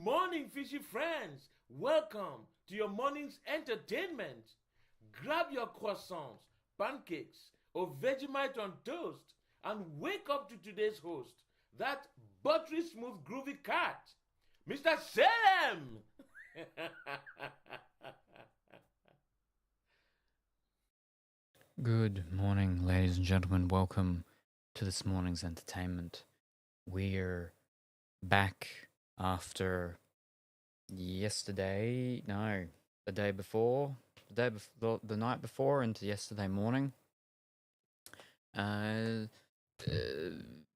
morning, fishy friends. Welcome to your morning's entertainment. Grab your croissants, pancakes, or Vegemite on toast and wake up to today's host, that buttery smooth groovy cat, Mr. Salem. Good morning, ladies and gentlemen. Welcome to this morning's entertainment. We're back after yesterday, no, the day before, the night before into yesterday morning. Uh,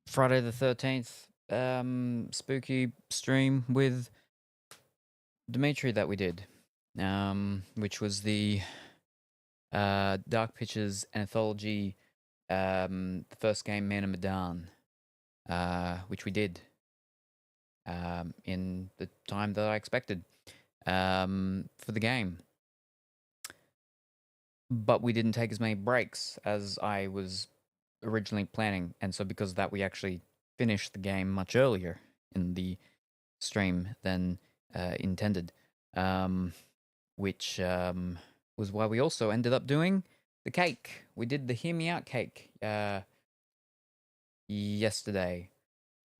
Friday the 13th, spooky stream with Dimitri that we did, which was the Dark Pictures anthology, the first game, Man of Medan, which we did in the time that I expected for the game. But we didn't take as many breaks as I was originally planning, and so because of that, we actually finished the game much earlier in the stream than intended, which was why we also ended up doing the cake. We did the Hear Me Out cake yesterday,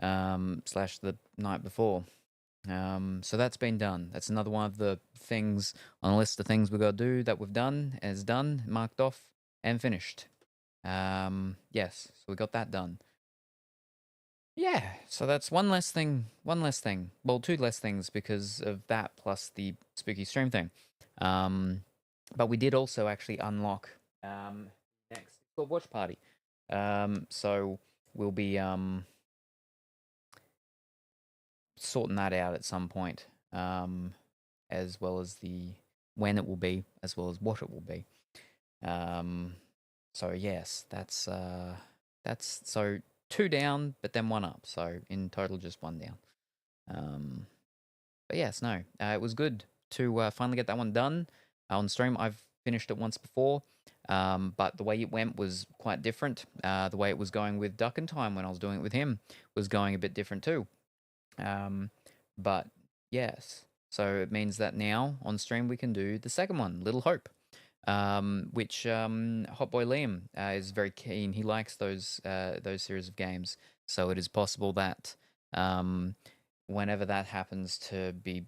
slash the night before. So that's been done. That's another one of the things on the list of things we've got to do that we've done, and it's done, marked off, and finished. Yes, so we got that done. Yeah, so that's one less thing. Well, two less things because of that plus the spooky stream thing. But we did also actually unlock next called Watch Party. So we'll be sorting that out at some point, as well as the when it will be, as well as what it will be. So yes, that's so two down, but then one up. So in total, just one down. But yes, no, it was good to finally get that one done on stream. I've finished it once before, but the way it went was quite different. The way it was going with Duck and Time when I was doing it with him was going a bit different too. But yes, so it means that now on stream we can do the second one, Little Hope, which Hot Boy Liam is very keen. He likes those series of games, so it is possible that whenever that happens to be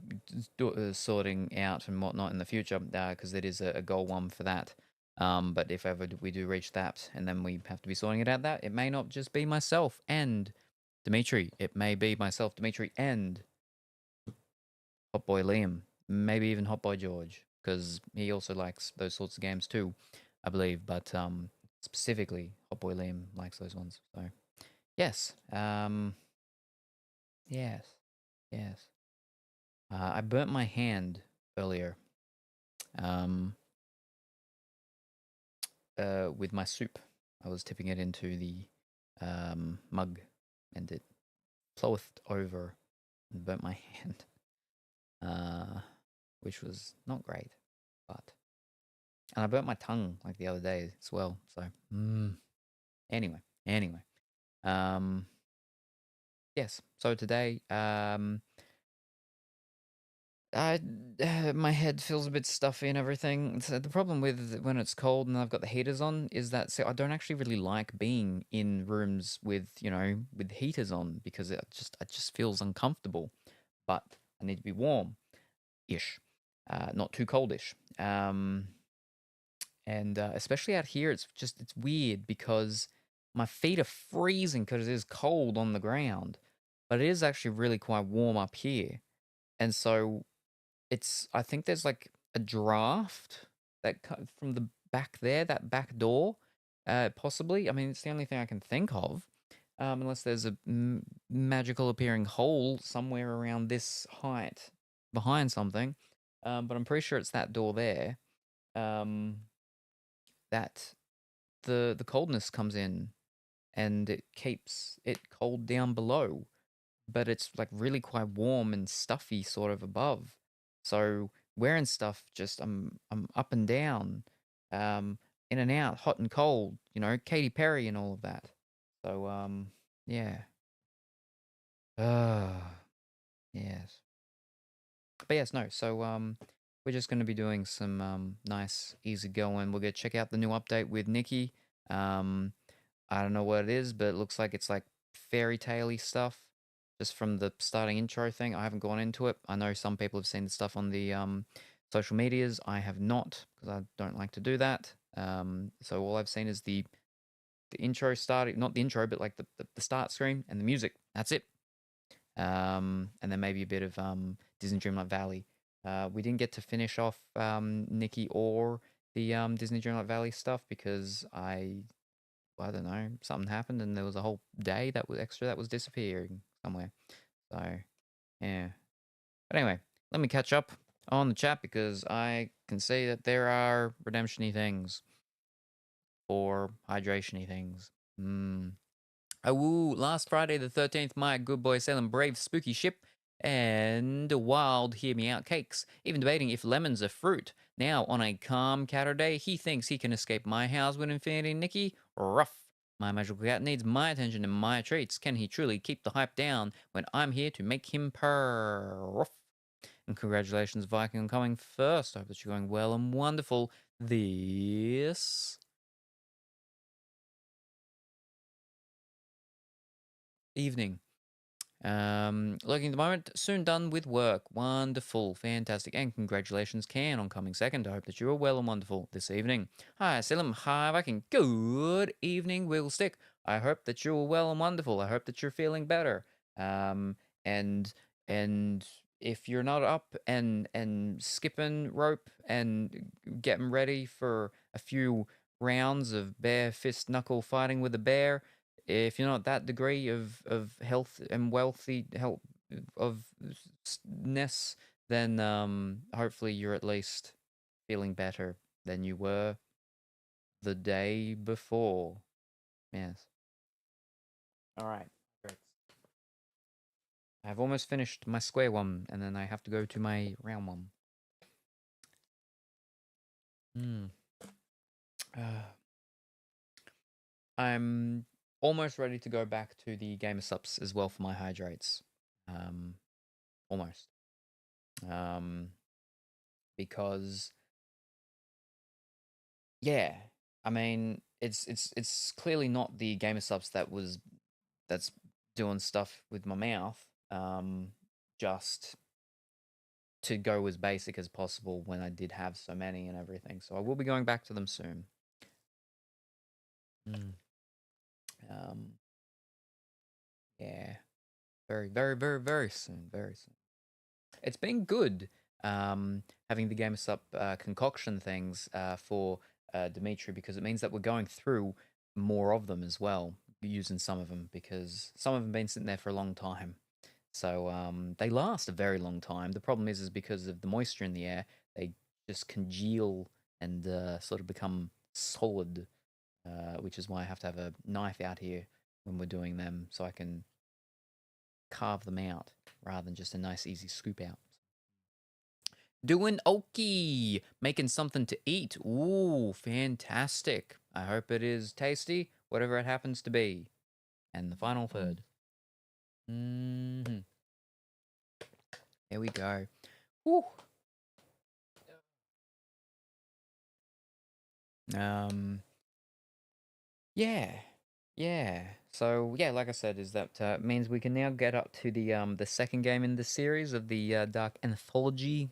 sorting out and whatnot in the future, because it is a goal one for that. But if ever we do reach that, and then we have to be sorting it out, that it may not just be myself and Dimitri. It may be myself, Dimitri, and Hot Boy Liam. Maybe even Hot Boy George, because he also likes those sorts of games too, I believe. But specifically, Hot Boy Liam likes those ones. So yes, yes. I burnt my hand earlier, with my soup. I was tipping it into the mug, and it flowed over and burnt my hand, which was not great. But and I burnt my tongue like the other day as well. So anyway, yes. So today, my head feels a bit stuffy and everything. So the problem with when it's cold and I've got the heaters on is that I don't actually really like being in rooms with with heaters on because it just feels uncomfortable. But I need to be warm ish, not too coldish. And especially out here, it's weird because my feet are freezing because it is cold on the ground, but it is actually really quite warm up here, and so I think there's like a draft that from the back there, that back door, possibly. I mean, it's the only thing I can think of, unless there's a magical appearing hole somewhere around this height behind something. But I'm pretty sure it's that door there. That the coldness comes in and it keeps it cold down below, but it's like really quite warm and stuffy sort of above. So wearing stuff just I'm up and down, in and out, hot and cold, Katy Perry and all of that. So yeah. Yes. but yes, no. So we're just going to be doing some nice, easy going. We'll check out the new update with Nikki. Um, I don't know what it is, but it looks like it's like fairy tale-y stuff. Just from the starting intro thing, I haven't gone into it. I know some people have seen the stuff on the social medias. I have not because I don't like to do that. So all I've seen is the intro starting, not the intro, but like the start screen and the music. That's it. And then maybe a bit of Disney Dreamlight Valley. We didn't get to finish off Nikki or the Disney Dreamlight Valley stuff because I don't know, something happened and there was a whole day that was extra that was disappearing somewhere. So yeah. But anyway, let me catch up on the chat because I can see that there are redemption-y things or hydration-y things. Oh, last Friday the 13th, my good boy Salem braved spooky ship and wild hear me out cakes, even debating if lemons are fruit. Now, on a calm Caturday, he thinks he can escape my house with Infinity Nikki. Rough. My magical cat needs my attention and my treats. Can he truly keep the hype down when I'm here to make him purr? Rough. And congratulations, Viking, on coming first. I hope that you're going well and wonderful this evening. Looking at the moment, soon done with work. Wonderful, fantastic, and congratulations, Can, on coming second. I hope that you are well and wonderful this evening. Hi, Salem. Hi, Viking. Good evening, Wigglestick. I hope that you're well and wonderful. I hope that you're feeling better. And if you're not up and skipping rope and getting ready for a few rounds of bare fist knuckle fighting with a bear, if you're not that degree of health and wealthy health of ness, then hopefully you're at least feeling better than you were the day before. Yes. All right. Great. I've almost finished my square one, and then I have to go to my round one. I'm almost ready to go back to the gamer subs as well for my hydrates. Almost. Because yeah, I mean it's clearly not the gamer subs that's doing stuff with my mouth. Just to go as basic as possible when I did have so many and everything. So I will be going back to them soon. Yeah, very, very, very, very soon. Very soon. It's been good having the Gamer Sup concoction things for Dimitri because it means that we're going through more of them as well, using some of them because some of them have been sitting there for a long time. So they last a very long time. The problem is because of the moisture in the air, they just congeal and sort of become solid, which is why I have to have a knife out here when we're doing them so I can carve them out rather than just a nice easy scoop out. Doing okie, making something to eat. Ooh, fantastic. I hope it is tasty, whatever it happens to be. And the final third. Here we go. Woo. Yeah. So yeah, like I said, is that means we can now get up to the second game in the series of the Dark Anthology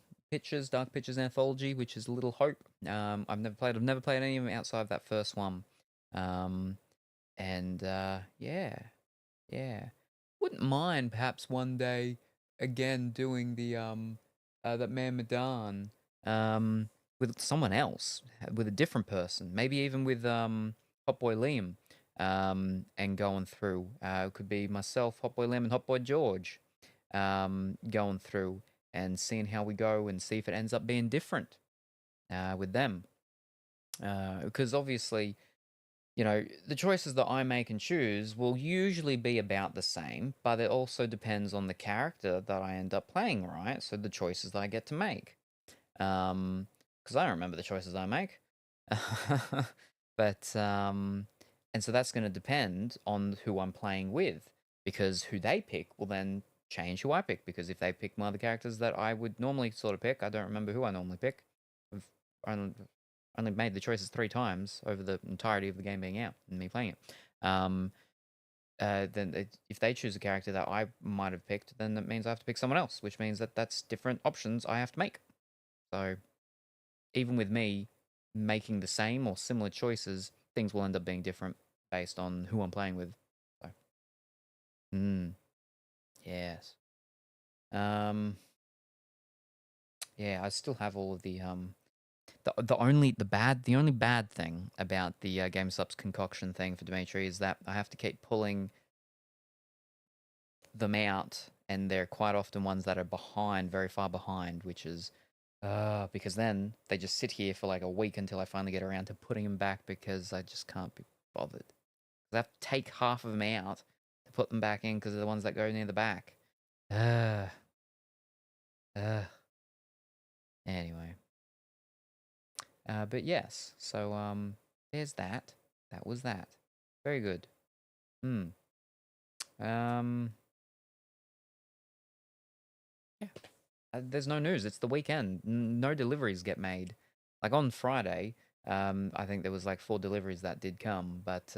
Dark Pictures Anthology, which is Little Hope. I've never played any of them outside of that first one. Yeah. Wouldn't mind perhaps one day again doing the that Man Madan with someone else, with a different person, maybe even with Hot Boy Liam, and going through. It could be myself, Hot Boy Liam, and Hot Boy George, going through and seeing how we go and see if it ends up being different with them. Because obviously, you know, the choices that I make and choose will usually be about the same, but it also depends on the character that I end up playing, right? So the choices that I get to make. Because I don't remember the choices I make. But, and so that's going to depend on who I'm playing with, because who they pick will then change who I pick, because if they pick one of the characters that I would normally sort of pick, I don't remember who I normally pick. I've only made the choices 3 times over the entirety of the game being out and me playing it. If they choose a character that I might have picked, then that means I have to pick someone else, which means that that's different options I have to make. So even with me making the same or similar choices, things will end up being different based on who I'm playing with. So, yes. Yeah, I still have all of the only bad thing about the GameStop's concoction thing for Dimitri is that I have to keep pulling them out, and they're quite often ones that are behind, very far behind, which is because then they just sit here for like a week until I finally get around to putting them back, because I just can't be bothered. I have to take half of them out to put them back in because they're the ones that go near the back. Anyway. But yes, so there's that. That was that. Very good. Yeah. There's no news. It's the weekend. No deliveries get made. Like on Friday, I think there was like 4 deliveries that did come, but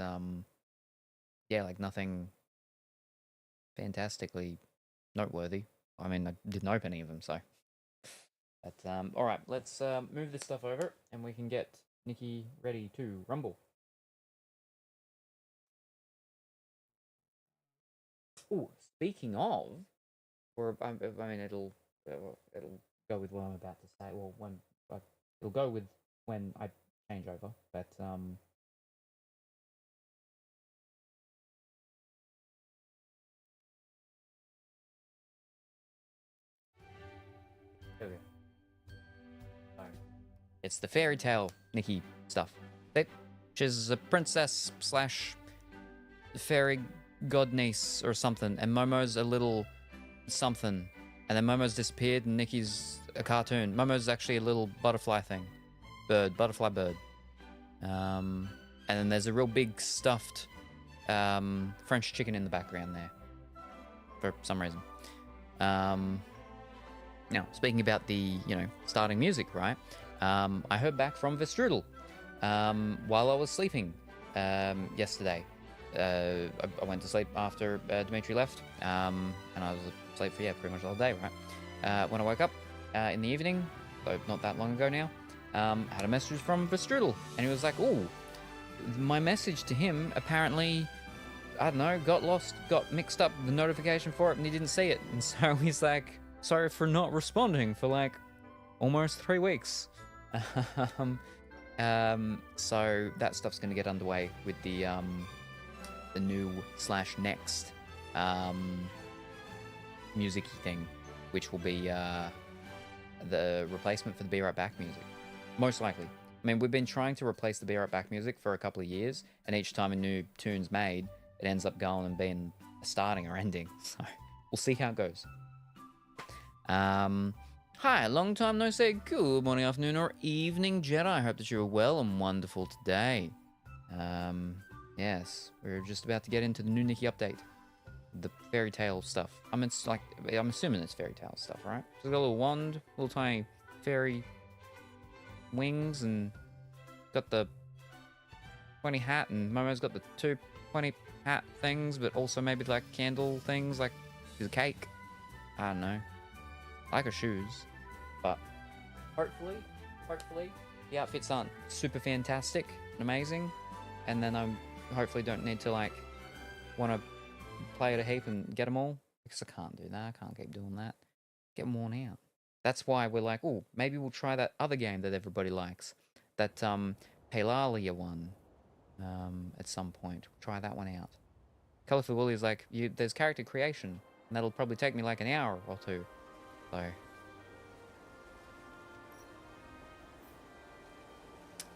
yeah, like nothing fantastically noteworthy. I mean, I didn't open any of them, so. But all right, let's move this stuff over, and we can get Nikki ready to rumble. Oh, speaking of, I mean, it'll go with what I'm about to say. Well, it'll go with when I change over, but there we go. It's the fairy tale Nikki stuff. She's a princess slash fairy god niece or something, and Momo's a little something, and then Momo's disappeared, and Nikki's a cartoon. Momo's actually a little butterfly thing, butterfly bird. And then there's a real big stuffed French chicken in the background there, for some reason. Now, speaking about the starting music, right? I heard back from Vestrudel while I was sleeping yesterday. I went to sleep after Dimitri left, and I was asleep for pretty much the whole day, right? When I woke up in the evening, though not that long ago now, had a message from Vestrudel, and he was like, "Oh, my message to him apparently, I don't know, got lost, got mixed up the notification for it, and he didn't see it." And so he's like, "Sorry for not responding for like almost 3 weeks." So that stuff's going to get underway with the new / next music thing, which will be the replacement for the Be Right Back music, most likely. I mean, we've been trying to replace the Be Right Back music for a couple of years, and each time a new tune's made, it ends up going and being a starting or ending. So we'll see how it goes. Hi, long time no say. Good morning, afternoon, or evening, Jedi. I hope that you're well and wonderful today. Yes, we're just about to get into the new Nikki update. The fairy tale stuff. I'm assuming it's fairy tale stuff, right? So it's got a little wand, little tiny fairy wings, and got the pointy hat, and Momo's got the 2 pointy hat things, but also maybe like candle things, like she's a cake. I don't know. I like her shoes, but hopefully the outfits aren't super fantastic and amazing, and then I hopefully don't need to like want to play it a heap and get them all, because I can't do that. I can't keep doing that. Get worn out. That's why we're like, oh, maybe we'll try that other game that everybody likes, that Palalia one, at some point. We'll try that one out. Colorful Willy is like, there's character creation, and that'll probably take me like an hour or 2. So,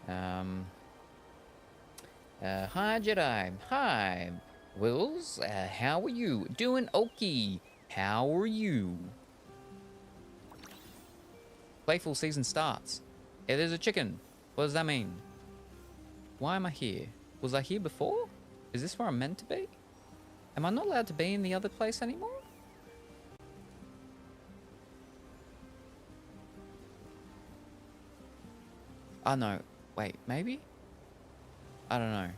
hi Jedi, hi Wills, how are you? Doing okay, how are you? Playful season starts. Yeah, there's a chicken. What does that mean? Why am I here? Was I here before? Is this where I'm meant to be? Am I not allowed to be in the other place anymore? Oh, no. Wait, maybe? I don't know.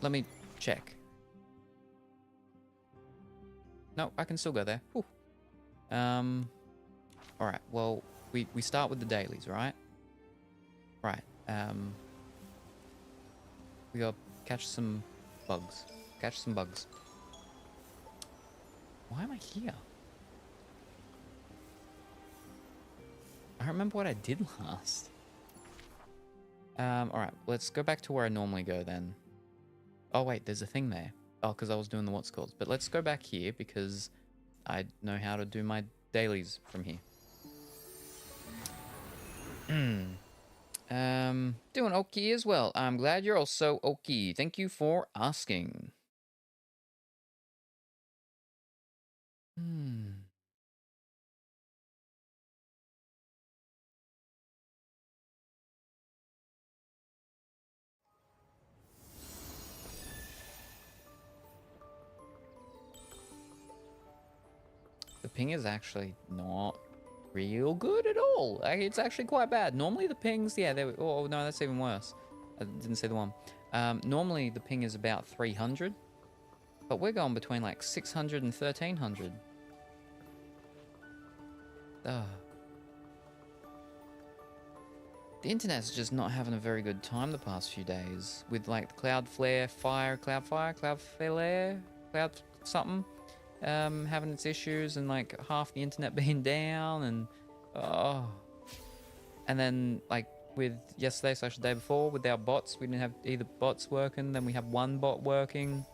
Let me check. No, I can still go there. Whew. Alright, well, we start with the dailies, right? Right. We gotta catch some bugs. Catch some bugs. Why am I here? I don't remember what I did last. Alright, let's go back to where I normally go then. Oh wait, there's a thing there. Oh, because I was doing the what's calls. But let's go back here because I know how to do my dailies from here. Doing okay as well. I'm glad you're also okay. Thank you for asking. The ping is actually not real good at all. Like, it's actually quite bad. Normally the pings, yeah, they were, oh no, that's even worse. I didn't say the one. Normally the ping is about 300, but we're going between like 600 and 1300. Ugh. The internet's just not having a very good time the past few days with like Cloud something, having its issues and like half the internet being down and and then like with yesterday / the day before with our bots, we didn't have either bots working. Then we have one bot working.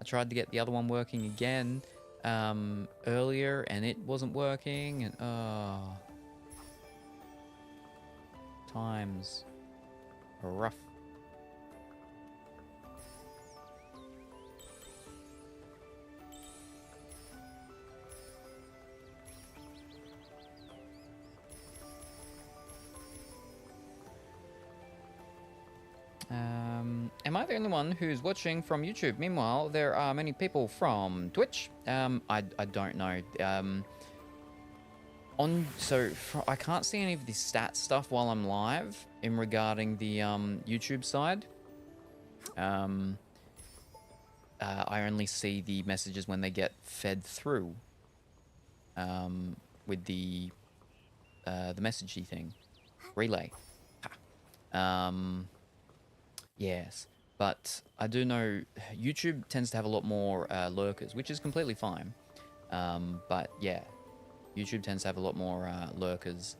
I tried to get the other one working again earlier and it wasn't working and times are rough. Am I the only one who's watching from YouTube? Meanwhile, there are many people from Twitch. I don't know. I can't see any of the stat stuff while I'm live in regarding the YouTube side. I only see the messages when they get fed through with the messagey thing. Relay. Yes. But I do know YouTube tends to have a lot more lurkers, which is completely fine. But yeah, YouTube tends to have a lot more lurkers.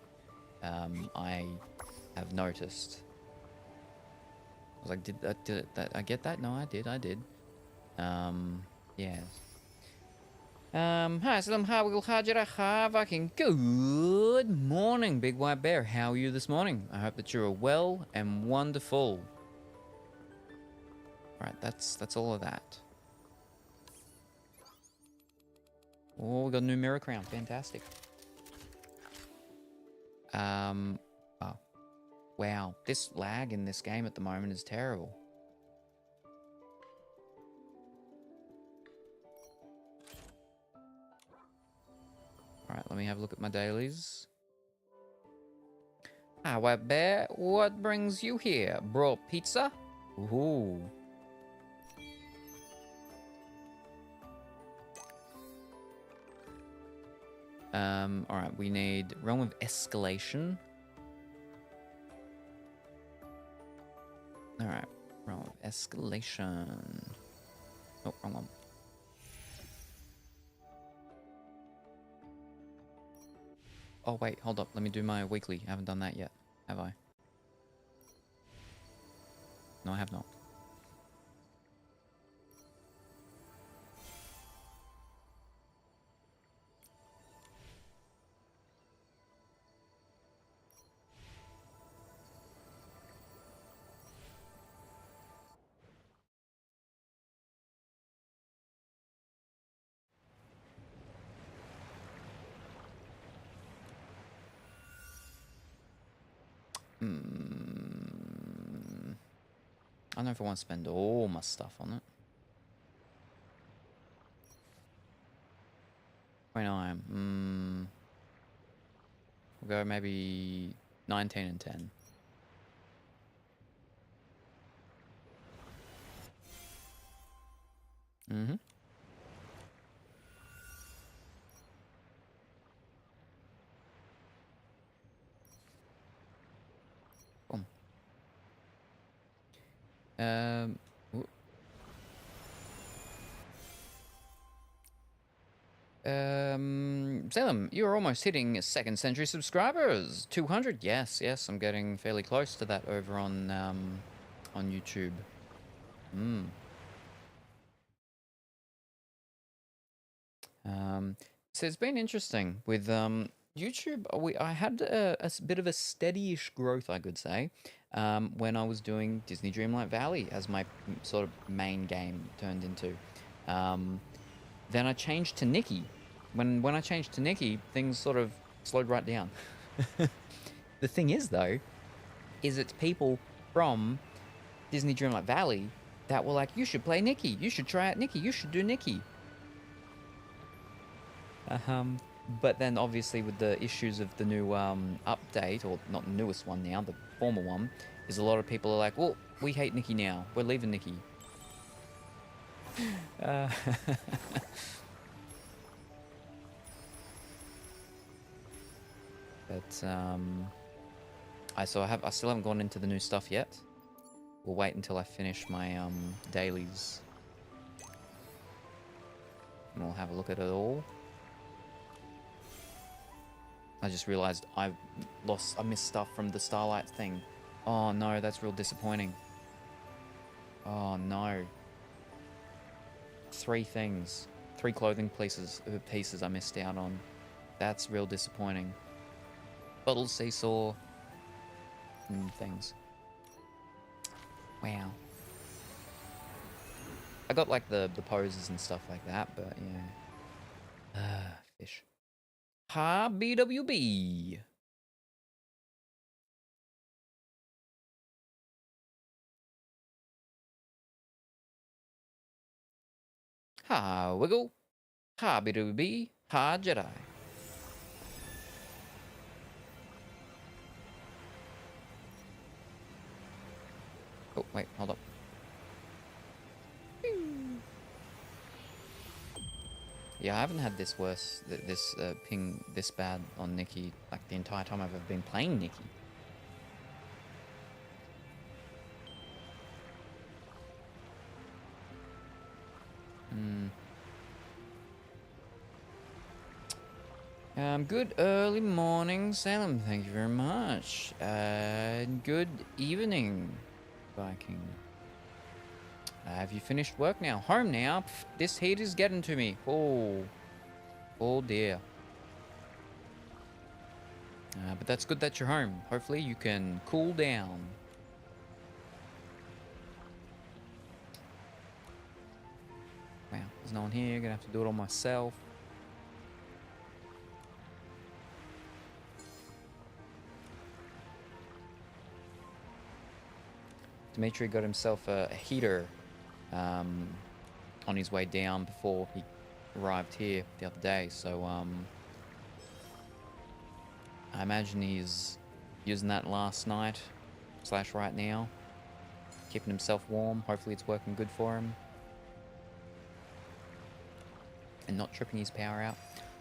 I have noticed. I was like, did I get that? No, I did. Yes. Hi, Salem. Good morning, Big White Bear. How are you this morning? I hope that you're well and wonderful. Alright, that's all of that. Oh, we got a new mirror crown. Fantastic. Oh. Wow. This lag in this game at the moment is terrible. Alright, let me have a look at my dailies. Ah, White Bear, what brings you here? Bro, pizza? Ooh. Alright, we need Realm of Escalation. Alright, Realm of Escalation. Oh, wrong one. Oh, wait, hold up. Let me do my weekly. I haven't done that yet, have I? No, I have not. I don't know if I want to spend all my stuff on it. 29. We'll go maybe 19 and 10. Mm-hmm. Boom. Whoop. Salem, you're almost hitting 2nd century subscribers. 200. Yes, yes, I'm getting fairly close to that over on YouTube. So it's been interesting with YouTube. I had a bit of a steady-ish growth, I could say, when I was doing Disney Dreamlight Valley as my sort of main game turned into. Then I changed to Nikki. When I changed to Nikki, things sort of slowed right down. The thing is, though, is it's people from Disney Dreamlight Valley that were like, you should play Nikki, you should try out Nikki, you should do Nikki. But then obviously with the issues of the new update, or not the newest one now, the former one, is a lot of people are like, well, we hate Nikki now, we're leaving Nikki. But I still haven't gone into the new stuff yet. We'll wait until I finish my dailies, and we'll have a look at it all. I just realized I missed stuff from the Starlight thing. Oh no, that's real disappointing. Oh no. 3 things. 3 clothing pieces I missed out on. That's real disappointing. Bottle seesaw and things. Wow. I got like the poses and stuff like that, but yeah. Fish. Ha, BWB. Ha, Wiggle. Ha, BWB. Ha, Jedi. Oh, wait, hold up. Yeah, I haven't had this worse, this ping this bad on Nikki, like the entire time I've ever been playing Nikki. Good early morning, Salem. Thank you very much. Good evening, Viking. Have you finished work now? Home now? Pff, this heat is getting to me. Oh dear. But that's good that you're home. Hopefully you can cool down. Wow, there's no one here. Gonna have to do it all myself. Dimitri got himself a heater on his way down before he arrived here the other day, so I imagine he's using that last night / right now, keeping himself warm. Hopefully it's working good for him and not tripping his power out.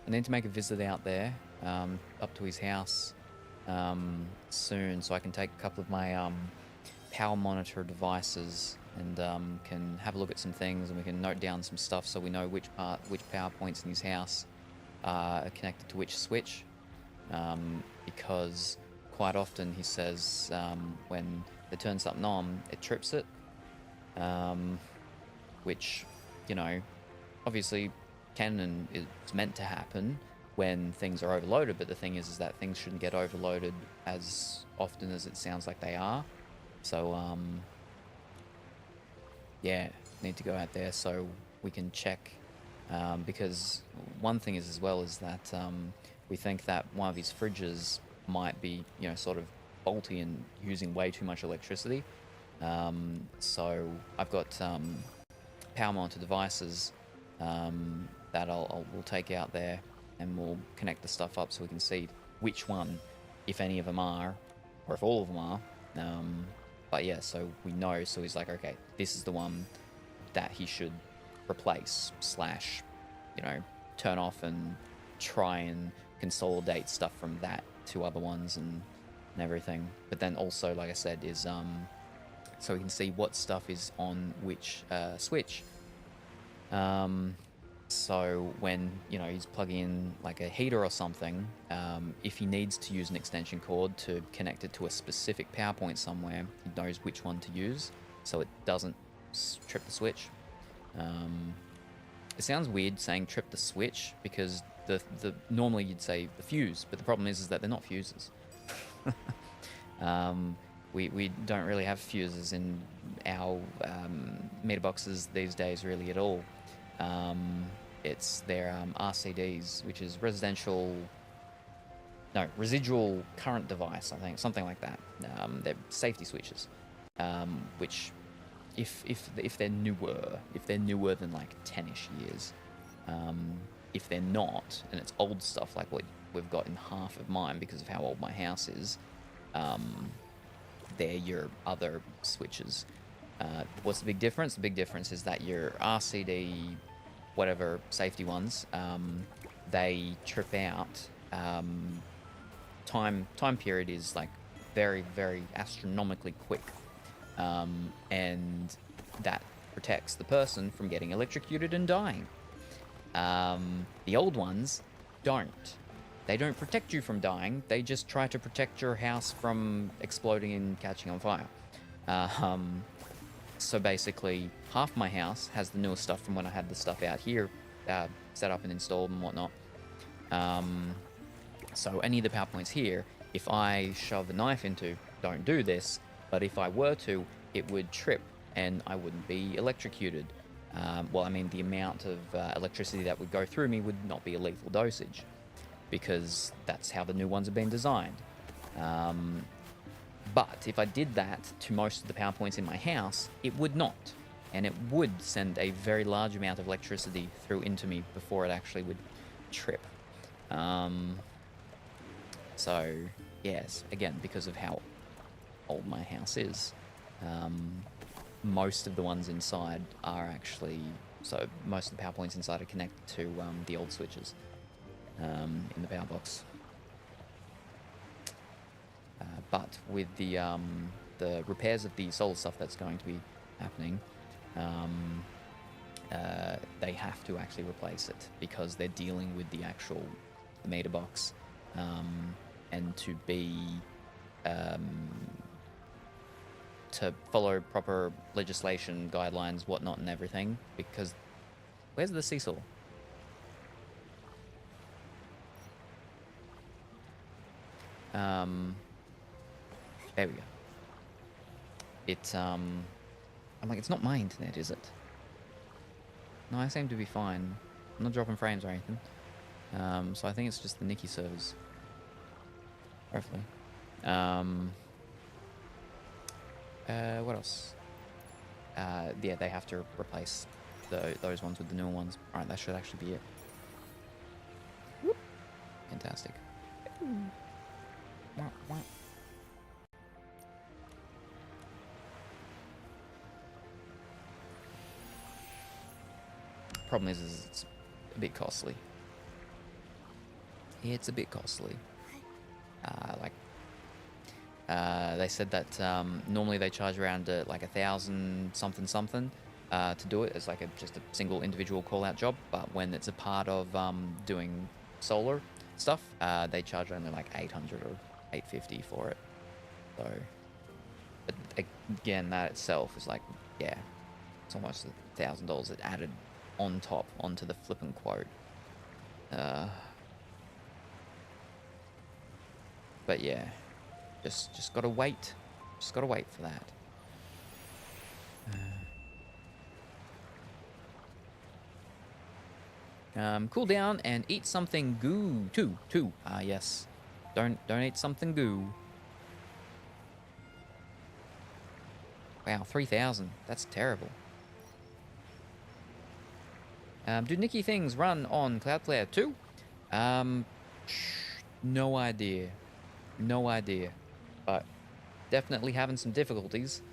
I need to make a visit out there, up to his house soon, so I can take a couple of my power monitor devices and can have a look at some things, and we can note down some stuff so we know which power points in his house are connected to which switch, because quite often he says when they turn something on, it trips it, which, you know, obviously can and it's meant to happen when things are overloaded, but the thing is that things shouldn't get overloaded as often as it sounds like they are. So yeah, need to go out there so we can check, because one thing is as well is that we think that one of his fridges might be, you know, sort of faulty and using way too much electricity. So I've got power monitor devices that we'll take out there, and we'll connect the stuff up so we can see which one, if any of them are or if all of them are. But yeah, so we know. So he's like, okay, this is the one that he should replace slash, you know, turn off and try and consolidate stuff from that to other ones and everything. But then also, like I said, is so we can see what stuff is on which switch. So when, you know, he's plugging in like a heater or something, if he needs to use an extension cord to connect it to a specific power point somewhere, he knows which one to use, so it doesn't trip the switch. It sounds weird saying trip the switch, because the normally you'd say the fuse, but the problem is that they're not fuses. We don't really have fuses in our meter boxes these days, really, at all. It's their RCDs, which is residual current device, I think, something like that. They're safety switches, which, if they're newer than like 10-ish years, if they're not, and it's old stuff like what we've got in half of mine because of how old my house is, they're your other switches. What's the big difference? The big difference is that your RCD, whatever safety ones, they trip out. Time period is like very, very astronomically quick, and that protects the person from getting electrocuted and dying. The old ones don't. They don't protect you from dying. They just try to protect your house from exploding and catching on fire. So basically, half my house has the newest stuff from when I had the stuff out here set up and installed and whatnot. So any of the power points here, if I shove a knife into, don't do this, but if I were to, it would trip and I wouldn't be electrocuted. Well, I mean, the amount of electricity that would go through me would not be a lethal dosage, because that's how the new ones have been designed. But if I did that to most of the power points in my house, it would not. And it would send a very large amount of electricity through into me before it actually would trip. So, yes, again, because of how old my house is, most of the ones inside are actually... So most of the power points inside are connected to the old switches in the power box. But with the repairs of the solar stuff that's going to be happening, they have to actually replace it because they're dealing with the actual meter box, and to be to follow proper legislation, guidelines, whatnot, and everything. Because where's the seesaw? There we go. It's I'm like, it's not my internet, is it? No, I seem to be fine. I'm not dropping frames or anything. So I think it's just the Nikki servers. Hopefully. What else? Yeah, they have to replace those ones with the newer ones. Alright, that should actually be it. Whoop. Fantastic. Wah, wah. Problem is it's a bit costly. It's a bit costly. They said that normally they charge around like $1,000 something to do it as like just a single individual call out job. But when it's a part of doing solar stuff, they charge only like $800 or $850 for it. So, but again, that itself is like, yeah, it's almost $1,000 added on top onto the flippin' quote. But yeah, just gotta wait. Just gotta wait for that. Cool down and eat something goo too. Yes. Don't eat something goo. Wow, 3,000. That's terrible. Do Nikki things run on Cloudflare too? No idea. No idea. But definitely having some difficulties.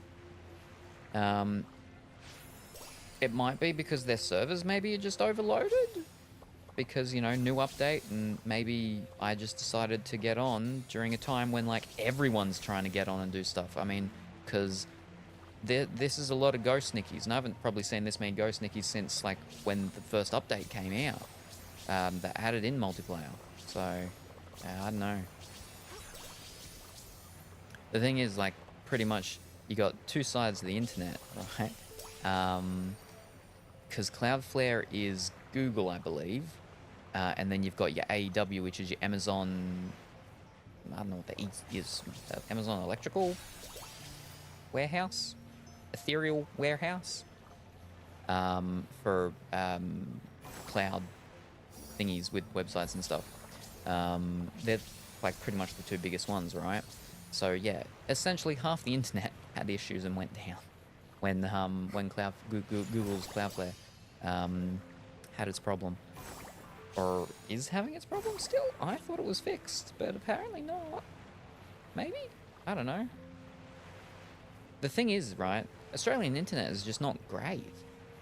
It might be because their servers maybe are just overloaded. Because, you know, new update, and maybe I just decided to get on during a time when, like, everyone's trying to get on and do stuff. I mean, because this is a lot of ghost Nickies, and I haven't probably seen this many ghost Nickies since, like, when the first update came out, that added in multiplayer. So, I don't know. The thing is, like, pretty much you got two sides of the internet, right? Because Cloudflare is Google, I believe. And then you've got your AEW, which is your Amazon, I don't know what the E is, Amazon Electrical Warehouse? Ethereal Warehouse? For cloud thingies with websites and stuff. They're like pretty much the two biggest ones, right? So yeah, essentially half the internet had issues and went down when Google's Cloudflare had its problem. Or is having its problem still? I thought it was fixed, but apparently not. Maybe? I don't know. The thing is, right, Australian internet is just not great.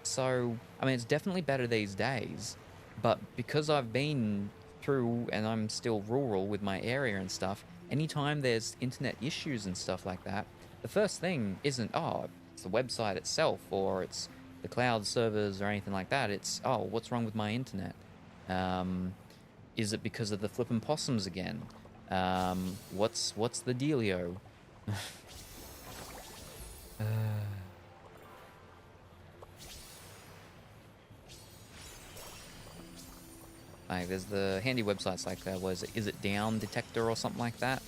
So, I mean, it's definitely better these days, but because I've been through and I'm still rural with my area and stuff, anytime there's internet issues and stuff like that, the first thing isn't, oh, it's the website itself or it's the cloud servers or anything like that. It's, oh, what's wrong with my internet? Is it because of the flippin' possums again? What's the dealio? Like, there's the handy websites like is it Down Detector or something like that?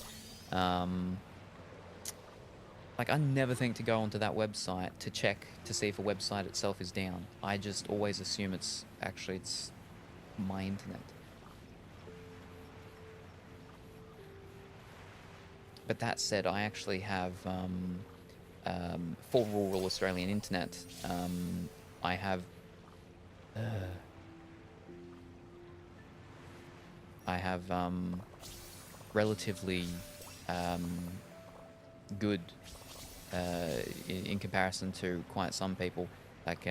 Like, I never think to go onto that website to check to see if a website itself is down. I just always assume it's my internet. But that said, I actually have for rural Australian internet, I have relatively good in comparison to quite some people. Like,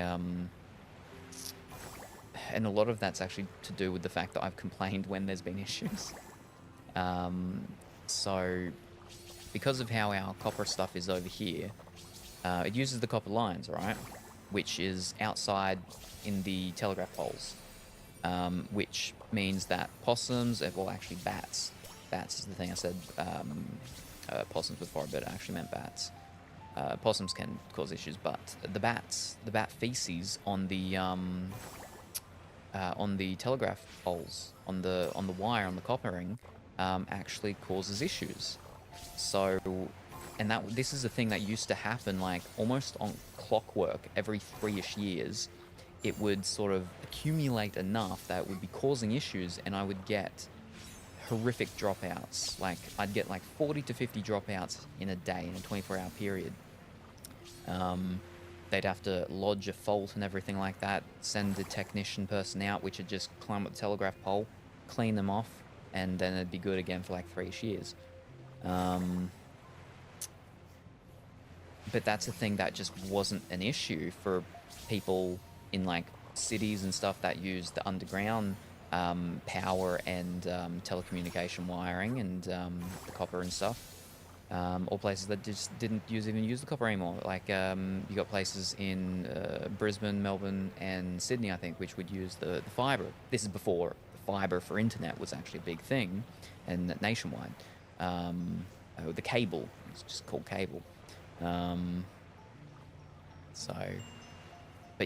and a lot of that's actually to do with the fact that I've complained when there's been issues. So, because of how our copper stuff is over here, it uses the copper lines, right? Which is outside in the telegraph poles. Which means that possums, well, actually bats. Bats is the thing I said. Possums before, but I actually meant bats. Possums can cause issues, but the bat feces on the telegraph poles, on the wire, on the coppering, actually causes issues. So, and this is a thing that used to happen like almost on clockwork every 3-ish years. It would sort of accumulate enough that it would be causing issues, and I would get horrific dropouts. Like, I'd get like 40 to 50 dropouts in a day, in a 24-hour period. They'd have to lodge a fault and everything like that, send the technician person out, which would just climb up the telegraph pole, clean them off, and then it'd be good again for like 3-ish years. But that's a thing that just wasn't an issue for people in like cities and stuff that use the underground power and telecommunication wiring and the copper and stuff. Or places that just didn't even use the copper anymore. Like, you got places in Brisbane, Melbourne, and Sydney, I think, which would use the fibre. This is before the fibre for internet was actually a big thing, and nationwide. The cable, it's just called cable. But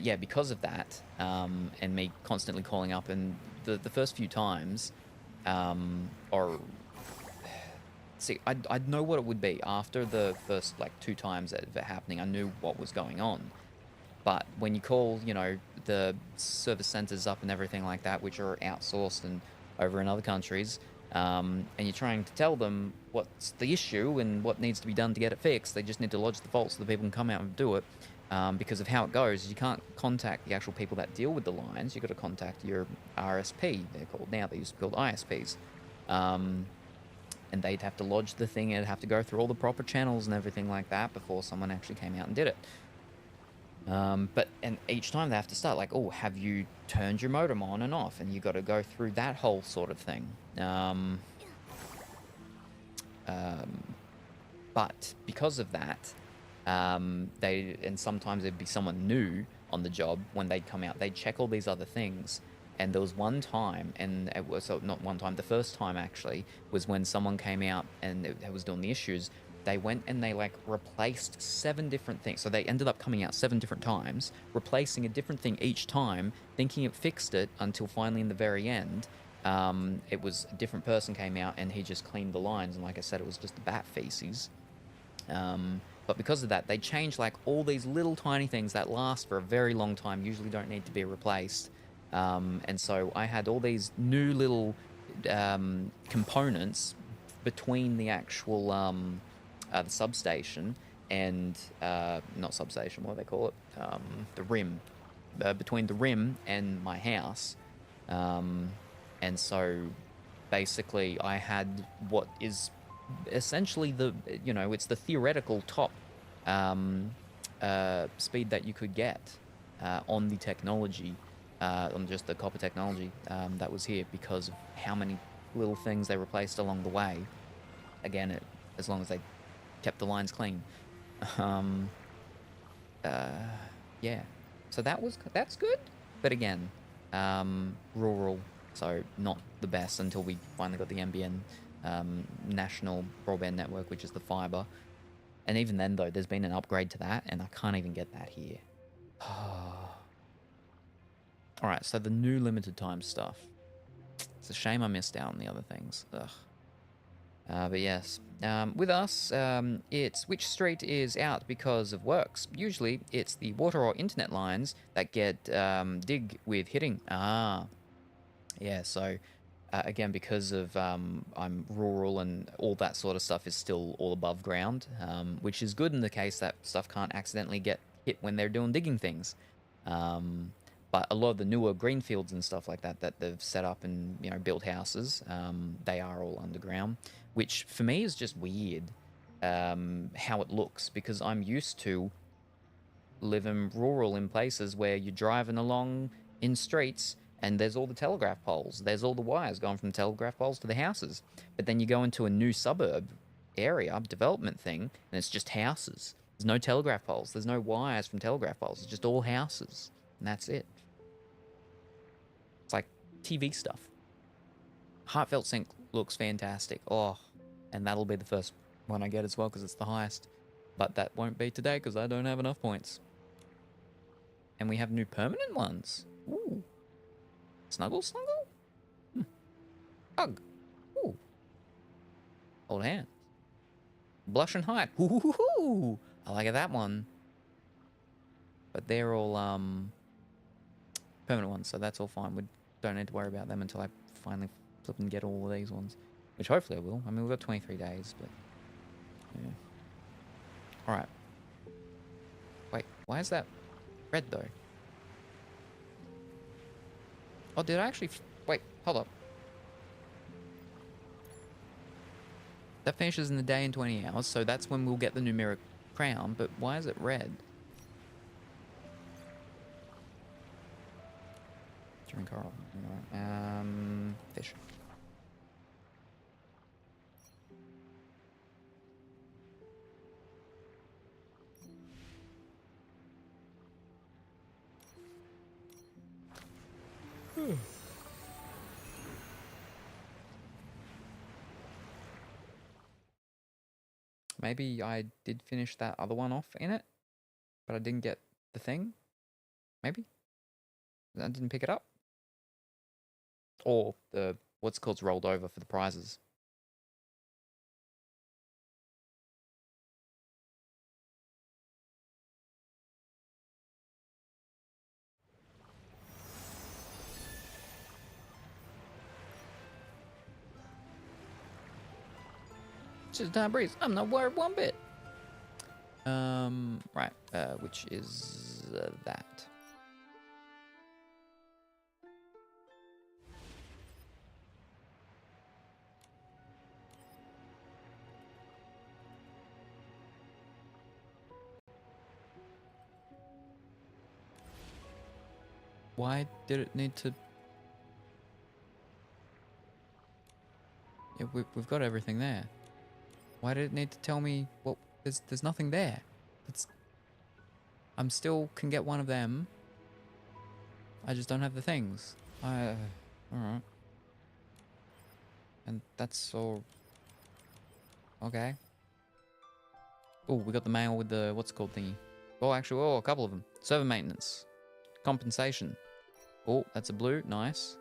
yeah, because of that, and me constantly calling up, and the first few times, see, I'd know what it would be after the first, like, 2 times of it happening. I knew what was going on. But when you call, you know, the service centers up and everything like that, which are outsourced and over in other countries, and you're trying to tell them what's the issue and what needs to be done to get it fixed, they just need to lodge the fault so the people can come out and do it. Because of how it goes, you can't contact the actual people that deal with the lines. You've got to contact your RSP, they're called now. They used to be called ISPs. and they'd have to lodge the thing, it'd have to go through all the proper channels and everything like that before someone actually came out and did it. And each time they have to start like, oh, have you turned your modem on and off? And you got to go through that whole sort of thing. But because of that, and sometimes it'd be someone new on the job when they'd come out, they'd check all these other things. And there was one time, and it was not one time, the first time actually was when someone came out and it was doing the issues. They went and they like replaced 7 different things. So they ended up coming out 7 different times, replacing a different thing each time, thinking it fixed it until finally in the very end, it was a different person came out and he just cleaned the lines. And like I said, it was just the bat feces. But because of that, they changed like all these little tiny things that last for a very long time, usually don't need to be replaced. And so I had all these new little components between the actual the substation and not substation, what do they call it? The rim, between the rim and my house. And so basically I had what is essentially it's the theoretical top speed that you could get on the technology, on just the copper technology that was here, because of how many little things they replaced along the way. Again, as long as they kept the lines clean. Yeah, so that's good, but again, rural, so not the best until we finally got the NBN national broadband network, which is the fiber. And even then though, there's been an upgrade to that and I can't even get that here. Alright, so the new limited time stuff. It's a shame I missed out on the other things. Ugh. But yes, with us, it's which street is out because of works. Usually it's the water or internet lines that get dig with hitting. Yeah, so again, because of I'm rural and all that sort of stuff is still all above ground, which is good in the case that stuff can't accidentally get hit when they're doing digging things. But a lot of the newer greenfields and stuff like that that they've set up and built houses, they are all underground, which for me is just weird how it looks, because I'm used to living rural in places where you're driving along in streets and there's all the telegraph poles, there's all the wires going from the telegraph poles to the houses. But then you go into a new suburb area, development thing, and it's just houses. There's no telegraph poles, there's no wires from telegraph poles, it's just all houses, and that's it. It's like TV stuff. Heartfelt Sync looks fantastic. Oh, and that'll be the first one I get as well because it's the highest. But that won't be today because I don't have enough points. And we have new permanent ones. Ooh. Snuggle? Hug. Ooh. Hold hands. Blush and hide. Ooh. I like that one. But they're all permanent ones, so that's all fine. We don't need to worry about them until I finally flip and get all of these ones. Which hopefully I will. I mean, we've got 23 days, but yeah. Alright. Wait, why is that red though? Oh, did I actually... Wait, hold up. That finishes in the day in 20 hours, so that's when we'll get the numeric crown, but why is it red? During coral. Fish. Maybe I did finish that other one off in it, but I didn't get the thing. Maybe I didn't pick it up, or the what's called rolled over for the prizes. Just a time breeze. I'm not worried one bit. Right. Which is that. Why did it need to... Yeah, we've got everything there. Why did it need to tell me... Well, there's nothing there. It's... I'm still can get one of them. I just don't have the things. Alright. And that's all... Okay. Oh, we got the mail with the... What's it called thingy? Oh, actually, oh, a couple of them. Server maintenance. Compensation. Oh, that's a blue. Nice.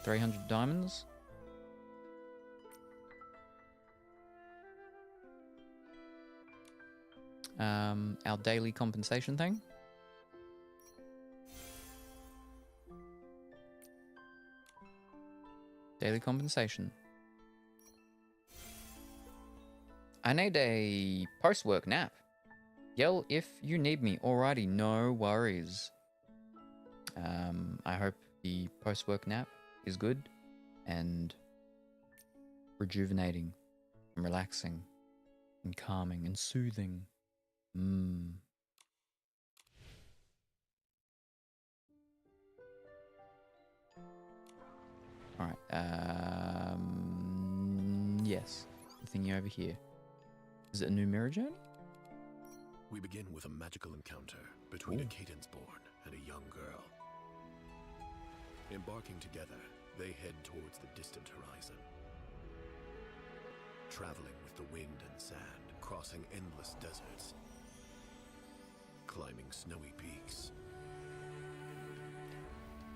300 diamonds. Our daily compensation thing. Daily compensation. I need a post-work nap. Yell if you need me. Alrighty, no worries. I hope the post-work nap is good and rejuvenating and relaxing and calming and soothing. Alright, yes. The thingy over here. Is it a new mirror journey? We begin with a magical encounter between a cadence-born and a young girl. Embarking together, they head towards the distant horizon. Traveling with the wind and sand, crossing endless deserts. Climbing snowy peaks.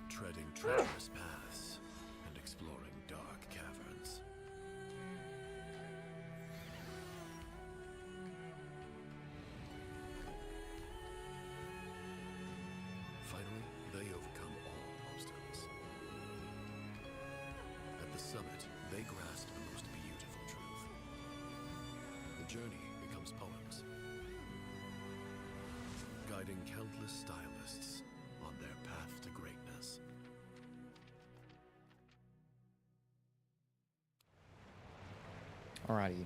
Treading treacherous paths and exploring dark caverns. Finally, they overcome all obstacles. At the summit, they grasp the most beautiful truth. The journey becomes poems, guiding countless stylists on their path to greatness. Alrighty.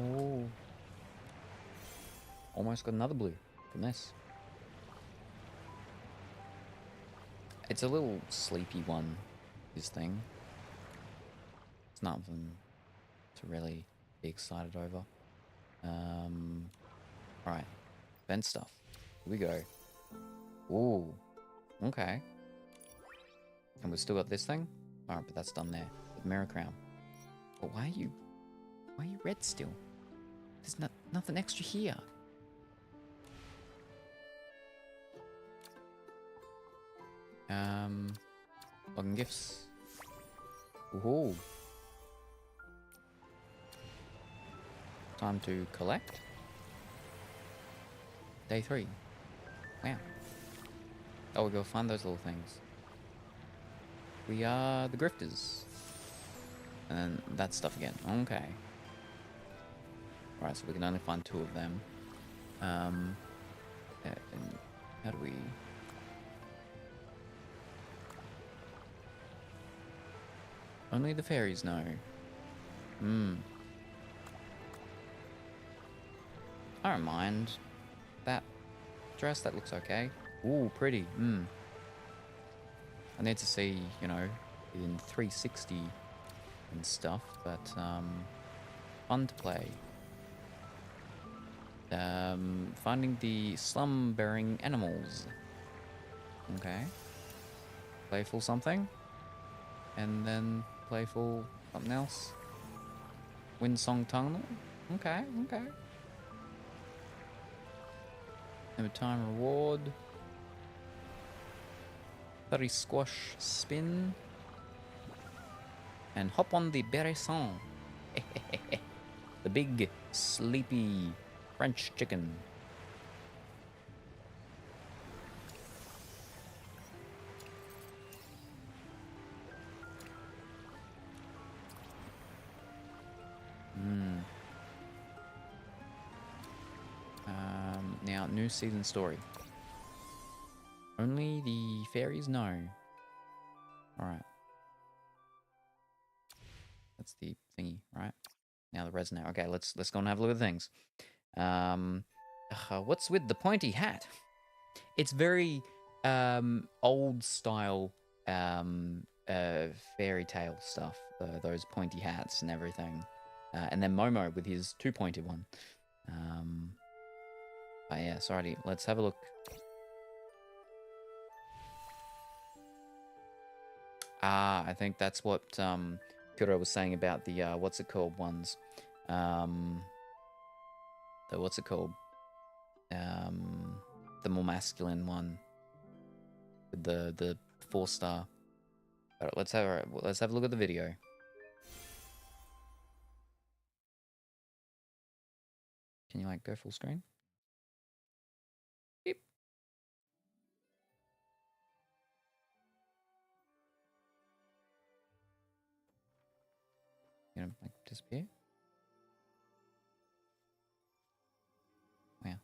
Oh. Almost got another blue from this. It's a little sleepy one, this thing. It's nothing to really be excited over. Alright. Vent stuff. Here we go. Ooh. Okay. And we've still got this thing? Alright, but that's done there. The mirror crown. But why are you red still? There's nothing extra here. Login gifts. Ooh. Time to collect. Day 3. Wow. Oh, we'll go find those little things. We are the grifters. And then that stuff again. Okay. Right, so we can only find 2 of them. And how do we... Only the fairies know. I don't mind that dress. That looks okay. Ooh, pretty. I need to see, you know, in 360 and stuff, but fun to play. Finding the slum-bearing animals. Okay. Playful something. And then playful something else. Windsong Tunnel. Okay, okay. Every time reward. 30 squash spin. And hop on the Beresson. The big, sleepy French chicken. Now, new season story. Only the fairies know. Alright. That's the thingy, right? Now the resonator. Okay, let's go and have a look at things. What's with the pointy hat? It's very old style fairy tale stuff. Those pointy hats and everything. And then Momo with his two-pointed one. But yeah, sorry. Let's have a look. I think that's what Kuro was saying about the what's it called ones. The what's it called? The more masculine one with the 4-star. Alright, let's have a look at the video. Can you like go full screen? Beep. You know, like disappear. Yeah.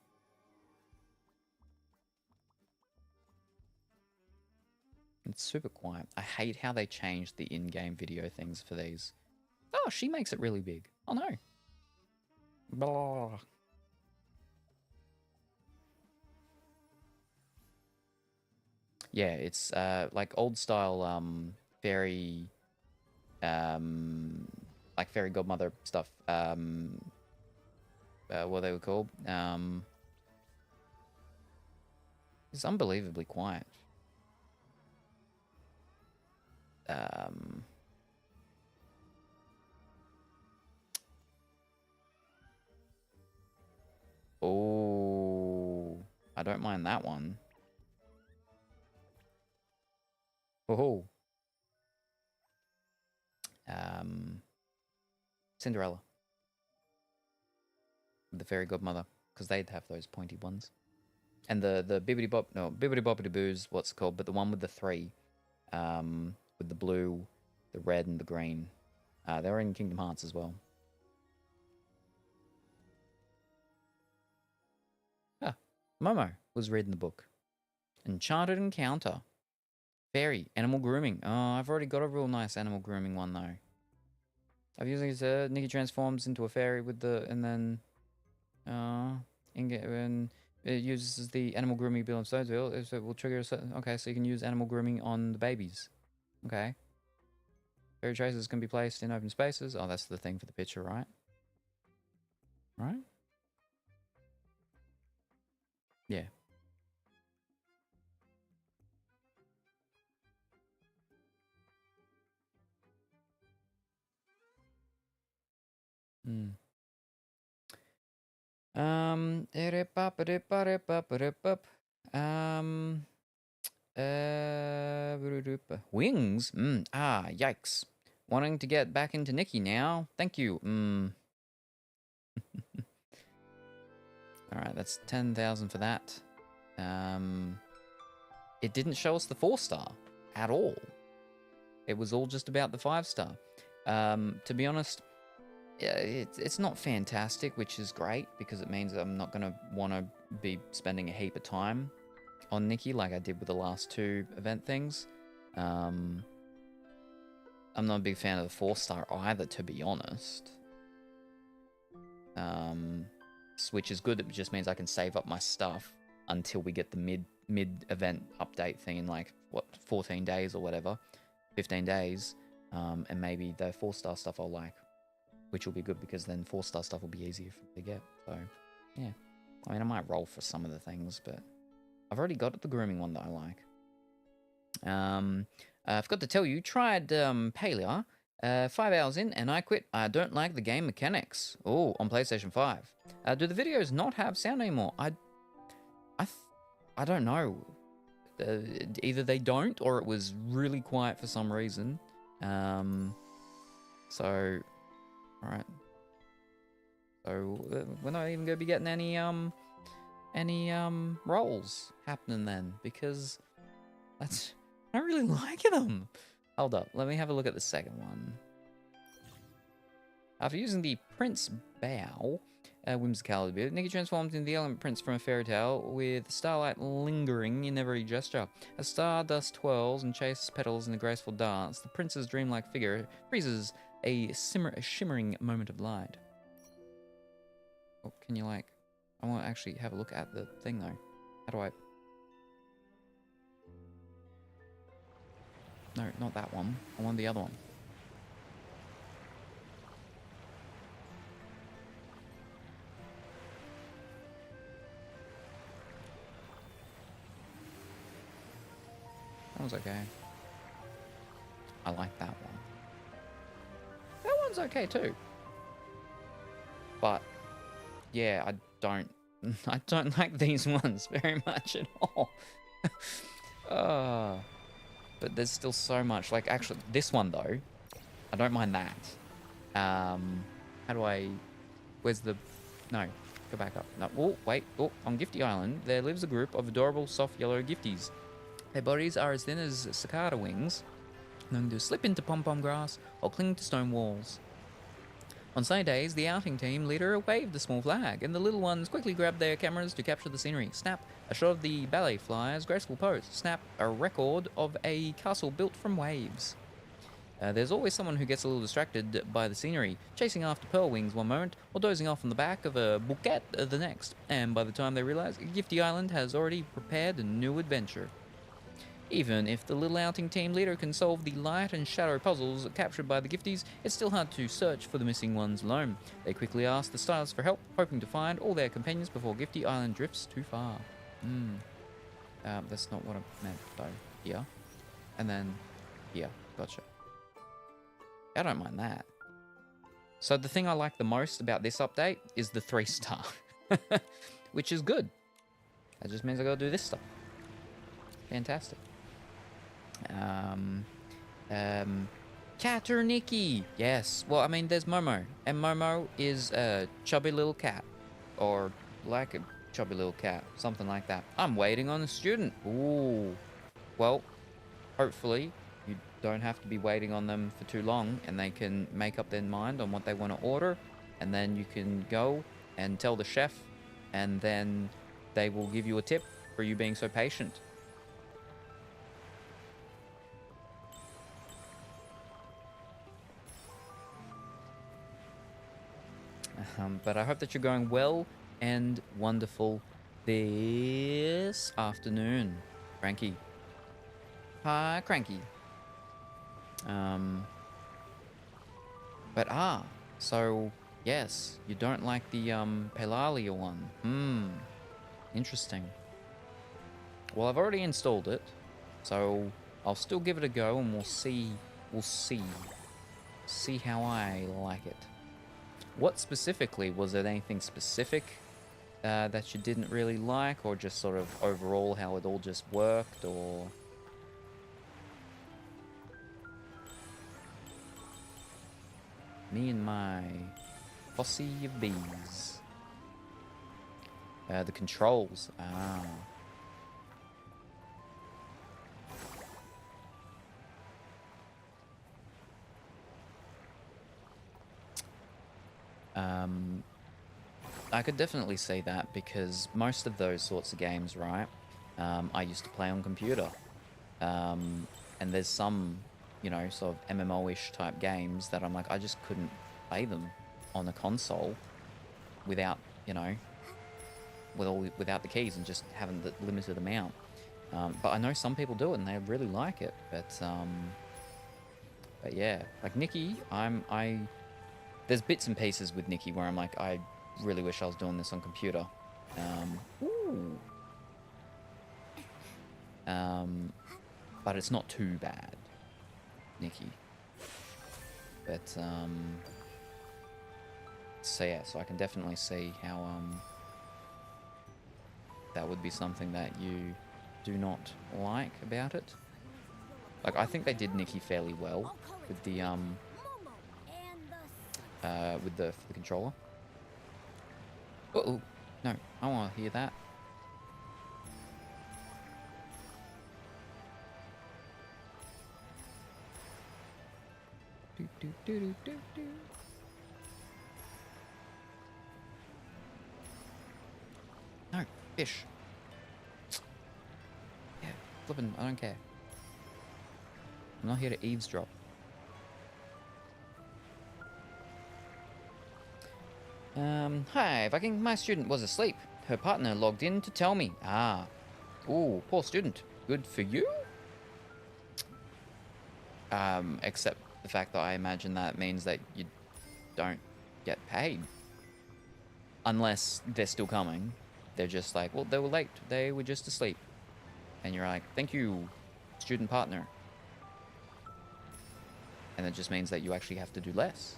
It's super quiet. I hate how they changed the in-game video things for these. Oh, she makes it really big. Oh no. Blah. Yeah, it's like old style fairy like fairy godmother stuff. What they were called. It's unbelievably quiet. Oh, I don't mind that one. Oh. Cinderella. The fairy godmother, because they'd have those pointy ones. And the bibbidi bop, no, bibbidi boppity boo's what's it called, but the one with the 3, with the blue, the red, and the green. They were in Kingdom Hearts as well. Momo was reading the book. Enchanted Encounter. Fairy. Animal grooming. Oh, I've already got a real nice animal grooming one, though. I've used it. Nikki transforms into a fairy with the... And then... and it uses the animal grooming ability of Stonesville. So it will trigger a certain... Okay, so you can use animal grooming on the babies. Okay. Fairy traces can be placed in open spaces. Oh, that's the thing for the picture, right? Right? Yeah. Wings? Yikes. Wanting to get back into Nikki now. Thank you. Alright, that's 10,000 for that. It didn't show us the 4-star at all. It was all just about the 5-star. To be honest, it's not fantastic, which is great, because it means I'm not going to want to be spending a heap of time on Nikki like I did with the last 2 event things. I'm not a big fan of the 4-star either, to be honest. Which is good. It just means I can save up my stuff until we get the mid-event update thing in, like, what, 14 days or whatever. 15 days. And maybe the 4-star stuff I'll like. Which will be good, because then 4-star stuff will be easier to get. So, yeah. I mean, I might roll for some of the things, but I've already got the grooming one that I like. I forgot to tell you, tried Palea 5 hours in, and I quit. I don't like the game mechanics. Oh, on PlayStation 5. Do the videos not have sound anymore? I don't know. Either they don't, or it was really quiet for some reason. So Alright. So, we're not even gonna be getting any rolls happening then, because that's... I don't really like them. Hold up, let me have a look at the second one. After using the Prince Bow, whimsicality bit, Nikki transformed into the element prince from a fairy tale, with starlight lingering in every gesture. As stardust twirls and chases petals in a graceful dance, the prince's dreamlike figure freezes a shimmering moment of light. Oh, can you, like... I want to actually have a look at the thing, though. How do I... No, not that one. I want the other one. That one's okay. I like that one. That one's okay too. But yeah, I don't like these ones very much at all. But there's still so much. Like, actually, this one though, I don't mind that. How do I? Where's the? No, go back up. No, oh wait. Oh, on Gifty Island, there lives a group of adorable soft yellow gifties. Their bodies are as thin as cicada wings, known to slip into pom-pom grass or cling to stone walls. On sunny days, the outing team leader waved the small flag, and the little ones quickly grabbed their cameras to capture the scenery. Snap, a shot of the ballet flyer's graceful pose. Snap, a record of a castle built from waves. There's always someone who gets a little distracted by the scenery, chasing after pearl wings one moment, or dozing off on the back of a bouquet the next. And by the time they realize, Gifty Island has already prepared a new adventure. Even if the little outing team leader can solve the light and shadow puzzles captured by the gifties, it's still hard to search for the missing ones alone. They quickly ask the stars for help, hoping to find all their companions before Gifty Island drifts too far. That's not what I meant though. Here. And then here. Gotcha. I don't mind that. So the thing I like the most about this update is the 3-star. Which is good. That just means I gotta do this stuff. Fantastic. Cat or Nikki? Yes. Well, I mean, there's Momo. And Momo is a chubby little cat. Or like a chubby little cat. Something like that. I'm waiting on a student. Ooh. Well, hopefully you don't have to be waiting on them for too long. And they can make up their mind on what they want to order. And then you can go and tell the chef. And then they will give you a tip for you being so patient. But I hope that you're going well and wonderful this afternoon, Cranky. Hi, Cranky. So, yes, you don't like the, Pelalia one. Interesting. Well, I've already installed it, so I'll still give it a go and we'll see how I like it. What specifically? Was there anything specific that you didn't really like, or just sort of overall how it all just worked, or... Me and my posse of bees. The controls. I could definitely see that, because most of those sorts of games, right, I used to play on computer. And there's some, you know, sort of MMO-ish type games that I'm like, I just couldn't play them on a console without, you know, without the keys and just having the limited amount. But I know some people do it and they really like it. But yeah, like Nikki, there's bits and pieces with Nikki where I'm like, I really wish I was doing this on computer. But it's not too bad, Nikki. But so yeah, so I can definitely see how that would be something that you do not like about it. Like, I think they did Nikki fairly well with the with the controller. Uh-oh. No, I want to hear that. Do, do, do, do, do, do. No, fish. Yeah, flippin', I don't care. I'm not here to eavesdrop. Hi, Viking. My student was asleep. Her partner logged in to tell me. Ah. Ooh, poor student. Good for you? Except the fact that I imagine that means that you don't get paid. Unless they're still coming. They're just like, well, they were late. They were just asleep. And you're like, thank you, student partner. And it just means that you actually have to do less.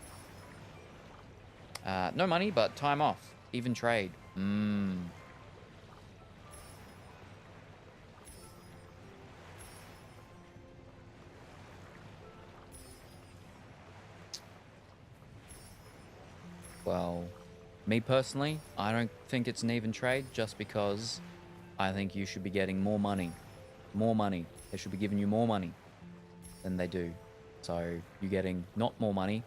No money, but time off. Even trade. Well, me personally, I don't think it's an even trade just because I think you should be getting more money. More money. They should be giving you more money than they do. So you're getting not more money,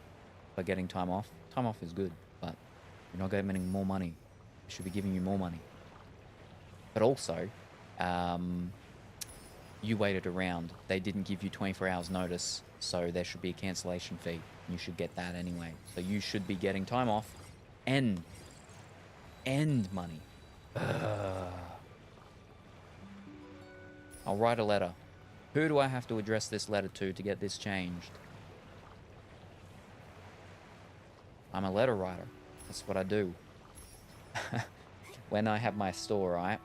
but getting time off. Time off is good, but you're not getting more money. They should be giving you more money. But also, you waited around. They didn't give you 24 hours notice, so there should be a cancellation fee. You should get that anyway. So you should be getting time off and money. I'll write a letter. Who do I have to address this letter to get this changed? I'm a letter writer. That's what I do. When I have my store, right,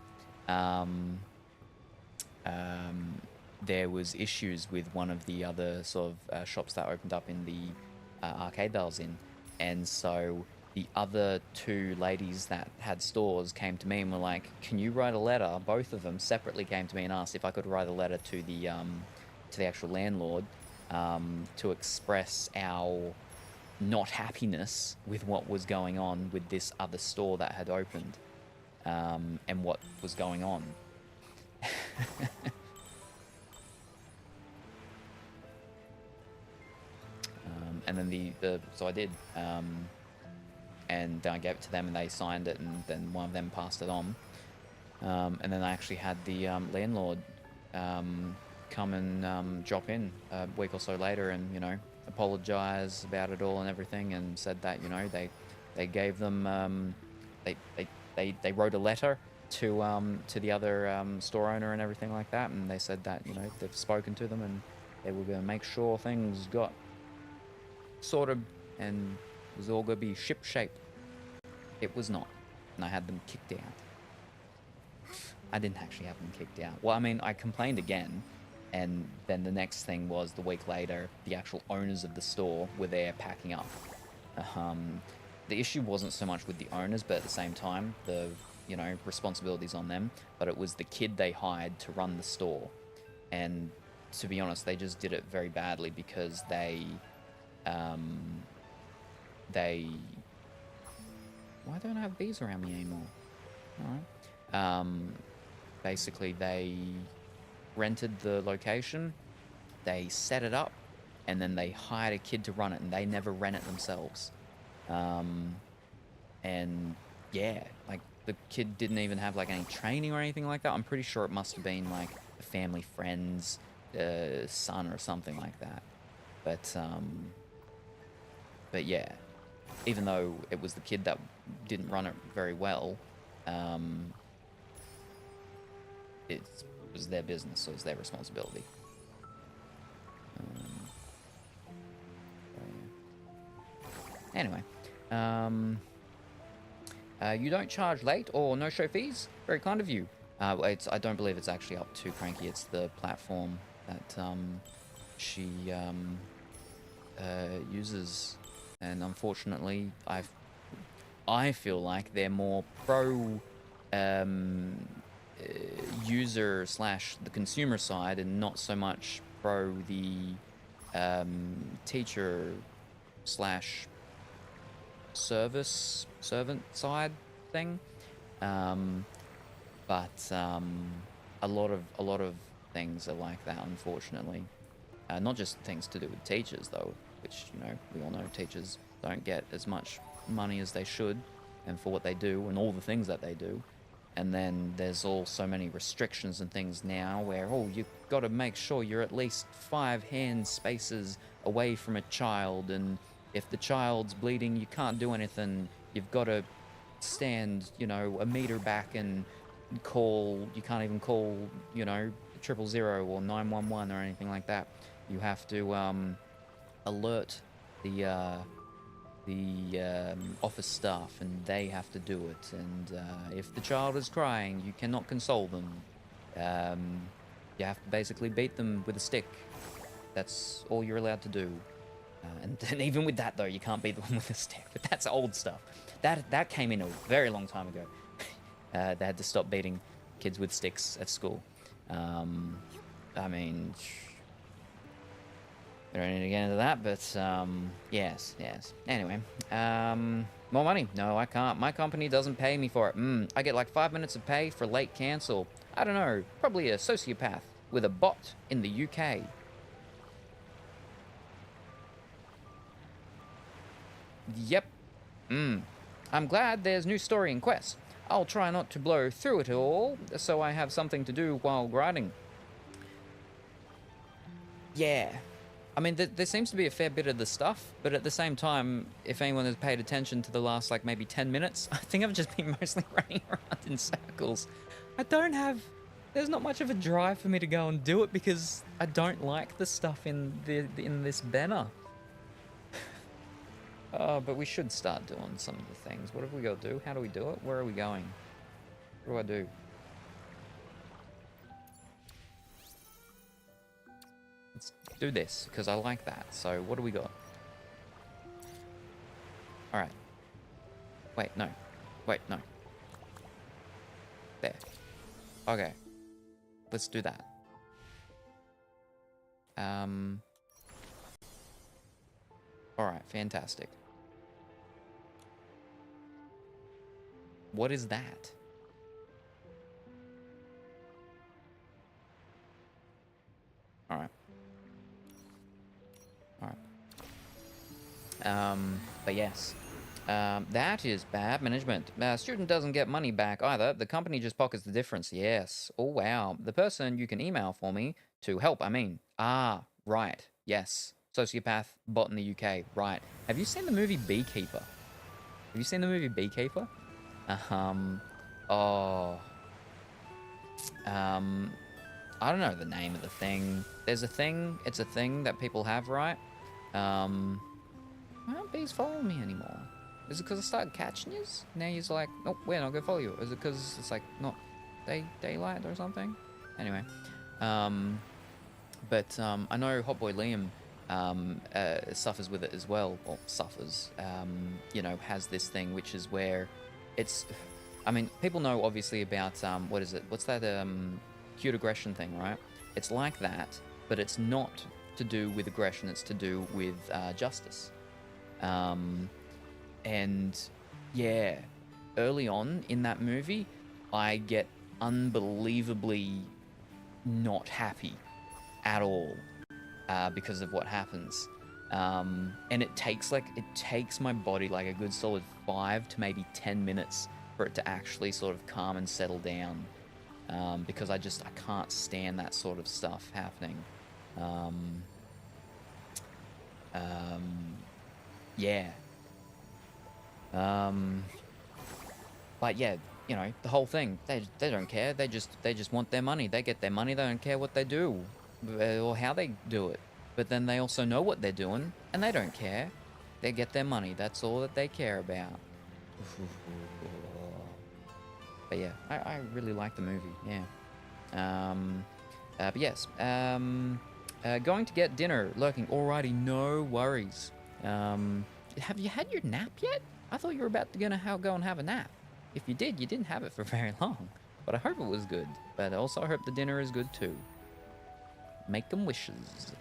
there was issues with one of the other sort of shops that opened up in the arcade that I was in. And so the other two ladies that had stores came to me and were like, can you write a letter? Both of them separately came to me and asked if I could write a letter to the actual landlord to express our not happiness with what was going on with this other store that had opened and what was going on. And then so I did, and then I gave it to them and they signed it, and then one of them passed it on, and then I actually had the landlord come and drop in a week or so later and, you know, apologize about it all and everything, and said that, you know, they gave them they wrote a letter to the other store owner and everything like that, and they said that, you know, they've spoken to them and they were going to make sure things got sorted and it was all going to be ship shape. It was not, and I had them kicked out. I didn't actually have them kicked out. Well, I mean, I complained again, and then the next thing was the week later, the actual owners of the store were there packing up. The issue wasn't so much with the owners, but at the same time, the, you know, responsibilities on them, but it was the kid they hired to run the store. And to be honest, they just did it very badly because why don't I have bees around me anymore? Alright. Basically, they rented the location, they set it up, and then they hired a kid to run it, and they never ran it themselves. And yeah, like, the kid didn't even have like any training or anything like that. I'm pretty sure it must have been like a family friend's son or something like that. But yeah, even though it was the kid that didn't run it very well, it was their business, so it was their responsibility. Anyway, you don't charge late or no-show fees? Very kind of you. I don't believe it's actually up to Cranky. It's the platform that she uses, and unfortunately, I feel like they're more pro user / the consumer side, and not so much pro the teacher / servant side thing. But a lot of things are like that, unfortunately. Not just things to do with teachers, though, which, you know, we all know teachers don't get as much money as they should, and for what they do and all the things that they do. And then there's all so many restrictions and things now where, oh, you've got to make sure you're at least 5 hand spaces away from a child, and if the child's bleeding, you can't do anything. You've got to stand, you know, a meter back and you can't even call, you know, 000 or 911 or anything like that. You have to alert the office staff, and they have to do it. And if the child is crying, you cannot console them. You have to basically beat them with a stick. That's all you're allowed to do. And even with that, though, you can't beat them with a stick. But that's old stuff. That came in a very long time ago. They had to stop beating kids with sticks at school. I mean, we don't need to get into that, but yes. Anyway, more money? No, I can't. My company doesn't pay me for it. I get like 5 minutes of pay for late cancel. I don't know, probably a sociopath with a bot in the UK. Yep. I'm glad there's new story in Quest. I'll try not to blow through it all, so I have something to do while grinding. Yeah. I mean, there seems to be a fair bit of the stuff, but at the same time, if anyone has paid attention to the last, like, maybe 10 minutes, I think I've just been mostly running around in circles. There's not much of a drive for me to go and do it because I don't like the stuff in this banner. But we should start doing some of the things. What have we got to do? How do we do it? Where are we going? What do I do? Let's do this, because I like that. So, what do we got? Alright. Wait, no. There. Okay. Let's do that. Alright, fantastic. What is that? Alright. But yes. That is bad management. Student doesn't get money back either. The company just pockets the difference. Yes. Oh, wow. The person you can email for me to help, I mean. Ah, right. Yes. Sociopath, bot in the UK. Right. Have you seen the movie Beekeeper? Oh. I don't know the name of the thing. There's a thing. It's a thing that people have, right? Why aren't bees following me anymore? Is it because I started catching yous? Now you're like, nope, we're not gonna follow you. Is it because it's like not daylight or something? Anyway, I know Hot Boy Liam suffers with it as well, or suffers. You know, has this thing which is where it's. I mean, people know obviously about what is it? What's that cute aggression thing, right? It's like that, but it's not to do with aggression. It's to do with justice. And yeah, early on in that movie, I get unbelievably not happy at all because of what happens. And it takes my body like a good solid 5 to maybe 10 minutes for it to actually sort of calm and settle down. Because I can't stand that sort of stuff happening. Yeah. But yeah, you know, the whole thing, they don't care. They just want their money. They get their money. They don't care what they do or how they do it. But then they also know what they're doing, and they don't care. They get their money. That's all that they care about. But yeah, I really like the movie. Yeah. But yes. Going to get dinner. Lurking. Alrighty, no worries. Have you had your nap yet? I thought you were about to go and have a nap. If you did, you didn't have it for very long. But I hope it was good. But also I hope the dinner is good too. Make them wishes.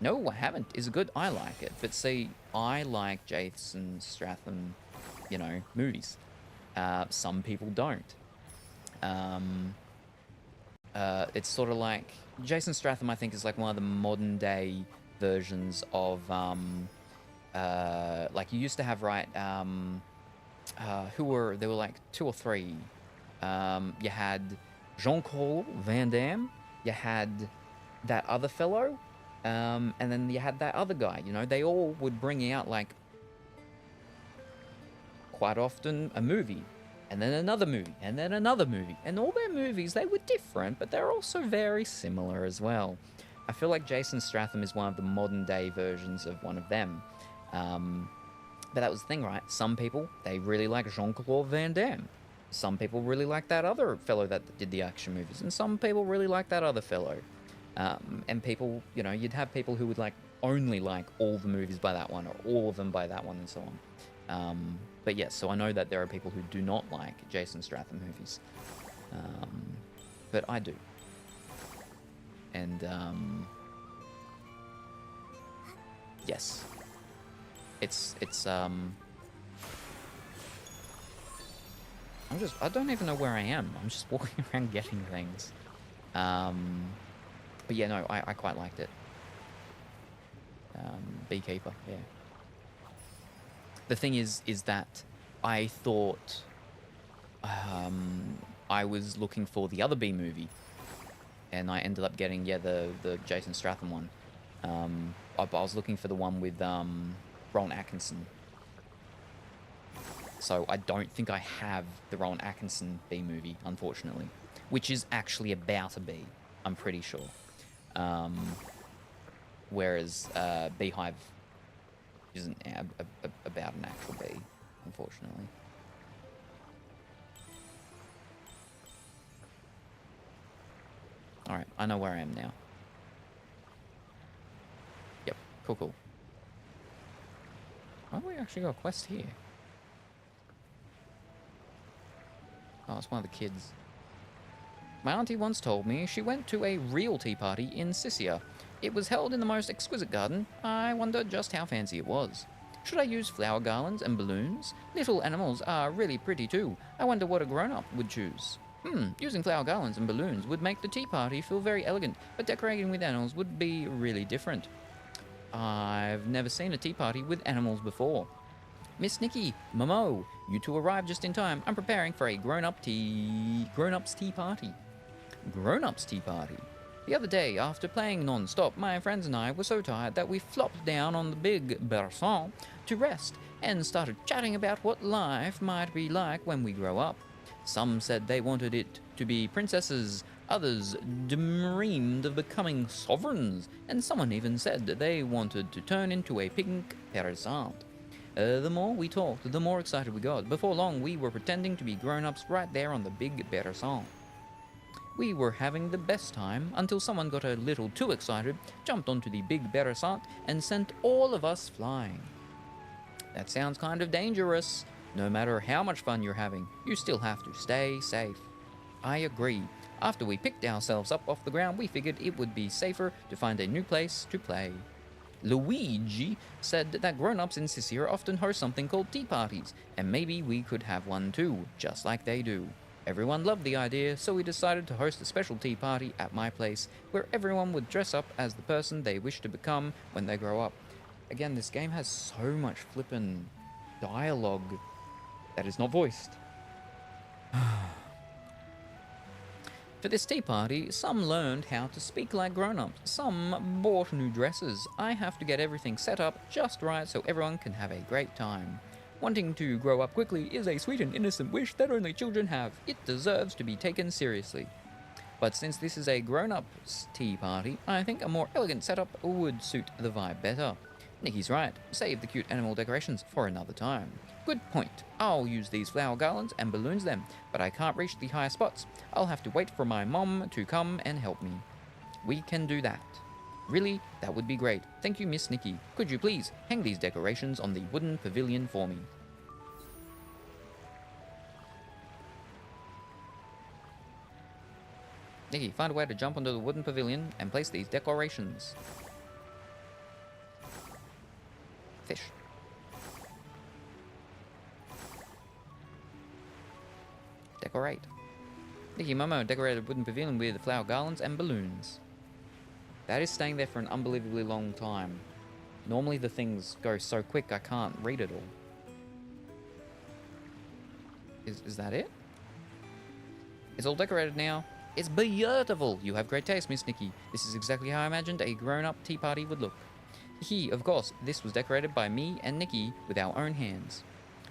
No, I haven't. Is it good? I like it. But see, I like Jason Statham, movies. Some people don't. It's sort of like Jason Statham. I think is like one of the modern day versions of like you used to have, right? There were like two or three. You had Jean-Claude Van Damme. You had that other fellow, and then you had that other guy. They all would bring out like quite often a movie, and then another movie, and then another movie. And all their movies, they were different, but they're also very similar as well. I feel like Jason Statham is one of the modern day versions of one of them. But that was the thing, right? Some people, they really like Jean-Claude Van Damme. Some people really like that other fellow that did the action movies. And some people really like that other fellow. And people, you'd have people who would only like all the movies by that one, or all of them by that one, and so on. But yes, so I know that there are people who do not like Jason Statham movies. But I do. And, yes. I don't even know where I am. I'm just walking around getting things. But yeah, no, I quite liked it. Beekeeper, yeah. The thing is that I thought I was looking for the other Bee movie, and I ended up getting the Jason Statham one. I was looking for the one with Rowan Atkinson. So I don't think I have the Rowan Atkinson Bee movie, unfortunately, which is actually about a bee, I'm pretty sure. Whereas Beehive isn't about an actual bee, unfortunately. Alright, I know where I am now. Yep, cool. Oh, we actually got a quest here. Oh, it's one of the kids. My auntie once told me she went to a real tea party in Sicily. It was held in the most exquisite garden. I wonder just how fancy it was. Should I use flower garlands and balloons? Little animals are really pretty too. I wonder what a grown-up would choose. Using flower garlands and balloons would make the tea party feel very elegant, but decorating with animals would be really different. I've never seen a tea party with animals before. Miss Nikki, Momo, you two arrived just in time. I'm preparing for a grown-ups tea party. Grown-ups tea party. The other day, after playing non-stop, my friends and I were so tired that we flopped down on the big berceau to rest and started chatting about what life might be like when we grow up. Some said they wanted it to be princesses, others dreamed of becoming sovereigns, and someone even said they wanted to turn into a pink parasol. The more we talked, the more excited we got. Before long, we were pretending to be grown-ups right there on the big berceau. We were having the best time until someone got a little too excited, jumped onto the big berceau, and sent all of us flying. That sounds kind of dangerous. No matter how much fun you're having, you still have to stay safe. I agree. After we picked ourselves up off the ground, we figured it would be safer to find a new place to play. Luigi said that grown-ups in Sicily often host something called tea parties, and maybe we could have one too, just like they do. Everyone loved the idea, so we decided to host a special tea party at my place, where everyone would dress up as the person they wish to become when they grow up. Again, this game has so much flippin' dialogue that is not voiced. For this tea party, some learned how to speak like grown-ups, some bought new dresses. I have to get everything set up just right so everyone can have a great time. Wanting to grow up quickly is a sweet and innocent wish that only children have. It deserves to be taken seriously. But since this is a grown-ups tea party, I think a more elegant setup would suit the vibe better. Nikki's right, save the cute animal decorations for another time. Good point. I'll use these flower garlands and balloons them, but I can't reach the higher spots. I'll have to wait for my mom to come and help me. We can do that. Really? That would be great. Thank you, Miss Nikki. Could you please hang these decorations on the wooden pavilion for me? Nikki, find a way to jump onto the wooden pavilion and place these decorations. Decorate. Nikki Momo decorated a wooden pavilion with flower garlands and balloons. That is staying there for an unbelievably long time. Normally the things go so quick I can't read it all. Is that it? It's all decorated now. It's beautiful. You have great taste, Miss Nikki. This is exactly how I imagined a grown-up tea party would look. He, of course, this was decorated by me and Nikki with our own hands.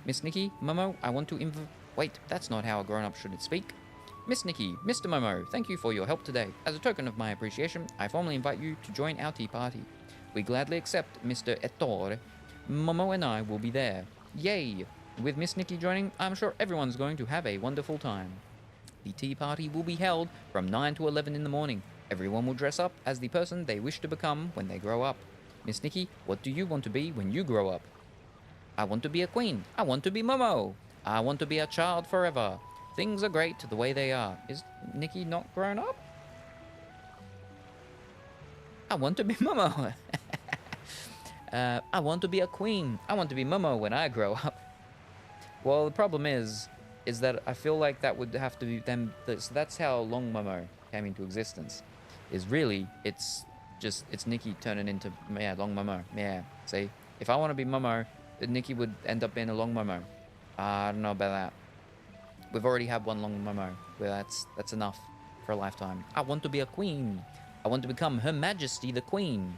Miss Nikki, Momo, I want to wait, that's not how a grown-up should speak. Miss Nikki, Mr. Momo, thank you for your help today. As a token of my appreciation, I formally invite you to join our tea party. We gladly accept Mr. Ettore. Momo and I will be there. Yay! With Miss Nikki joining, I'm sure everyone's going to have a wonderful time. The tea party will be held from 9 to 11 in the morning. Everyone will dress up as the person they wish to become when they grow up. Miss Nikki, what do you want to be when you grow up? I want to be a queen. I want to be Momo. I want to be a child forever. Things are great the way they are. Is Nikki not grown up? I want to be Momo. I want to be a queen. I want to be Momo when I grow up. Well, the problem is that I feel like that would have to be them. So that's how Long Momo came into existence. Is really it's Nikki turning into Long Momo. Yeah. See, if I want to be Momo, then Nikki would end up being a Long Momo. I don't know about that. We've already had one Long Momo. Where that's enough for a lifetime. I want to be a queen. I want to become Her Majesty the Queen.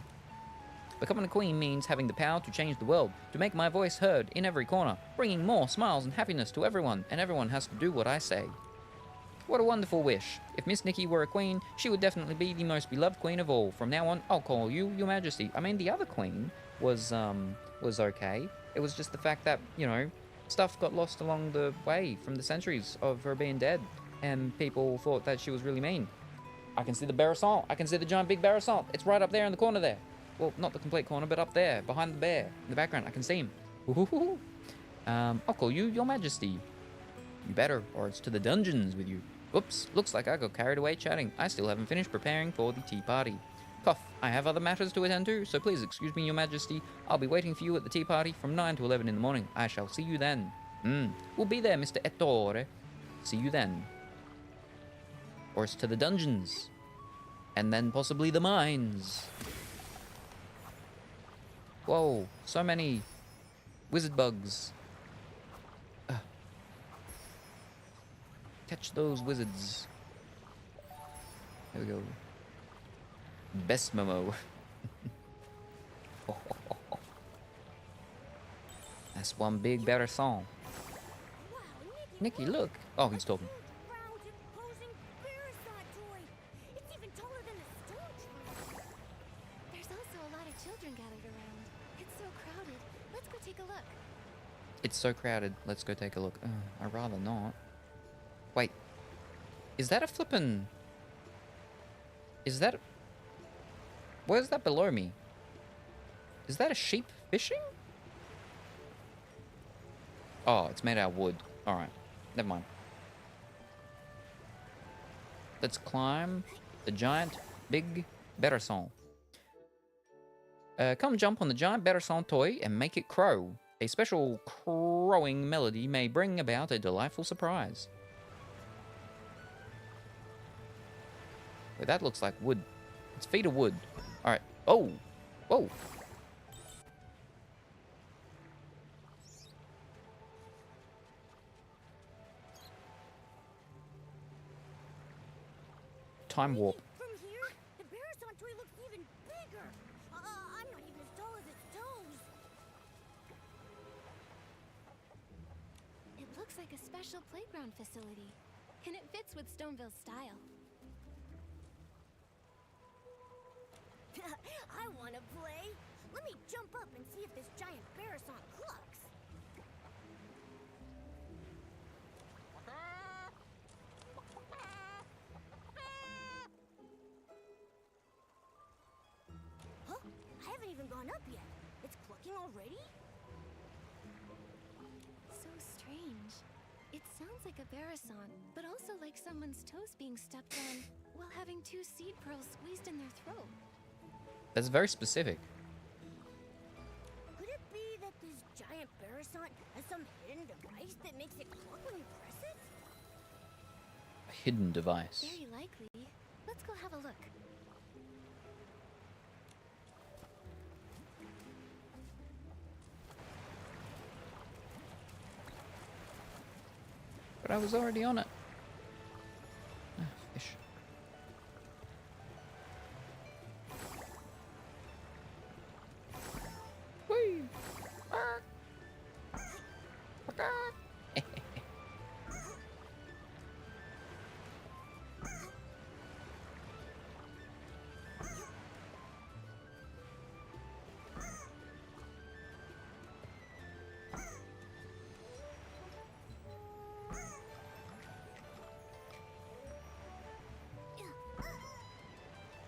Becoming a queen means having the power to change the world, to make my voice heard in every corner, bringing more smiles and happiness to everyone, and everyone has to do what I say. What a wonderful wish. If Miss Nikki were a queen, she would definitely be the most beloved queen of all. From now on, I'll call you Your Majesty. I mean, the other queen was okay. It was just the fact that, you know, stuff got lost along the way from the centuries of her being dead, and people thought that she was really mean. I can see the Barasant. I can see the giant big Barasant. It's right up there in the corner there. Well, not the complete corner, but up there, behind the bear, in the background. I can see him. I'll call you Your Majesty. You better, or it's to the dungeons with you. Oops, looks like I got carried away chatting. I still haven't finished preparing for the tea party. Cough, I have other matters to attend to, so please excuse me, Your Majesty. I'll be waiting for you at the tea party from 9 to 11 in the morning. I shall see you then. We'll be there, Mr. Ettore. See you then. Or it's to the dungeons. And then possibly the mines. Whoa, so many wizard bugs. Catch those wizards. There we go. Best Momo. That's one big Barasant. Nikki, look. Oh, he's talking. It's so crowded. Let's go take a look. I'd rather not. Wait. Is that a flippin'... Is that... Where's that below me? Is that a sheep fishing? Oh, it's made out of wood. Alright. Never mind. Let's climb the giant big Barasant. Come jump on the giant Barasant toy and make it crow. A special crowing melody may bring about a delightful surprise. Wait, that looks like wood. It's feet of wood. Alright. Oh! Whoa! Time warp. From here, the Barasant toy looks even bigger. I'm not even as tall as its toes. It looks like a special playground facility, and it fits with Stoneville's style. I want to play. Let me jump up and see if this giant Barasant clucks. Huh? I haven't even gone up yet. It's clucking already? So strange. It sounds like a Barasant, but also like someone's toes being stepped on while having 2 seed pearls squeezed in their throat. That's very specific. Could it be that this giant Barasant has some hidden device that makes it cluck when you press it? A hidden device. Very likely. Let's go have a look. But I was already on it. Ah, fish. Whee!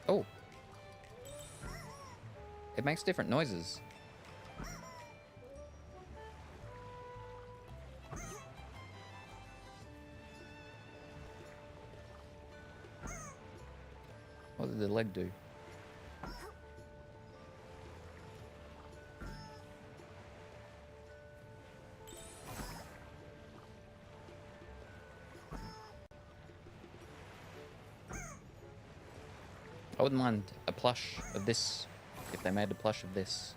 Oh. It makes different noises. What did the leg do? I wouldn't mind a plush of this, if they made a plush of this.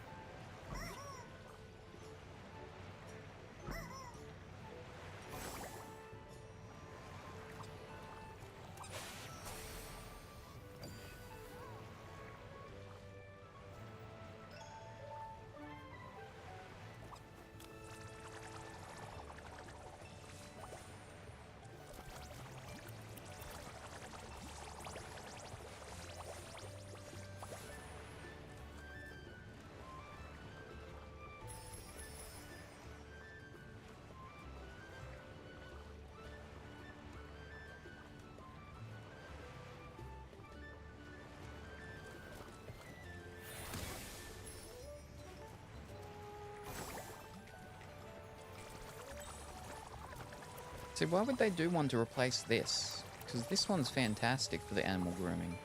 See, why would they do one to replace this? Because this one's fantastic for the animal grooming.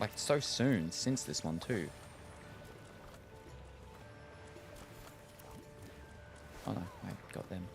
Like, so soon since this one, too. Oh no, I got them.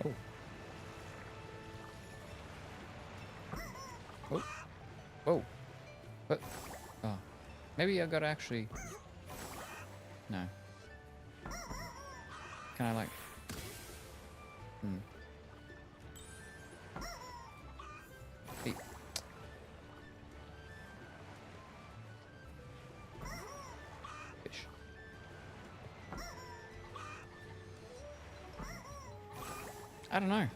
Oh. Oh. Oh. What? Oh. Maybe I gotta actually... No. Can I, like... Hey. Fish. I don't know.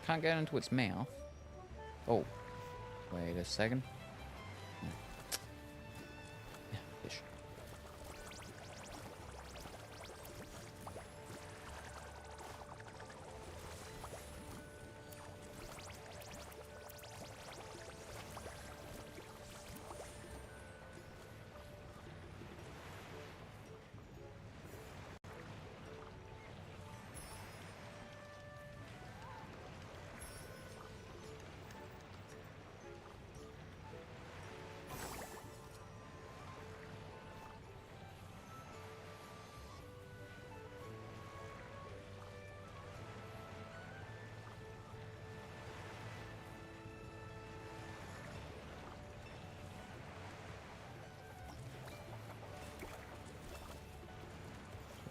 Can't get into its mouth. Oh. Wait a second. No. Yeah, fish.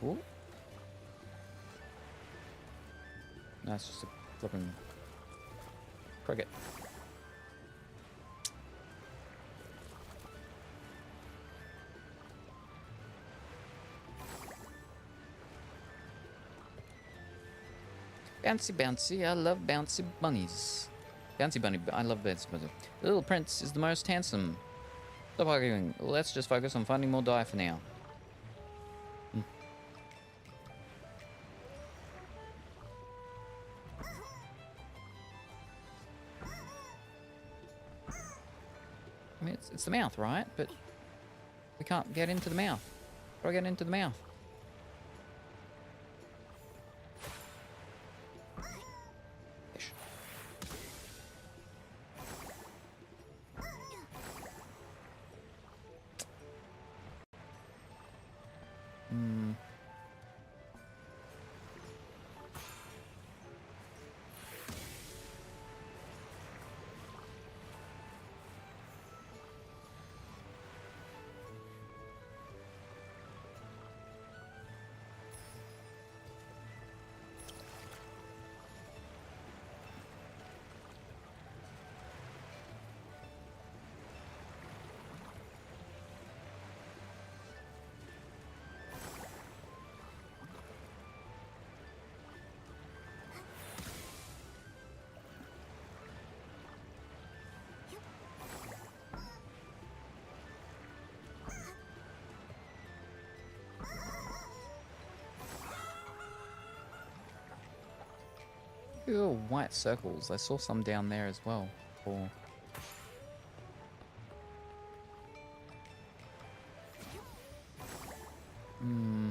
Ooh. No, it's just a flipping cricket. Bouncy, bouncy. I love bouncy bunnies. Bouncy bunny. I love bouncy bunny. The little prince is the most handsome. Stop arguing. Let's just focus on finding more dye for now. I mean, it's the mouth, right? But we can't get into the mouth. How do I get into the mouth? Fish. Hmm. Little white circles. I saw some down there as well. Or hmm.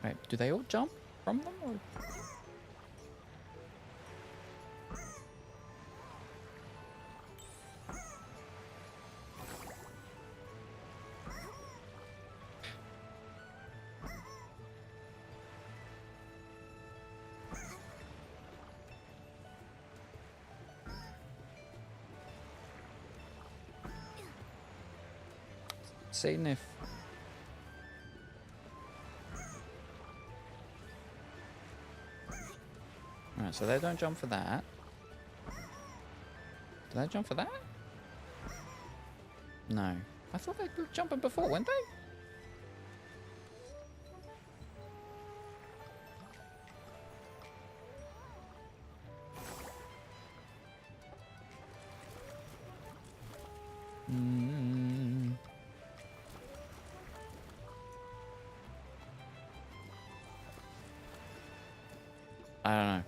Wait, do they all jump from them? Or? Seeing if Alright, so they don't jump for that. Did they jump for that? No. I thought they were jumping before, weren't they? Mm. I don't know.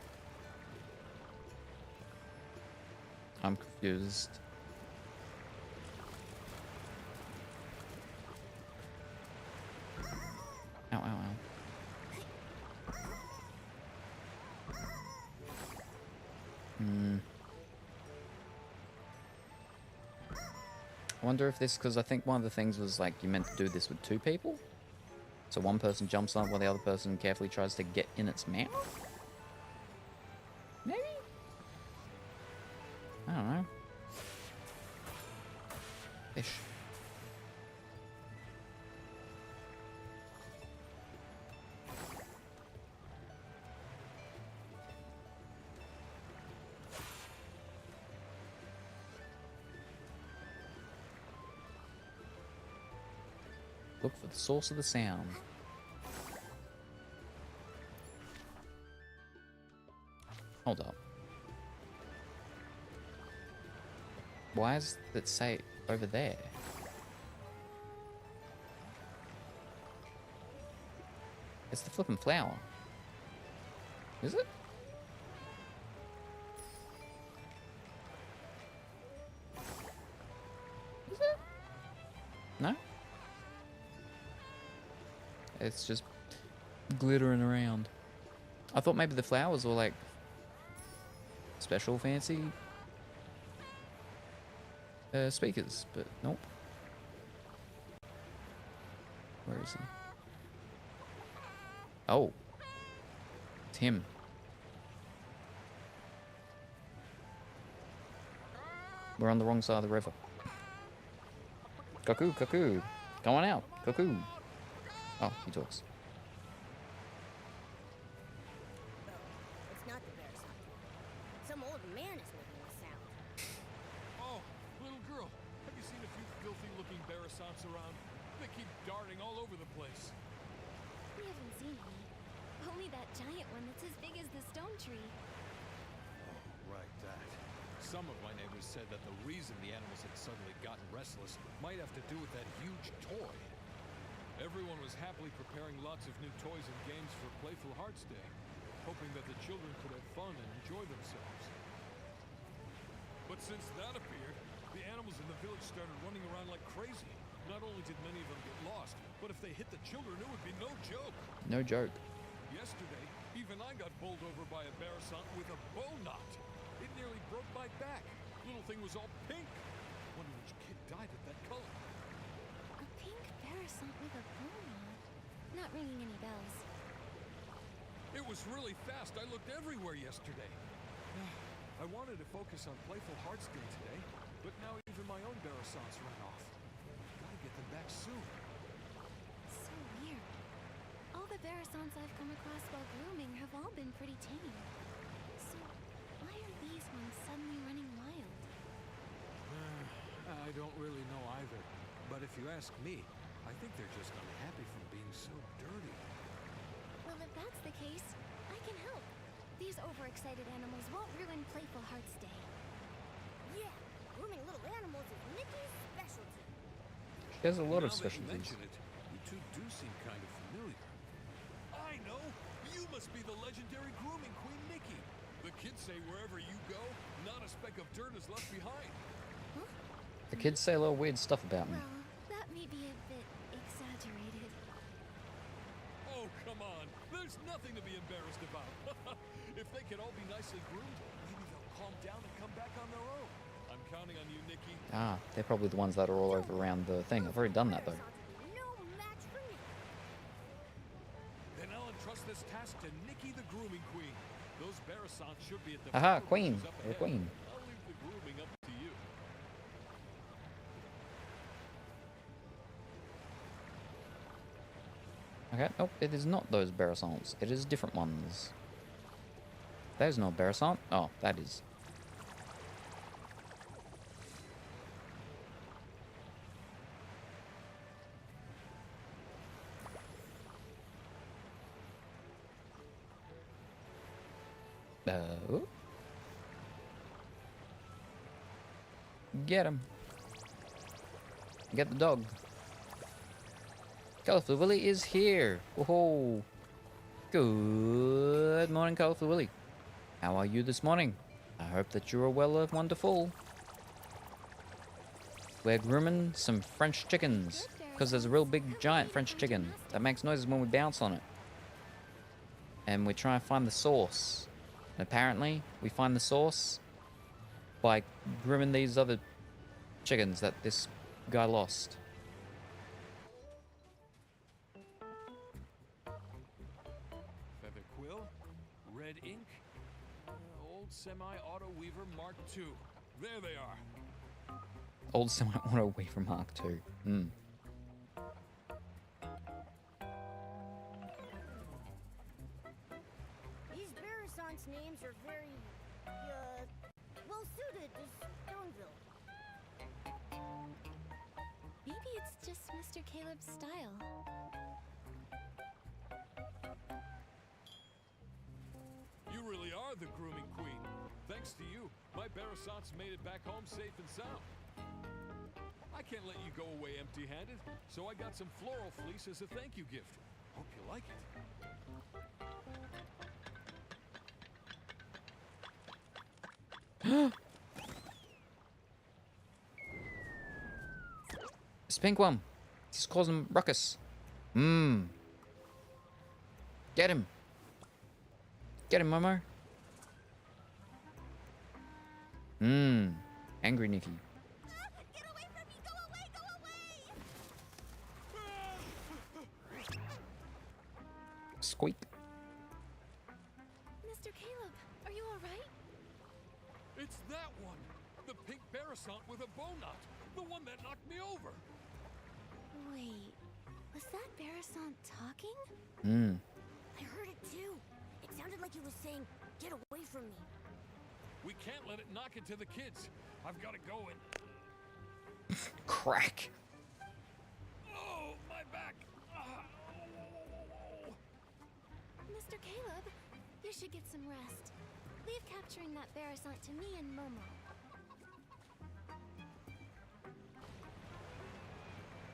I'm confused. Ow, ow, ow. Hmm. I wonder if this, because I think one of the things was like you meant to do this with two people. So one person jumps on while the other person carefully tries to get in its mouth? Maybe? I don't know. Fish. Look for the source of the sound. Hold up. Why does it say over there? It's the flippin' flower. Is it? Is it? No? It's just glittering around. I thought maybe the flowers were like special fancy speakers, but nope. Where is he? Oh. It's him. We're on the wrong side of the river. Cuckoo, cuckoo. Come on out, cuckoo. Oh, he talks. It's not the bear sound. Some old man is making the sound. Oh, little girl, have you seen a few filthy-looking Barasants around? They keep darting all over the place. We haven't seen any. Only that giant one that's as big as the stone tree. Oh, right, that. Some of my neighbors said that the reason the animals had suddenly gotten restless might have to do with that huge toy. Everyone was happily preparing lots of new toys and games for Playful Hearts Day, hoping that the children could have fun and enjoy themselves. But since that appeared, the animals in the village started running around like crazy. Not only did many of them get lost, but if they hit the children, it would be no joke. No joke. Yesterday, even I got bowled over by a Barasant with a bow knot. It nearly broke my back. Little thing was all pink. Wonder which kid died of that color. A pink Barasant with a bow knot. Not ringing any bells. It was really fast. I looked everywhere yesterday. I wanted to focus on Playful Hearts Day today, but now even my own Barasants ran off. Gotta get them back soon. So weird. All the Barasants I've come across while grooming have all been pretty tame. So, why are these ones suddenly running wild? I don't really know either. But if you ask me, I think they're just unhappy from being so dirty. Well, if that's the case, I can help. These overexcited animals won't ruin Playful Hearts Day. Yeah, grooming little animals is Nikki's specialty. She has a lot of Now that you specialties. mention it, you two do seem kind of familiar. I know! You must be the legendary grooming queen, Nikki. The kids say wherever you go, not a speck of dirt is left behind. Huh? The kids say a lot of weird stuff about me. Well, that may be a bit exaggerated. Oh, come on. There's nothing to be embarrassed about. If they can all be nicely groomed, maybe they'll calm down and come back on their own. I'm counting on you, Nikki. Ah, they're probably the ones that are all over around the thing. I've already done that though. No match for me. Then I'll entrust this task to Nikki the grooming queen. Those Barasants should be at the Aha, flower queen. bushes up You're a ahead. queen. I'll leave the grooming up to you. Okay, nope, it is not those Barasants. It is different ones. That is not Barasant. Oh, that is. Oh. Get him. Get the dog. Colorful Willy is here. Whoa. Good morning, Colorful Willy. How are you this morning? I hope that you are well and wonderful. We're grooming some French chickens because there's a real big giant French chicken that makes noises when we bounce on it. And we're trying to find the source. And apparently, we find the source by grooming these other chickens that this guy lost. Feather quill, red ink, old semi-auto weaver Mark II. There they are. Old semi-auto Weaver Mark II. Hmm. These Barasants' names are very, well suited to Stoneville. Maybe it's just Mr. Caleb's style. You really are the grooming queen. Thanks to you, my Barasants made it back home safe and sound. I can't let you go away empty-handed, so I got some floral fleece as a thank you gift. Hope you like it. This pink one. This is causing ruckus. Mmm. Get him. Get him, Momo. Mmm. Angry Nikki. Get away from me! Go away! Go away! Squeak. Mr. Caleb, are you alright? It's that one! The the pink Barasant with a bow knot. The one that knocked me over. Wait, was that Barasant talking? Hmm. I heard it too. It sounded like he was saying, "Get away from me." We can't let it knock into the kids. I've got to go and... Crack. Oh, my back. Mr. Caleb, you should get some rest. Leave capturing that Barasant to me and Momo.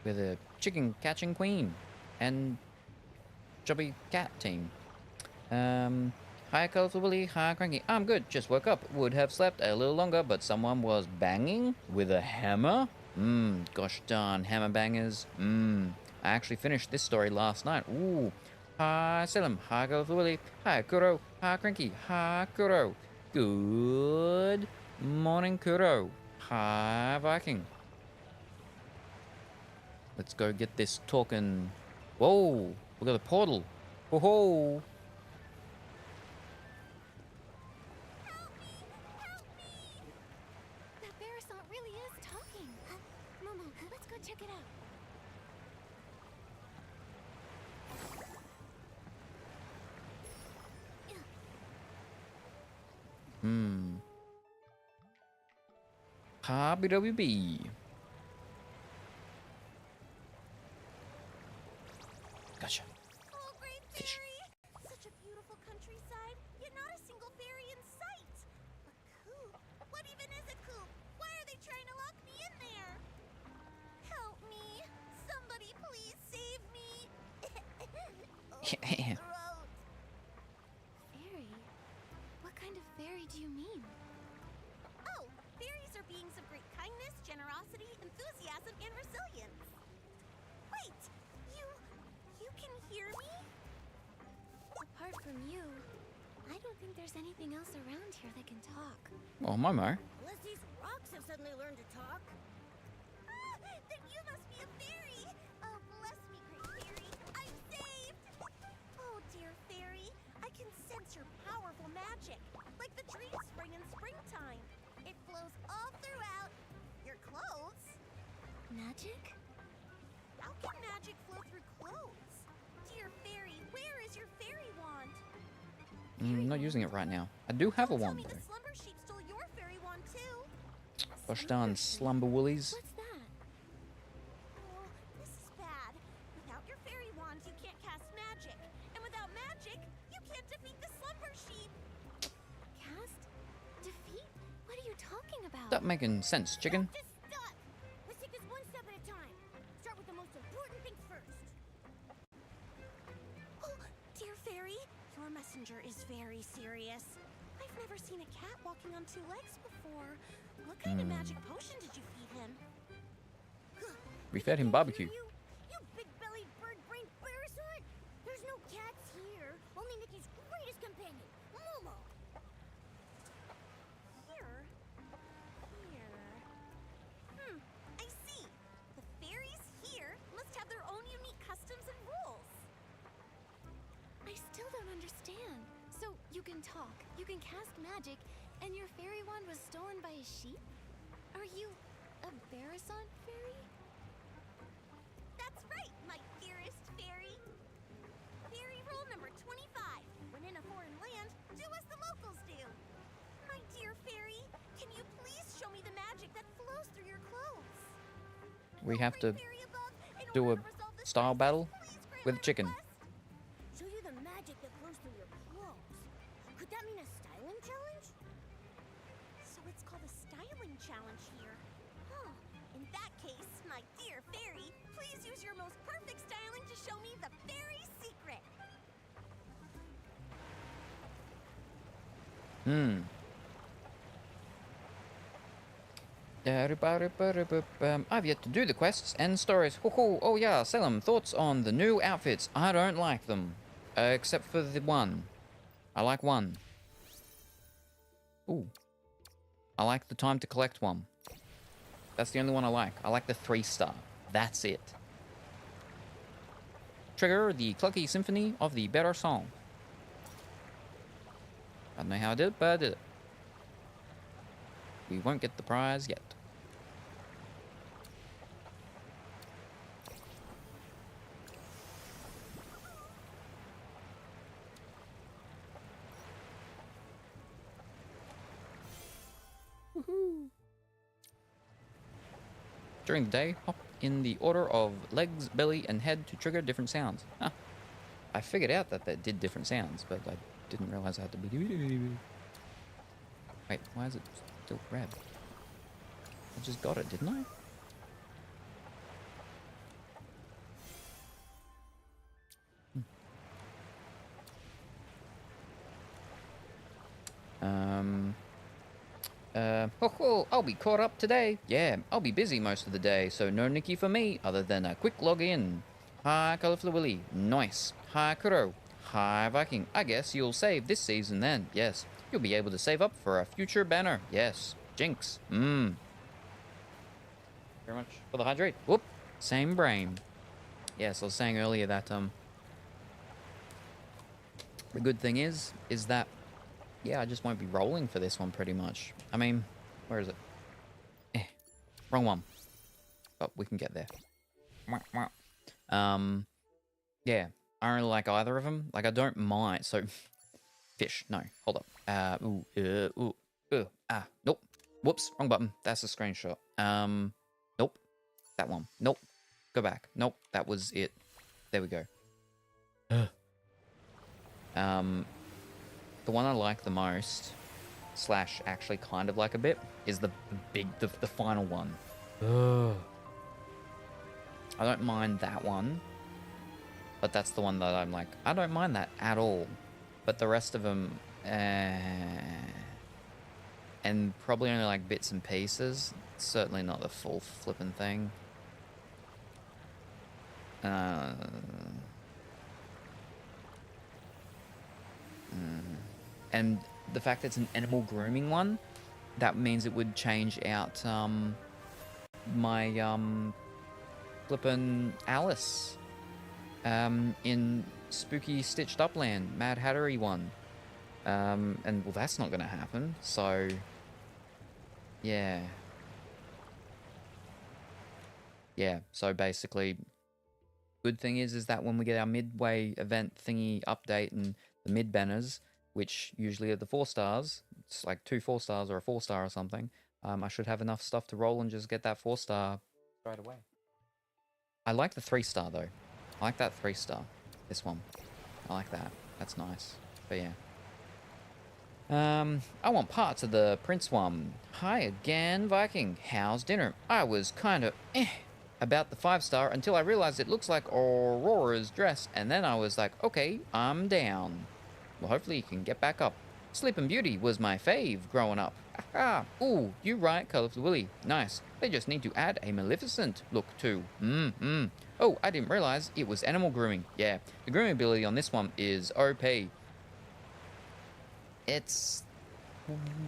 We're the chicken catching queen and chubby cat team. Hi, Colorful Willy. Hi, Cranky. I'm good. Just woke up. Would have slept a little longer, but someone was banging with a hammer. Gosh darn hammer bangers. I actually finished this story last night. Ooh. Hi, Salem. Hi, Colorful Willy. Hi, Kuro. Hi, Cranky. Hi, Kuro. Good morning, Kuro. Hi, Viking. Let's go get this talking. Whoa, look at the portal. Whoa. That Barasant really is talking. Momo, let's go check it out. HBWB. Gotcha. Oh, great Fish. fairy! Such a beautiful countryside, yet not a single fairy in sight. A coop? What even is a coop? Why are they trying to lock me in there? Help me! Somebody please save me! Oh, throat. Fairy? What kind of fairy do you mean? Oh, fairies are beings of great kindness, generosity, enthusiasm, and resilience. Wait, you can hear me? Apart from you, I don't think there's anything else around here that can talk. Oh, Momo. Unless these rocks have suddenly learned to talk. Ah, then you must be a fairy. Oh, bless me, great fairy. I'm saved. Oh, dear fairy, I can sense your powerful magic, like the dream spring in springtime. It flows all throughout your clothes. Magic? How can magic flow through clothes? Dear fairy, where is your fairy wand? Not using it right now. I do have a Don't tell wand me the though. slumber sheep stole your fairy wand too. Gosh darn slumber woolies. What's that? Oh, this is bad. Without your fairy wand, you can't cast magic. And without magic, you can't defeat the slumber sheep. Cast? Defeat? What are you talking about? Stop making sense, chicken. Just stuck. Let's take this one step at a time. Start with the most important thing first. Oh, dear fairy, your messenger is very serious. I've never seen a cat walking on two legs before. What kind of magic potion did you feed him? We fed him Can't barbecue. hear You big-bellied bird-brained parasite! There's no cats here. Only Nikki's greatest companion, Momo. Here? I see. The fairies here must have their own unique customs and rules. I still don't understand. So you can talk, you can cast magic, and your fairy wand was stolen by a sheep? Are you a Barasant fairy? That's right, my dearest fairy. Fairy rule number 25. When in a foreign land, do as the locals do. My dear fairy, can you please show me the magic that flows through your clothes? We have to Great fairy above, in do order a to resolve this style crisis, battle please grant with my chicken. request. Show you the magic that flows through your clothes. Could that mean a styling challenge? So it's called a styling challenge here. Huh. In that case, my dear fairy, please use your most perfect styling to show me the fairy secret. I've yet to do the quests and stories. Oh yeah, Salem, thoughts on the new outfits? I don't like them. Except for the one. I like one. Ooh. I like the time to collect one. That's the only one I like. I like the 3-star. That's it. Trigger the clucky symphony of the better song. I don't know how I did it, but I did it. we won't get the prize yet. During the day, hop in the order of legs, belly, and head to trigger different sounds. Huh. I figured out that that did different sounds, but I didn't realize I had to be... Wait, why is it still red? I just got it, didn't I? I'll be caught up today. Yeah, I'll be busy most of the day, so no Nikki for me, other than a quick log in. Hi, Colorful Willy. Nice. Hi, Kuro. Hi, Viking. I guess you'll save this season then. Yes. You'll be able to save up for a future banner. Yes. Jinx. Very much for the hydrate. Whoop. Same brain. Yes, I was saying earlier that, the good thing is that yeah, I just won't be rolling for this one pretty much. I mean, where is it? Wrong one. But we can get there. Yeah, I don't really like either of them. Like, I don't mind. So, fish. No, hold up. Nope. Whoops, wrong button. That's a screenshot. Nope. That one. Nope. Go back. Nope, that was it. There we go. The one I like the most, slash actually kind of like a bit, is the final one. I don't mind that one, but that's the one that I'm like, I don't mind that at all. But the rest of them, and probably only like bits and pieces. Certainly not the full flippin' thing. And the fact that it's an animal grooming one, that means it would change out my flippin' Alice in Spooky Stitched Upland, Mad Hattery one. And well, that's not gonna happen, so yeah. Yeah, so basically, good thing is that when we get our midway event thingy update and the mid banners, which usually are the 4 stars, it's like 2 4 stars or a 4 star or something, I should have enough stuff to roll and just get that 4 star straight away. I like the 3 star though. I like that 3 star. This one. I like that. That's nice. But yeah. I want parts of the Prince one. Hi again, Viking. How's dinner? I was kind of about the 5 star until I realized it looks like Aurora's dress, and then I was like, okay, I'm down. Well, hopefully you can get back up. Sleepin' Beauty was my fave growing up. Ah, ooh, you right, Colorful Willy. Nice. They just need to add a Maleficent look too. Oh, I didn't realize it was animal grooming. Yeah, the grooming ability on this one is OP. It's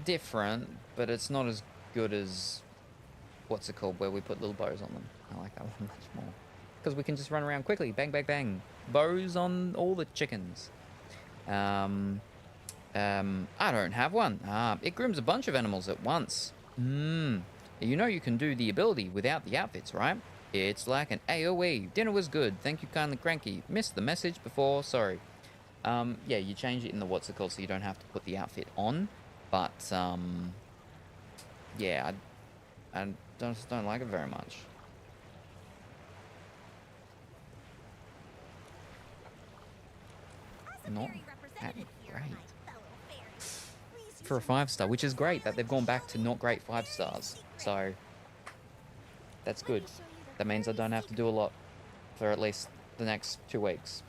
different, but it's not as good as, what's it called, where we put little bows on them. I like that one much more. Because we can just run around quickly. Bang, bang, bang. Bows on all the chickens. I don't have one. It grooms a bunch of animals at once. You know you can do the ability without the outfits, right? It's like an AoE. Dinner was good. Thank you kindly, Cranky. Missed the message before. Sorry. Yeah, you change it in the what's it called so you don't have to put the outfit on. But, yeah, I just don't like it very much. Not that great. For a 5 star, which is great that they've gone back to not great 5 stars. So, that's good. That means I don't have to do a lot for at least the next 2 weeks.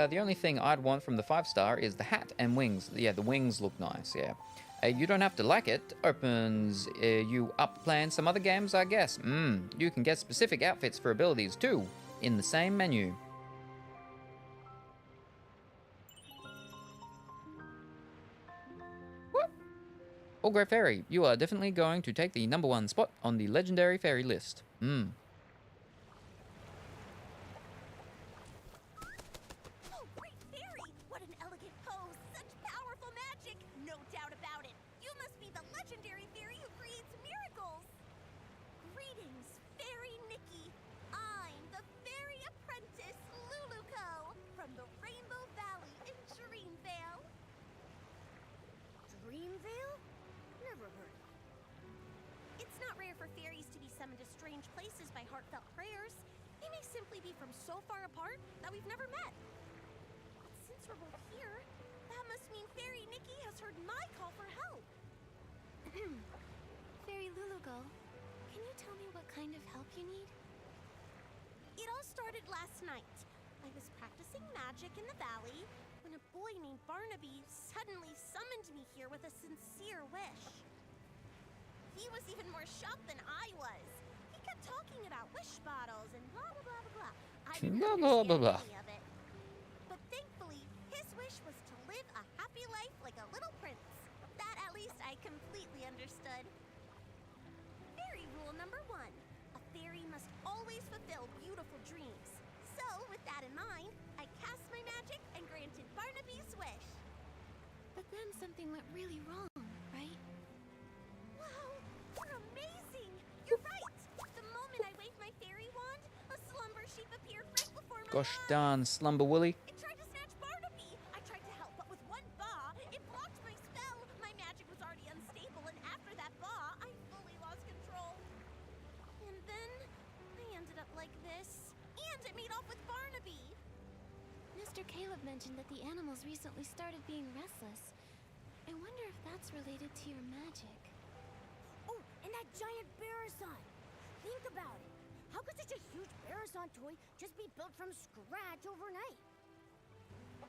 The only thing I'd want from the 5 star is the hat and wings. Yeah, the wings look nice, yeah. You don't have to like it. Opens you up playing some other games, I guess. You can get specific outfits for abilities too, in the same menu. What? Oh, Great Fairy, you are definitely going to take the #1 spot on the legendary fairy list. Oh, great fairy! What an elegant pose! Such powerful magic! No doubt about it! You must be the legendary fairy who creates miracles! Greetings, Fairy Nikki! I'm the fairy apprentice, Luluco, from the Rainbow Valley in Dreamvale. Dreamvale? Never heard of it. It's not rare for fairies to be summoned to strange places by heartfelt prayers. They may simply be from so far apart that we've never met. But since we're both here, that must mean Fairy Nikki has heard my call for help. Fairy Lulugal, can you tell me what kind of help you need? It all started last night. I was practicing magic in the valley when a boy named Barnaby suddenly summoned me here with a sincere wish. He was even more shocked than I was. He kept talking about wish bottles and blah blah blah blah blah. I didn't Blah, blah, understand blah, blah. any of it. But thankfully, his wish was to live a happy life like a little prince. That at least I completely understood. Fairy rule number 1. A fairy must always fulfill beautiful dreams. So, with that in mind, I cast my magic and granted Barnaby's wish. But then something went really wrong, right? Wow, you're amazing! You're right! The moment I waved my fairy wand, a slumber sheep appeared right before my Gosh eyes. darn, Slumber Willy. It tried to snatch Barnaby! I tried to help, but with one baw, it blocked my spell. My magic was already unstable, and after that baw, I fully lost control. And then, I ended up like this. And it made off with Barnaby! Mr. Caleb mentioned that the animals recently started being restless. I wonder if that's related to your magic. Oh, and that giant Barrison! Think about it. How could such a huge Barrison toy just be built from scratch overnight?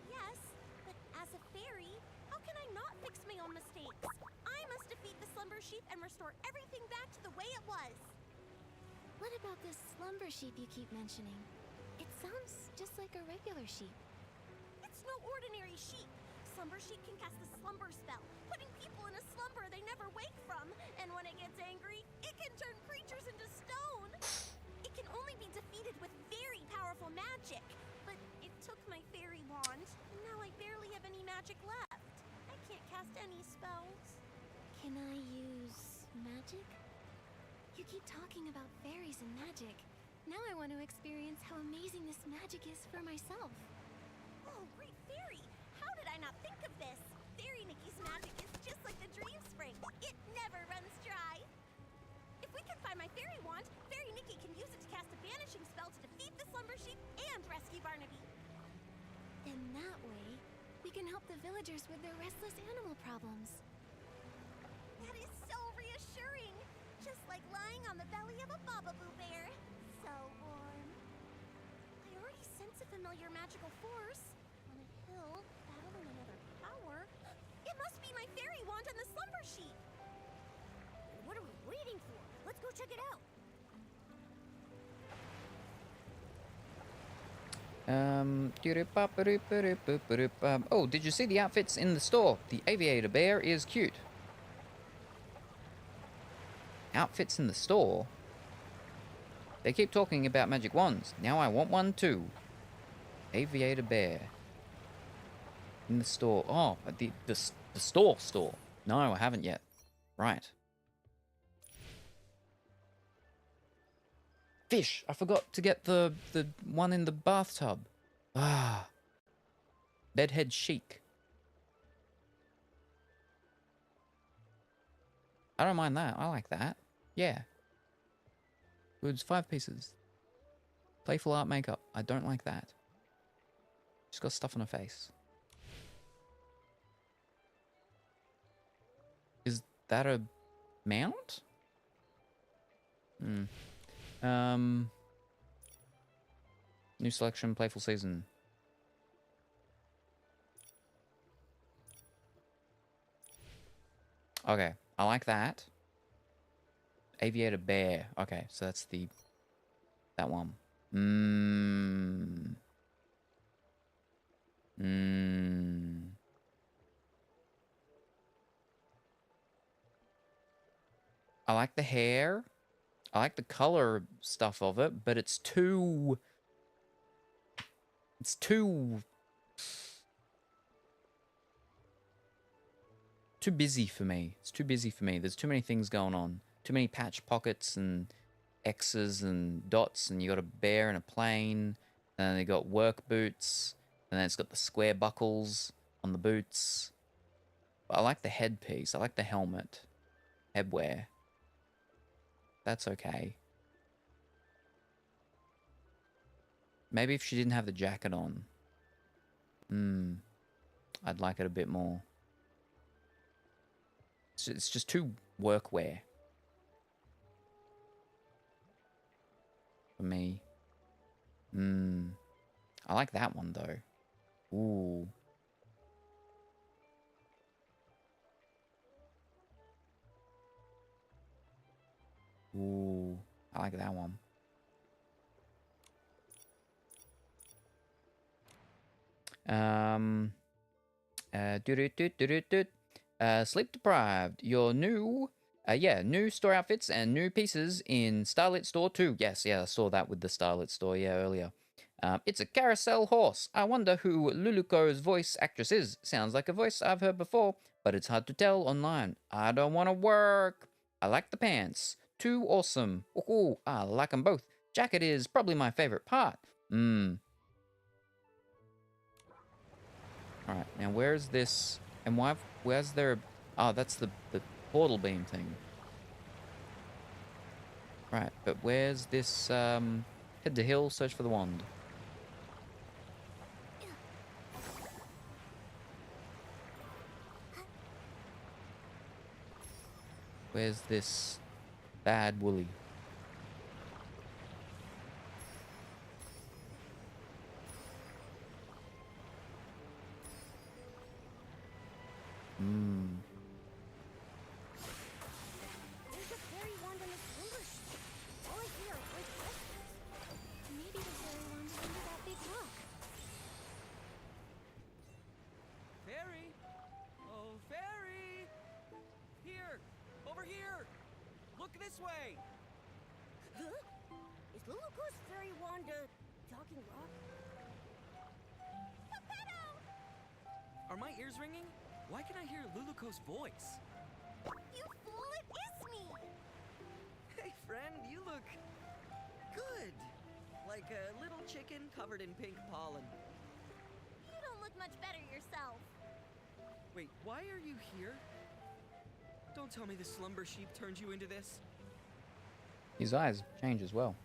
Yes, but as a fairy, how can I not fix my own mistakes? I must defeat the slumber sheep and restore everything back to the way it was. What about this slumber sheep you keep mentioning? It sounds just like a regular sheep. It's no ordinary sheep. Slumber sheep can cast the slumber spell, putting people in a slumber they never wake from. And when it gets angry, it can turn creatures into stone. It can only be defeated with very powerful magic. But it took my fairy wand, and now I barely have any magic left. I can't cast any spells. Can I use magic? You keep talking about fairies and magic. Now I want to experience how amazing this magic is for myself. Oh, great fairy! How did I not think of this? Fairy Nikki's magic is just like the dream spring. It never runs dry. If we can find my fairy wand, Fairy Nikki can use it to cast a banishing spell to defeat the slumber sheep and rescue Barnaby. And that way, we can help the villagers with their restless animal problems. That is so reassuring. Just like lying on the belly of a Bababoo bear. So warm. I already sense a familiar magical force. On a hill, battling another power. It must be my fairy wand and the slumber sheep. What are we waiting for? Let's go check it out. Oh, did you see the outfits in the store? The aviator bear is cute. Outfits in the store? They keep talking about magic wands. Now I want one too. Aviator bear. In the store. Oh, the store. No, I haven't yet. Right. Fish! I forgot to get the one in the bathtub. Ah. Bedhead chic. I don't mind that. I like that. Yeah. Goods 5 pieces. Playful art makeup. I don't like that. She's got stuff on her face. Is that a mount? New selection, playful season. Okay, I like that. Aviator bear. Okay, so that's that one. I like the hair. I like the color stuff of it, but it's too busy for me. It's too busy for me. There's too many things going on. Too many patch pockets and X's and dots, and you got a bear and a plane, and then they got work boots, and then it's got the square buckles on the boots. But I like the headpiece. I like the helmet. Headwear. That's okay. Maybe if she didn't have the jacket on. I'd like it a bit more. It's just too workwear. For me. I like that one though. Ooh. Ooh. I like that one. Sleep deprived. Your new store outfits and new pieces in Starlit Store too. Yes, I saw that with the Starlit Store, earlier. It's a carousel horse. I wonder who Luluko's voice actress is. Sounds like a voice I've heard before, but it's hard to tell online. I don't want to work. I like the pants. Too awesome. Ooh, I like them both. Jacket is probably my favorite part. Alright, now where's this? And where's there? Oh, that's the portal beam thing. Right, but where's this? Head to hill, search for the wand. Where's this bad woolly? There's a fairy wand on the silver sheet. All I hear are great whispers. Maybe the fairy wand is under that big rock. Fairy! Oh, fairy! Here! Over here! Look this way! Huh? Is Luluko's fairy wand a talking rock? Geppetto! Are my ears ringing? Why can I hear Luluko's voice? You fool, it is me! Hey, friend, you look good. Like a little chicken covered in pink pollen. You don't look much better yourself. Wait, why are you here? Don't tell me the slumber sheep turned you into this. His eyes change as well.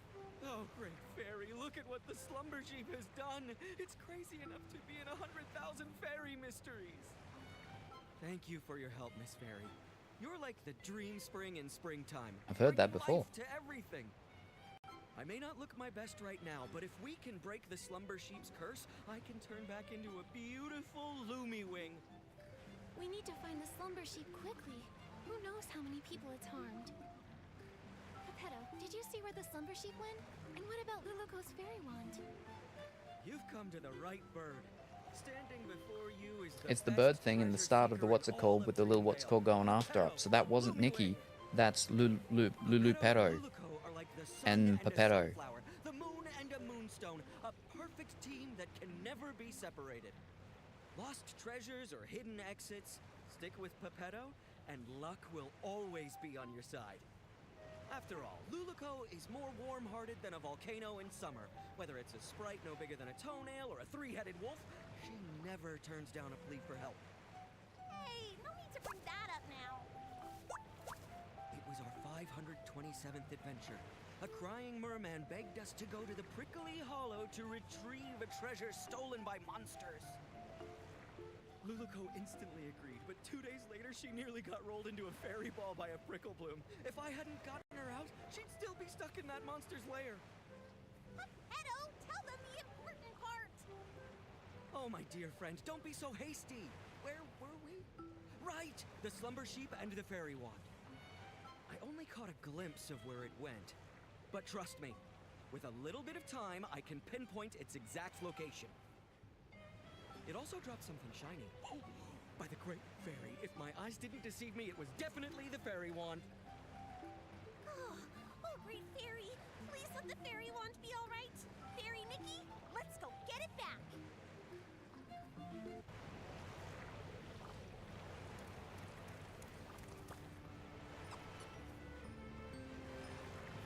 Oh, great fairy, look at what the slumber sheep has done. It's crazy enough to be in 100,000 fairy mysteries. Thank you for your help, Miss Fairy. You're like the dream spring in springtime. I've heard that bringing before. life to everything. I may not look my best right now, but if we can break the slumber sheep's curse, I can turn back into a beautiful Lumi wing. We need to find the slumber sheep quickly. Who knows how many people it's harmed? Geppetto, did you see where the slumber sheep went? And what about Luluko's fairy wand? You've come to the right bird. Standing before you is It's the bird thing in the start of the what's it called with the little what's it called going after up. So that wasn't Nikki. That's Lulupetto. And Pepetto. The moon and a moonstone, a perfect team that can never be separated. Lost treasures or hidden exits, stick with Pepetto, and luck will always be on your side. After all, Luluko is more warm-hearted than a volcano in summer. Whether it's a sprite no bigger than a toenail or a three-headed wolf, she never turns down a plea for help. Hey, no need to bring that up now. It was our 527th adventure. A crying merman begged us to go to the prickly hollow to retrieve a treasure stolen by monsters. Luluko instantly agreed, but 2 days later she nearly got rolled into a fairy ball by a prickle bloom. If I hadn't gotten her out, she'd still be stuck in that monster's lair. Geppetto, tell them the important part. Oh, my dear friend, don't be so hasty. Where were we? Right, the slumber sheep and the fairy wand. I only caught a glimpse of where it went. But trust me, with a little bit of time, I can pinpoint its exact location. It also dropped something shiny. Oh, by the great fairy, if my eyes didn't deceive me, it was definitely the fairy wand. Would the fairy wand be all right? Fairy Nikki, let's go get it back.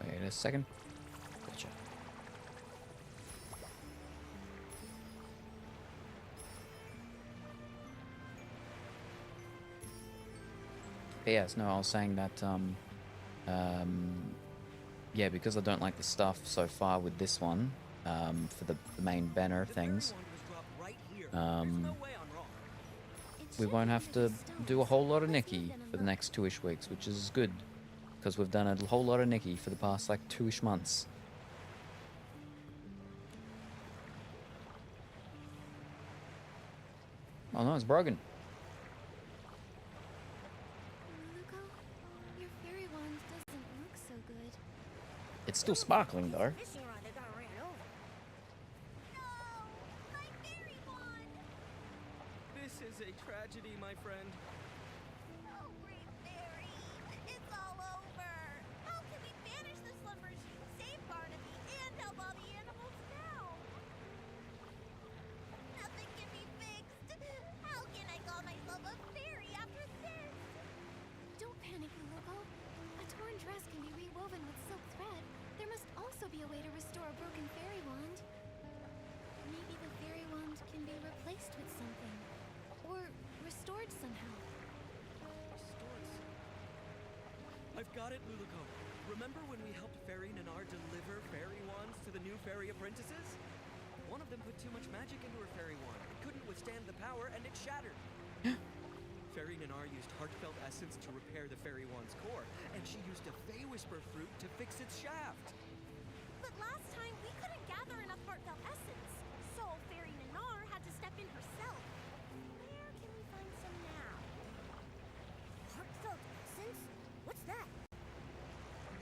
Wait a second. Gotcha. But yes, no, I was saying that, yeah, because I don't like the stuff so far with this one, for the main banner The fairy things, wand was dropped right here. There's no way I'm wrong. It we should won't be have through to these stones. do a whole lot of Let's move Nikki them and for the look. next 2-ish weeks, which is good, because we've done a whole lot of Nikki for the past, like, 2-ish months. Oh no, it's broken. Luluko, your fairy wand doesn't look so good. It's still sparkling, though. Fishing rod that got ran over. No! My fairy wand! This is a tragedy, my friend. Oh, great fairy! It's all over! How can we banish the slumber sheep, save Barnaby, and help all the animals now? Nothing can be fixed! How can I call myself a fairy after this? Don't panic, Luluko. A torn dress can be rewoven with silk thread. There must also be a way to restore a broken fairy wand. Maybe the fairy wand can be replaced with something. Or restored somehow. I've got it, Luluko. Remember when we helped Fairy Nanar deliver fairy wands to the new fairy apprentices? One of them put too much magic into her fairy wand. It couldn't withstand the power, and it shattered. Fairy Nanar used heartfelt essence to repair the fairy wand's core, and she used a Fey Whisper fruit to fix its shaft. But last time we couldn't gather enough heartfelt essence, so Fairy Nanar had to step in herself. Where can we find some now? Heartfelt essence? What's that?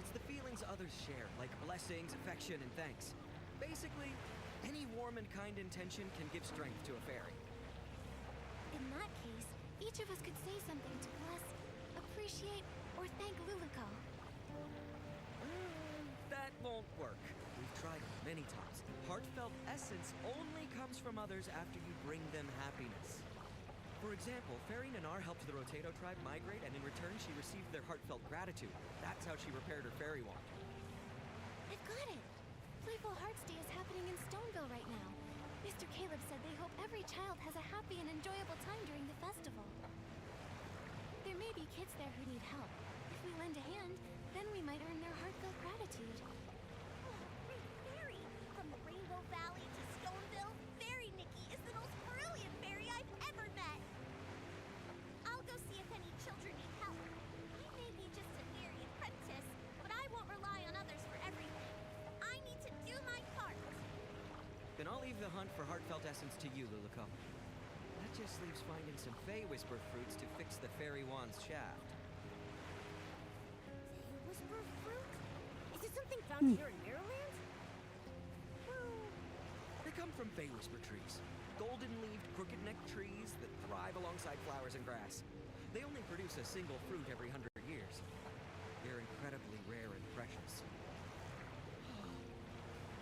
It's the feelings others share, like blessings, affection, and thanks. Basically, any warm and kind intention can give strength to a fairy. In that case, each of us could say something to bless, appreciate, or thank Luluko. That won't work. We've tried it many times. Heartfelt essence only comes from others after you bring them happiness. For example, Fairy Nanar helped the Rotato tribe migrate, and in return she received their heartfelt gratitude. That's how she repaired her fairy wand. I've got it! Playful Hearts Day is happening in Stoneville right now. Mr. Caleb said they hope every child has a happy and enjoyable time during the festival. There may be kids there who need help. If we lend a hand, then we might earn their heartfelt gratitude. Oh, great fairy! From the Rainbow Valley to Stoneville, Fairy Nikki is the most brilliant fairy I've ever met! I'll go see if any children need help. I may be just a fairy apprentice, but I won't rely on others for everything. I need to do my part. Then I'll leave the hunt for heartfelt essence to you, Luluko. That just leaves finding some Fey Whisper fruits to fix the fairy wand's shaft. Fey Whisper fruit? Is it something found here in Maryland? Well, They come from Fey Whisper trees. Golden-leaved, crooked-necked trees that thrive alongside flowers and grass. They only produce a single fruit every 100 years. They're incredibly rare and precious.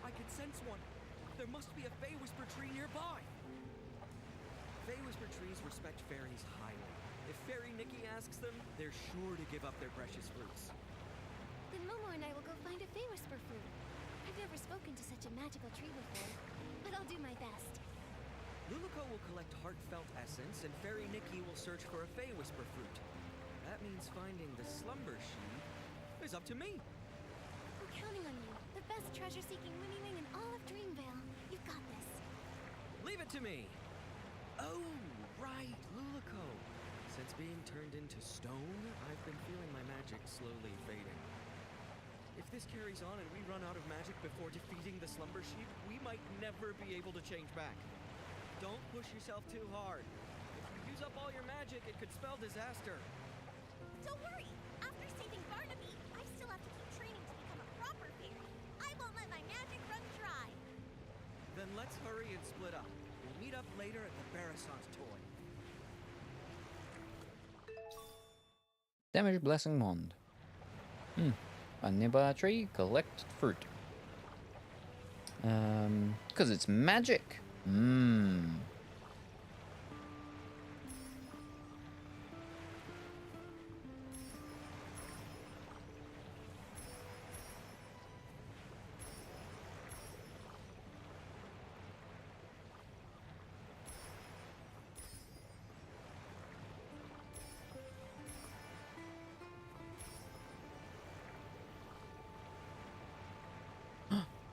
I can sense one. There must be a Fey Whisper tree nearby. Fey Whisper trees respect fairies highly. If Fairy Nikki asks them, they're sure to give up their precious fruits. Then Momo and I will go find a Fey Whisper fruit. I've never spoken to such a magical tree before, but I'll do my best. Luluko will collect heartfelt essence, and Fairy Nikki will search for a Fey Whisper fruit. That means finding the slumber sheep is up to me. I'm counting on you, the best treasure-seeking Winnywing in all of Dreamvale. You've got this. Leave it to me. Oh, right, Luluko. Since being turned into stone, I've been feeling my magic slowly fading. If this carries on and we run out of magic before defeating the slumber sheep, we might never be able to change back. Don't push yourself too hard. If you use up all your magic, it could spell disaster. don't worry. After saving Barnaby, I still have to keep training to become a proper fairy. I won't let my magic run dry. Then let's hurry and split up. We'll meet up later at the Barrisant's toy. Damage Blessing Wand. Find nearby a tree, collect fruit. Because it's magic. Mmm.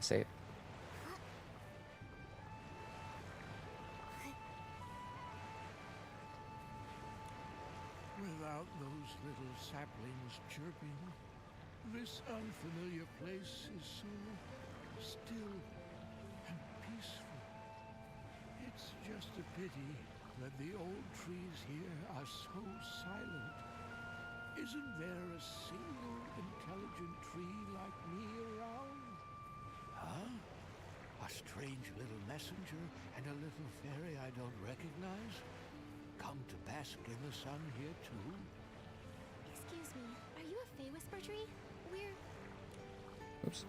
See it. Without those little saplings chirping, this unfamiliar place is so still and peaceful. It's just a pity that the old trees here are so silent. Isn't there a single intelligent tree like me around? Huh? A strange little messenger and a little fairy I don't recognize? Come to bask in the sun here too? Excuse me, are you a Fey Whisper tree? We're... Oops.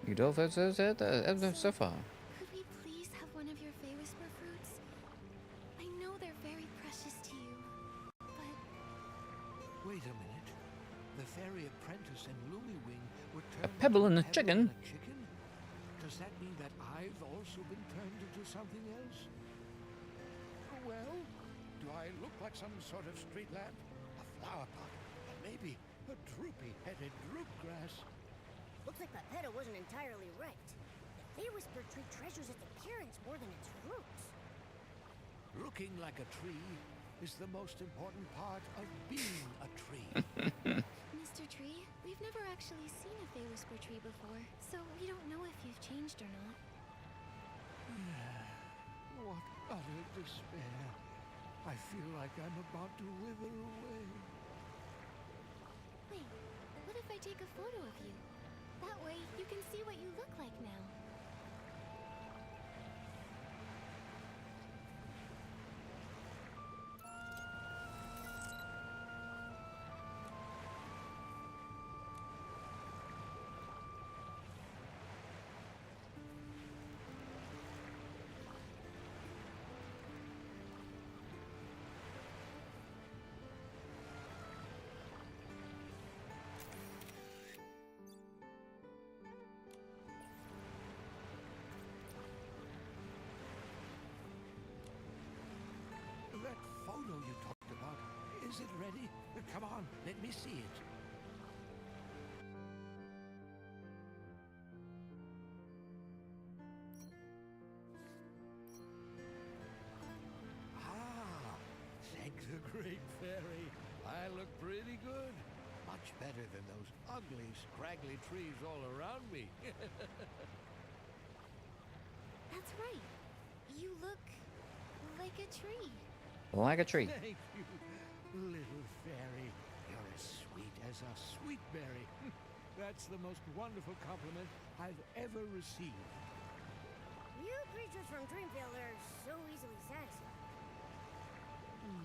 You don't have so far. Could we please have one of your Fey Whisper fruits? I know they're very precious to you, but... Wait a minute. The fairy apprentice and Lumiwing were A turned pebble and into a chicken? and a chicken? Does that mean that I've also been turned into something else? Well, do I look like some sort of street lamp? A flower pot? Or maybe a droopy-headed droopgrass? Looks like Pepetto wasn't entirely right. The Fey Whisper tree treasures its appearance more than its roots. Looking like a tree is the most important part of being a tree. Mr. Tree, we've never actually seen a Fey Whisper tree before, so we don't know if you've changed or not. What utter despair. I feel like I'm about to wither away. Wait, what if I take a photo of you? That way, you can see what you look like now. That photo you talked about, is it ready? Come on, let me see it. Ah, thank the great fairy. I look pretty good. Much better than those ugly, scraggly trees all around me. That's right. You look like a tree. Like a tree. Thank you, little fairy. You're as sweet as a sweet berry. That's the most wonderful compliment I've ever received. You creatures from Dreamville are so easily satisfied.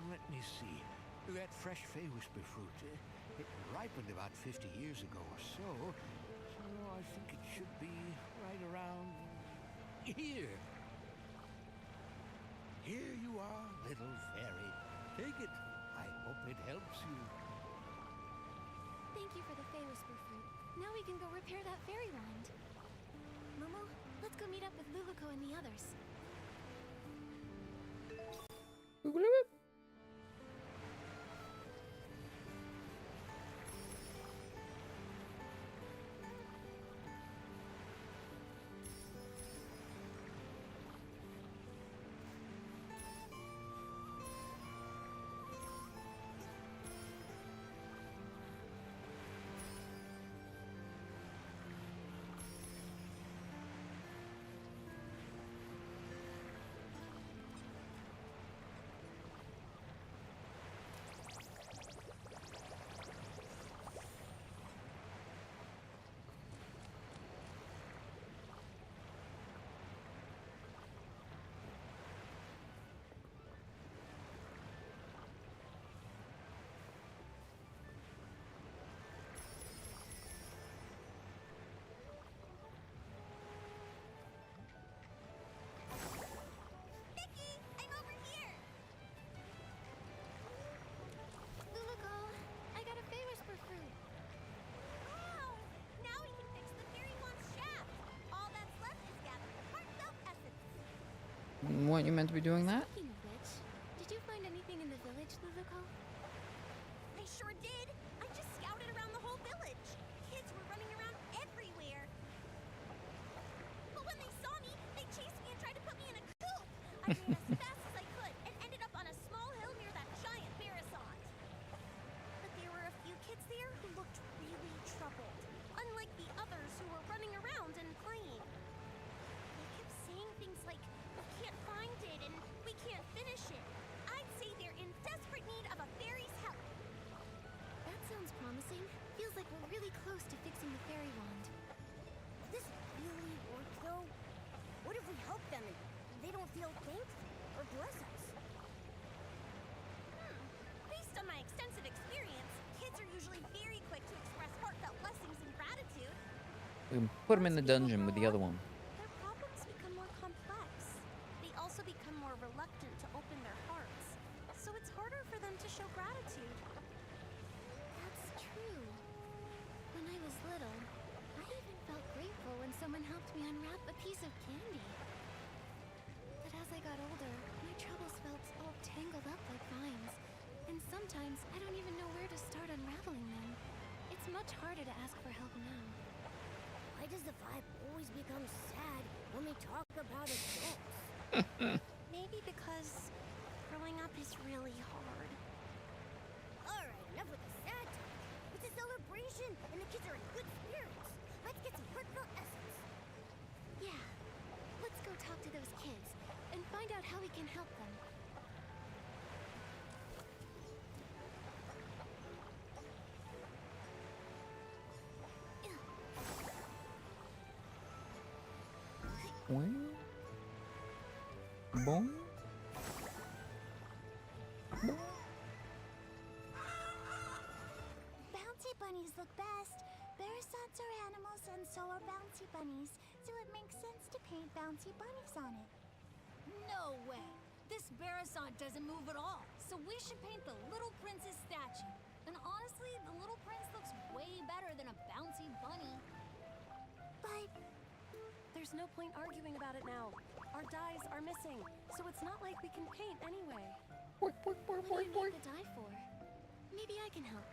Let me see. That fresh Fey Whisper fruit, it ripened about 50 years ago or so. So I think it should be right around here. Here you are, little fairy. Take it. I hope it helps you. Thank you for the Fey Whisper fruit. Now we can go repair that fairy wand. Momo, let's go meet up with Luluko and the others. Weren't you meant to be doing that? Speaking of which, did you find anything in the village, Luluko? I sure did. I just scouted around the whole village. Kids were running around everywhere. But when they saw me, they chased me and tried to put me in a coop. I ran as fast as I could and ended up on a small hill near that giant Barasont. But there were a few kids there who looked really troubled, unlike the others who were running around and playing. They kept saying things like, "We can't find it and we can't finish it." I'd say they're in desperate need of a fairy's help. That sounds promising. Feels like we're really close to fixing the fairy wand. Will this really work, though? What if we help them and they don't feel thankful or bless us? Based on my extensive experience, kids are usually very quick to express heartfelt blessings and gratitude. We can put him in the dungeon with the other one. Their problems become more complex. They also become more reluctant to open their hearts, so it's harder for them to show gratitude. That's true. When I was little, I even felt grateful when someone helped me unwrap a piece of candy. But as I got older, my troubles felt all tangled up like vines. And sometimes I don't even know where to start unraveling them. It's much harder to ask for help now. Why does the vibe always become sad when we talk about adults? Maybe because growing up is really hard. Alright, enough with the sad talk. It's a celebration, and the kids are in good spirits. Let's get some heartfelt essence. Yeah, let's go talk to those kids and find out how we can help them. Boom. Bouncy bunnies look best. Barasons are animals and so are bouncy bunnies, so it makes sense to paint bouncy bunnies on it. No way! This Barasont doesn't move at all, so we should paint the Little Prince's statue. And honestly, the Little Prince looks way better than a bouncy bunny. But There's no point arguing about it now. Our dyes are missing, so it's not like we can paint anyway. What do you need the dye for? Maybe I can help.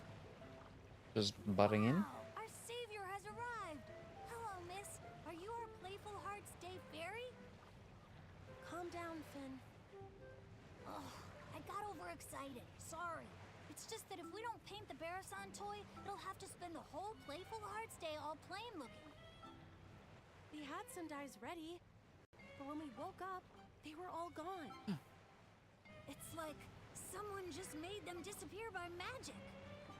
Just butting in. Wow, our savior has arrived! Hello, miss. Are you our Playful Hearts Day fairy? Calm down, Finn. Ugh, I got overexcited. Sorry. It's just that if we don't paint the Barasont toy, it'll have to spend the whole Playful Hearts Day all plain looking. We had some dyes ready, but when we woke up, they were all gone. It's like someone just made them disappear by magic.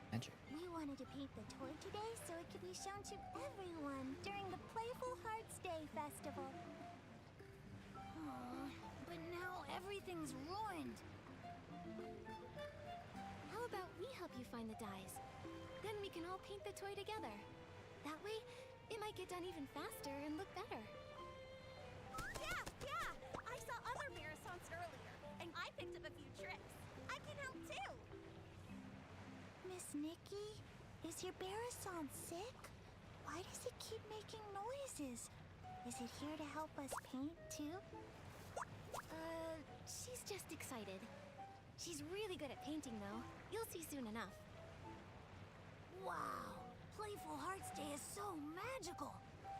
Magic. we wanted to paint the toy today so it could be shown to everyone during the Playful Hearts Day festival. Aw, but now everything's ruined. How about we help you find the dyes? Then we can all paint the toy together. That way, it might get done even faster and look better. Yeah! I saw other Barasons earlier, and I picked up a few tricks. I can help too! Miss Nikki, is your Barasont sick? Why does it keep making noises? Is it here to help us paint too? She's just excited. She's really good at painting, though. You'll see soon enough. Wow, Playful Hearts Day is so magical.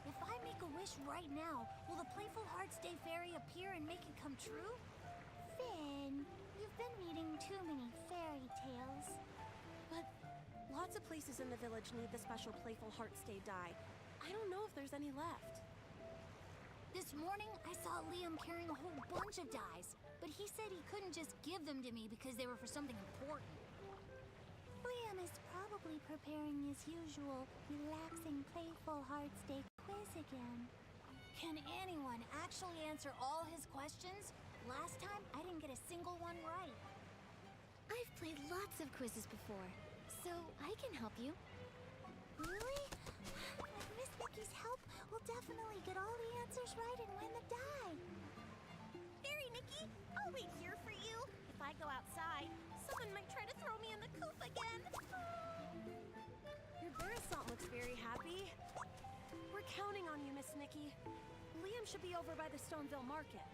If I make a wish right now, will the Playful Hearts Day fairy appear and make it come true? Finn, you've been reading too many fairy tales. But lots of places in the village need the special Playful Hearts Day dye. I don't know if there's any left. This morning, I saw Liam carrying a whole bunch of dyes, but he said he couldn't just give them to me because they were for something important. Liam is probably preparing his usual relaxing Playful Hearts Day quiz again. Can anyone actually answer all his questions? Last time, I didn't get a single one right. I've played lots of quizzes before, so I can help you. Really? With Miss Nikki's help, we'll definitely get all the answers right and win the dye. Fairy Nikki, I'll wait here for you. If I go outside, someone might try to throw me in the coop again. Your Barasont looks very happy. We're counting on you, Miss Nikki. Liam should be over by the Stoneville Market.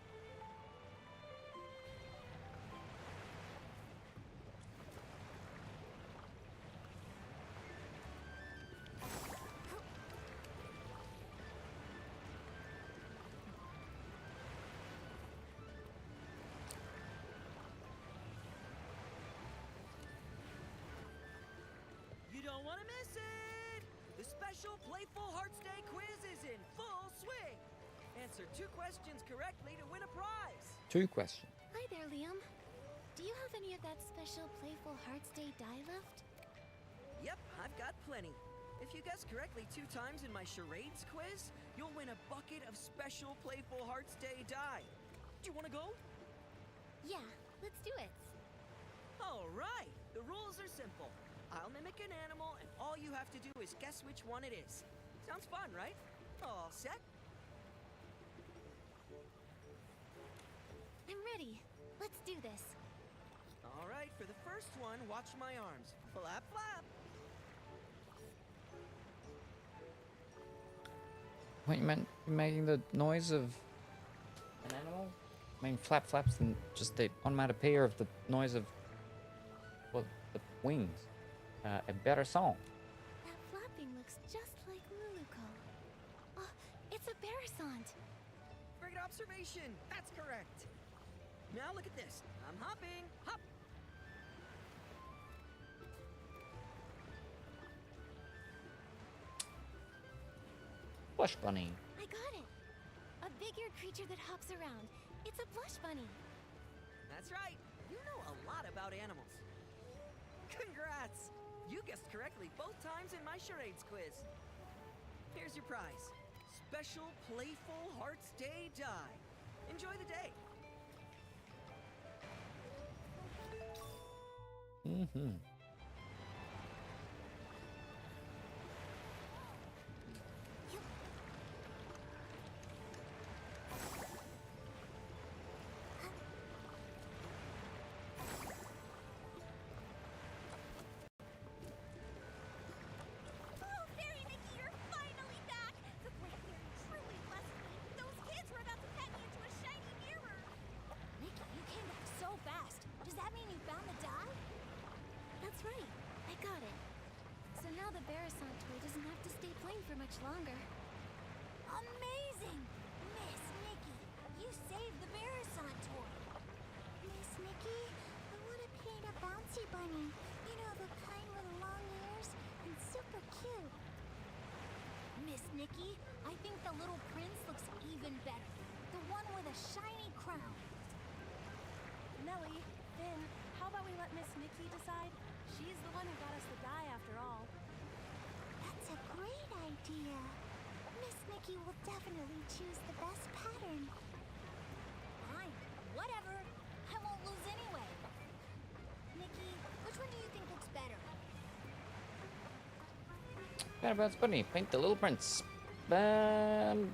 special Playful Hearts Day quiz is in full swing. Answer 2 questions correctly to win a prize. 2 questions. Hi there, Liam. Do you have any of that special Playful Hearts Day dye left? Yep, I've got plenty. If you guess correctly 2 times in my charades quiz, you'll win a bucket of special Playful Hearts Day dye. Do you want to go? Yeah, let's do it. All right. The rules are simple. I'll mimic an animal, and all you have to do is guess which one it is. Sounds fun, right? All set? I'm ready. Let's do this. All right, for the first one, watch my arms. Flap, flap. What, you meant making the noise of an animal? I mean, flap flaps and just the onomatopoeia of the noise of, well, the wings. A better song. That flapping looks just like Luluco. Oh, it's a Barasant. Great observation. That's correct. Now look at this. I'm hopping. Hop. Blush bunny. I got it. A big-eared creature that hops around. It's a blush bunny. That's right. You know a lot about animals. Congrats! You guessed correctly both times in my charades quiz. Here's your prize. Special Playful Hearts Day dye. Enjoy the day. Mm-hmm. Oh, Fairy Nikki, you're finally back! The Great Fairy truly blessed me. Those kids were about to pet me into a shiny mirror. Nikki, you came back so fast. Does that mean you found the dye? That's right. I got it. So now the Barasant toy doesn't have to stay plain for much longer. Amazing! Miss Nikki, you saved the Barasant toy. Miss Nikki, I want to paint a bouncy bunny. You know, the kind with long ears and super cute. Miss Nikki, I think the little prince looks even better. The one with a shiny crown. Nellie, Finn, how about we let Miss Nikki decide? She's the one who got us the dye after all. That's a great idea. Miss Nikki will definitely choose the best pattern. Fine, whatever. I won't lose anyway. Nikki, which one do you think looks better? Whereabouts bunny? Paint the little prince. Well,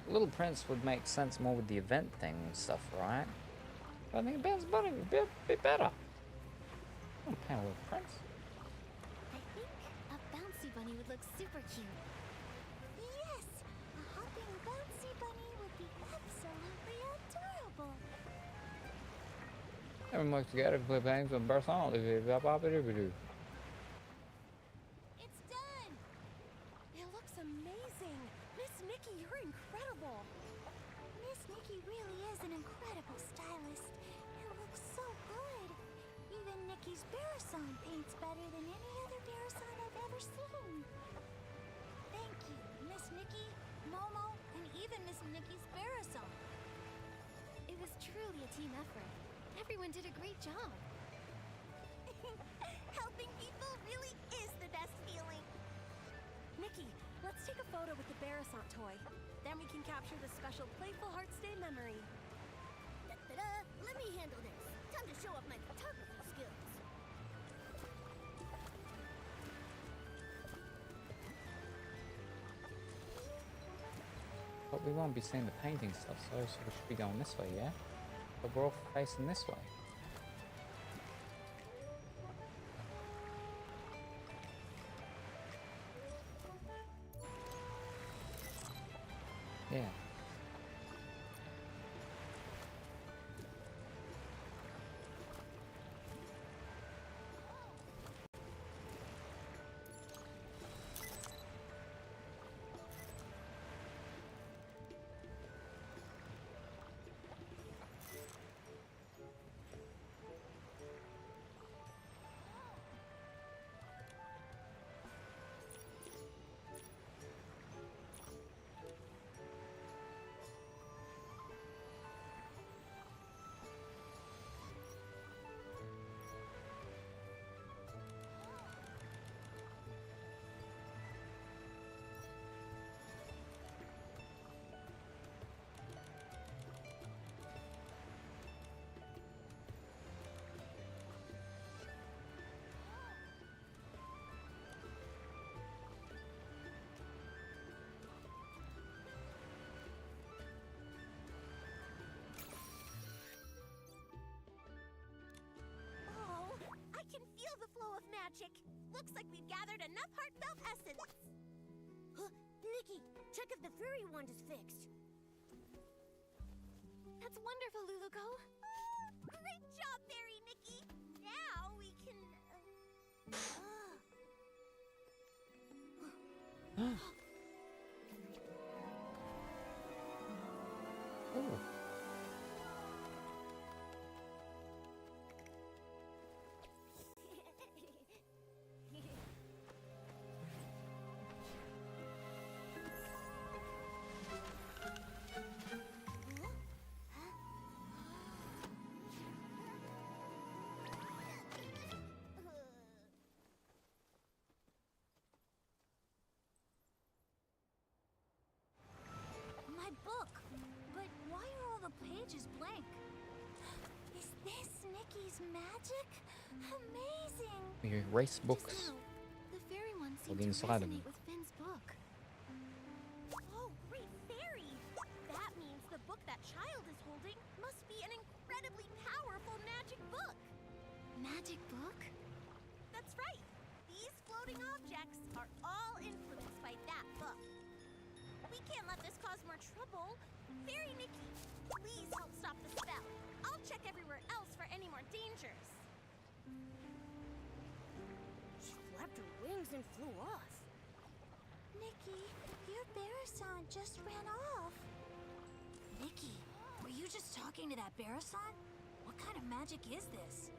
Little Prince would make sense more with the event thing and stuff, right? But I think Bounce Bunny would be better. I don't paint a Little Prince. I think a bouncy bunny would look super cute. Yes, a hopping bouncy bunny would be absolutely adorable. Everyone works together to play games with Barcelona. It's done! It looks amazing. Miss Nikki, you're incredible. Miss Nikki really is an incredible stylist. It looks so good. Even Nikki's Barasant paints better than any other Barasant I've ever seen. Thank you, Miss Nikki, Momo, and even Miss Nikki's Barasant. It was truly a team effort. Everyone did a great job. Helping people really is the best feeling. Nikki, let's take a photo with the Barasant toy. Then we can capture the special Playful Hearts Day memory. Da-da-da! Let me handle this. Time to show off my photography skills. But we won't be seeing the painting stuff, so we should be going this way, yeah? But we're all facing this way. Yeah. of magic. Looks like we've gathered enough heartfelt essence. Nikki, check if the fairy wand is fixed. That's wonderful, Luluko. Great job, Fairy Nikki. Now we can... Oh. My book. But why are all the pages blank? Is this Nikki's magic? Amazing! We erase Just books. now, the fairy one Look seemed to inside 'em. resonate with Finn's book. Oh, great fairy! That means the book that child is holding must be an incredibly powerful magic book. Magic book? That's right. These floating objects are all influenced by that book. We can't let this cause more trouble. Fairy Nikki, please help stop the spell. I'll check everywhere else for any more dangers. She flapped her wings and flew off. Nikki, your Barasant just ran off. Nikki, were you just talking to that Barasant? What kind of magic is this?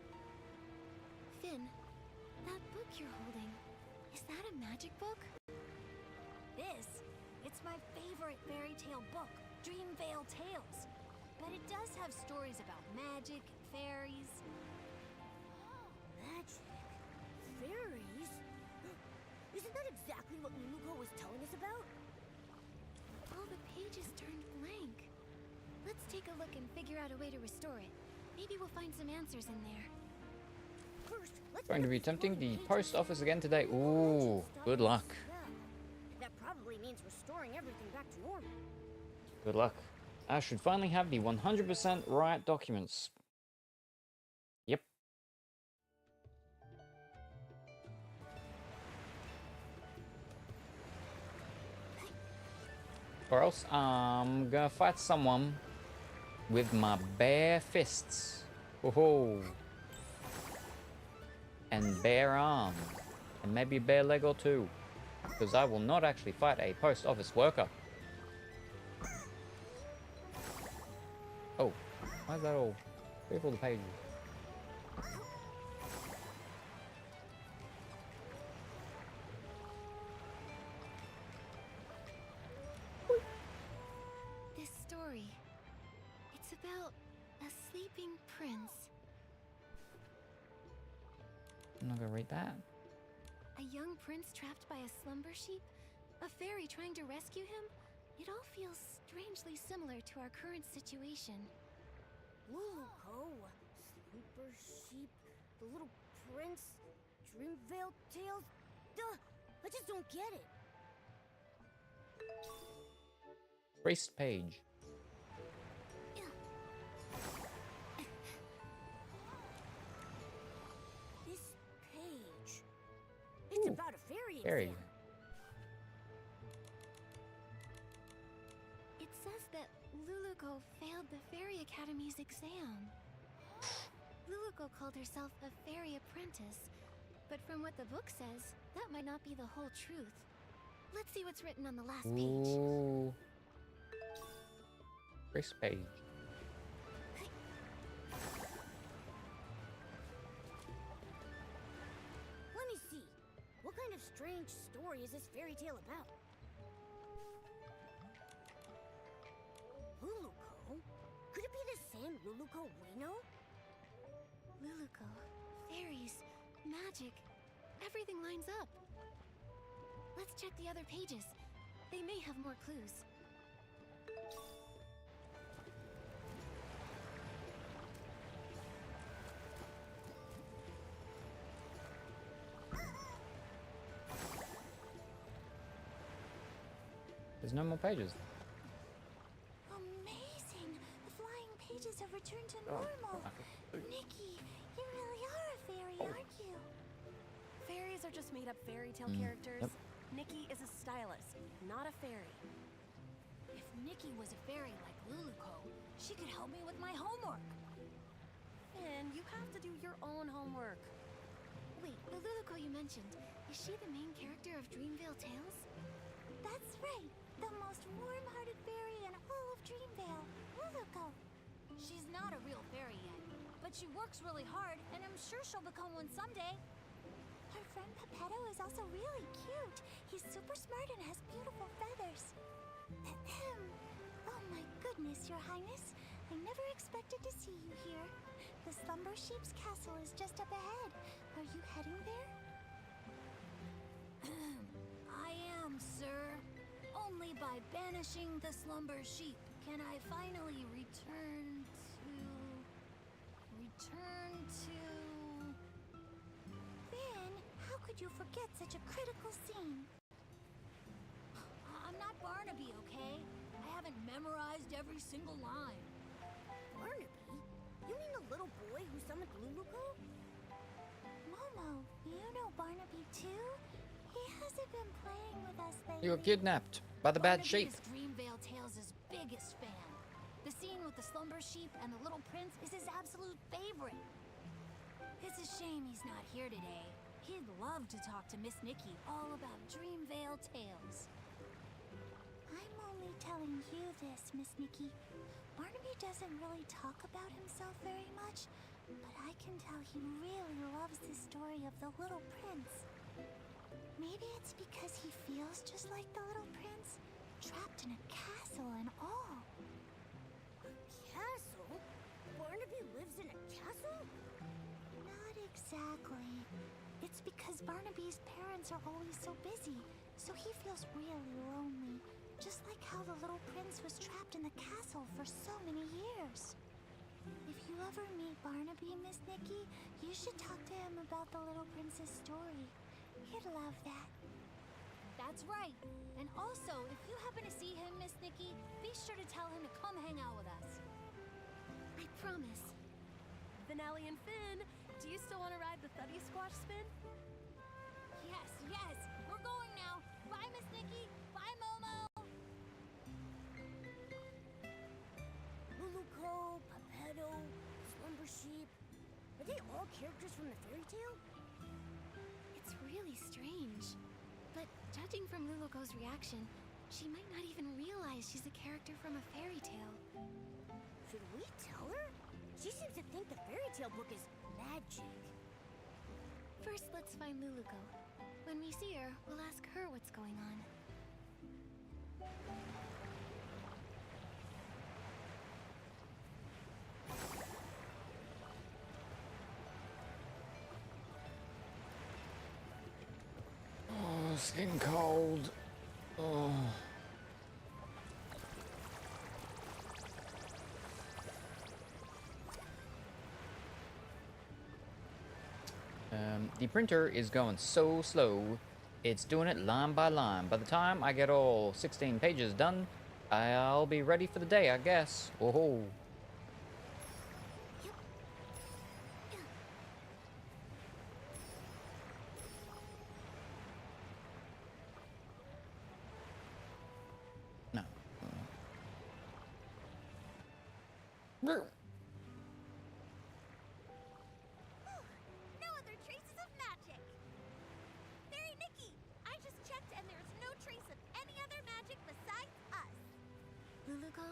Finn, that book you're holding, is that a magic book? It's my favorite fairy tale book, Dreamvale Tales. But it does have stories about magic, fairies. Magic? Fairies? Isn't that exactly what Luluko was telling us about? All the pages turned blank. Let's take a look and figure out a way to restore it. Maybe we'll find some answers in there. First, let's Going to be attempting the post office again today. Ooh, good luck. That probably means restoring everything back to normal. Good luck. I should finally have the 100% right documents. Yep. Or else I'm gonna fight someone with my bare fists. Oh, and bare arm. And maybe a bare leg or two. Because I will not actually fight a post office worker. Oh, why is that all? Where's all the pages? This story, it's about a sleeping prince. I'm not gonna read that. A young prince trapped by a slumber sheep? A fairy trying to rescue him? It all feels strangely similar to our current situation. Luluko, Sleeper Sheep, the Little Prince, Dreamvale Tales. Duh! I just don't get it. Priest page. This page. It's about a fairy Fairy. exam. It says that Luluko failed the Fairy Academy's exam. Luluko called herself a fairy apprentice, but from what the book says, that might not be the whole truth. Let's see what's written on the last page. Ooh. Priest page. Let me see. What kind of strange story is this fairy tale about? Luluko? Could it be the same Luluko we know? Luluko, fairies, magic, everything lines up. Let's check the other pages. They may have more clues. There's no more pages. Amazing! The flying pages have returned to Oh, normal. okay. Nikki, you really are a fairy, aren't you? Fairies are just made-up fairy tale characters. Yep. Nikki is a stylist, not a fairy. If Nikki was a fairy like Luluco, she could help me with my homework. Finn, you have to do your own homework. Wait, the Luluco you mentioned, is she the main character of Dreamvale Tales? That's right. The most warm-hearted fairy in all of Dreamvale, Luluco. She's not a real fairy yet, but she works really hard, and I'm sure she'll become one someday. Her friend Pepetto is also really cute. He's super smart and has beautiful feathers. Ahem. Oh my goodness, Your Highness. I never expected to see you here. The Slumber Sheep's castle is just up ahead. Are you heading there? I am, sir. Only by banishing the slumber sheep can I finally return to... Finn, how could you forget such a critical scene? I'm not Barnaby, okay? I haven't memorized every single line. Barnaby? You mean the little boy who summoned Luluco? Momo, you know Barnaby too? He hasn't been playing with us lately. You were kidnapped by the bad sheep. Barnaby is Dreamvale Tales' biggest fan. The scene with the slumber sheep and the little prince is his absolute favorite. It's a shame he's not here today. He'd love to talk to Miss Nikki all about Dreamvale Tales. I'm only telling you this, Miss Nikki. Barnaby doesn't really talk about himself very much, but I can tell he really loves the story of the little prince. Maybe it's because he feels just like the little prince, trapped in a castle and all. A castle? Barnaby lives in a castle? Not exactly. It's because Barnaby's parents are always so busy, so he feels really lonely. Just like how the little prince was trapped in the castle for so many years. If you ever meet Barnaby, Miss Nikki, you should talk to him about the little prince's story. He'd love that. That's right. And also, if you happen to see him, Miss Nikki, be sure to tell him to come hang out with us. I promise. Finale and Finn, do you still want to ride the Thuddy Squash spin? Yes, yes. We're going now. Bye, Miss Nikki. Bye, Momo. Luluco, Pepetto, Slumber Sheep. Are they all characters from the fairy tale? It's really strange. But judging from Luluco's reaction, she might not even realize she's a character from a fairy tale. Should we tell her? She seems to think the fairy tale book is magic. First, let's find Luluco. When we see her, we'll ask her what's going on. Oh, skin cold. Oh. The printer is going so slow, it's doing it line by line. By the time I get all 16 pages done, I'll be ready for the day, I guess. Whoa. No. No other traces of magic. Fairy Nikki, I just checked and there's no trace of any other magic besides us. Luluco,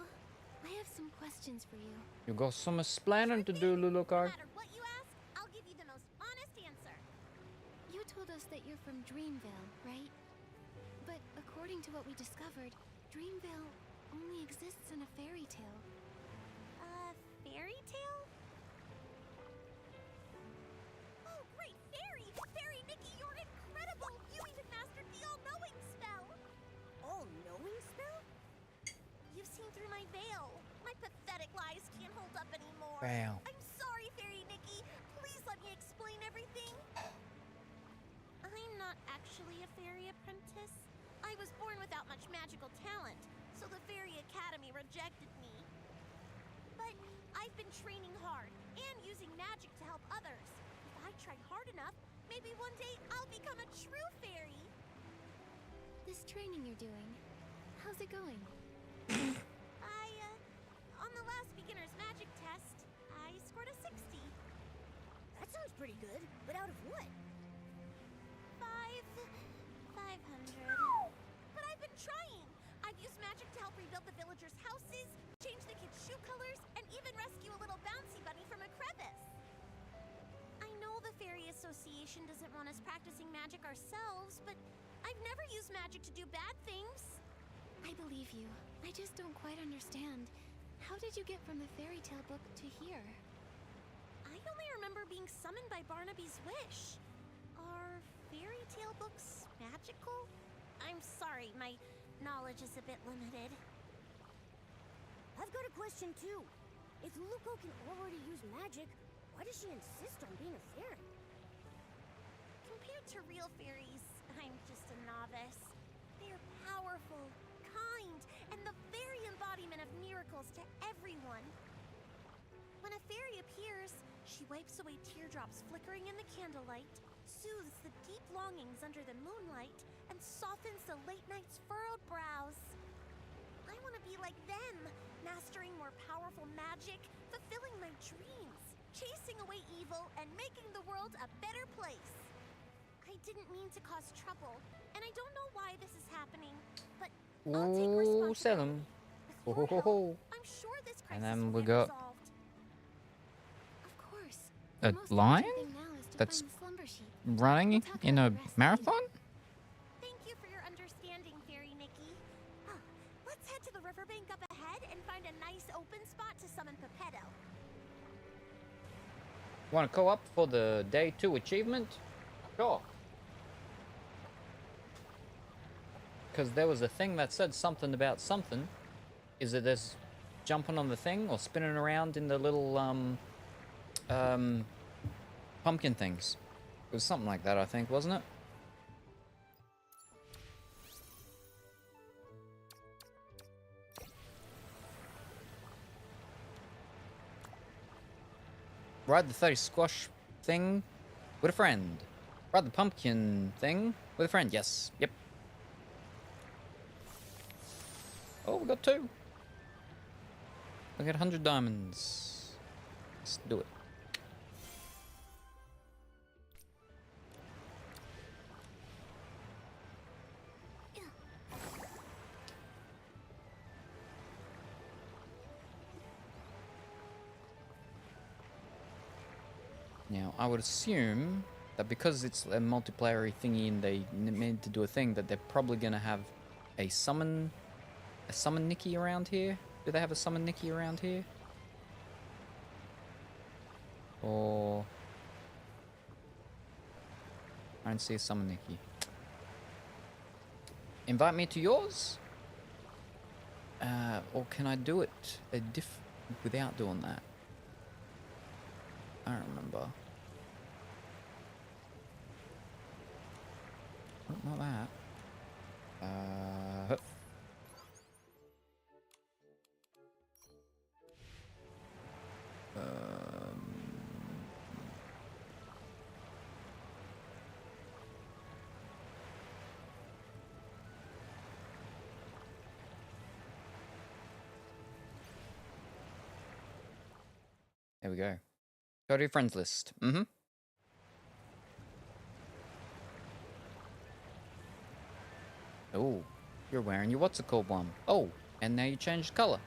I have some questions for you. You got some explaining to do, No Lulucar. matter what you ask, I'll give you the most honest answer. You told us that you're from Dreamvale, right? But according to what we discovered, Dreamvale only exists in a fairy tale. Fairy tale? Oh, great fairy! Fairy Nikki, you're incredible! You even mastered the all-knowing spell! All-knowing spell? You've seen through my veil. My pathetic lies can't hold up anymore. Wow. I'm sorry, Fairy Nikki. Please let me explain everything. I'm not actually a fairy apprentice. I was born without much magical talent, so the Fairy Academy rejected me. But I've been training hard and using magic to help others. If I tried hard enough, Maybe one day I'll become a true fairy. This training you're doing, how's it going? On the last beginner's magic test, I scored a 60. That sounds pretty good, but out of what? 500. But I've been trying. I've used magic to help rebuild the villagers' houses, change the kids' shoe colors, and even rescue a little bouncy bunny from a crevice. I know the Fairy Association doesn't want us practicing magic ourselves, but I've never used magic to do bad things. I believe you. I just don't quite understand. How did you get from the fairy tale book to here? I only remember being summoned by Barnaby's wish. Are fairy tale books magical? I'm sorry, my knowledge is a bit limited. I've got a question too. If Luco can already use magic, why does she insist on being a fairy? Compared to real fairies, I'm just a novice. They're powerful, kind, and the very embodiment of miracles to everyone. When a fairy appears, she wipes away teardrops flickering in the candlelight, soothes the deep longings under the moonlight, and softens the late night's furrowed brows. I want to be like them, mastering more powerful magic, fulfilling my dreams, chasing away evil, and making the world a better place. I didn't mean to cause trouble, and I don't know why this is happening, but I'll take Ooh, responsibility. Salem. With your help, I'm sure this crisis And then will we get got resolved. Of course. a The most lion urgent thing now is to that's find the slumber sheep. running We'll talk in about a the rest marathon? Thank you for your understanding, Fairy Nikki. Oh, let's head to the riverbank up ahead and find a nice open spot to summon Pepetto. Want to go up for the day 2 achievement? Sure. Because there was a thing that said something about something. Is it this jumping on the thing or spinning around in the little pumpkin things? It was something like that, I think, wasn't it? Ride the 30 squash thing with a friend. Ride the pumpkin thing with a friend. Yes. Yep. Oh, we got 2. We got 100 diamonds. Let's do it. Now, I would assume that because it's a multiplayer thingy and they meant to do a thing, that they're probably gonna have a summon Nikki around here. Do they have a summon Nikki around here? Or I don't see a summon Nikki. Invite me to yours? Or can I do it without doing that? I don't remember. Oh, not that. There we go. Go to your friends list. Mm-hmm. Oh, you're wearing your what's it called one. Oh, and now you changed color.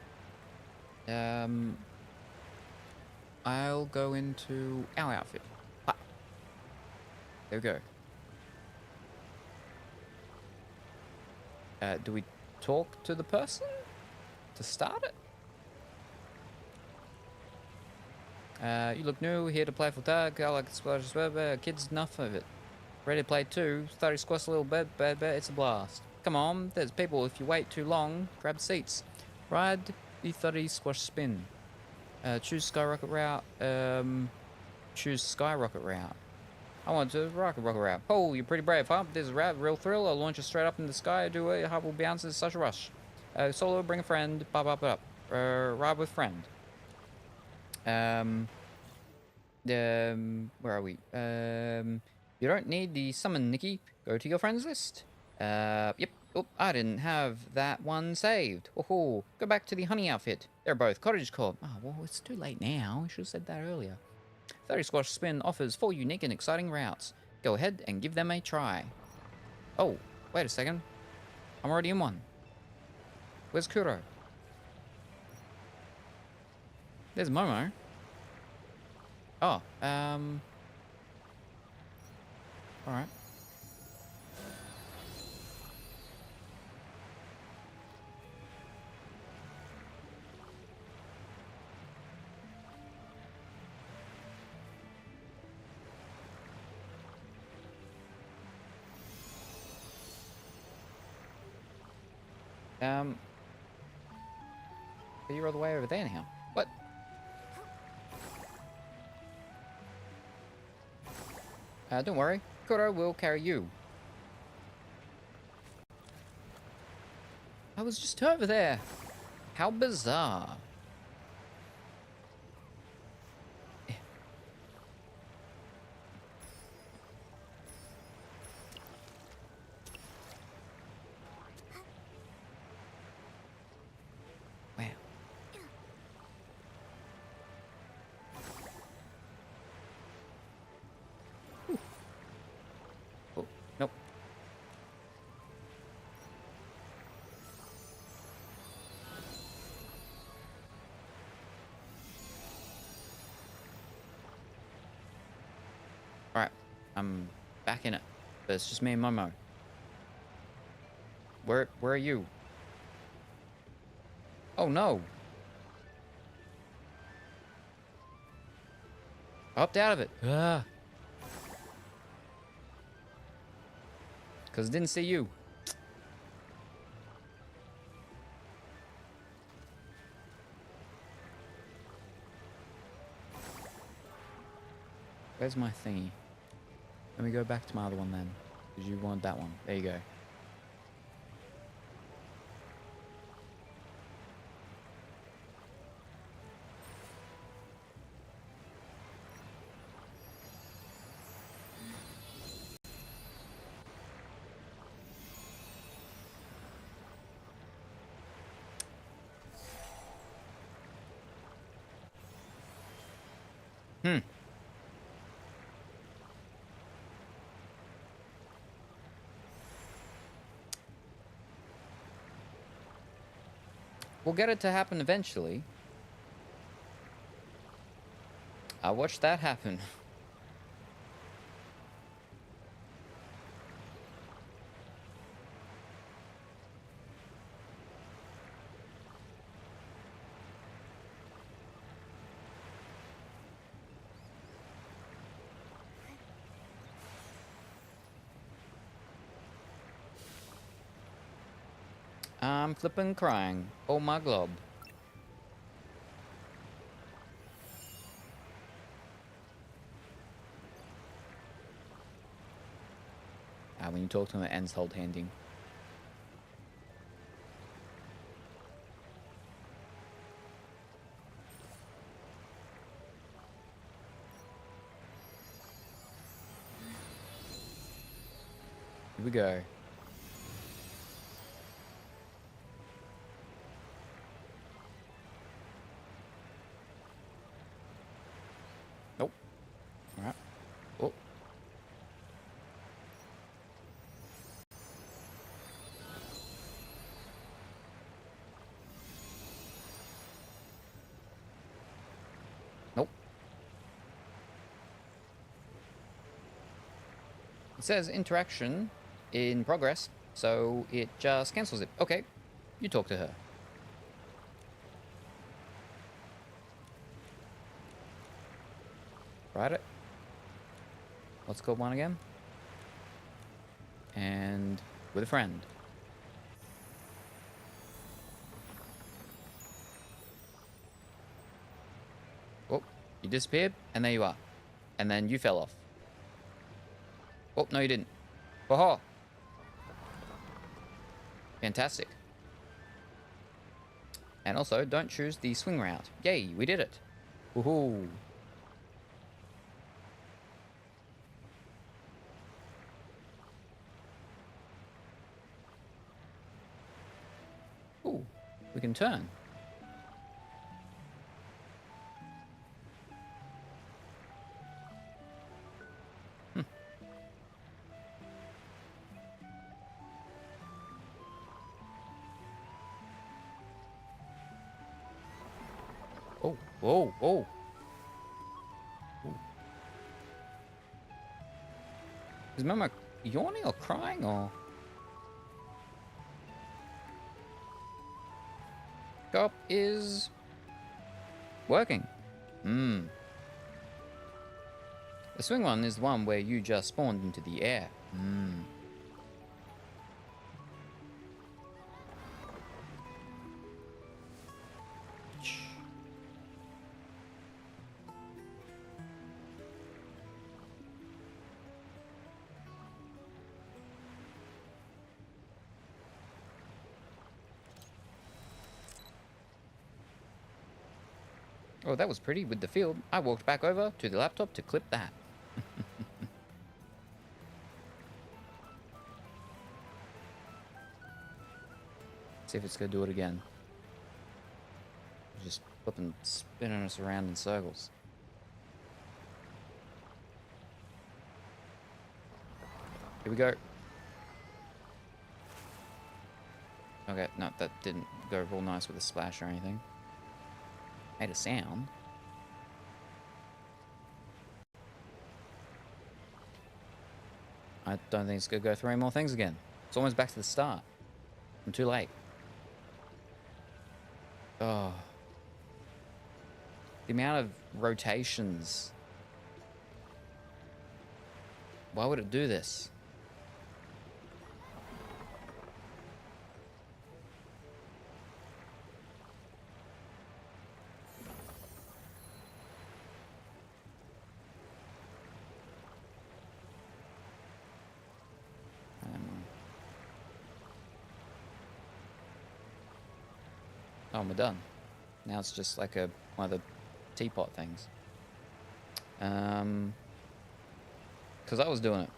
I'll go into our outfit. Ah. There we go. Do we talk to the person to start it? You look new, here to play full tag, I like splash kids enough of it. Ready to play too, 30 squash a little bit, it's a blast. Come on, there's people, if you wait too long, grab seats. Ride the 30 squash spin. Choose skyrocket route, choose skyrocket route. I want to rocket route. Oh, you're pretty brave, huh? This is a real thrill, I'll launch you straight up in the sky, do a hubble bounce, it's such a rush. Solo, bring a friend, ride with friend. Where are we? You don't need the summon, Nikki. Go to your friends list. Yep. Oh, I didn't have that one saved. Oh, go back to the honey outfit. They're both cottage core. Oh, well, it's too late now. I should have said that earlier. 30 Squash Spin offers 4 unique and exciting routes. Go ahead and give them a try. Oh, wait a second. I'm already in one. Where's Kuro? There's Momo. Oh, alright. But you're all the way over there now. What? Don't worry. Kuro will carry you. I was just over there. How bizarre. Wow. Ooh. Oh, nope. Alright, I'm back in it. But it's just me and Momo. Where are you? Oh no! I hopped out of it. Ah. Because I didn't see you. Where's my thingy? Let me go back to my other one then. Because you wanted that one. There you go. We'll get it to happen eventually. I watched that happen. I'm flippin' crying. Oh my glob. When you talk to him, it ends hold handing. Here we go. Nope. Alright. Oh. Nope. It says interaction in progress, so it just cancels it. Okay, you talk to her. Right it. What's called one again? And with a friend. Oh, you disappeared, and there you are. And then you fell off. Oh, no you didn't. Whoa! Fantastic. And also, don't choose the swing route. Yay, we did it. Woohoo! we can turn. Oh, whoa, whoa. Ooh. Is Mama yawning or crying or? Cop is working. Hmm. The swing one is the one where you just spawned into the air. Hmm. Oh, that was pretty with the field. I walked back over to the laptop to clip that. See if it's gonna do it again. Just flipping, spinning us around in circles. Here we go. Okay, no, that didn't go real nice with a splash or anything. Made a sound. I don't think it's gonna go through any more things again. It's almost back to the start. I'm too late. Oh. The amount of rotations. Why would it do this? Oh, we're done. Now it's just like one of the teapot things. Because I was doing it.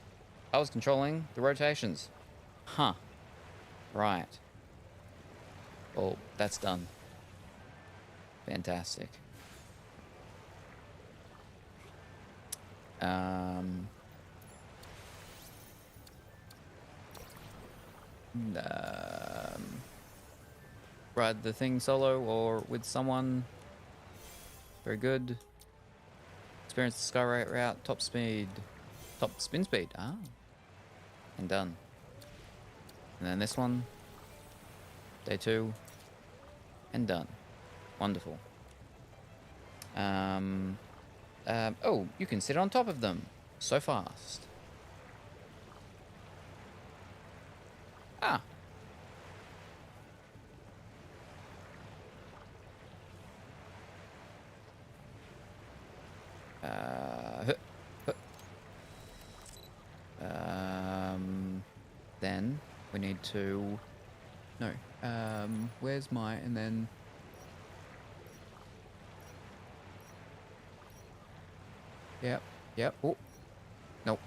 I was controlling the rotations. Huh. Right. Well, that's done. Fantastic. Ride the thing solo or with someone. Very good. Experience the Skyrate route, top speed. Top spin speed. Ah. And done. And then this one. Day 2. And done. Wonderful. Oh, you can sit on top of them. So fast. Ah. Then we need to. No. Where's my and then. Yep. Yep. Oh. Nope.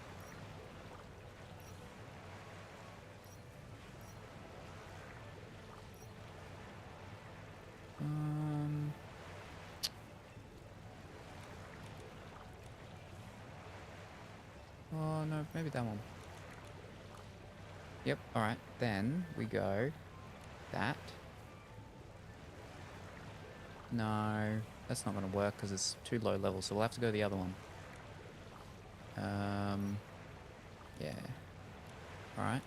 Oh no, maybe that one. Yep. All right. Then we go. That. No, that's not going to work because it's too low level. So we'll have to go the other one. Yeah. All right.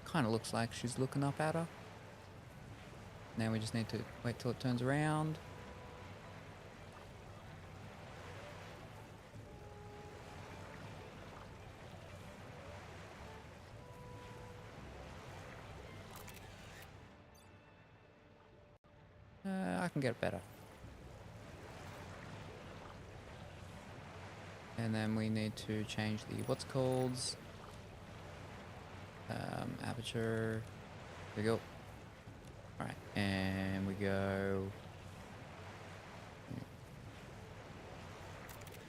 Kind of looks like she's looking up at her. Now we just need to wait till it turns around. I can get it better. And then we need to change the what's called aperture. There we go. All right, and we go.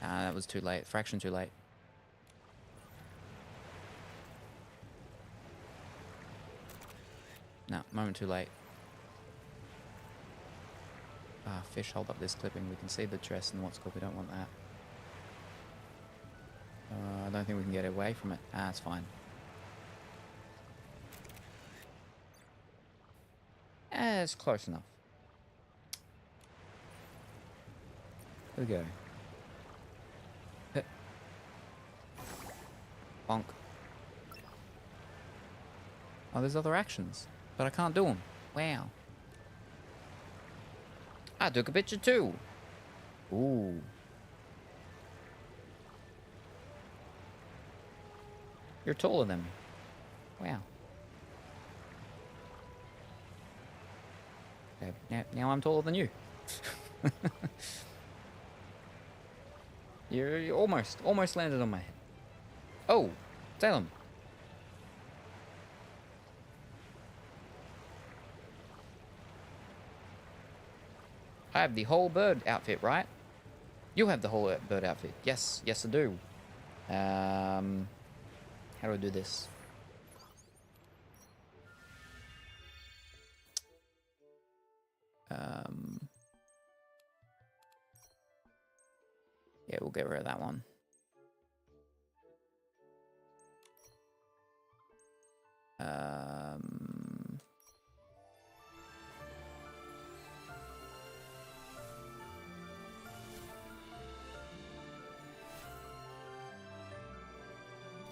Ah, that was too late. Fraction too late. No, moment too late. Ah, fish, hold up this clipping. We can see the dress and what's called. We don't want that. I don't think we can get away from it. Ah, it's fine. It's close enough. Here we go. Hit. Bonk. Oh, there's other actions, but I can't do them. Wow. I took a picture too. Ooh. You're taller than me. Wow. Okay, now I'm taller than you. You're almost landed on my head. Oh, Salem. I have the whole bird outfit, right? You have the whole bird outfit. Yes, yes I do. How do I do this? Yeah, we'll get rid of that one.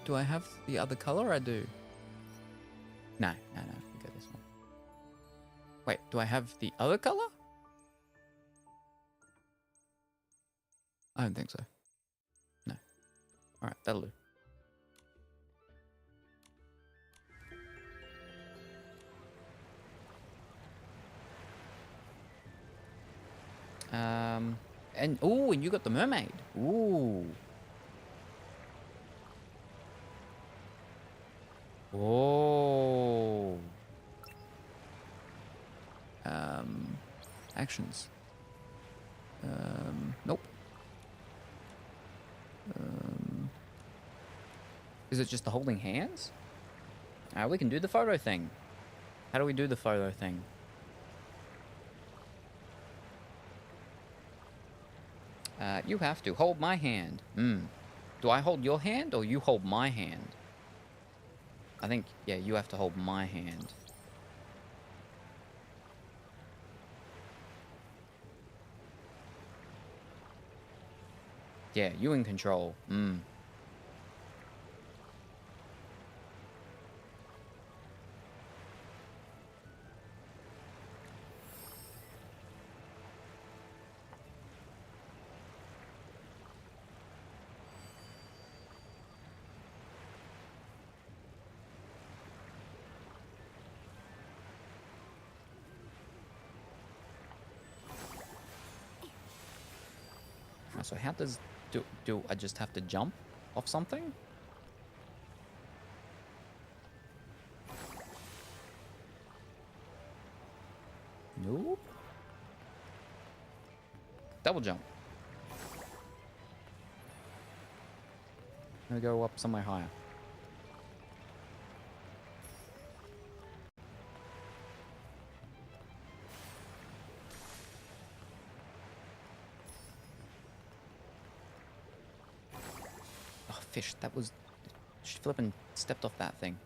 Do I have the other color? I do. No. We go this one. Wait, do I have the other color? I don't think so. No. Alright, that'll do. And you got the mermaid. Ooh. Oh. Actions. Nope. Is it just the holding hands? We can do the photo thing. How do we do the photo thing? You have to hold my hand. Do I hold your hand or you hold my hand? I think, yeah, you have to hold my hand. Yeah, you in control. So how does... Do I just have to jump off something? Nope. Double jump. I'm gonna go up somewhere higher. Fish, that was... She flippin' stepped off that thing.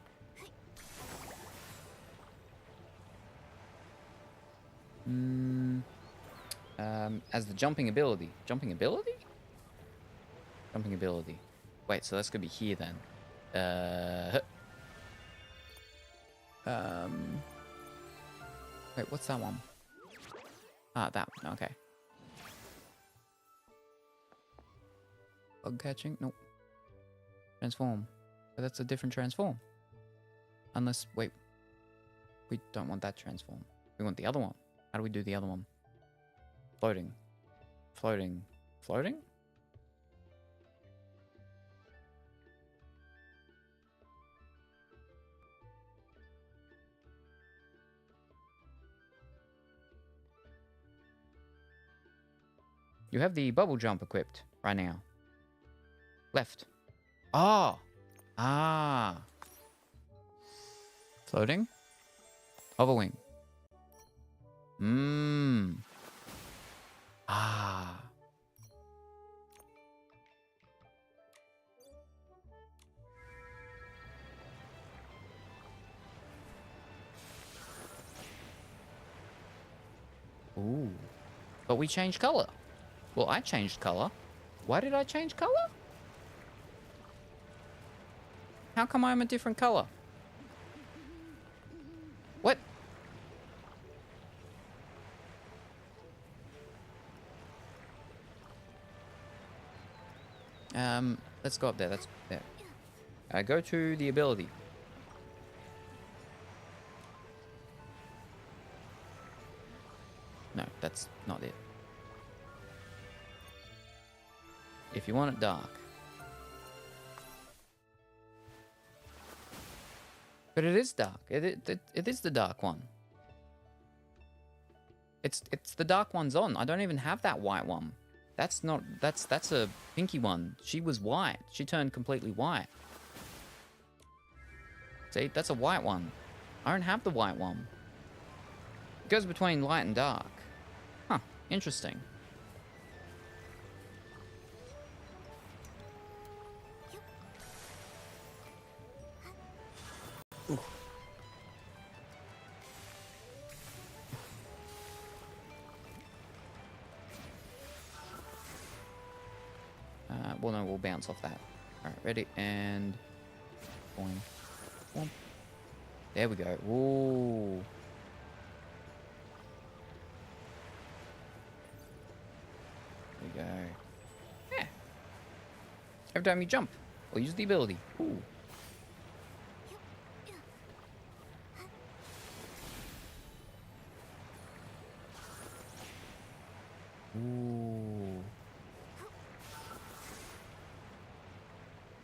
As the jumping ability. Jumping ability? Jumping ability. Wait, so that's gonna be here then. Wait, what's that one? Ah, that one, okay. Bug catching? Nope. Transform. But that's a different transform. Unless, wait. We don't want that transform. We want the other one. How do we do the other one? Floating. Floating. Floating? You have the bubble jump equipped right now. Left. Oh! Ah! Floating? Hover wing. Mmm. Ah. Ooh. But we changed color. Well, I changed color. Why did I change color? How come I'm a different color? What? Let's go up there. That's there. Go to the ability. No, that's not it. If you want it dark. But it is dark. It is the dark one. It's the dark one's on. I don't even have that white one. That's a pinky one. She was white. She turned completely white. See, that's a white one. I don't have the white one. It goes between light and dark. Huh, interesting. Ooh. Well, no, we'll bounce off that. All right, ready, and... boing. Boom. There we go. Ooh. There we go. Yeah. Every time you jump, or use the ability. Ooh. Ooh.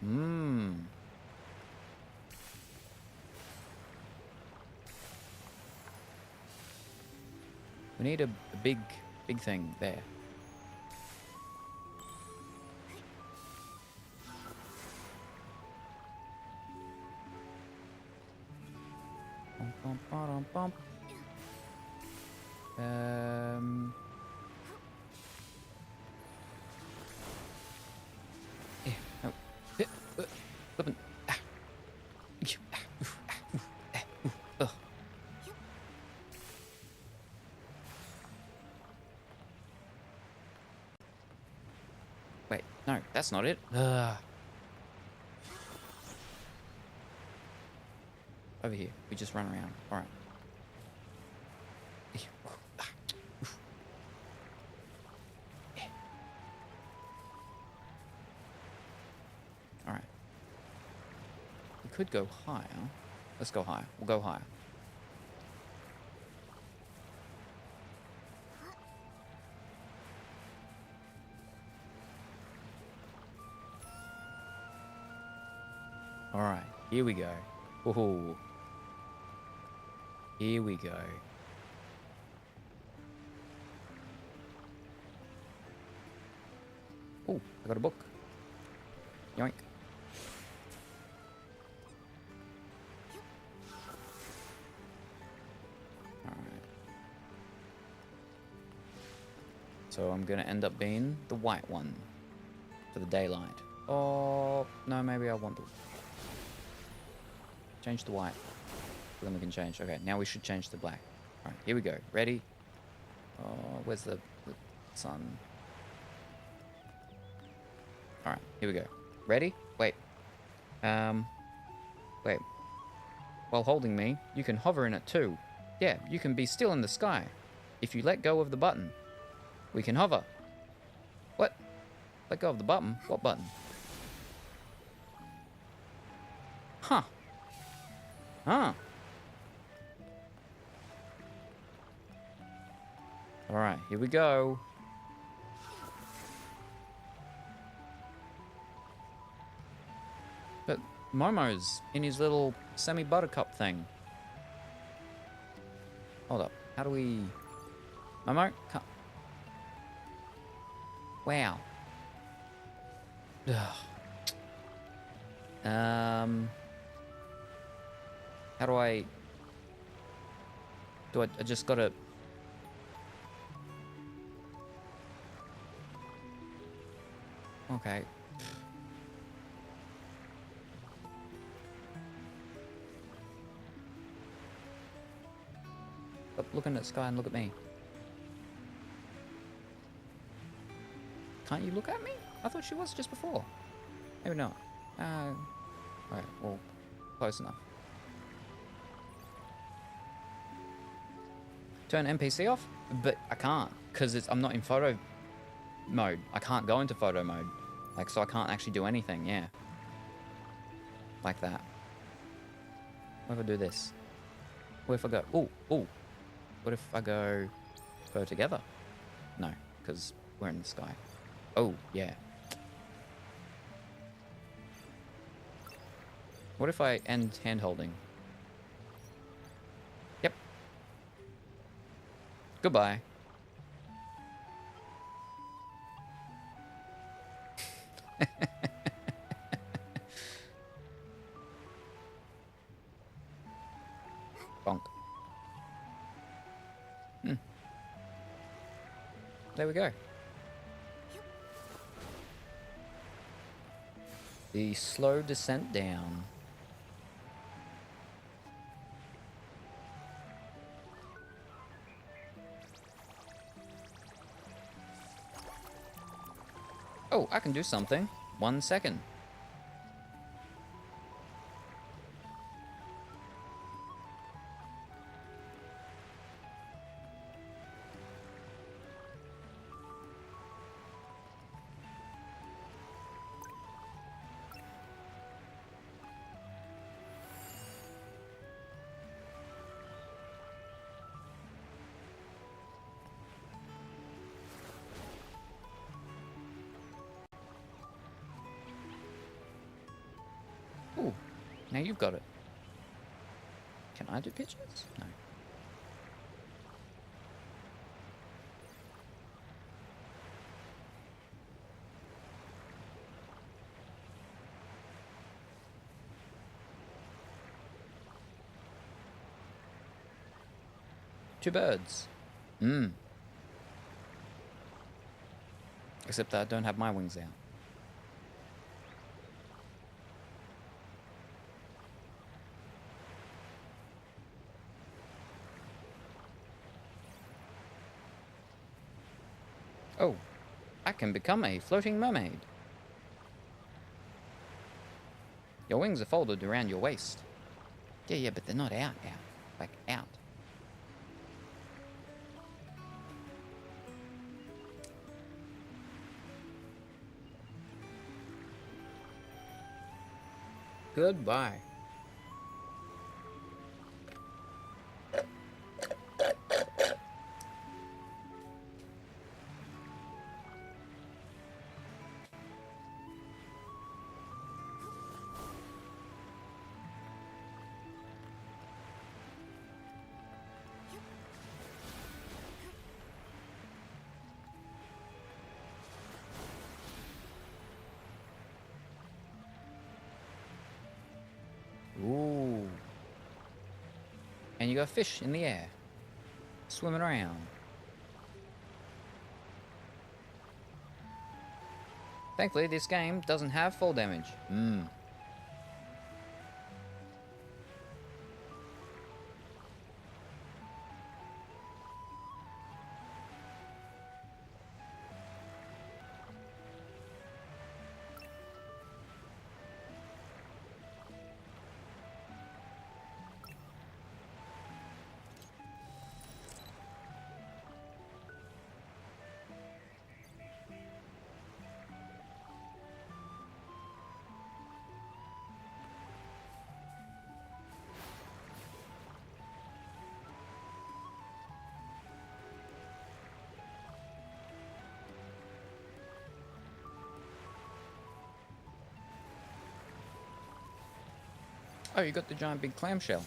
Mmm. We need a big thing there. Bum, bum, ba-dum, bum. Yeah, no. Flippin'. Ah. Ugh. Wait, no, that's not it. Ugh. Over here, we just run around. All right. All right. We could go higher. Let's go higher. We'll go higher. All right, here we go. Ooh. Here we go. Oh, I got a book. Yoink. Alright. So I'm gonna end up being the white one for the daylight. Oh, no, maybe I want the... Change the white. Then we can change. Okay, now we should change to black. Alright, here we go. Ready? Oh, where's the sun? Alright, here we go. Ready? Wait. Wait. While holding me, you can hover in it too. Yeah, you can be still in the sky. If you let go of the button, we can hover. What? Let go of the button? What button? Huh. Huh. Alright, here we go. But Momo's in his little semi-buttercup thing. Hold up. How do we... Momo? Come. Wow. Ugh. How do I... I just gotta... Okay. Stop looking at the sky and look at me. Can't you look at me? I thought she was just before. Maybe not. Alright, well, close enough. Turn NPC off? But I can't, because I'm not in photo mode. I can't go into photo mode. Like, so I can't actually do anything, yeah. Like that. What if I do this? What if I go, ooh. What if I go together? No, because we're in the sky. Oh, yeah. What if I end hand holding? Yep. Goodbye. Bonk. There we go. The slow descent down. Oh, I can do something. 1 second. Ooh, now you've got it. Can I do pictures? No. Two birds. Except that I don't have my wings out. Oh, I can become a floating mermaid. Your wings are folded around your waist. Yeah, but they're not out. Like, out. Goodbye. Ooh. And you got fish in the air, swimming around. Thankfully, this game doesn't have fall damage. Oh, you got the giant big clamshell.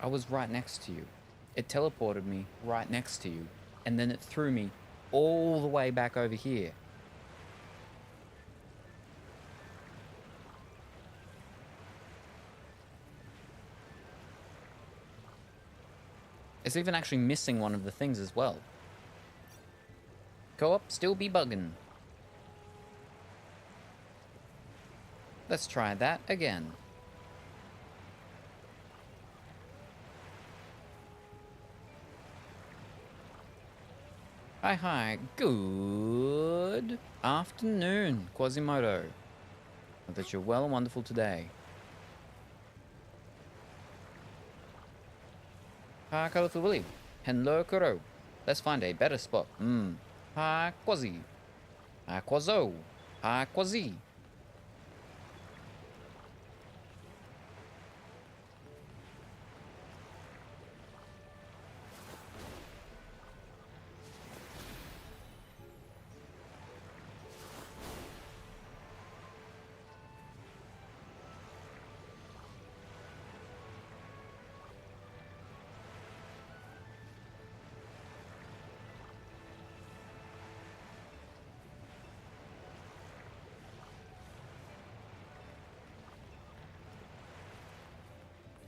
I was right next to you. It teleported me right next to you. And then it threw me all the way back over here. It's even actually missing one of the things as well. Co-op still be bugging. Let's try that again. Hi, good afternoon, Quasimodo. Hope that you're well and wonderful today. Hi, Colorful Willy. Hello, Kuro. Let's find a better spot. Hi, Quasi. Hi, Quazo. Hi, Quasi.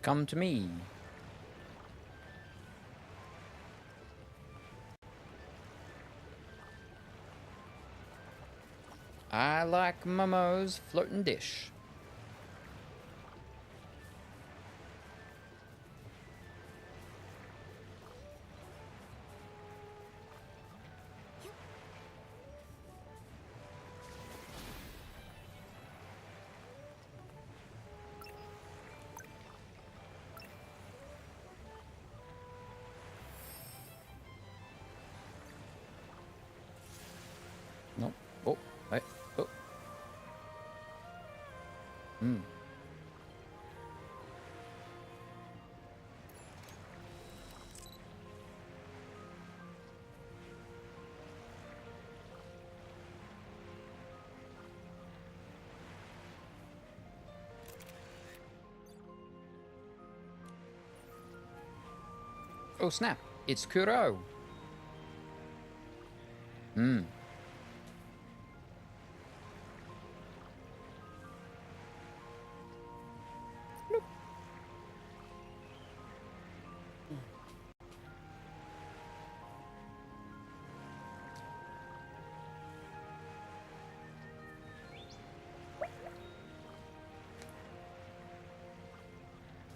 Come to me. I like Momo's floating dish. No. Oh, wait. Oh. Oh snap, it's Kuro.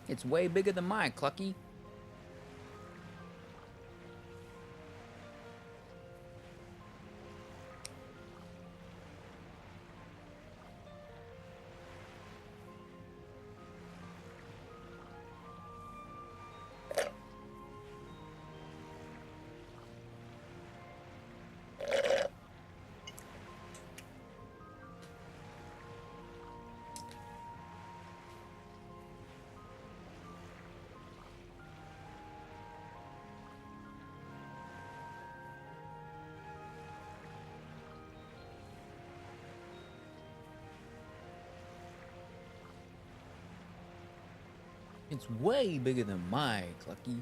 It's way bigger than mine, Clucky. It's way bigger than my Clucky.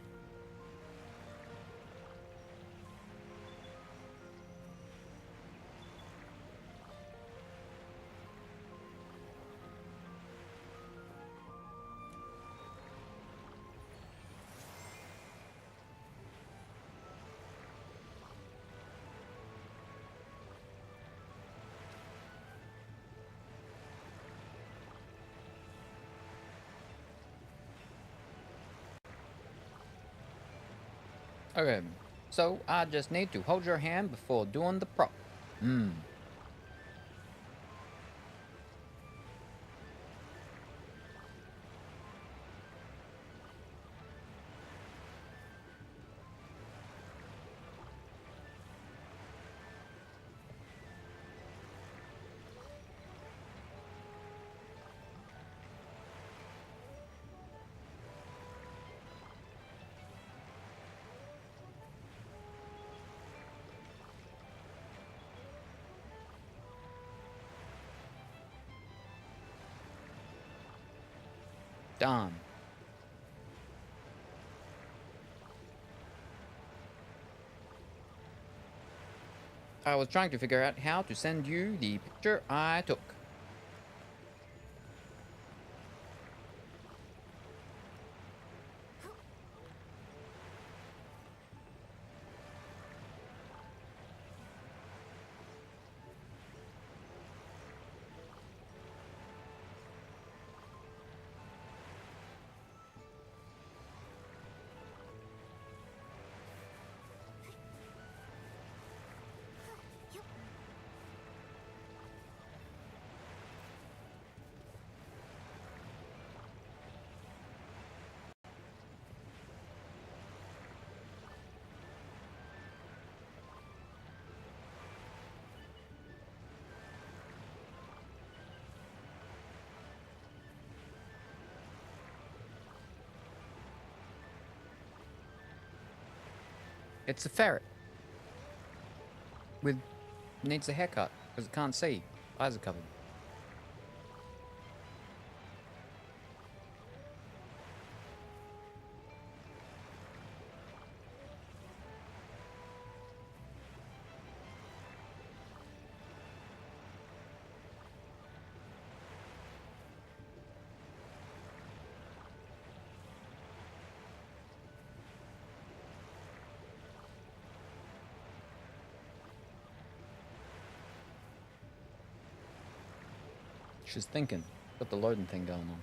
Okay, so I just need to hold your hand before doing the prop. Done. I was trying to figure out how to send you the picture I took. It's a ferret. Needs a haircut because it can't see. Eyes are covered. She's thinking. Got the loading thing going on.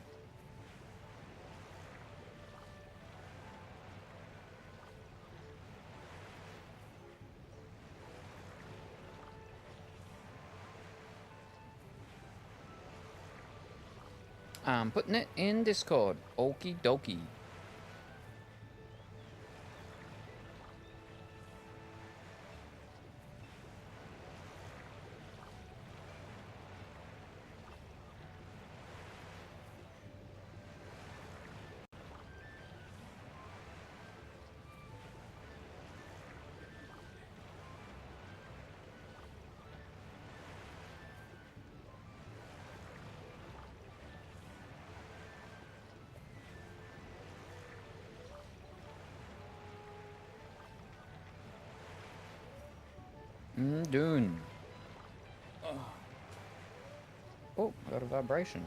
I'm putting it in Discord. Okie dokie. Dune. Oh, I got a vibration.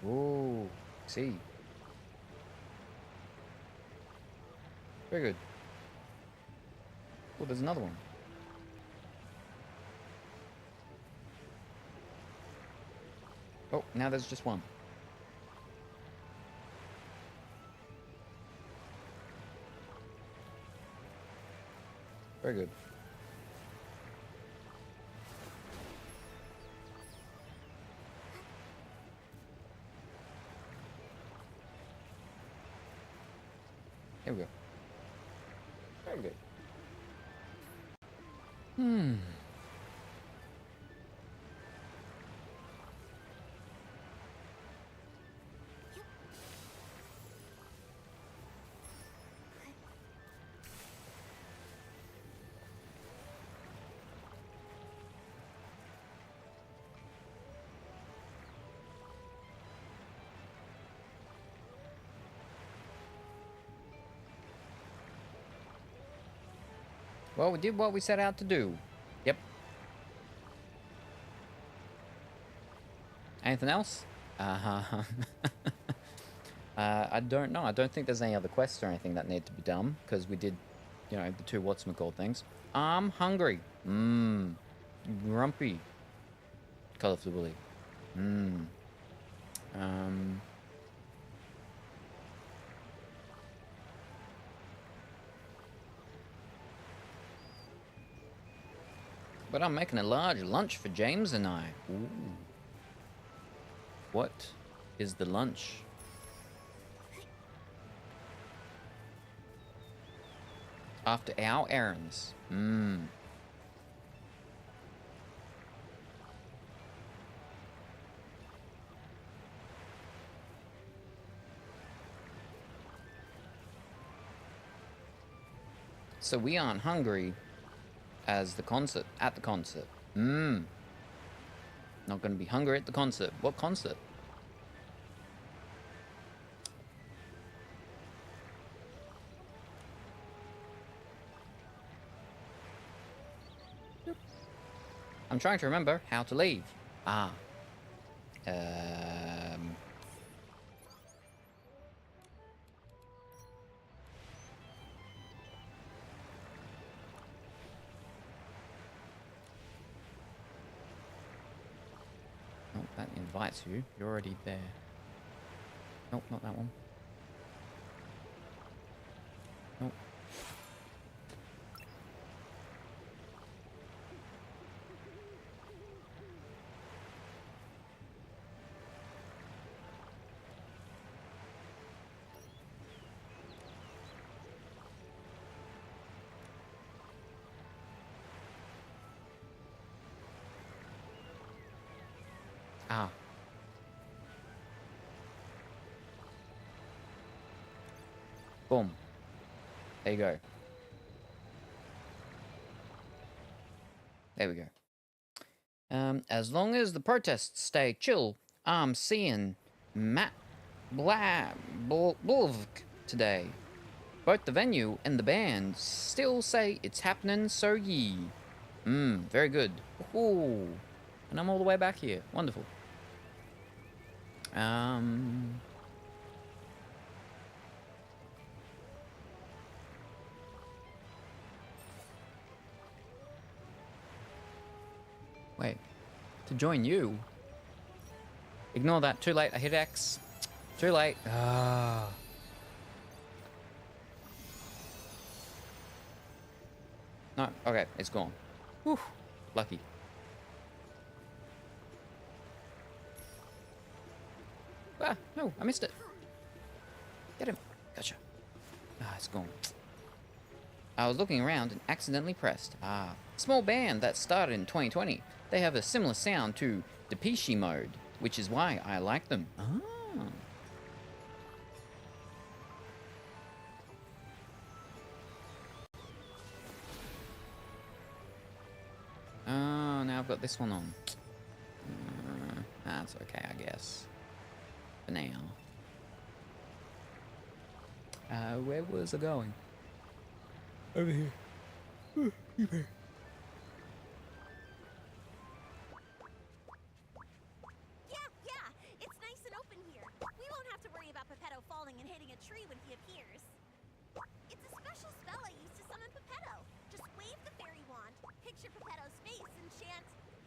Ooh, see. Very good. Oh, there's another one. Oh, now there's just one. Very good. Here we go. Very good. Well, we did what we set out to do. Yep. Anything else? I don't know. I don't think there's any other quests or anything that need to be done because we did, you know, the two whatchamacallit things. I'm hungry. Grumpy. Colorful Willy. But I'm making a large lunch for James and I. Ooh. What is the lunch? After our errands. So we aren't hungry as the concert, at the concert. Not gonna be hungry at the concert. What concert? I'm trying to remember how to leave. Ah. Oh, that invites you. You're already there. Nope, not that one. Nope. Ah. Boom. There you go. There we go. As long as the protests stay chill, I'm seeing Matt Bulvk today. Both the venue and the band still say it's happening, so ye. Very good. Ooh. And I'm all the way back here. Wonderful. Wait. To join you? Ignore that. Too late. I hit X. Too late. Ah. No. Okay. It's gone. Whew. Lucky. Ah, no, I missed it. Get him. Gotcha. Ah, it's gone. I was looking around and accidentally pressed. Ah, small band that started in 2020. They have a similar sound to Depeche Mode, which is why I like them. Ah. Oh, now I've got this one on. That's okay, I guess. For now. Where was I going? Over here. Here. Yeah, it's nice and open here. We won't have to worry about Pepetto falling and hitting a tree when he appears. It's a special spell I use to summon Pepetto. Just wave the fairy wand, picture Pepetto's face, and chant,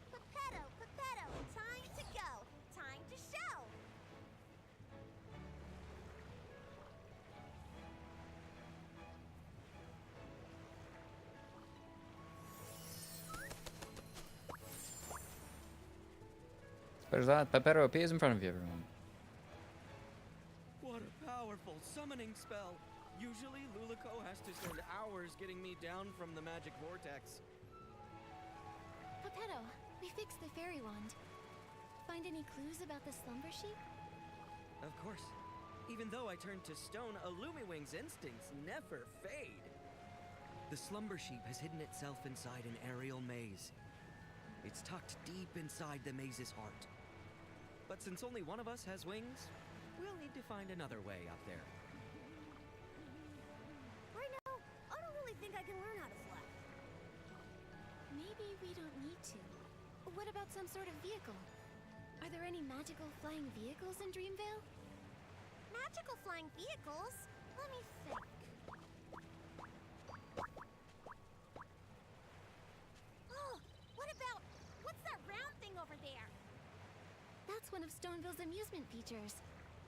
Pepetto, Pepetto, time to go, time to show. What is that? Pepetto appears in front of you, everyone. What a powerful summoning spell! Usually, Lulico has to spend hours getting me down from the magic vortex. Pepetto, we fixed the fairy wand. Find any clues about the slumber sheep? Of course. Even though I turned to stone, Illumiwing's instincts never fade. The slumber sheep has hidden itself inside an aerial maze. It's tucked deep inside the maze's heart. But since only one of us has wings, we'll need to find another way up there. Right now, I don't really think I can learn how to fly. Maybe we don't need to. What about some sort of vehicle? Are there any magical flying vehicles in Dreamvale? Magical flying vehicles? Let me think. Oh, what's that round thing over there? That's one of Stoneville's amusement features.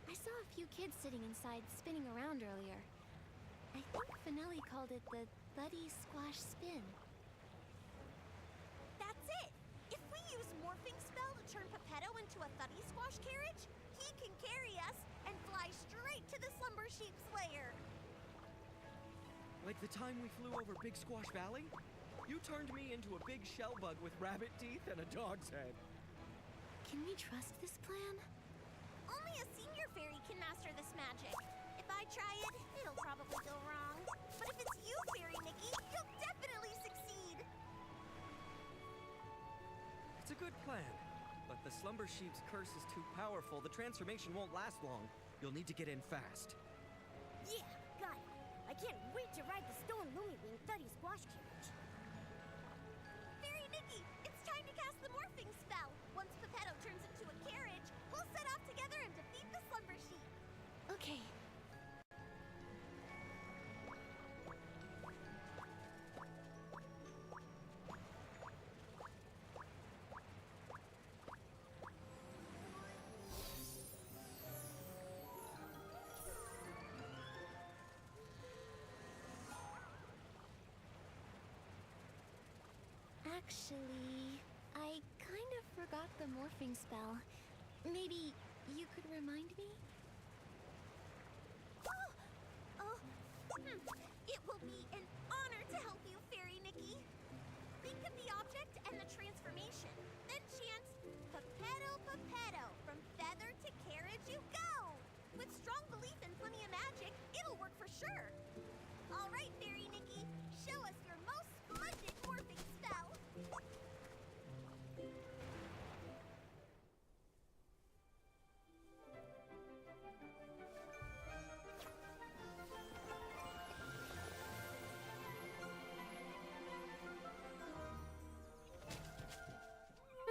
I saw a few kids sitting inside spinning around earlier. I think Finelli called it the Buddy Squash Spin. That's it! If we use Morphing Spell to turn Pepetto into a Thuddy Squash carriage, he can carry us and fly straight to the Slumber Sheep's lair. Like the time we flew over Big Squash Valley? You turned me into a big shell bug with rabbit teeth and a dog's head. Can we trust this plan? Only a senior fairy can master this magic. If I try it, it'll probably go wrong. But if it's you, Fairy Nikki, good plan. But the Slumber Sheep's curse is too powerful. The transformation won't last long. You'll need to get in fast. Yeah, got it. I can't wait to ride the stone Lumiwing Thuddy Squash carriage. Fairy Nikki, it's time to cast the morphing spell. Once Geppetto turns into a carriage, we'll set off together and defeat the Slumber Sheep. Okay. Actually, I kind of forgot the morphing spell. Maybe you could remind me? It will be an honor to help you, Fairy Nikki. Think of the object and the transformation. Then chant, Geppetto, Geppetto, from feather to carriage you go! With strong belief and plenty of magic, it'll work for sure. All right, Fairy Nikki, show us your most splendid morphing spell.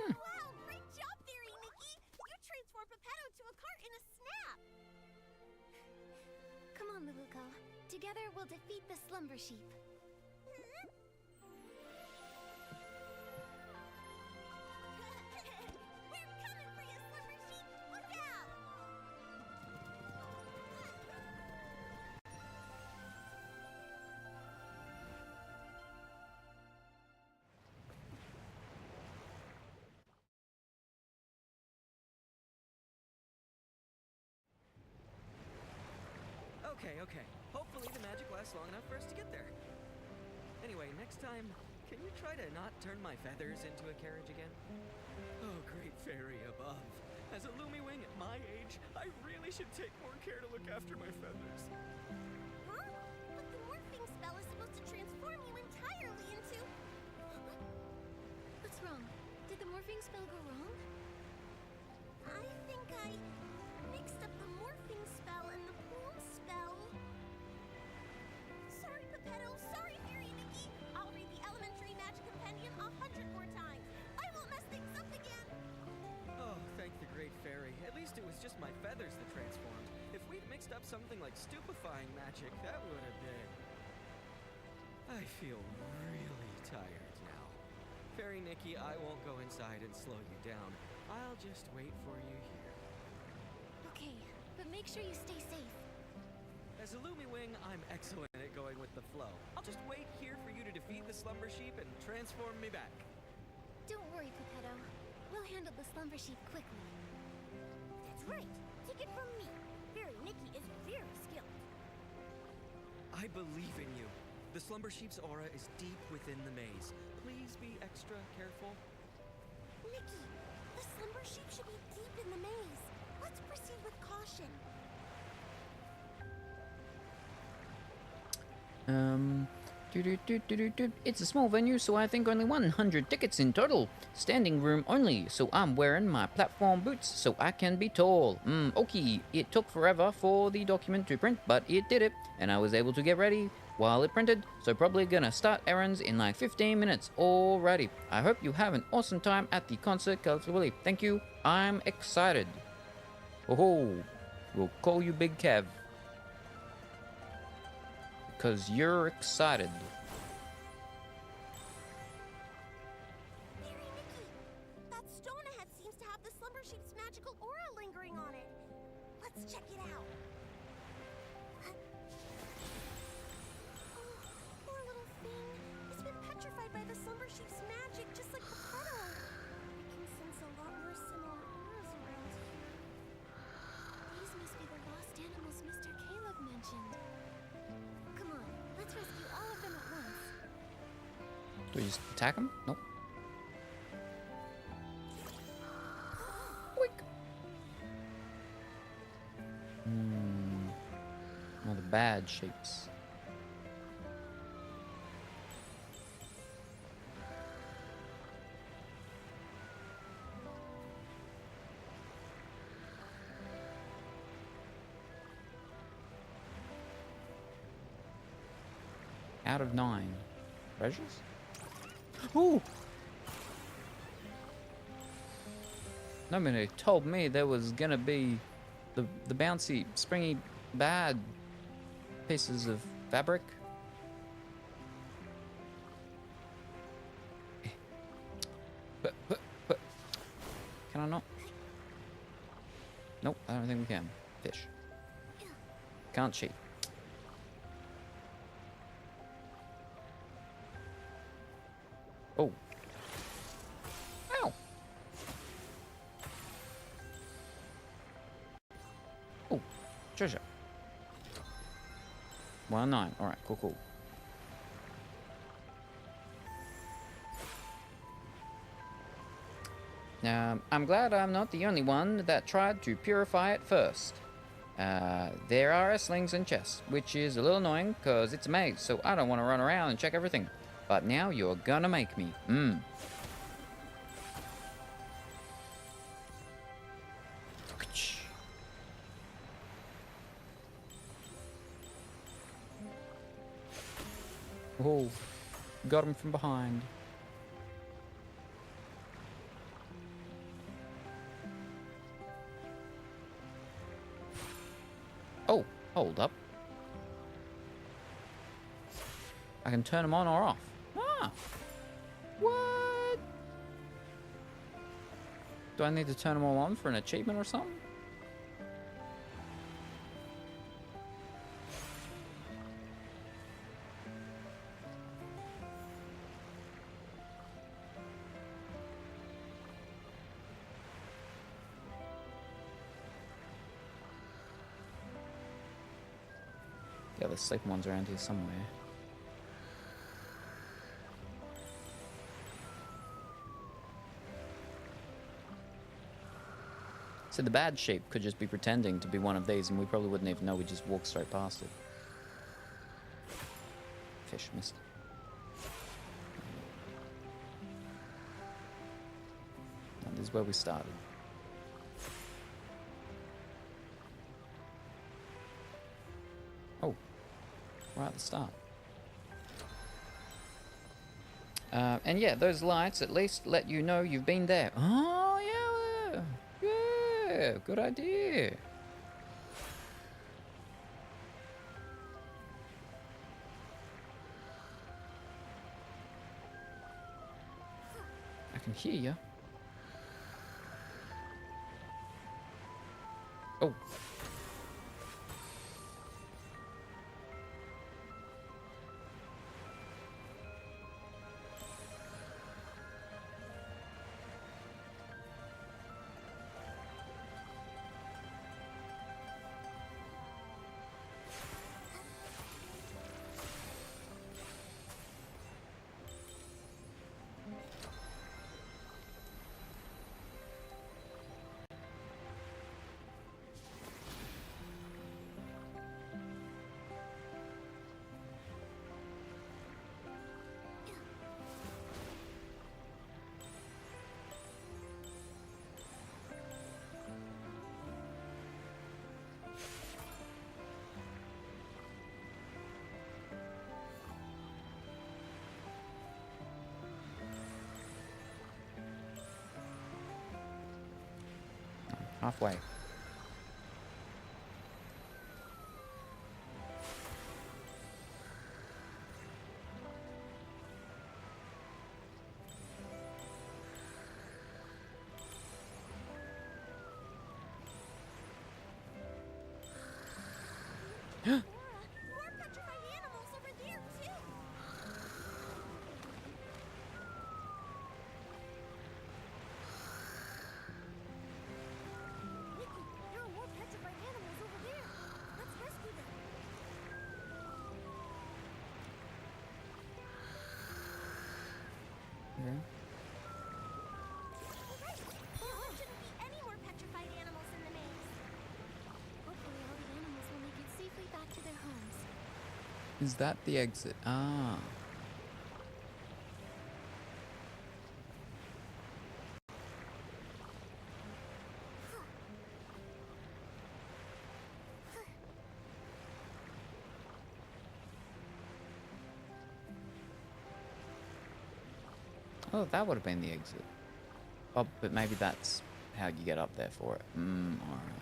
Wow, great job, Fairy Nikki! You transformed Geppetto to a cart in a snap! Come on, Luluko. Together we'll defeat the Slumber Sheep. We're coming for you, Slumber Sheep! Look out! Okay. Hopefully the magic lasts long enough for us to get there. Anyway, next time, can you try to not turn my feathers into a carriage again? Oh, great fairy above. As a Lumiwing at my age, I really should take more care to look after my feathers. Huh? But the morphing spell is supposed to transform you entirely into... What's wrong? Did the morphing spell go wrong? I think I mixed up the morphing spell and the bloom spell. Sorry, Geppetto. Sorry, Fairy Nikki. I'll read the Elementary Magic Compendium 100 more times. I won't mess things up again. Oh, thank the great fairy. At least it was just my feathers that transformed. If we'd mixed up something like stupefying magic, that would have been... I feel really tired now. Fairy Nikki, I won't go inside and slow you down. I'll just wait for you here. Okay, but make sure you stay safe. As a Lumiwing, I'm excellent at going with the flow. I'll just wait here for you to defeat the Slumber Sheep and transform me back. Don't worry, Geppetto. We'll handle the Slumber Sheep quickly. That's right. Take it from me. Fairy Nikki is very skilled. I believe in you. The Slumber Sheep's aura is deep within the maze. Please be extra careful. Nikki, the Slumber Sheep should be deep in the maze. Let's proceed with caution. It's a small venue, so I think only 100 tickets in total. Standing room only, so I'm wearing my platform boots so I can be tall. Okay, it took forever for the document to print, but it did it, and I was able to get ready while it printed, so probably gonna start errands in like 15 minutes. Alrighty, I hope you have an awesome time at the concert, Colorful Willy. Thank you, I'm excited. Oh, we'll call you Big Kev. Because you're excited. Fairy Nikki, that stone ahead seems to have the Slumber Sheep's magical aura lingering on it. Let's check it out. Oh, poor little thing. It's been petrified by the Slumber Sheep's magic, just like Geppetto. I can sense a lot more similar auras around here. These must be the lost animals Mr. Caleb mentioned. Come on, let's rescue all of them at once. Do we just attack him? Nope. Quick. All the bad shapes. Out of 9. Treasures? Ooh! Nobody told me there was gonna be the bouncy, springy, bad pieces of fabric. But, can I not? Nope, I don't think we can. Fish. Can't cheat. Oh. Ow. Oh, treasure. 109. Alright, cool. I'm glad I'm not the only one that tried to purify it first. There are slings and chests, which is a little annoying because it's a maze, so I don't want to run around and check everything. But now you're gonna make me. Oh, got him from behind. Oh, hold up. I can turn them on or off. Ah! What? Do I need to turn them all on for an achievement or something? Yeah, there's sleeping ones around here somewhere. So the bad sheep could just be pretending to be one of these and we probably wouldn't even know, we just walk straight past it. Fish missed. And this is where we started. Oh, right at the start. And yeah, those lights at least let you know you've been there. Oh, yeah. Yeah, good idea. I can hear you. Oh. Halfway. More petrified animals over there, too! Nikki, there are more petrified animals over there. Let's rescue them. Okay. Alright, there shouldn't be any more petrified animals in the maze. Hopefully all the animals will make it safely back to their homes. Is that the exit? Ah. Oh, that would have been the exit. Oh, but maybe that's how you get up there for it. Alright,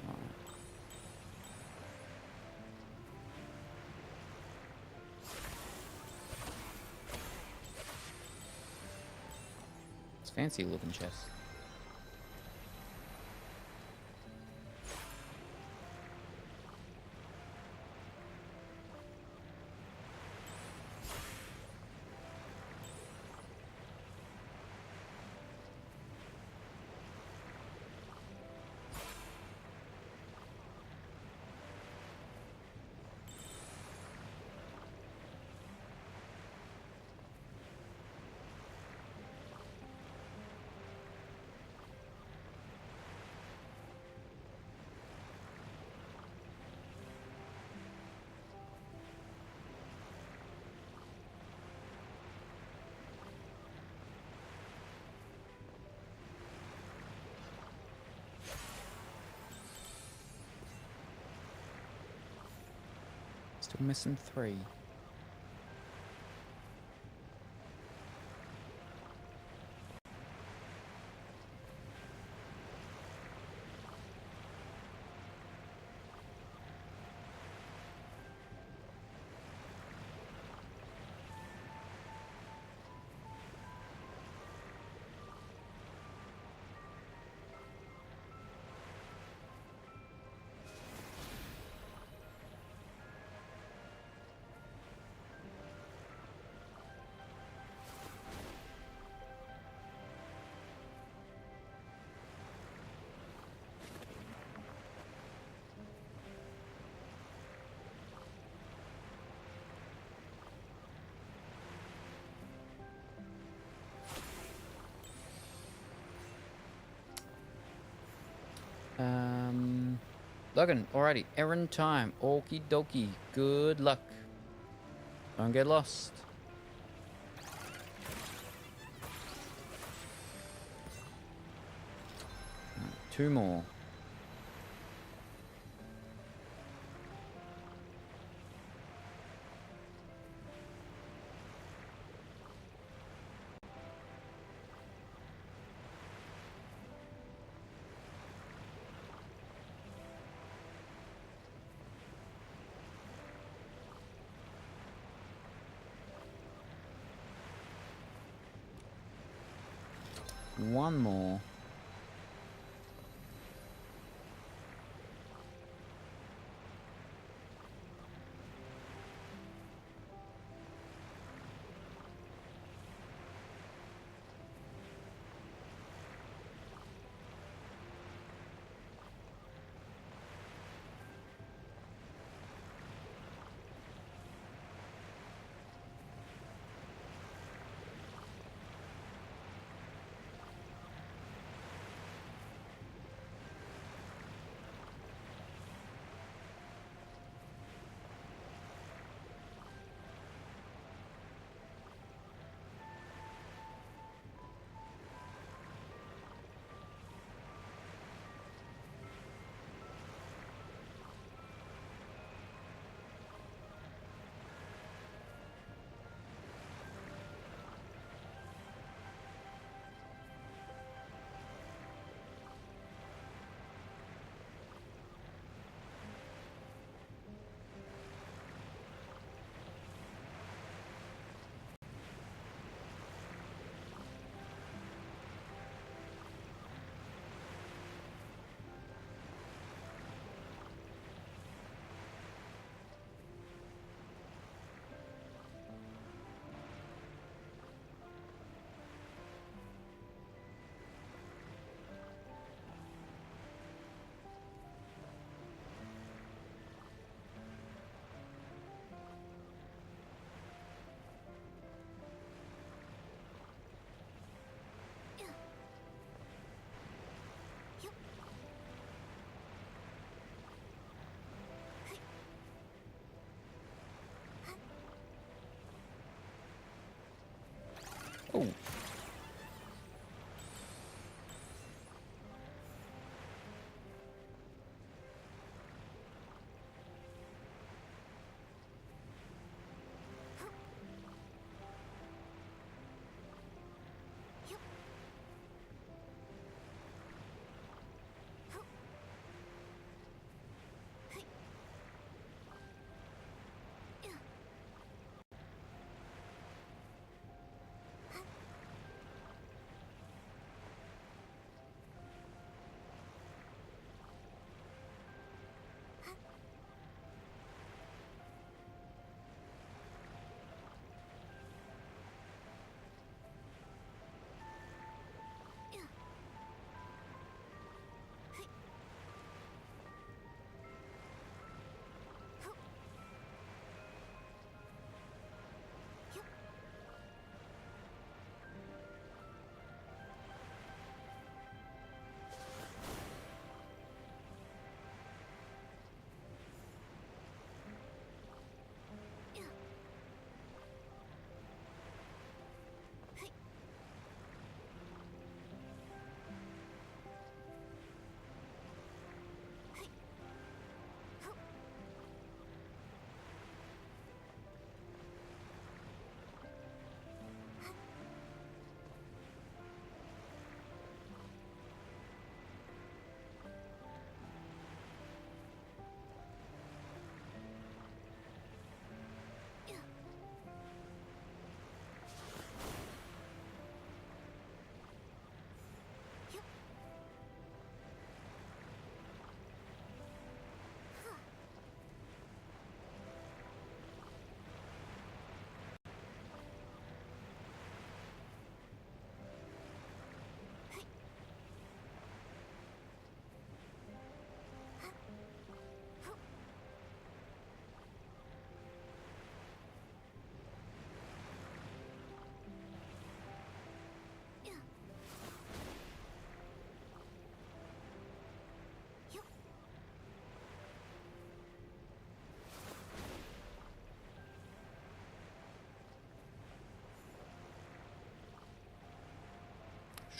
alright. It's fancy looking chest. Still missing 3. Logan, alrighty, errand time. Okie dokie. Good luck. Don't get lost. Right, 2 more. One more. Oh.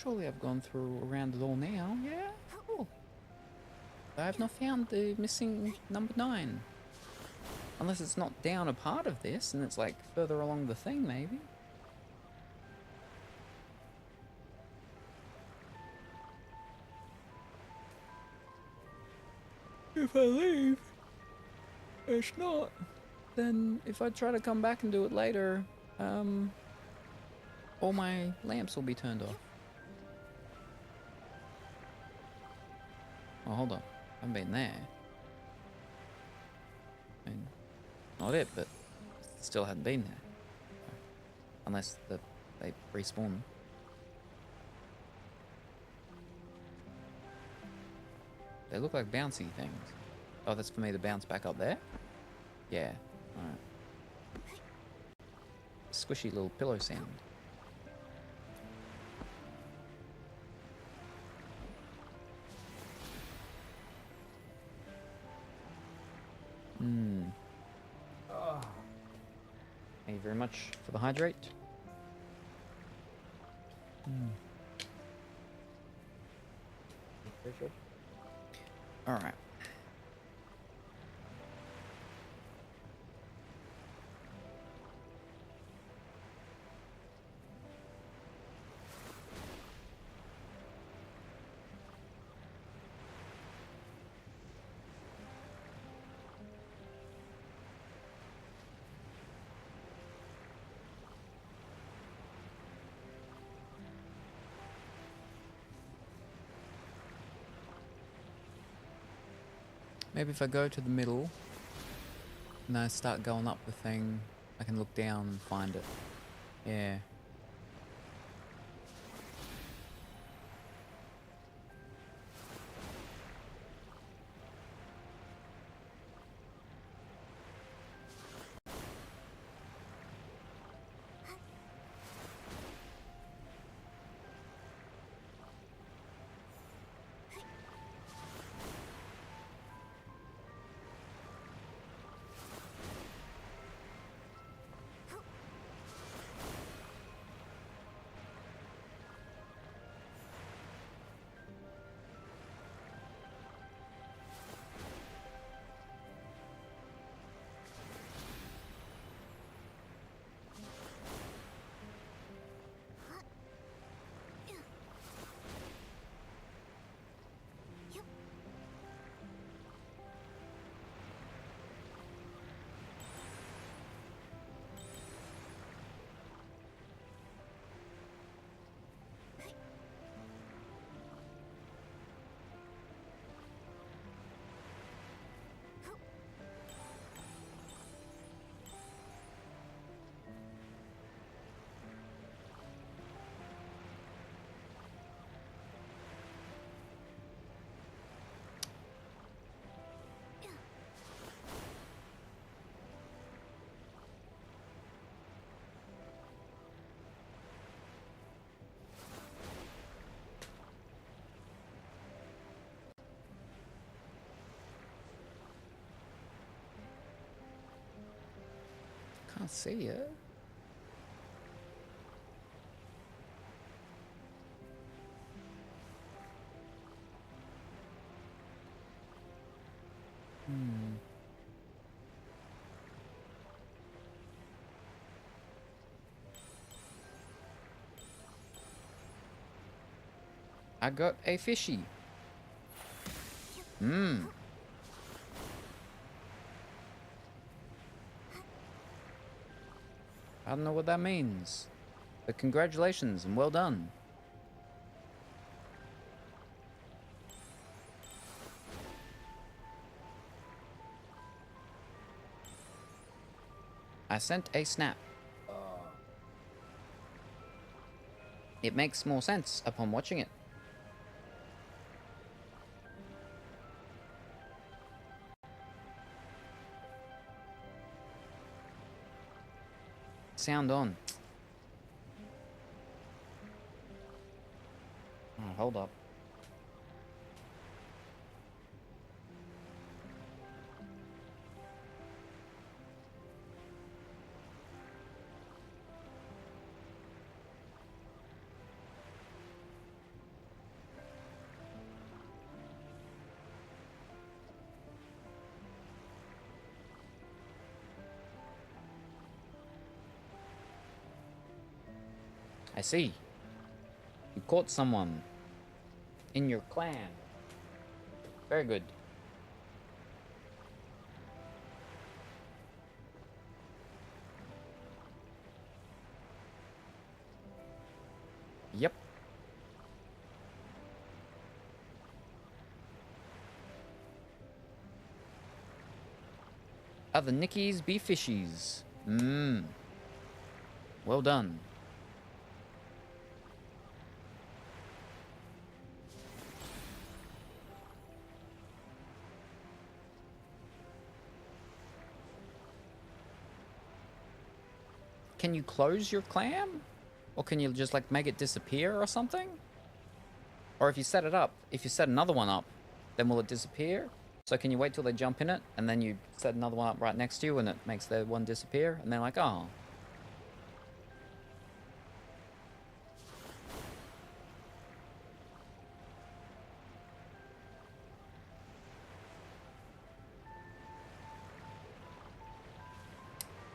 Surely I've gone through around it all now. Yeah, cool. I have not found the missing number 9. Unless it's not down a part of this and it's like further along the thing, maybe. If I leave, it's not. Then if I try to come back and do it later, all my lamps will be turned off. Oh, hold on. I haven't been there. I mean, not it, but still hadn't been there. Unless they respawn. They look like bouncy things. Oh, that's for me to bounce back up there? Yeah, alright. Squishy little pillow sound. Thank you very much for the hydrate. Alright. Maybe if I go to the middle and I start going up the thing, I can look down and find it. Yeah. Can't see it. I got a fishy. I don't know what that means, but congratulations and well done. I sent a snap. It makes more sense upon watching it. Sound on. Oh, hold up. I see. You caught someone in your clan. Very good. Yep. Other Nickies be fishies. Mmm. Well done. Can you close your clam? Or can you just like make it disappear or something? Or if you set it up, if you set another one up, then will it disappear? So can you wait till they jump in it and then you set another one up right next to you and it makes their one disappear? And they're like, oh.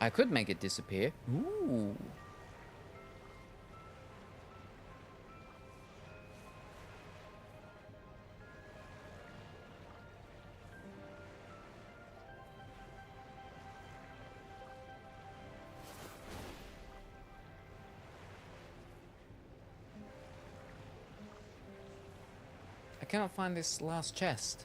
I could make it disappear. Ooh. I cannot find this last chest.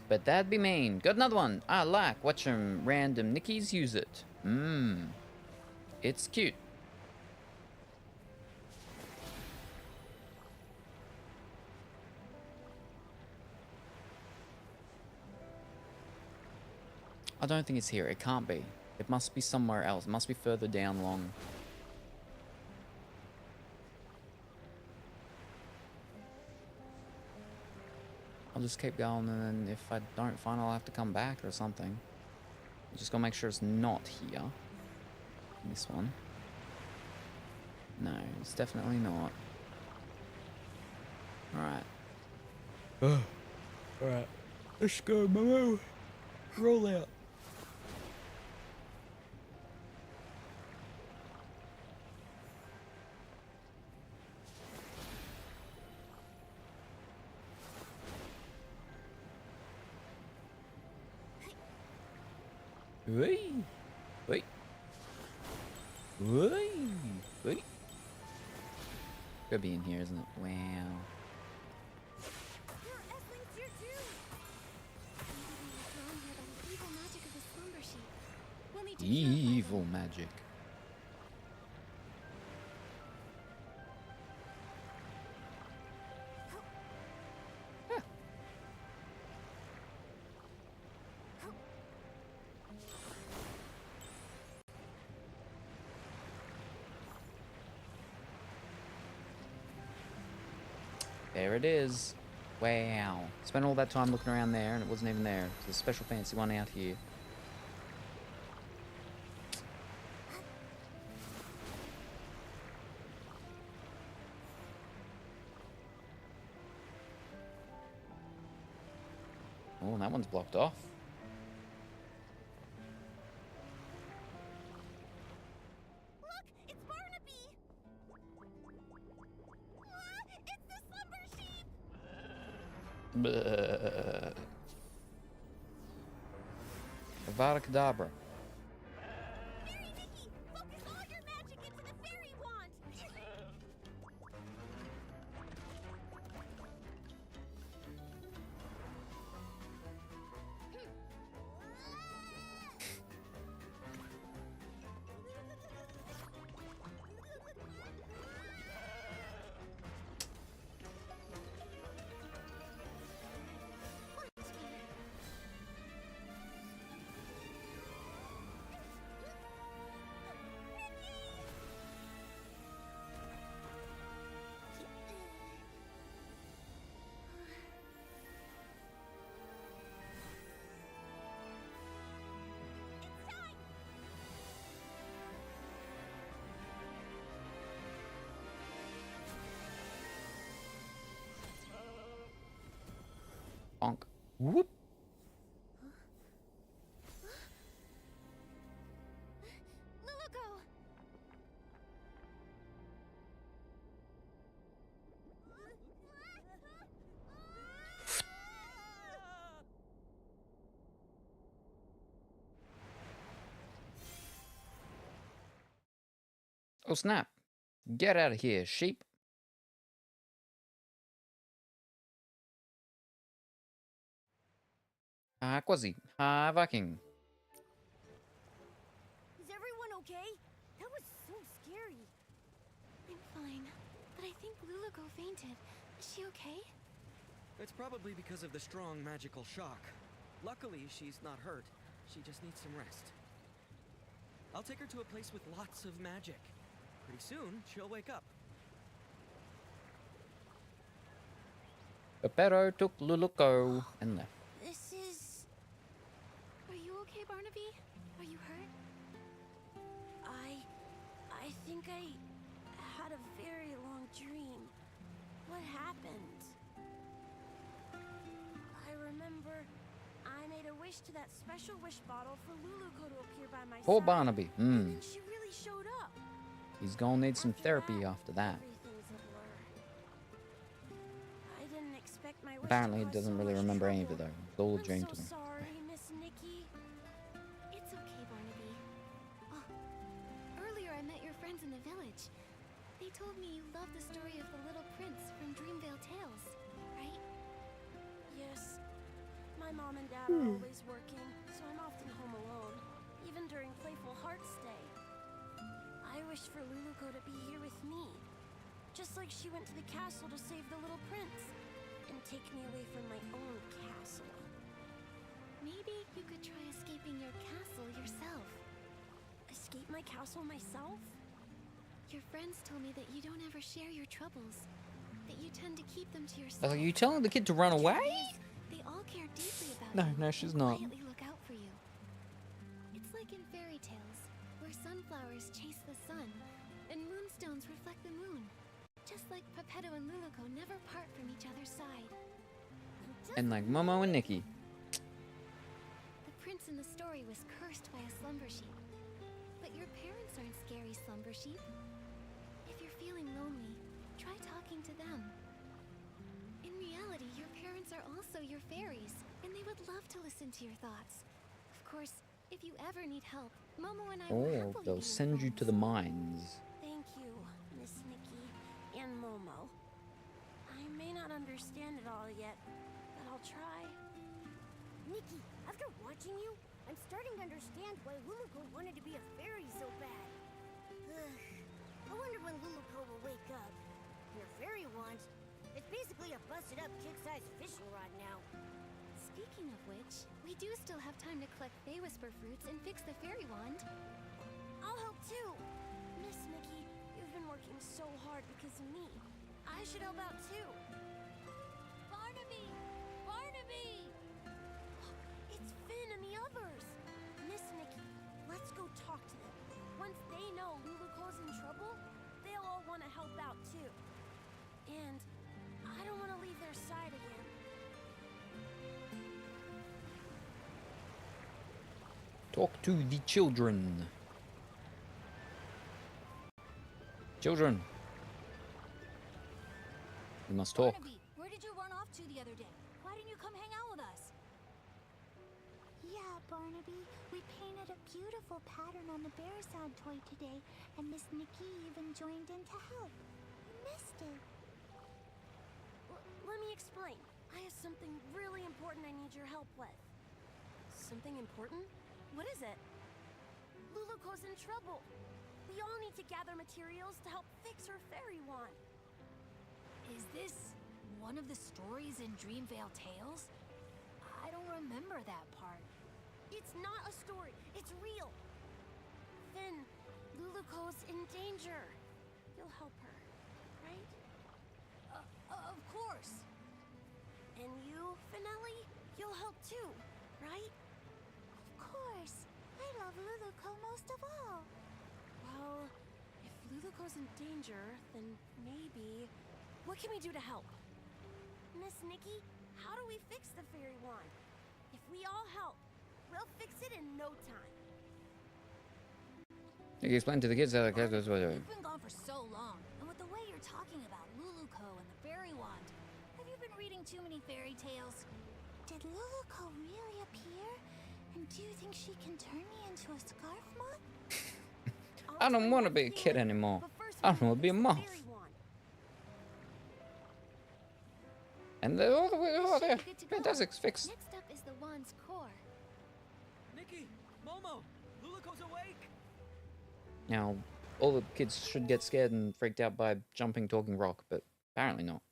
But that'd be mean. Got another one. I like watching random Nickies use it. Mmm. It's cute. I don't think it's here. It can't be. It must be somewhere else. It must be further down along. I'll just keep going, and then if I don't find it, I'll have to come back or something. Just gotta make sure it's not here. This one. No, it's definitely not. Alright. Alright. Let's go, Momo. Roll out. Wait. Wait. Wait. Wait. Could be in here, isn't it? Wow. There are F-Links here too. Maybe they were drawn here by the evil magic of the slumber sheep. We'll need to purify Evil them. magic. There it is. Wow. Spent all that time looking around there and it wasn't even there. There's a special fancy one out here. Oh, that one's blocked off. Look, it's Barnaby! It's the slumber sheep! Bleh. Avada Kedavra. Fairy Nikki, focus all your magic into the fairy wand! Whoop. Luluco! Oh snap! Get out of here, sheep! Quasi. Viking. Is everyone okay? That was so scary. I'm fine, but I think Luluco fainted. Is she okay? It's probably because of the strong magical shock. Luckily, she's not hurt. She just needs some rest. I'll take her to a place with lots of magic. Pretty soon, she'll wake up. Peppero took Luluco and left. This is... Are you okay, Barnaby? Are you hurt? I think I had a very long dream. What happened? I remember I made a wish to that special wish bottle for Luluco to appear by my Poor side. Barnaby. And then she really showed up. He's gonna need some therapy after that. Everything's a blur. I didn't expect my wish Apparently, to he cause doesn't so really much remember any of it trouble. though. It's all a dream I'm to so him. sorry, Miss Nikki. It's okay, Barnaby. Oh, earlier I met your friends in the village. They told me you love the story of the little prince from Dreamvale Tales, right? Yes. My mom and dad are always working, so I'm often home alone, even during Playful Hearts Day. I wish for Luluco to be here with me, just like she went to the castle to save the little prince, and take me away from my own castle. Maybe you could try escaping your castle yourself. Escape my castle myself? Your friends told me that you don't ever share your troubles, that you tend to keep them to Are yourself. you telling the kid to run away? They all care deeply about No, you. no, she's and not. Quietly look out for you. It's like in fairy tales, where sunflowers chase the sun, and moonstones reflect the moon. Just like Peppetto and Luluco never part from each other's side. And like Momo and Nikki. The prince in the story was cursed by a slumber sheep. But your parents aren't scary slumber sheep. If you're feeling lonely, try talking to them. In reality, your parents are also your fairies, and they would love to listen to your thoughts. Of course, if you ever need help, Momo and I will Oh, happily they'll be your send you to the friends. mines. Thank you, Miss Nikki and Momo. I may not understand it all yet, but I'll try. Nikki, after watching you, I'm starting to understand why Luluco wanted to be a fairy so bad. I wonder when Luluco will wake up. Her fairy wand, it's basically a busted-up kid-sized fishing rod now. Speaking of which, we do still have time to collect Fey Whisper fruits and fix the fairy wand. I'll help too. Miss Nikki, you've been working so hard because of me. I should help out too. Barnaby! Barnaby! It's Finn and the others. Miss Nikki, let's go talk to them. Once they know Luluco's in trouble, they'll all want to help out too. And I don't want to leave their side again. Talk to the children. Children. We must talk. Barnaby, where did you run off to the other day? Why didn't you come hang out with us? Yeah, Barnaby, we painted a beautiful pattern on the bear sound toy today, and Miss Nikki even joined in to help. I missed it. Let me explain. I have something really important I need your help with. Something important? What is it? Luluco's in trouble. We all need to gather materials to help fix her fairy wand. Is this one of the stories in Dreamvale Tales? I don't remember that part. It's not a story. It's real. Finn, Luluco's in danger. You'll help her, right? Of course. And you, Finelli, you'll help too, right? Of course. I love Luluco most of all. Well, if Luluco's in danger, then maybe... What can we do to help? Miss Nikki, How do we fix the fairy wand? If we all help, we'll fix it in no time. You can explain to the kids how the characters were. You've been gone for so long, and with the way you're talking about Luluco and the fairy wand, have you been reading too many fairy tales? Did Luluco really appear? And do you think she can turn me into a scarf moth? I don't want to be a kid anymore. I want to be a moth. And they're all the way over there. Fantastic, fixed. Next up is the wand's core. Nikki! Momo! Luluco's awake! Now, all the kids should get scared and freaked out by jumping talking rock, but apparently not.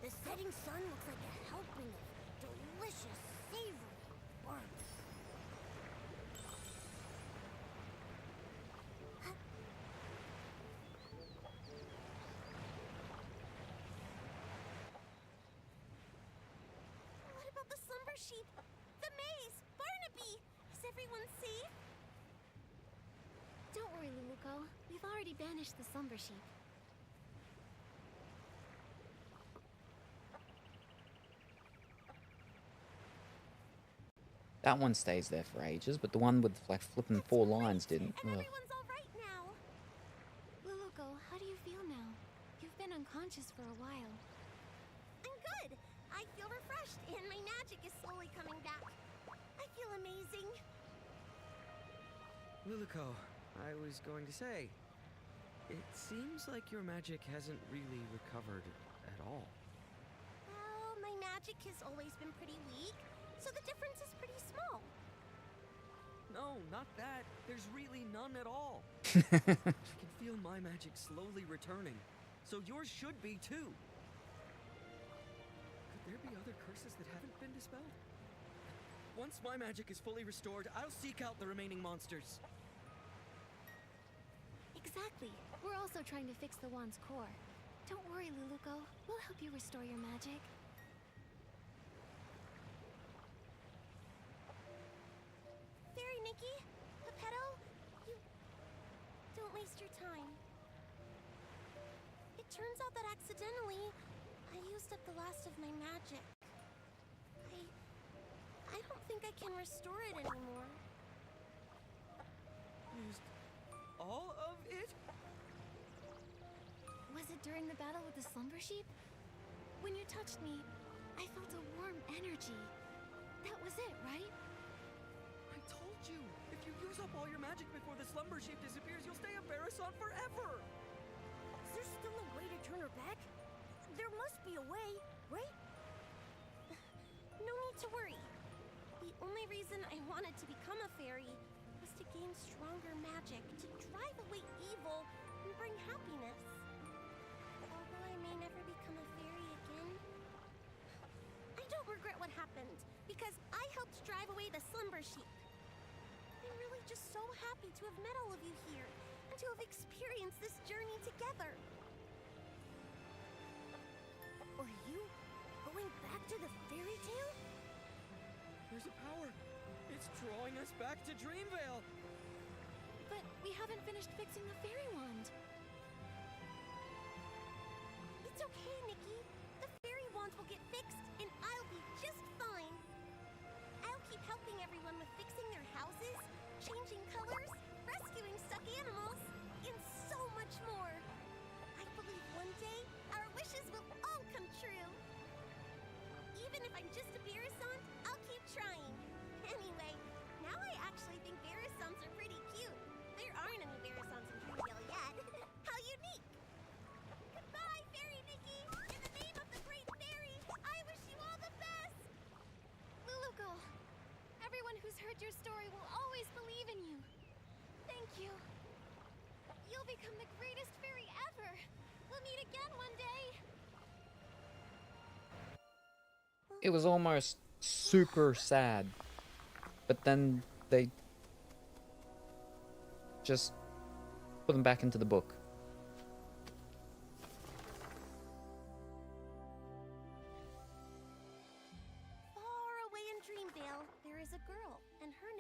The setting sun looks like a helping of delicious, savory warmth. What about the slumber sheep? The maze? Barnaby? Is everyone safe? Don't worry, Luluco. We've already banished the slumber sheep. That one stays there for ages, but the one with like flipping 4 lines didn't. And Ugh. everyone's all right now. Luluco, how do you feel now? You've been unconscious for a while. I'm good. I feel refreshed, and my magic is slowly coming back. I feel amazing. Luluco, I was going to say, it seems like your magic hasn't really recovered at all. Well, my magic has always been pretty weak, so the difference is pretty small. No, not that. There's really none at all. I can feel my magic slowly returning, so yours should be too. Could there be other curses that haven't been dispelled? Once my magic is fully restored, I'll seek out the remaining monsters. Exactly. We're also trying to fix the wand's core. Don't worry, Luluco. We'll help you restore your magic. Fairy Nikki, Geppetto, you... Don't waste your time. It turns out that accidentally, I used up the last of my magic. I don't think I can restore it anymore. Used all of it? Was it during the battle with the slumber sheep? When you touched me, I felt a warm energy. That was it, right? I told you, if you use up all your magic before the slumber sheep disappears, you'll stay a Barasson forever! Is there still a way to turn her back? There must be a way, right? No need to worry. The only reason I wanted to become a fairy was to gain stronger magic, to drive away evil and bring happiness. Although I may never become a fairy again, I don't regret what happened, because I helped drive away the slumber sheep. I'm really just so happy to have met all of you here, and to have experienced this journey together. Are you going back to the fairy tale? There's a power. It's drawing us back to Dreamvale. But we haven't finished fixing the fairy wand. It's okay, Nikki. The fairy wand will get fixed, and I'll be just fine. I'll keep helping everyone with fixing their houses, changing colors, rescuing stuck animals, and so much more. I believe one day our wishes will all come true. Even if I'm just a Barasson, I'll keep trying. Anyway, now I actually think Barasons are pretty cute. There aren't any Barasons in Dreamvale yet. How unique! Goodbye, Fairy Nikki! In the name of the Great Fairy, I wish you all the best! Luluco, everyone who's heard your story will always believe in you. Thank you. You'll become the greatest fairy ever. We'll meet again one day. It was almost super sad. But then they just put them back into the book.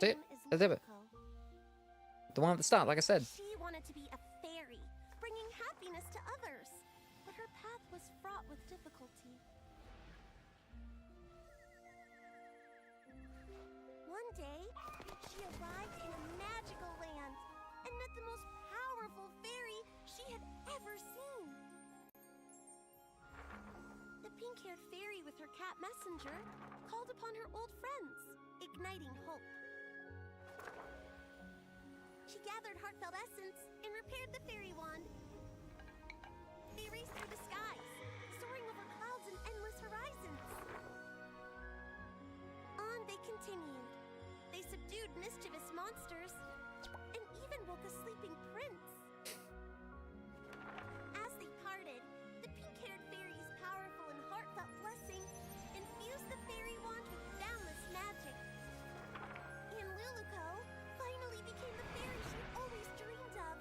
See it? name is That's it. Luluco. The one at the start, like I said. She wanted to be a fairy, bringing happiness to others. But her path was fraught with difficulty. One day, she arrived in a magical land and met the most powerful fairy she had ever seen. The pink-haired fairy with her cat messenger called upon her old friends, igniting hope. She gathered heartfelt essence and repaired the fairy wand. They raced through the skies, soaring over clouds and endless horizons. On they continued. They subdued mischievous monsters and even woke a sleeping prince. As they parted, the pink-haired fairy's powerful and heartfelt blessing infused the fairy wand with boundless magic. And Luluco finally became the fairy she always dreamed of.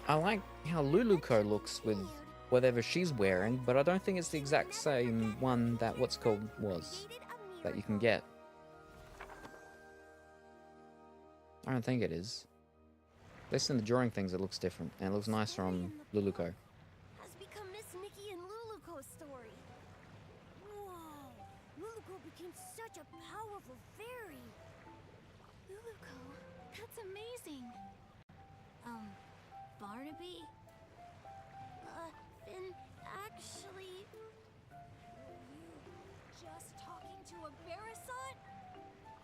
I like how Luluco looks with whatever she's wearing, but I don't think it's the exact same one that what's called was that you can get. I don't think it is. At least in the drawing things it looks different, and it looks nicer on Luluco. Has become Miss Nikki and Luluco's story. Whoa! Luluco became such a powerful fairy. Luluco, that's amazing. Barnaby? Finn, actually... Just talking to a Barasant?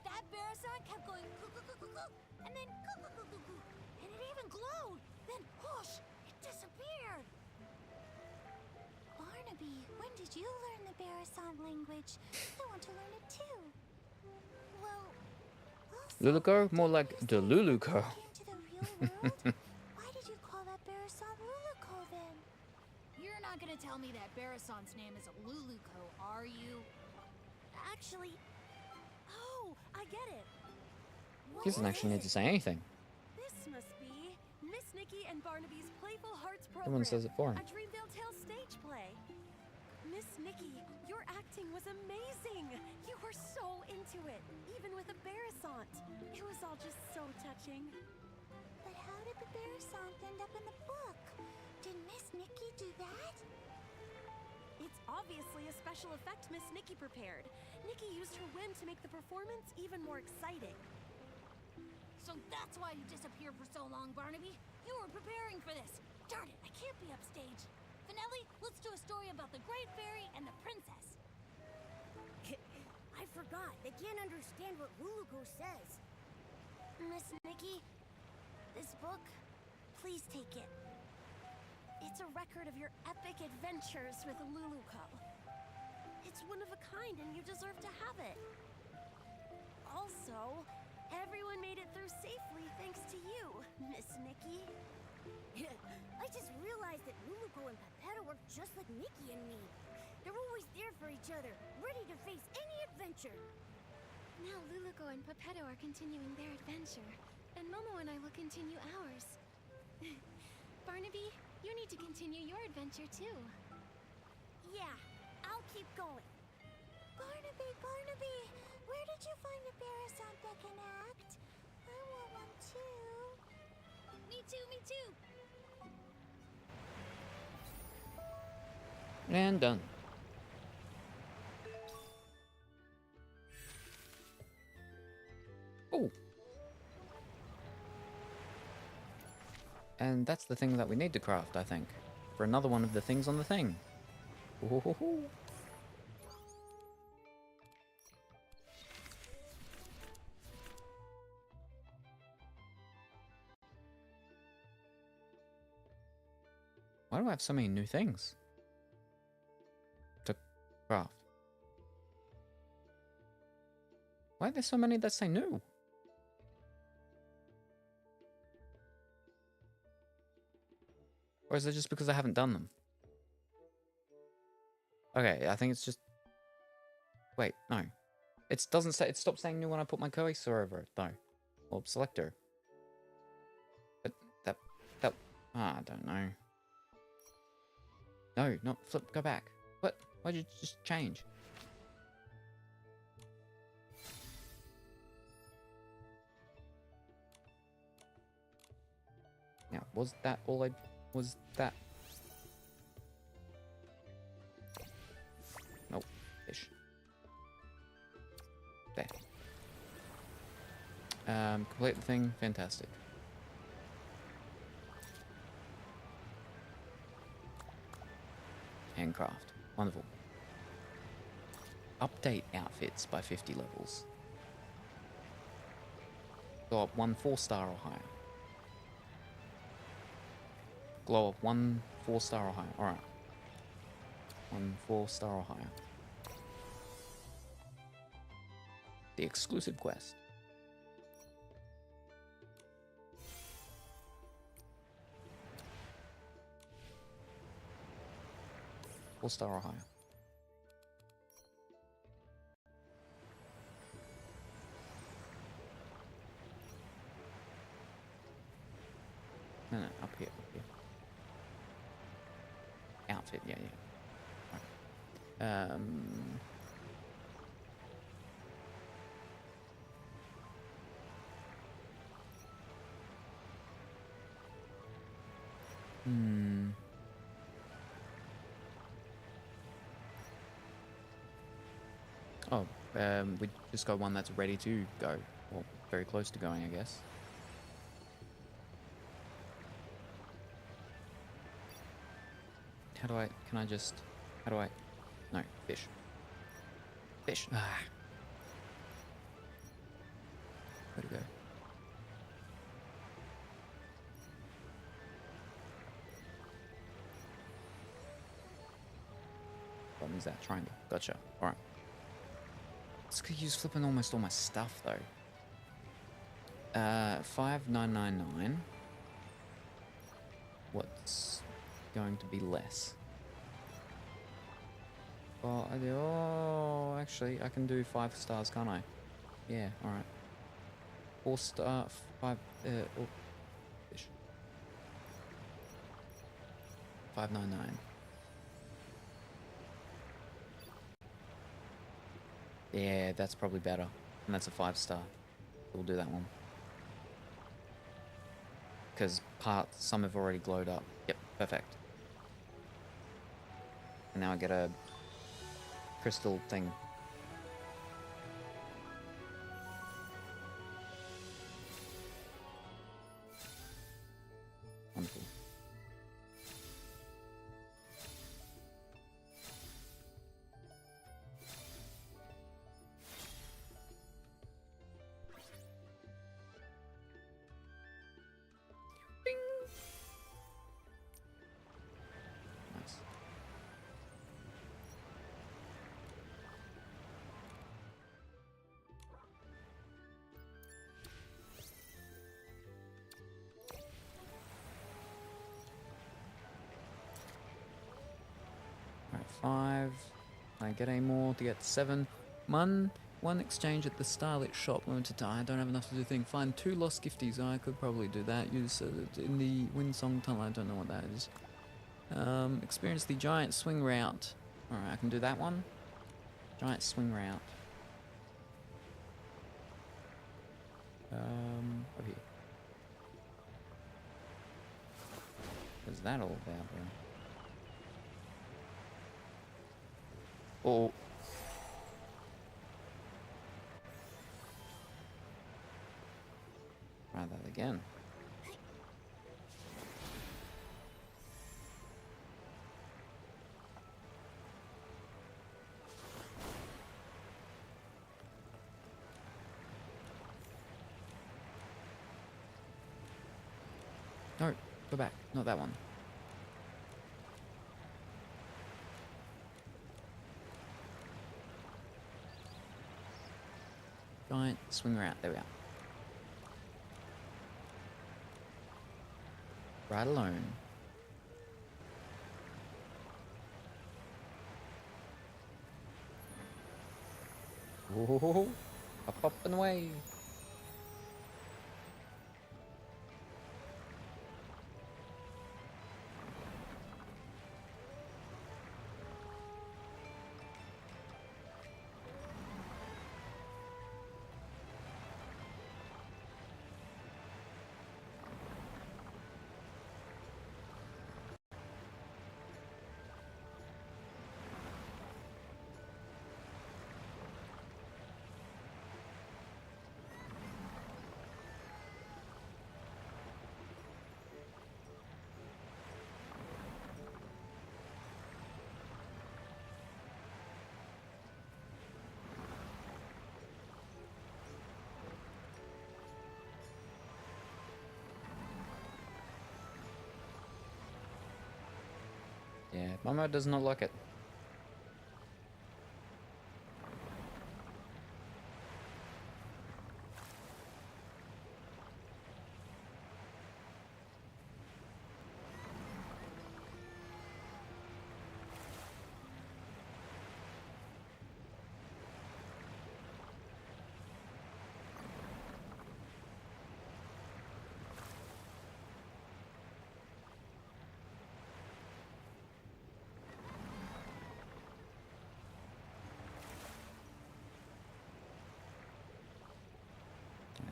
That Barasant kept going coo-coo-coo-coo-coo, and then coo-coo-coo-coo-coo, and it even glowed. Then whoosh, it disappeared. Barnaby, when did you learn the Barasant language? I want to learn it too. Well, Also, Luluco? More like did you say Deluluco. when you came to the real world? Why did you call that Barasant Luluco then? You're not gonna tell me that Barasant's name is Luluco, are you? actually... Oh, I get it. He doesn't actually need to say anything. This must be Miss Nikki and Barnaby's Playful Hearts program. Everyone says it for him. A Dreamville Tales stage play. Miss Nikki, your acting was amazing. You were so into it, even with a Barasant. It was all just so touching. But how did the Barasant end up in the book? Did Miss Nikki do that? It's obviously a special effect Miss Nikki prepared. Nikki used her whim to make the performance even more exciting. So that's why you disappeared for so long, Barnaby. You were preparing for this. Darn it, I can't be upstage. Finelli, let's do a story about the Great Fairy and the Princess. I forgot. They can't understand what Luluco says. Miss Nikki, this book, please take it. It's a record of your epic adventures with Luluco. It's one of a kind and you deserve to have it. Also, everyone made it through safely thanks to you, Miss Nikki. I just realized that Luluco and Pepetto are just like Nikki and me. They're always there for each other, ready to face any adventure. Now Luluco and Pepetto are continuing their adventure, and Momo and I will continue ours. Barnaby, you need to continue your adventure too. Yeah, I'll keep going. Barnaby, Barnaby, where did you find a Barasant that can act? I want one too. Me too, me too. And done. Oh. And that's the thing that we need to craft, I think. For another one of the things on the thing. Ooh. Why do I have so many new things to craft? Why are there so many that say new? Or is it just because I haven't done them? Okay, I think it's just... Wait, no. It doesn't say... It stopped saying new when I put my cursor over it, though. Or selector. But that... I don't know. No, not flip, go back. What? Why'd you just change? Now, was that all I... Was that... Nope. Fish. There. Complete the thing. Fantastic. Handcraft. Wonderful. Update outfits by 50 levels. Go up 1 4-star or higher. Glow up 1 4-star or higher. Alright. 1 4-star or higher. The exclusive quest. Four-star or higher. No, up here, Outfit, yeah. Right. Oh, we just got one that's ready to go. Or very close to going, I guess. How do I... Can I just... How do I... No, fish. Fish. Ah. Where'd it go? Button is that? Triangle. Gotcha. Alright. It's because you're flipping almost all my stuff, though. 5999. What's going to be less? Oh, actually, I can do 5 stars, can't I? Yeah, alright. 4-star, 5, oh, fish. 599. Yeah, that's probably better. And that's a 5-star. We'll do that one. Because some have already glowed up. Yep, perfect. And now I get a crystal thing. Wonderful. Nice. Alright, 5. Can I get any more to get 7? One exchange at the Starlit shop, limited time. I don't have enough to do thing. Find 2 lost gifties. I could probably do that. Use in the Windsong Tunnel. I don't know what that is. Experience the giant swing route. Alright, I can do that one. Giant swing route. Over here. What's that all about, bro? Oh. Try that again. No, go back. Not that one. Giant swing route. There we are. Right alone. Whoa, up and away. Momo does not like it.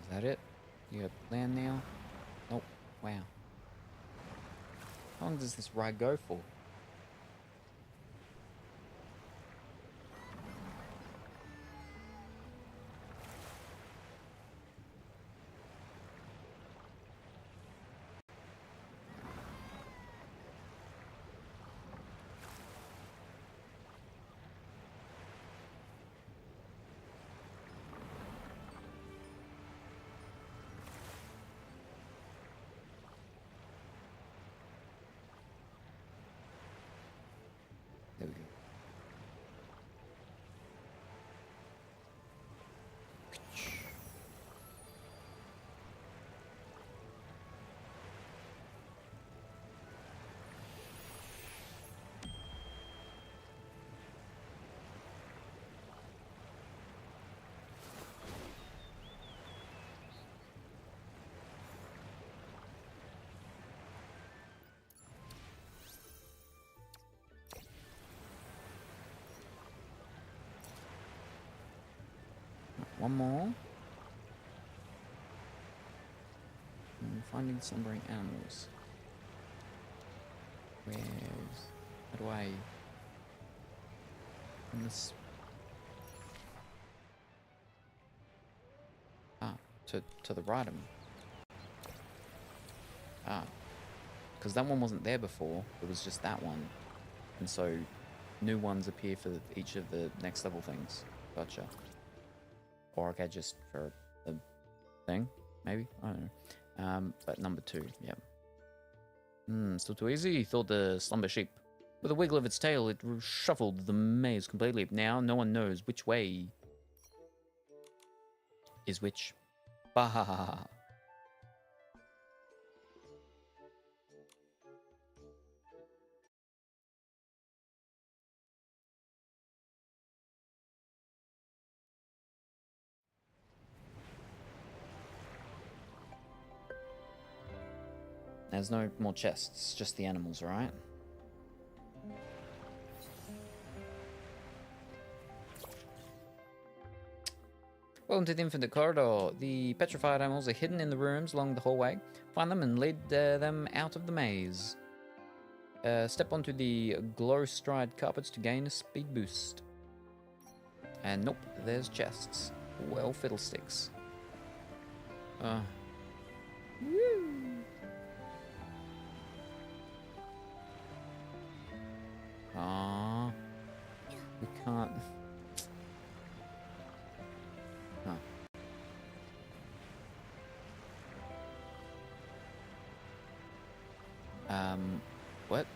Is that it? You have a plan now? Nope. Wow. How long does this ride go for? There we go. One more. Finding slumbering animals. Where's... How do I... On this... Ah, to the right of me. Ah. Because that one wasn't there before. It was just that one. And so, new ones appear for each of the next level things. Gotcha. Or okay, just for the thing, maybe? I don't know. But number 2, yeah. Still too easy, thought the slumber sheep. With a wiggle of its tail, it shuffled the maze completely. Now, no one knows which way is which. Bah. There's no more chests, just the animals, right? Welcome to the Infinite Corridor. The petrified animals are hidden in the rooms along the hallway. Find them and lead them out of the maze. Step onto the glow stride carpets to gain a speed boost. And nope, there's chests. Well, fiddlesticks. Woo! Aww. We can't... Huh. What?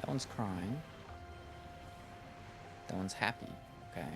That one's crying. That one's happy. Okay.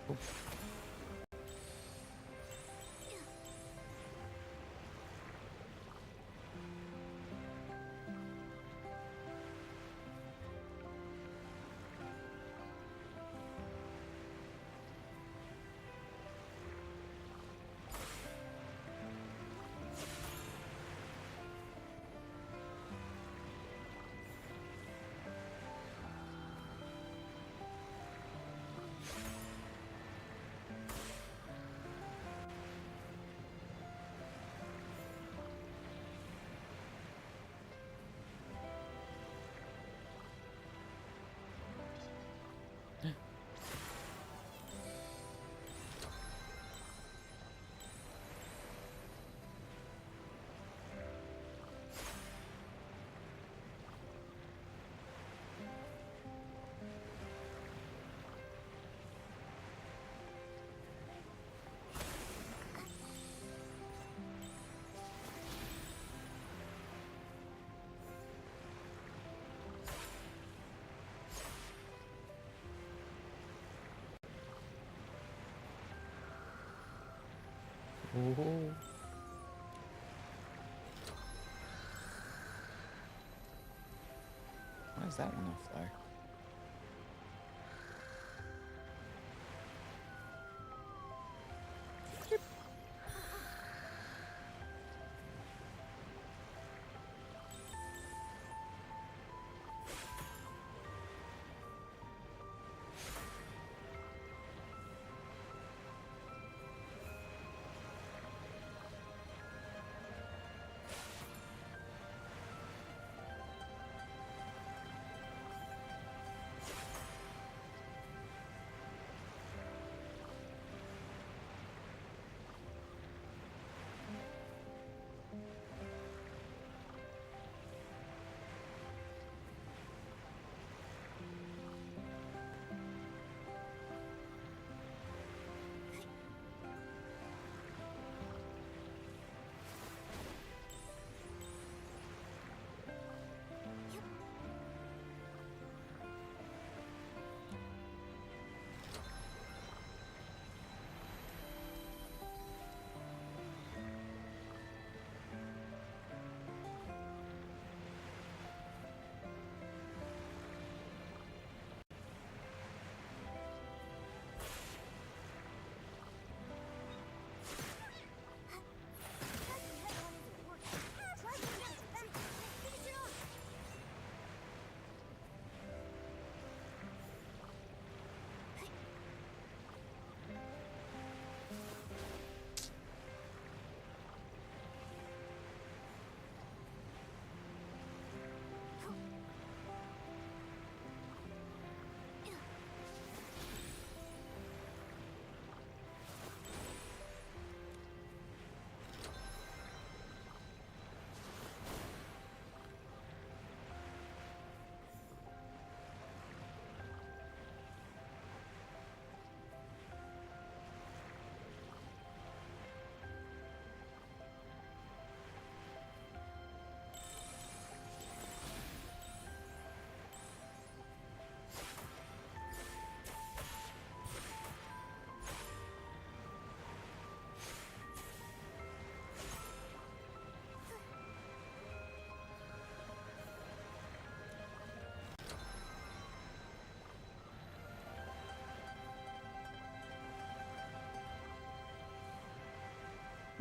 Oof. Ooh. Why is that one off though?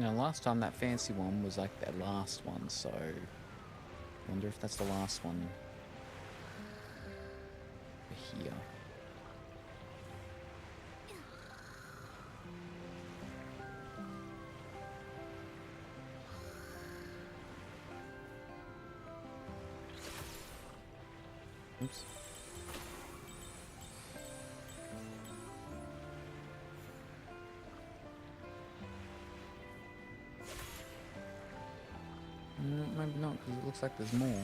Now, last time that fancy one was like their last one, so I wonder if that's the last one for here. Oops. Maybe not, because it looks like there's more.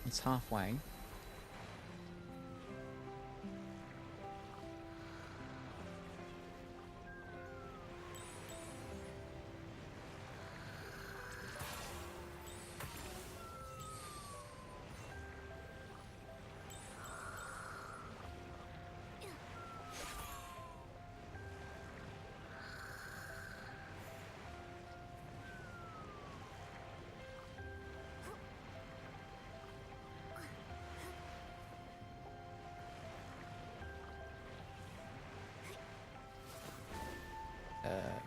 It's halfway.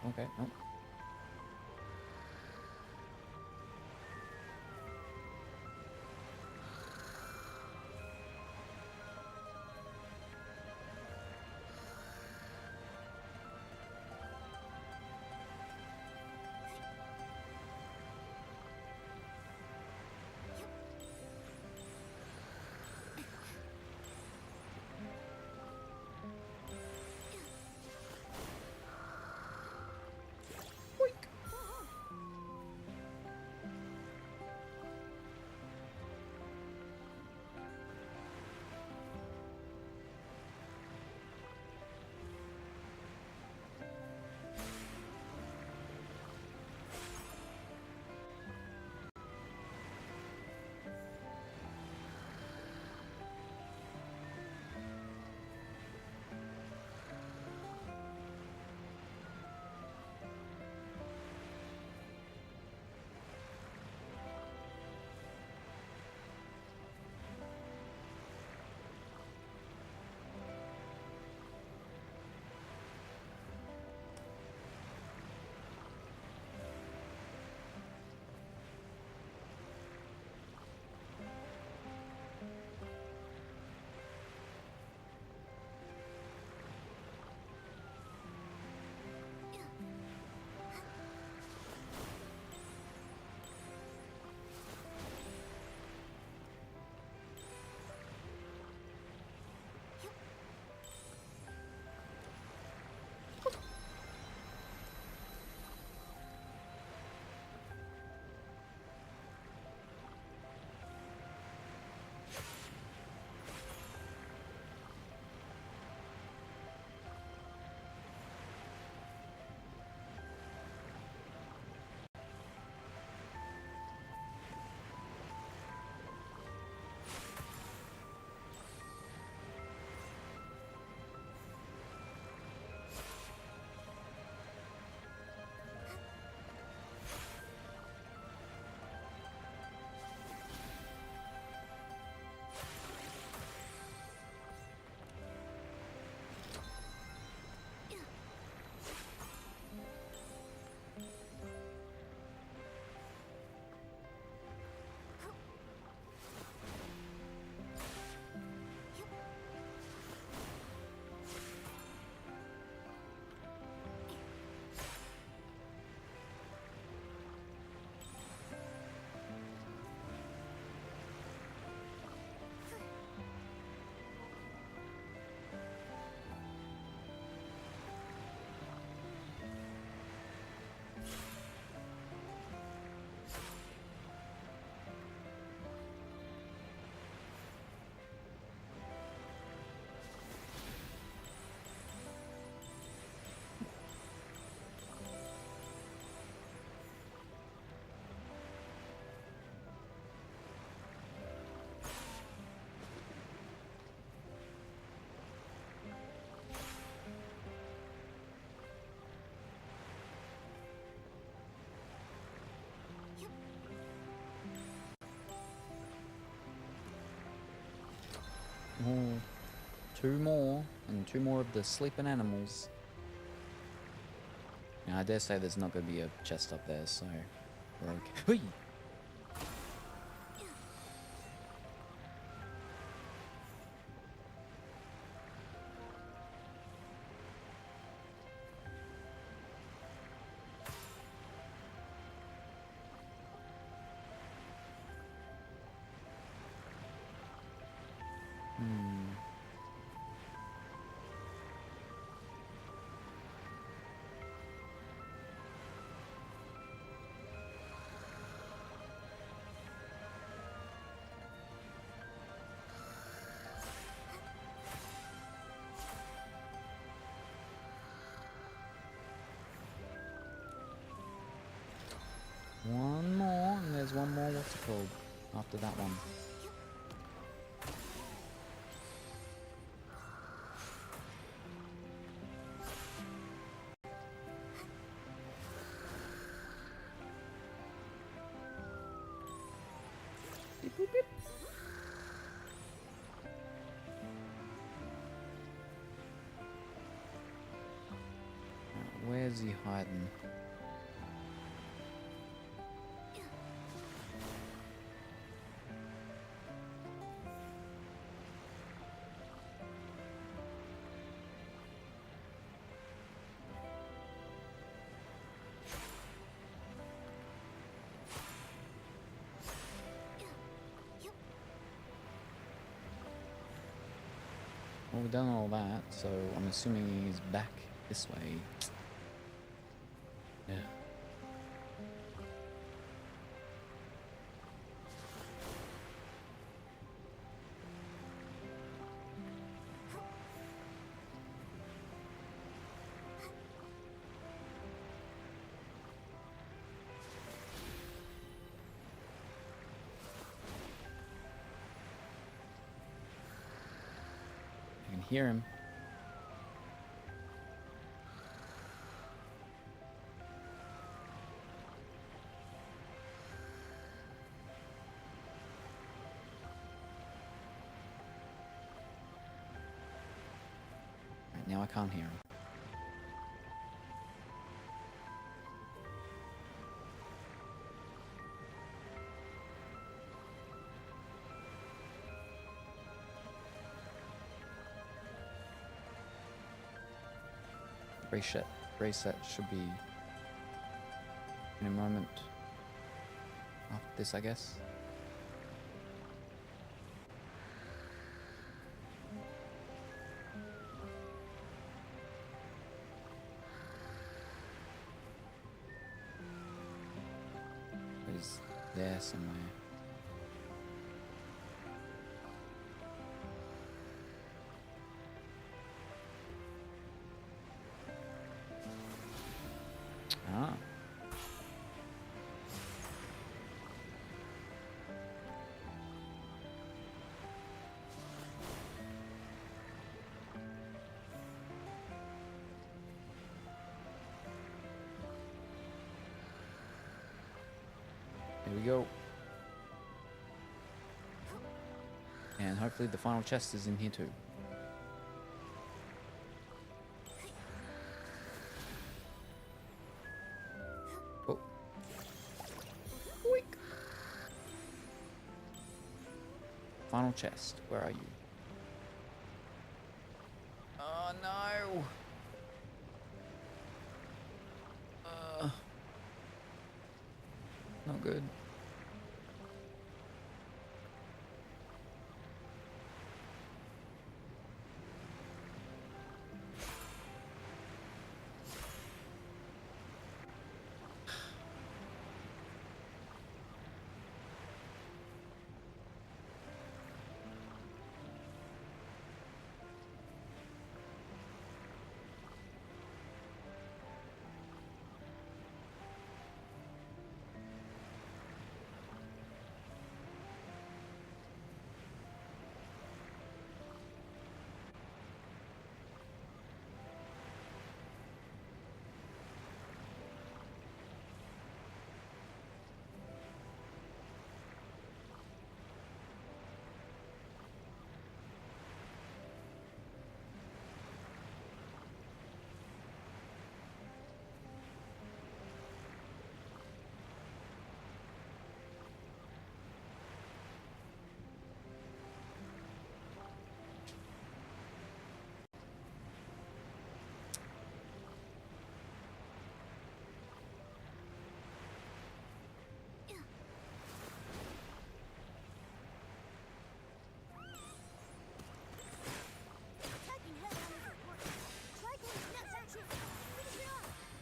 Okay, no. Oh, two more, and two more of the sleeping animals. Now, I dare say there's not going to be a chest up there, so we're okay. Hui! One more, and there's one more, what's it called? After that one. Beep, boop, beep. Where's he hiding? Well, we've done all that, so I'm assuming he's back this way. Yeah. I can hear him. Right, now I can't hear him. Reset should be in a moment after this, I guess. He's there somewhere. Ah. Here we go. And hopefully the final chest is in here too. Oh. Weak. Final chest, where are you? Oh no! Not good.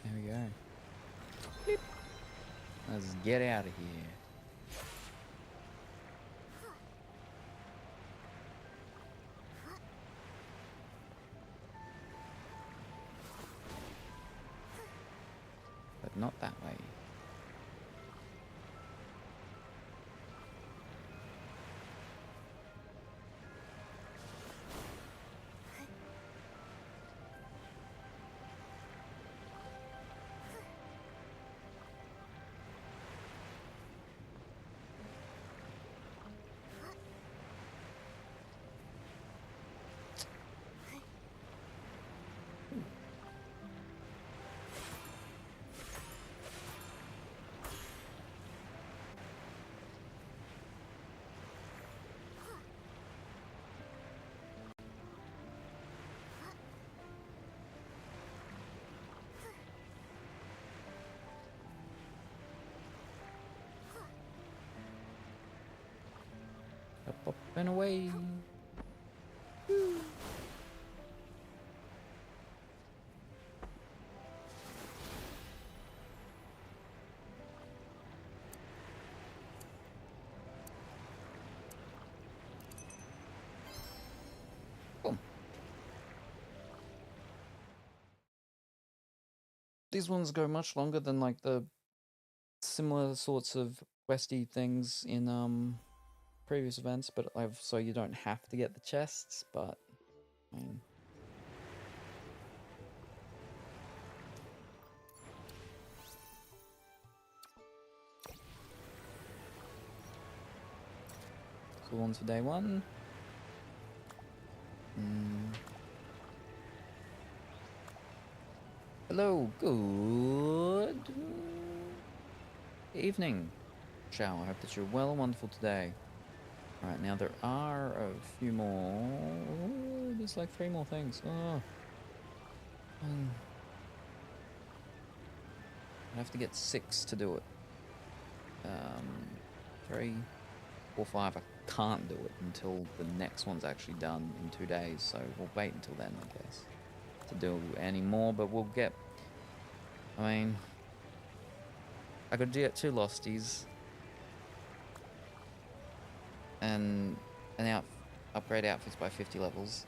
There we go. Beep. Let's get out of here. But not that way. Run away. Boom. These ones go much longer than like the similar sorts of questy things in previous events, but so you don't have to get the chests, but I mean, cool ones for day one. Hello, good evening, Shao. I hope that you're well and wonderful today. Alright, now there are a few more. There's like 3 more things. Oh. I have to get 6 to do it. 3, 4, 5. I can't do it until the next one's actually done in 2 days, so we'll wait until then, I guess, to do any more, but we'll get... I mean... I could get 2 losties. And upgrade outfits by 50 levels.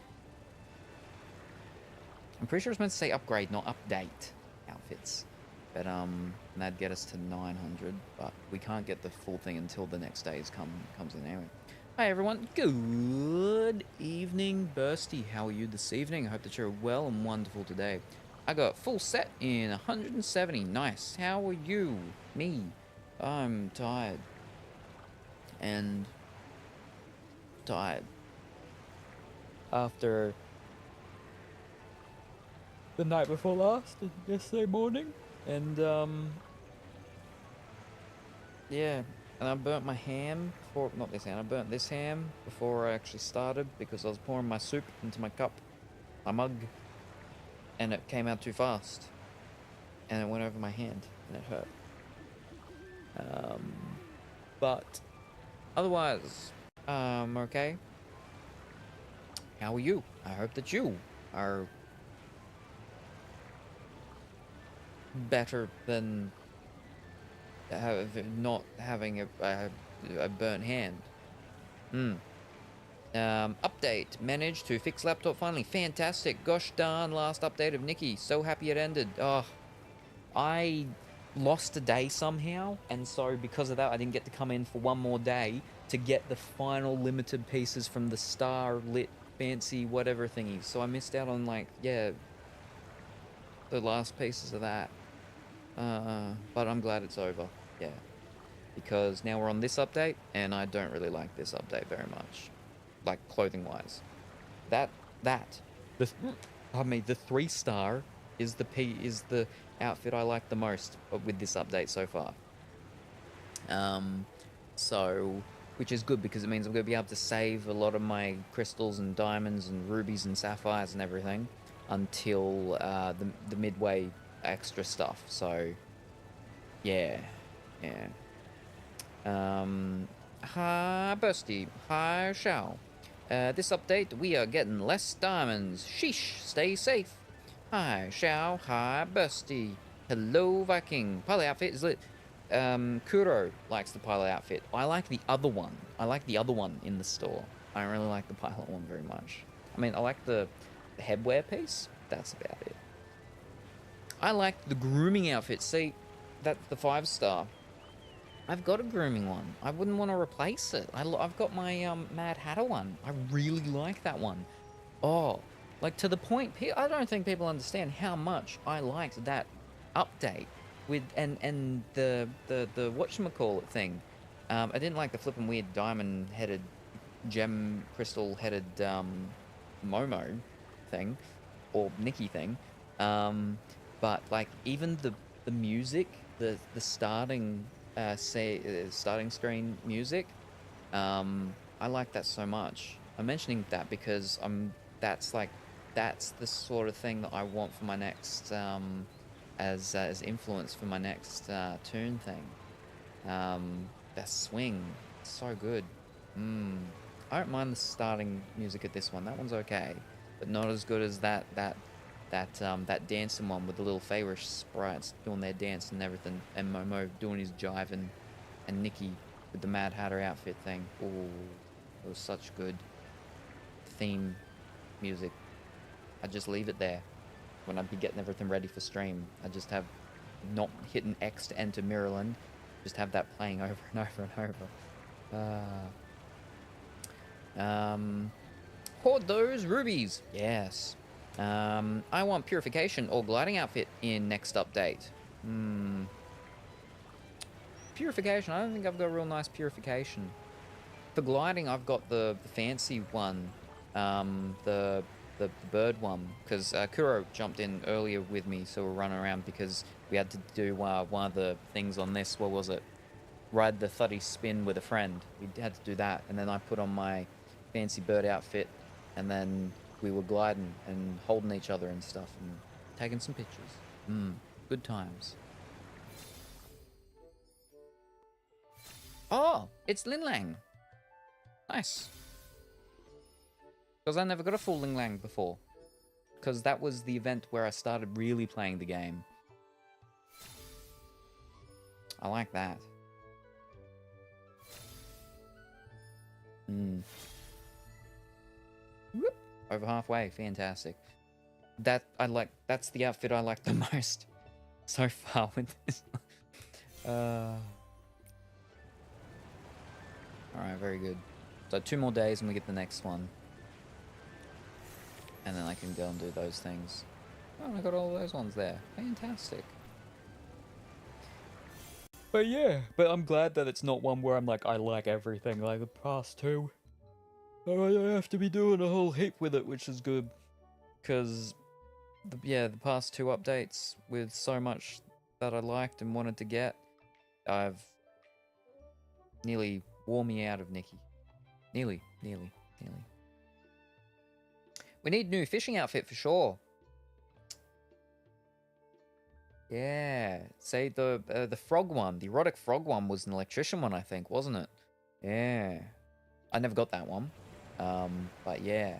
I'm pretty sure it's meant to say upgrade, not update outfits. But and that'd get us to 900, but we can't get the full thing until the next day's comes in anyway. Hi everyone, good evening, Bursty. How are you this evening? I hope that you're well and wonderful today. I got full set in 170. Nice. How are you? Me. I'm tired. And tired. After the night before last, yesterday morning. And yeah, and I burnt my ham before, not this ham, I burnt this ham before I actually started because I was pouring my soup into my cup, my mug, and it came out too fast. And it went over my hand and it hurt. But otherwise, okay. How are you? I hope that you are better than not having a burnt hand. Update. Managed to fix laptop finally. Fantastic. Gosh darn, last update of Nikki. So happy it ended. Oh, I lost a day somehow, and so because of that I didn't get to come in for one more day to get the final limited pieces from the star lit fancy whatever thingy. So I missed out on, like, yeah, the last pieces of that. But I'm glad it's over. Yeah. Because now we're on this update, and I don't really like this update very much. Like, clothing-wise. Pardon me, the 3-star is the outfit I like the most with this update so far. So, which is good because it means I'm going to be able to save a lot of my crystals and diamonds and rubies and sapphires and everything until the midway extra stuff. So, yeah. Hi, Bursty. Hi, Shao. This update, we are getting less diamonds. Sheesh, stay safe. Hi, Shao. Hi, Bursty. Hello, Viking. Pilot outfit is lit. Kuro likes the pilot outfit. I like the other one. I like the other one in the store. I don't really like the pilot one very much. I mean, I like the headwear piece. That's about it. I like the grooming outfit. See, that's the 5-star. I've got a grooming one. I wouldn't want to replace it. I've got my Mad Hatter one. I really like that one. Oh, like to the point. I don't think people understand how much I liked that update with and the whatchamacallit thing. I didn't like the flippin' weird diamond-headed, gem crystal-headed Momo thing or Nikki thing. But like even the music, the starting starting screen music, I like that so much. I'm mentioning that because that's the sort of thing that I want for my next as influence for my next toon thing. That swing, so good. I don't mind the starting music at this one. That one's okay, but not as good as that dancing one with the little Feyrish sprites doing their dance and everything, and Momo doing his jive, and Nikki with the Mad Hatter outfit thing. Ooh, it was such good theme music. I'd just leave it there when I'd be getting everything ready for stream. I'd just have not hitting X to enter Mirrorland, just have that playing over and over and over. Hoard those rubies. Yes. I want Purification or Gliding outfit in next update. Purification. I don't think I've got a real nice Purification. For Gliding, I've got the fancy one. The bird one. Because Kuro jumped in earlier with me, so we're running around because we had to do one of the things on this. What was it? Ride the thuddy spin with a friend. We had to do that. And then I put on my fancy bird outfit. And then we were gliding and holding each other and stuff and taking some pictures. Good times. Oh, it's Lin Lang. Nice. Because I never got a full Lin Lang before. Because that was the event where I started really playing the game. I like that. Whoop. Over halfway, fantastic. That's the outfit I like the most so far with this. Alright, very good. So 2 more days and we get the next one. And then I can go and do those things. Oh, I got all those ones there. Fantastic. But yeah, I'm glad that it's not one where I'm like, I like everything like the past 2. I have to be doing a whole heap with it, which is good. Because, the past 2 updates with so much that I liked and wanted to get, I've nearly wore me out of Nikki. Nearly. We need new fishing outfit for sure. Yeah, say the frog one, the erotic frog one was an electrician one, I think, wasn't it? Yeah, I never got that one. But yeah.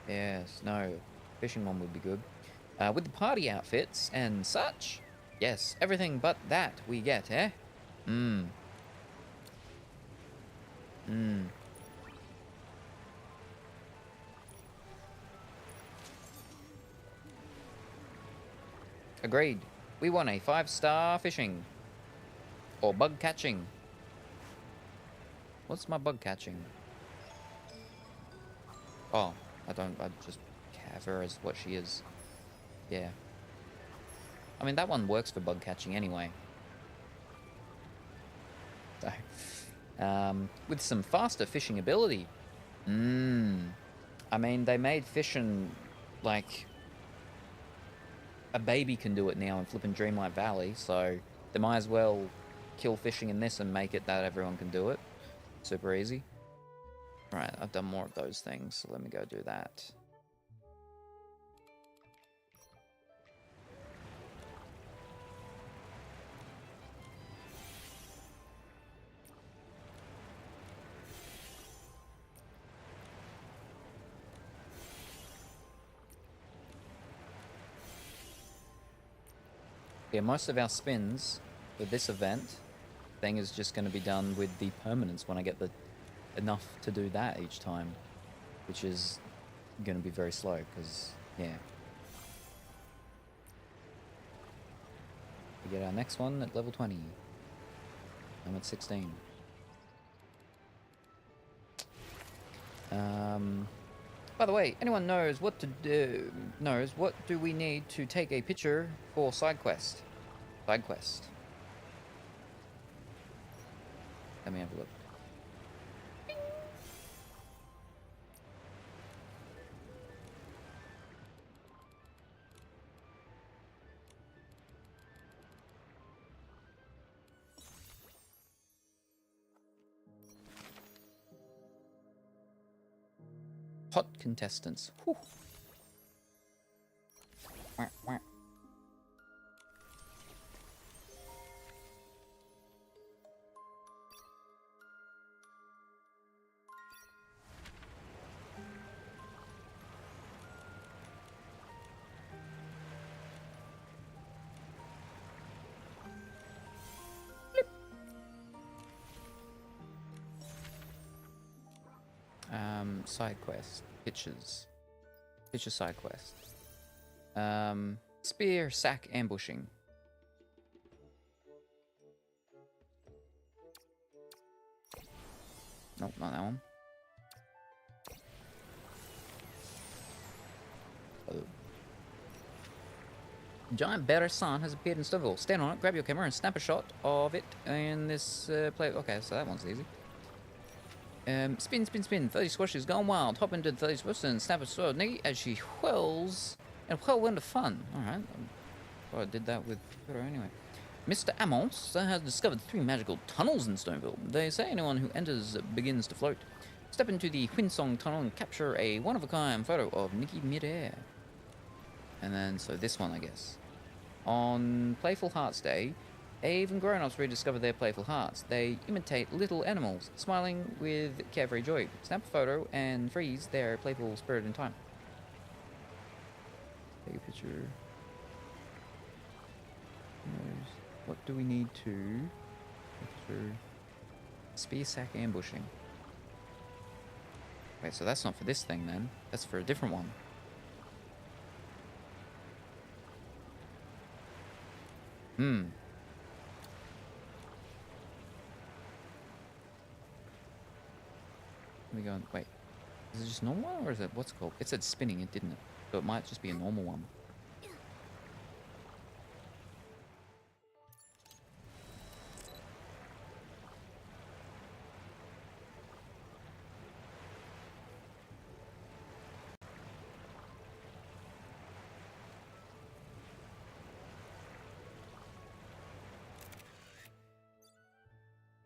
Yes, no, fishing one would be good. With the party outfits and such. Yes, everything but that we get, eh? Agreed. We want a 5-star fishing. Or bug catching. What's my bug catching? Oh, I just have her as what she is. Yeah. I mean, that one works for bug catching anyway. So, with some faster fishing ability. I mean, they made fishing like a baby can do it now in flipping Dreamlight Valley, so they might as well kill fishing in this and make it that everyone can do it. Super easy. Right, I've done more of those things, so let me go do that. Yeah, most of our spins for this event thing is just going to be done with the permanence when I get the enough to do that each time, which is going to be very slow because, yeah. We get our next one at level 20. I'm at 16. By the way, anyone knows what to do? What do we need to take a picture for side quest? Side quest. Let me have a look. Hot contestants. Whew. Wah, wah. Side quest. Pictures. Picture side quest. Spear sack ambushing. Nope, not that one. Oh. Giant bear sun has appeared in Stoville. Stand on it, grab your camera, and snap a shot of it in this play. Okay, so that one's easy. Spin, spin, spin. 30 squashes gone wild. Hop into 30 squashes and snap a sword. Nikki as she whirls and whirl into fun. Alright. Well, I did that with Twitter anyway. Mr. Amos has discovered 3 magical tunnels in Stoneville. They say anyone who enters begins to float. Step into the Winsong tunnel and capture a one-of-a-kind photo of Nikki midair. And then, so this one, I guess. On Playful Hearts Day, even grown-ups rediscover their playful hearts. They imitate little animals, smiling with carefree joy. Snap a photo and freeze their playful spirit in time. Take a picture. What do we need to picture? Spear sack ambushing. Wait, so that's not for this thing then. That's for a different one. We go. Wait, is it just normal one or is it what's it called? It said spinning, it didn't it? So it might just be a normal one.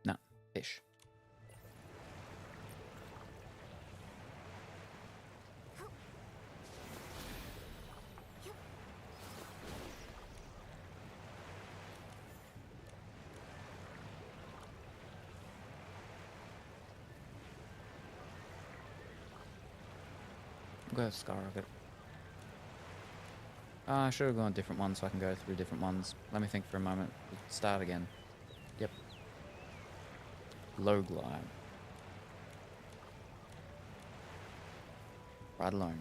No, fish. Go skyrocket. I should have gone different ones so I can go through different ones. Let me think for a moment. Start again. Yep. Low glide. Right alone.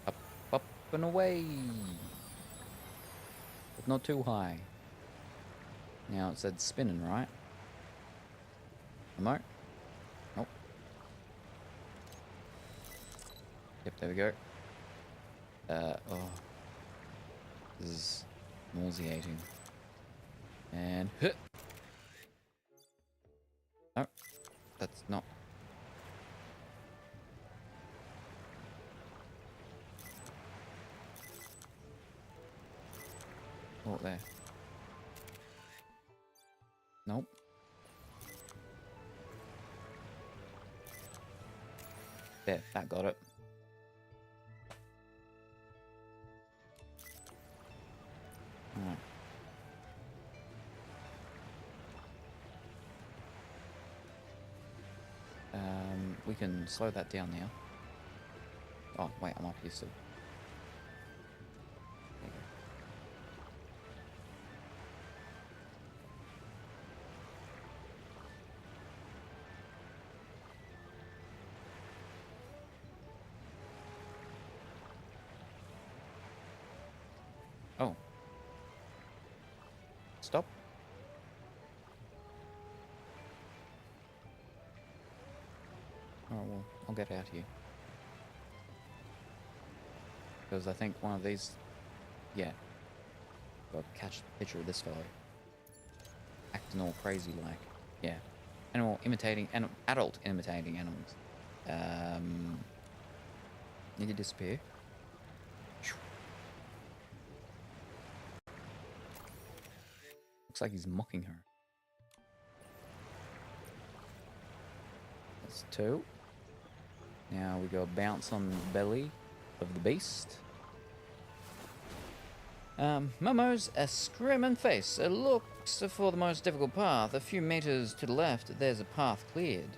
Up, up and away. But not too high. Now it said spinning, right? No? Nope. Yep, there we go. Oh. This is nauseating. And hit. No, that's not. Oh, there. Nope. There, that got it. Alright. We can slow that down now. Oh, wait, I'm up here still. There you go. Oh. Stop. Alright, well, I'll get out here. Because I think one of these... Yeah. Got to catch a picture of this fellow. Acting all crazy like. Yeah. Animal imitating... adult imitating animals. Need to disappear. Looks like he's mocking her. That's 2. Now we go bounce on the belly of the beast. Momo's a screaming face. It looks for the most difficult path. A few meters to the left, there's a path cleared.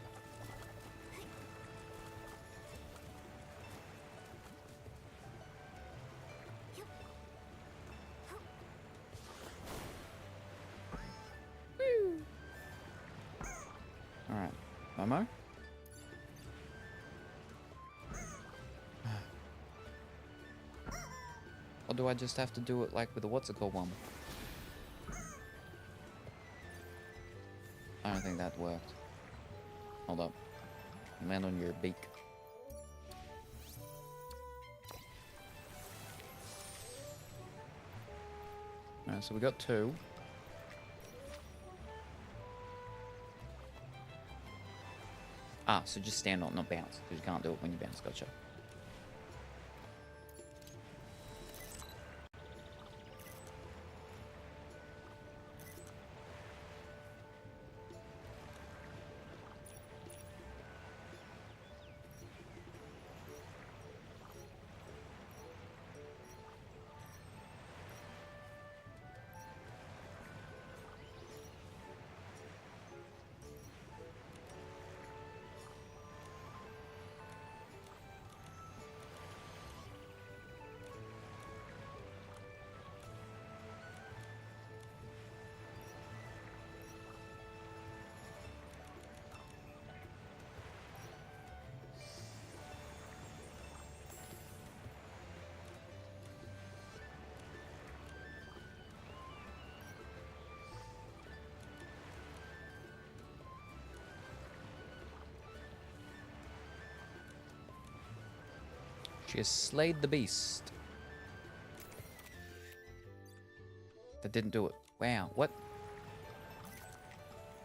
ammo? Or do I just have to do it like with the what's it called one? I don't think that worked. Hold up. Land on your beak. Alright, so we got 2. Ah, so just stand on, not bounce. You can't do it when you bounce. Gotcha. She has slayed the beast. That didn't do it. Wow, what?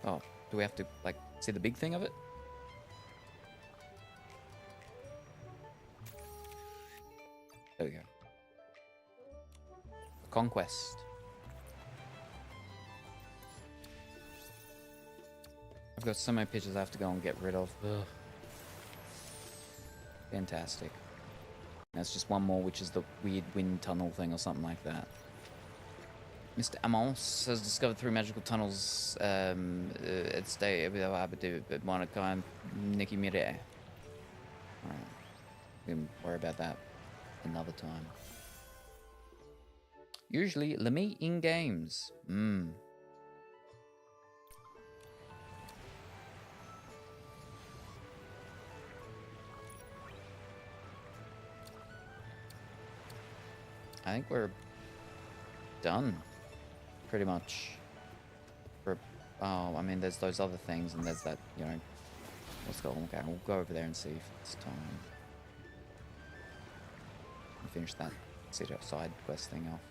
Oh, do we have to, like, see the big thing of it? There we go. Conquest. I've got so many pictures I have to go and get rid of. Ugh. Fantastic. That's just one more, which is the weird wind tunnel thing or something like that. Mr. Amos has discovered 3 magical tunnels at stay but one at time Nikki Mire. Alright. We can worry about that another time. Usually, let me in games. I think we're done, pretty much. Oh, I mean, there's those other things, and there's that, you know. Let's go. Okay, we'll go over there and see if it's time. We'll finish that side quest thing off.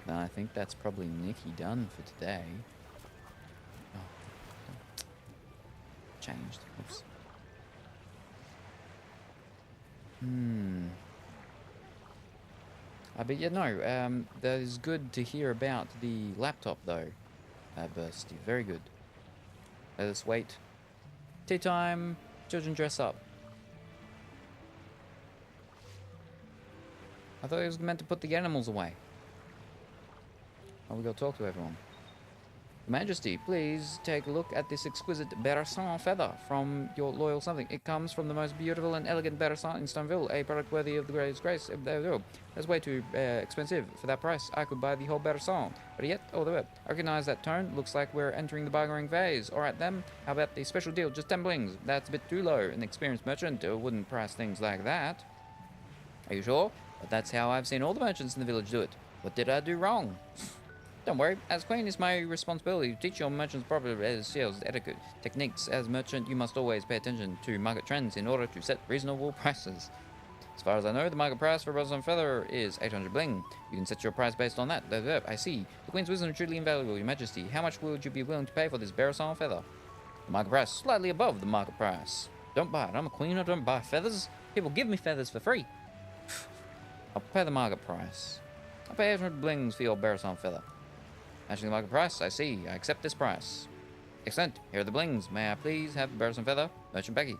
Then I think that's probably Nikki done for today. Oh, changed. Oops. But yeah, no, that is good to hear about the laptop, though, Bursty. Very good. Let us wait. Tea time. Children dress up. I thought he was meant to put the animals away. Oh, we gotta talk to everyone. Majesty, please take a look at this exquisite Bersan feather from your loyal something. It comes from the most beautiful and elegant Bersan in Stoneville, a product worthy of the greatest grace. That's way too expensive. For that price, I could buy the whole Bersan. But yet, I recognize that tone. Looks like we're entering the bargaining phase. Alright then, how about the special deal, just 10 blings? That's a bit too low. An experienced merchant wouldn't price things like that. Are you sure? But that's how I've seen all the merchants in the village do it. What did I do wrong? Don't worry, as queen, it's my responsibility to teach your merchants proper sales etiquette techniques. As merchant, you must always pay attention to market trends in order to set reasonable prices. As far as I know, the market price for Rose on Feather is 800 bling. You can set your price based on that. I see. The queen's wisdom is truly invaluable, your majesty. How much would you be willing to pay for this Bersan feather? The market price is slightly above the market price. Don't buy it. I'm a queen. I don't buy feathers. People give me feathers for free. I'll pay the market price. I'll pay 800 blings for your Bersan feather. Matching the market price, I see. I accept this price. Excellent. Here are the blings. May I please have the Bersan feather? Merchant Becky.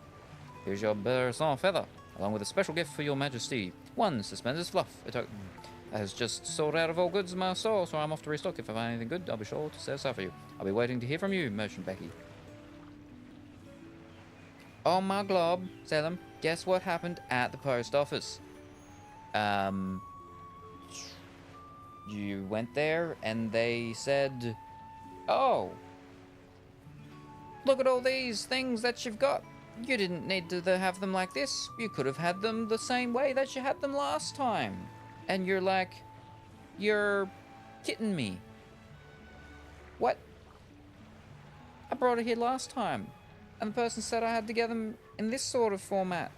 Here's your Bersan feather, along with a special gift for your majesty. 1 suspenders fluff. It has just sold out of all goods in my store, so I'm off to restock. If I find anything good, I'll be sure to set aside for you. I'll be waiting to hear from you, Merchant Becky. Oh my glob, Salem, guess what happened at the post office? You went there and they said, oh, Look at all these things that you've got. You didn't need to have them like this. You could have had them the same way that you had them last time. And you're like, you're kidding me. What? I brought it here last time. And the person said I had to get them in this sort of format.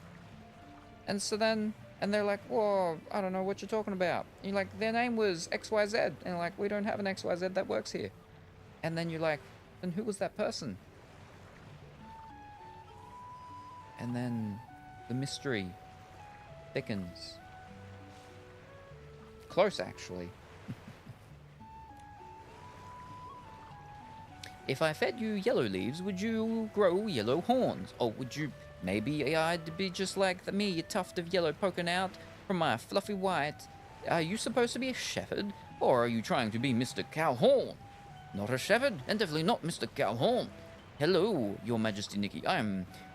And so then, and they're like, whoa, I don't know what you're talking about. And you're like, their name was XYZ. And you're like, we don't have an XYZ that works here. And then you're like, then who was that person? And then the mystery thickens. Close, actually. If I fed you yellow leaves, would you grow yellow horns? Or would you maybe I'd be just like me, a tuft of yellow poking out from my fluffy white? Are you supposed to be a shepherd? Or are you trying to be Mr. Cowhorn? Not a shepherd, and definitely not Mr. Cowhorn. Hello, Your Majesty Nikki.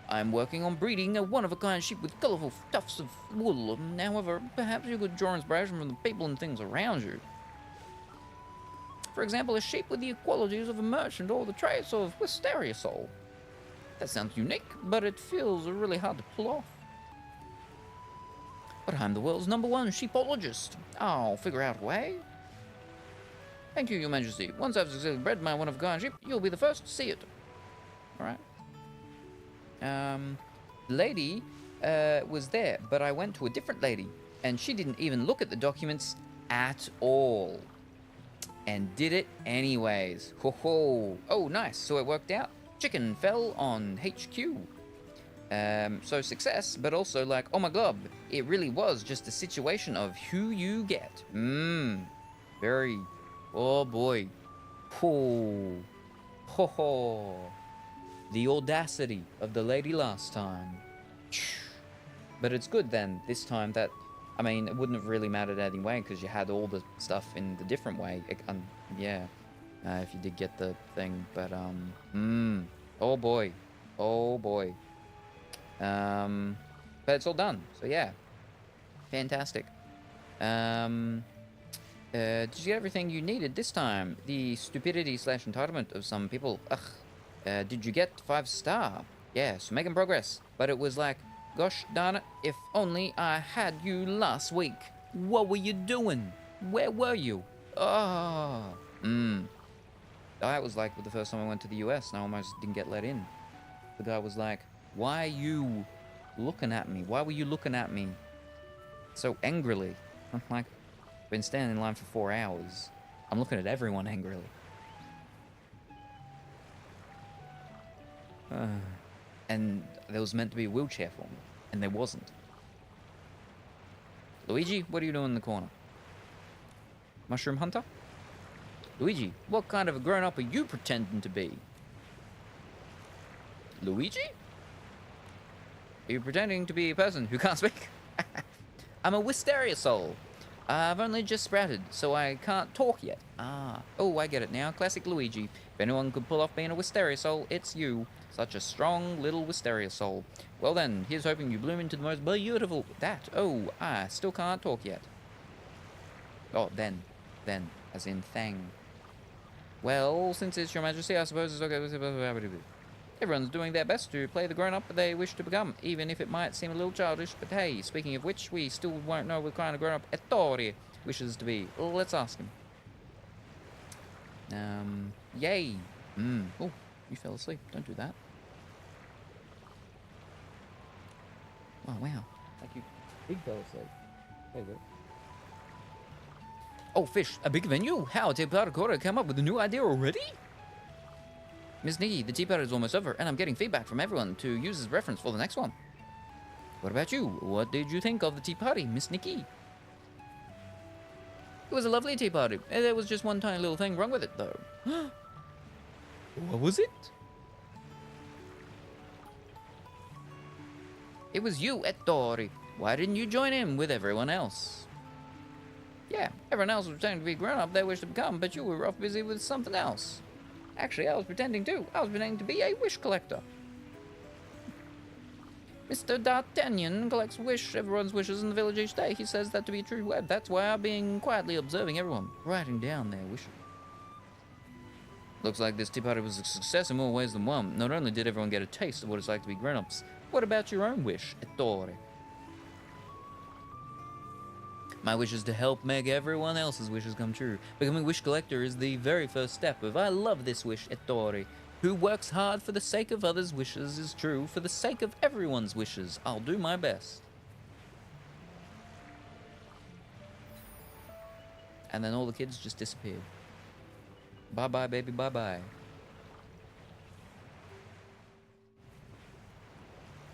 I'm working on breeding a one-of-a-kind sheep with colourful tufts of wool. However, perhaps you could draw inspiration from the people and things around you. For example, a sheep with the qualities of a merchant or the traits of Wisteria Soul. That sounds unique, but it feels really hard to pull off. But I'm the world's #1 sheepologist. I'll figure out a way. Thank you, Your Majesty. Once I've successfully bred my one-of-a-kind sheep, you'll be the first to see it. Alright. The lady was there, but I went to a different lady, and she didn't even look at the documents at all. And did it anyways. Ho ho. Oh, nice. So it worked out. Chicken fell on HQ. So success, but also like, oh my god, it really was just a situation of who you get. Very, oh boy. Ho. Ho ho. The audacity of the lady last time. But it's good then, this time that, I mean, it wouldn't have really mattered anyway because you had all the stuff in the different way. Yeah, if you did get the thing. But, oh boy. Oh boy. But it's all done. So yeah. Fantastic. Did you get everything you needed this time? The stupidity/entitlement of some people. Ugh. Did you get 5-star? Yes, making progress. But it was like, gosh darn it, if only I had you last week. What were you doing? Where were you? Oh. That was like the first time I went to the US and I almost didn't get let in. The guy was like, why are you looking at me? Why were you looking at me so angrily? I'm like, I've been standing in line for 4 hours. I'm looking at everyone angrily. And there was meant to be a wheelchair for me, and there wasn't. Luigi, what are you doing in the corner? Mushroom hunter? Luigi, what kind of a grown-up are you pretending to be? Luigi? Are you pretending to be a person who can't speak? I'm a Wisteria Soul. I've only just sprouted, so I can't talk yet. Oh, I get it now. Classic Luigi. If anyone could pull off being a Wisteria Soul, it's you. Such a strong little Wisteria Soul. Well then, here's hoping you bloom into the most beautiful... That. Oh, I still can't talk yet. Oh, then. Then. As in thang. Well, since it's Your Majesty, I suppose it's okay. Everyone's doing their best to play the grown-up they wish to become, even if it might seem a little childish. But hey, speaking of which, we still won't know what kind of grown-up Ettore wishes to be. Let's ask him. Yay. Oh, you fell asleep. Don't do that. Oh, wow. Like you big fell asleep. There you go. Oh, Fish, a big venue? How? Tea Party Quarter come up with a new idea already? Miss Nikki, the tea party is almost over, and I'm getting feedback from everyone to use as reference for the next one. What about you? What did you think of the tea party, Miss Nikki? It was a lovely tea party. There was just one tiny little thing wrong with it, though. What was it? It was you, Ettore. Why didn't you join in with everyone else? Yeah, everyone else was pretending to be grown-up they wished to become, but you were off busy with something else. Actually, I was pretending too. I was pretending to be a wish collector. Mr. D'Artagnan collects everyone's wishes in the village each day. He says that to be a true word. That's why I've been quietly observing everyone, writing down their wishes. Looks like this tea party was a success in more ways than one. Not only did everyone get a taste of what it's like to be grown-ups, what about your own wish, Ettore? My wish is to help make everyone else's wishes come true. Becoming wish collector is the very first step of I love this wish, Ettore. Who works hard for the sake of others' wishes is true for the sake of everyone's wishes. I'll do my best. And then all the kids just disappeared. Bye-bye, baby, bye-bye.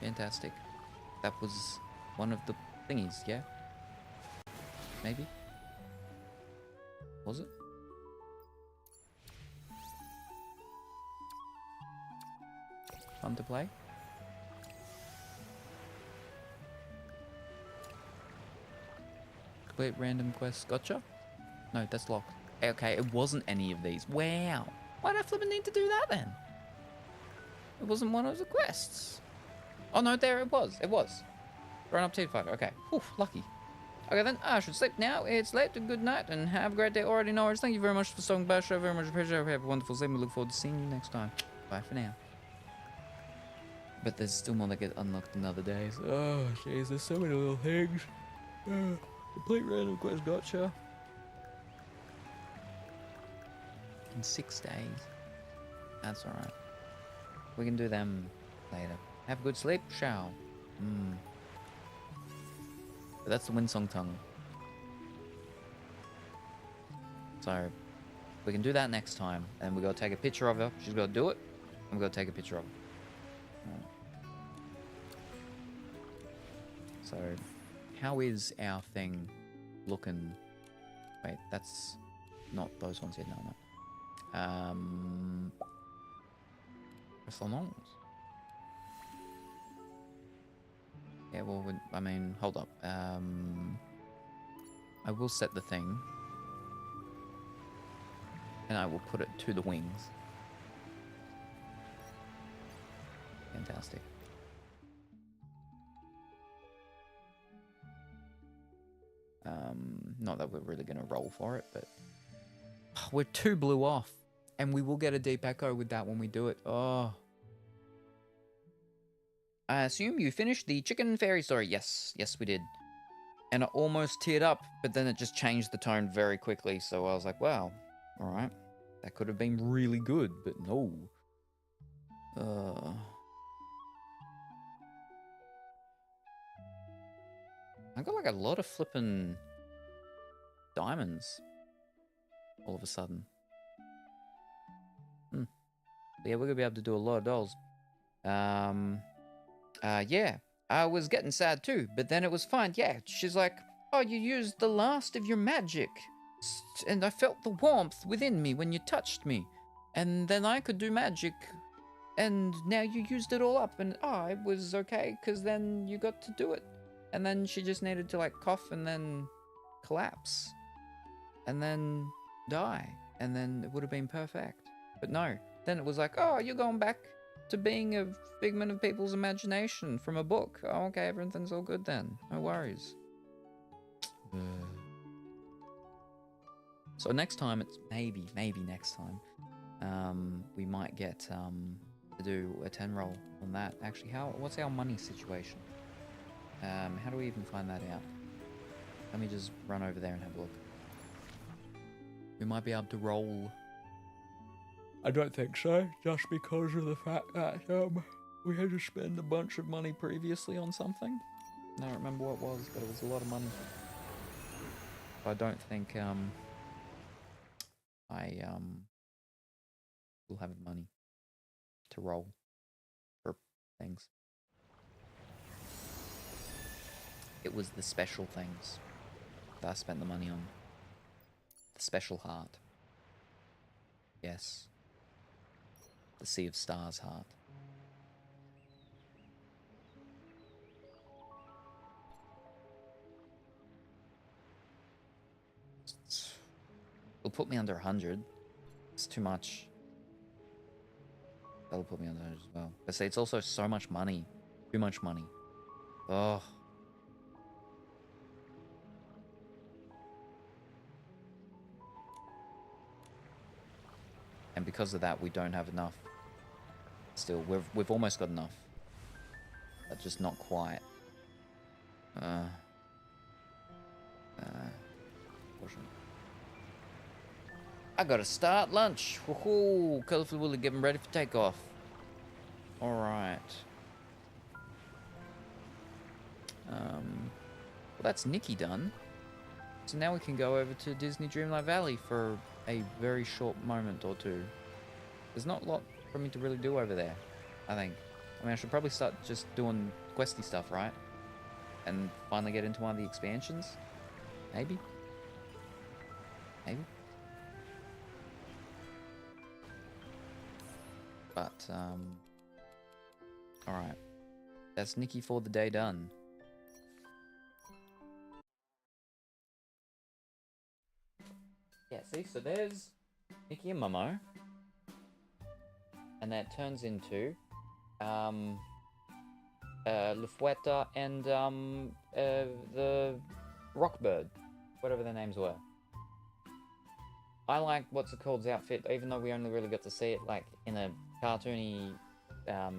Fantastic. That was one of the thingies, yeah? Maybe? Was it? Fun to play? Complete random quest. Gotcha? No, that's locked. Okay, it wasn't any of these. Wow. Why'd I flippin' need to do that then? It wasn't one of the quests. Oh no, there it was. It was. Run up T-Fighter. Okay. Oof, lucky. Okay then, I should sleep now. It's late. Good night and have a great day. Already know. Thank you very much for stopping by the show. Very much appreciate it. Have a wonderful sleep. We look forward to seeing you next time. Bye for now. But there's still more that get unlocked in other days. Oh, jeez, there's so many little things. Complete random quest gotcha. In 6 days. That's alright. We can do them later. Have a good sleep, shall. But that's the Windsong Tongue. So, we can do that next time. And we gotta take a picture of her. She's gotta do it. And we gotta take a picture of her. So, how is our thing looking? Wait, that's not those ones yet. No. Salons. Yeah, well, I mean, hold up. I will set the thing. And I will put it to the wings. Fantastic. Not that we're really going to roll for it, but... We're 2 blue off. And we will get a deep echo with that when we do it. Oh. I assume you finished the chicken fairy story. Yes, we did. And I almost teared up, but then it just changed the tone very quickly. So I was like, wow, alright. That could have been really good, but no. I got like a lot of flippin' diamonds all of a sudden. Yeah, we're gonna be able to do a lot of dolls. Yeah, I was getting sad too, but then it was fine. Yeah, she's like, oh, you used the last of your magic. And I felt the warmth within me when you touched me. And then I could do magic. And now you used it all up. And it was okay, because then you got to do it. And then she just needed to like cough and then collapse. And then die. And then it would have been perfect. But no. Then it was like, oh, you're going back to being a figment of people's imagination from a book. Oh, okay, everything's all good then. No worries. So next time, it's maybe next time, we might get to do a 10 roll on that. Actually, what's our money situation? How do we even find that out? Let me just run over there and have a look. We might be able to roll. I don't think so, just because of the fact that we had to spend a bunch of money previously on something. I don't remember what it was, but it was a lot of money. I don't think I will have money to roll for things. It was the special things that I spent the money on. The special heart. Yes. The Sea of Stars heart. It'll put me under 100. It's too much. That'll put me under 100 as well. But see, it's also so much money. Too much money. Oh. and because of that, we don't have enough. Still, we've almost got enough, but just not quite. I gotta start lunch. Woohoo! Colorful Willy getting ready for takeoff. All right. Well, that's Nikki done. So now we can go over to Disney Dreamlight Valley for a very short moment or two. There's not a lot for me to really do over there, I think. I mean, I should probably start just doing questy stuff, right? And finally get into one of the expansions? Maybe? Maybe? But, alright. That's Nikki for the day done. Yeah, see, so there's Nikki and Momo. And that turns into, Lufueta and, the Rockbird. Whatever their names were. I like what's it called's outfit, even though we only really got to see it, like, in a cartoony,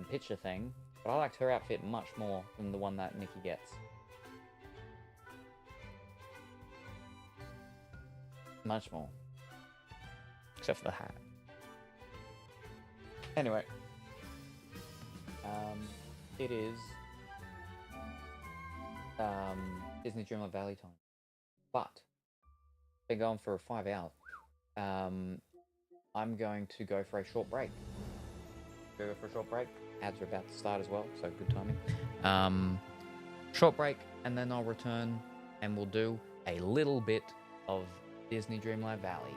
picture thing. But I liked her outfit much more than the one that Nikki gets. Much more. Except for the hat. Anyway. It is Disney Dreamlight Valley time. But been going for 5 hours. I'm going to go for a short break. Go for a short break. Ads are about to start as well, so good timing. Short break, and then I'll return and we'll do a little bit of Disney Dreamlight Valley.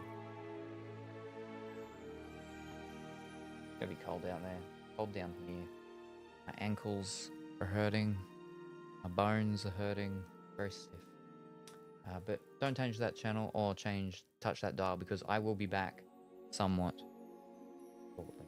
It's gonna be cold out there. Cold down here. My ankles are hurting. My bones are hurting. Very stiff. But don't change that channel or touch that dial because I will be back somewhat shortly.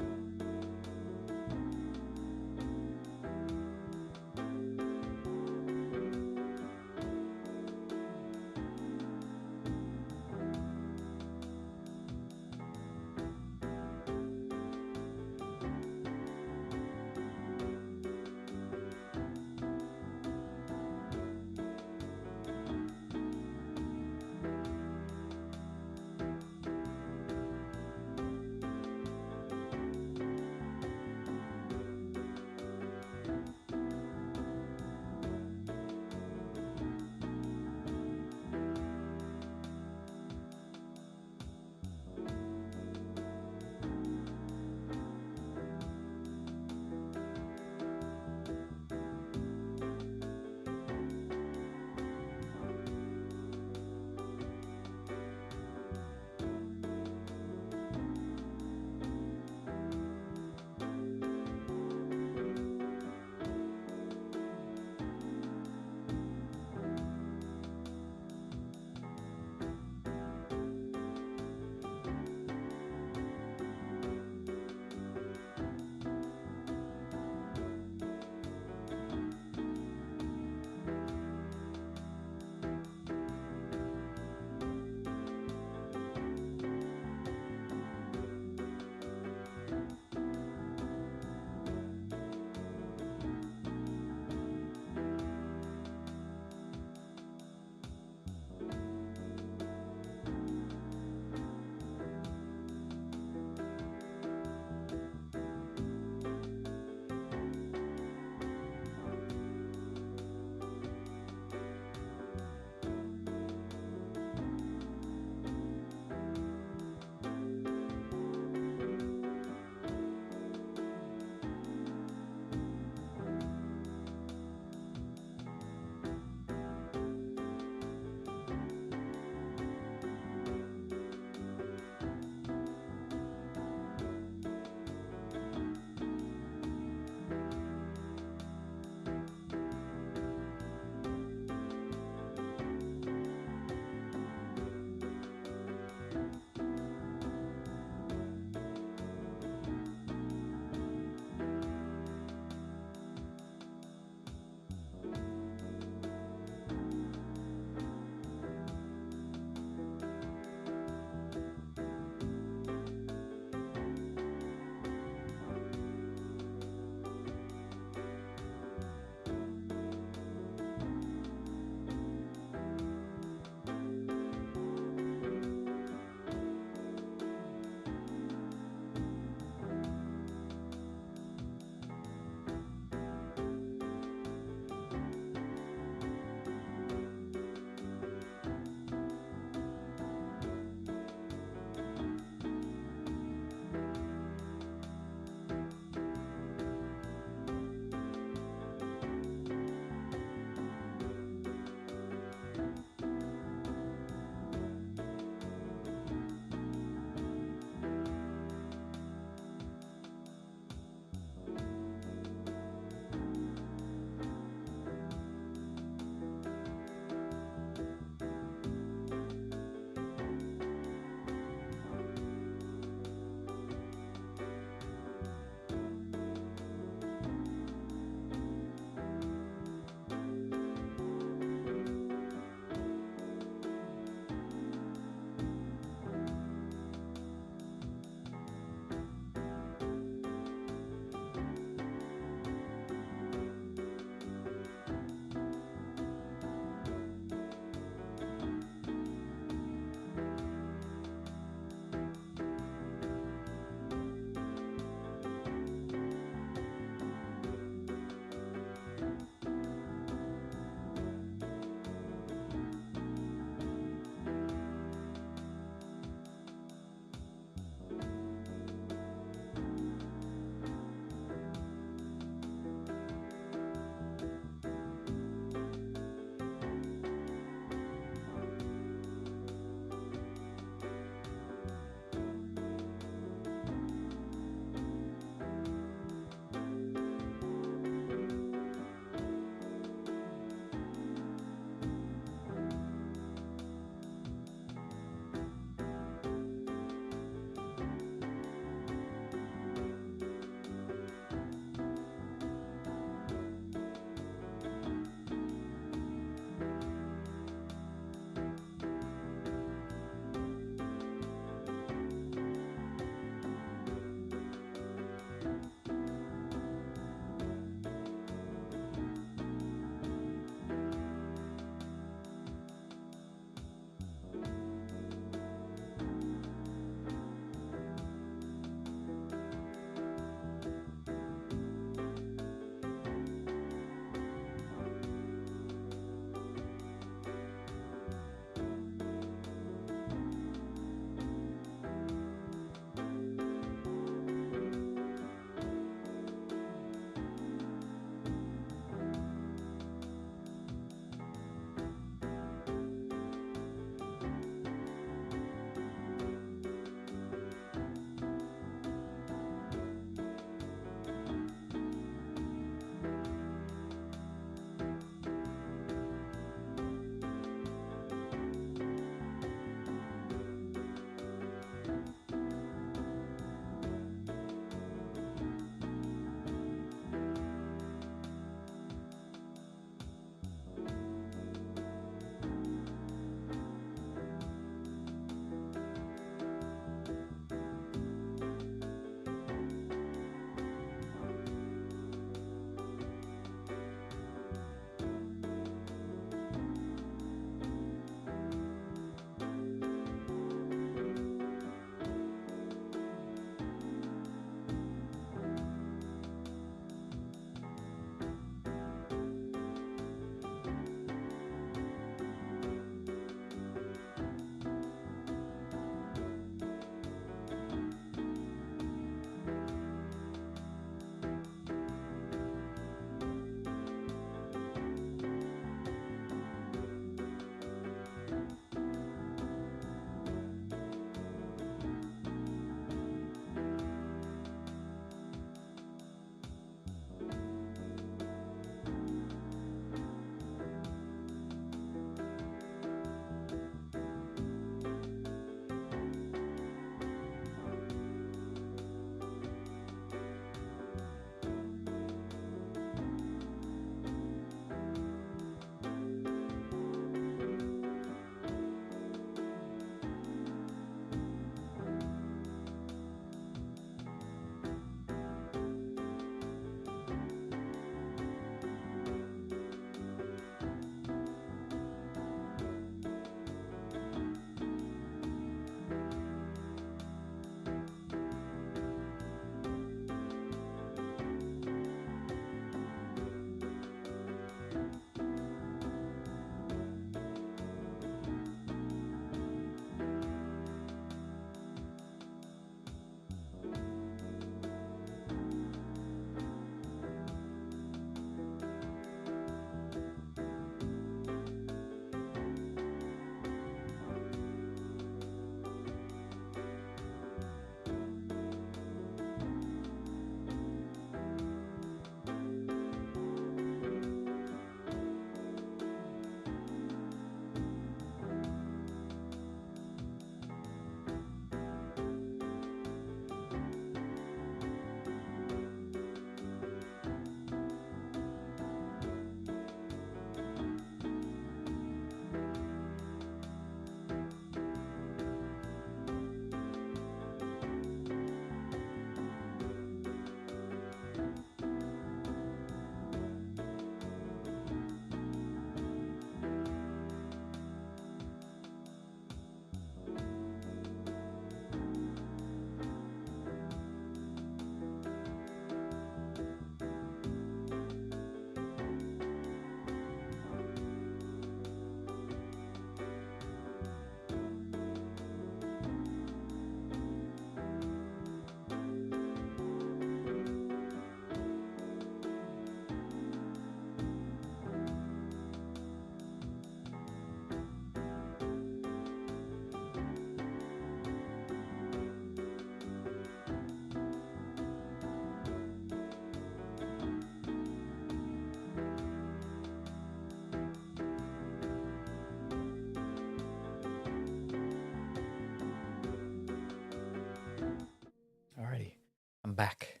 I'm back.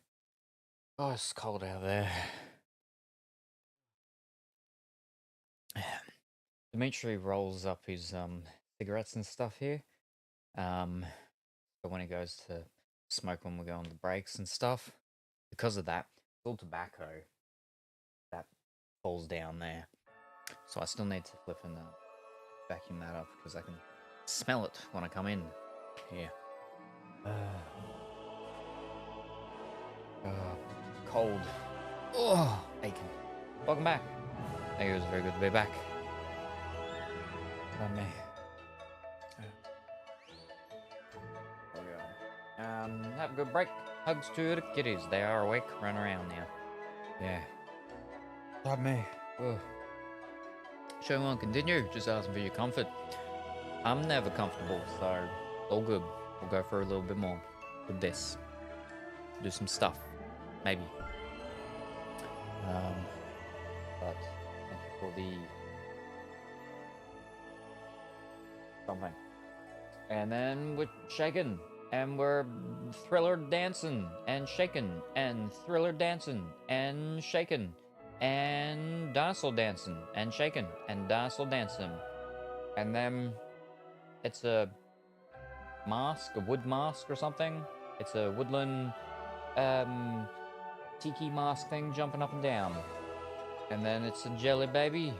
Oh, it's cold out there. Dimitri rolls up his cigarettes and stuff here. So when he goes to smoke when we go on the breaks and stuff, because of that, it's all tobacco that falls down there. So I still need to flip and vacuum that up because I can smell it when I come in here. Cold. Oh, aching. Welcome back. Thank you. It was very good to be back. Pardon me. Have a good break. Hugs to the kitties. They are awake, run around now. Yeah. Pardon me. Ugh. Show won't continue. Just asking for your comfort. I'm never comfortable, so all good. We'll go for a little bit more with this. Do some stuff, maybe. But thank you for the something. And then we're shaking, and we're thriller dancing, and shaking, and thriller dancing, and shaking, and dinosaur dancing, and shaking, and dinosaur dancing. And then it's a mask, a wood mask or something. It's a woodland tiki mask thing jumping up and down. And then it's a jelly baby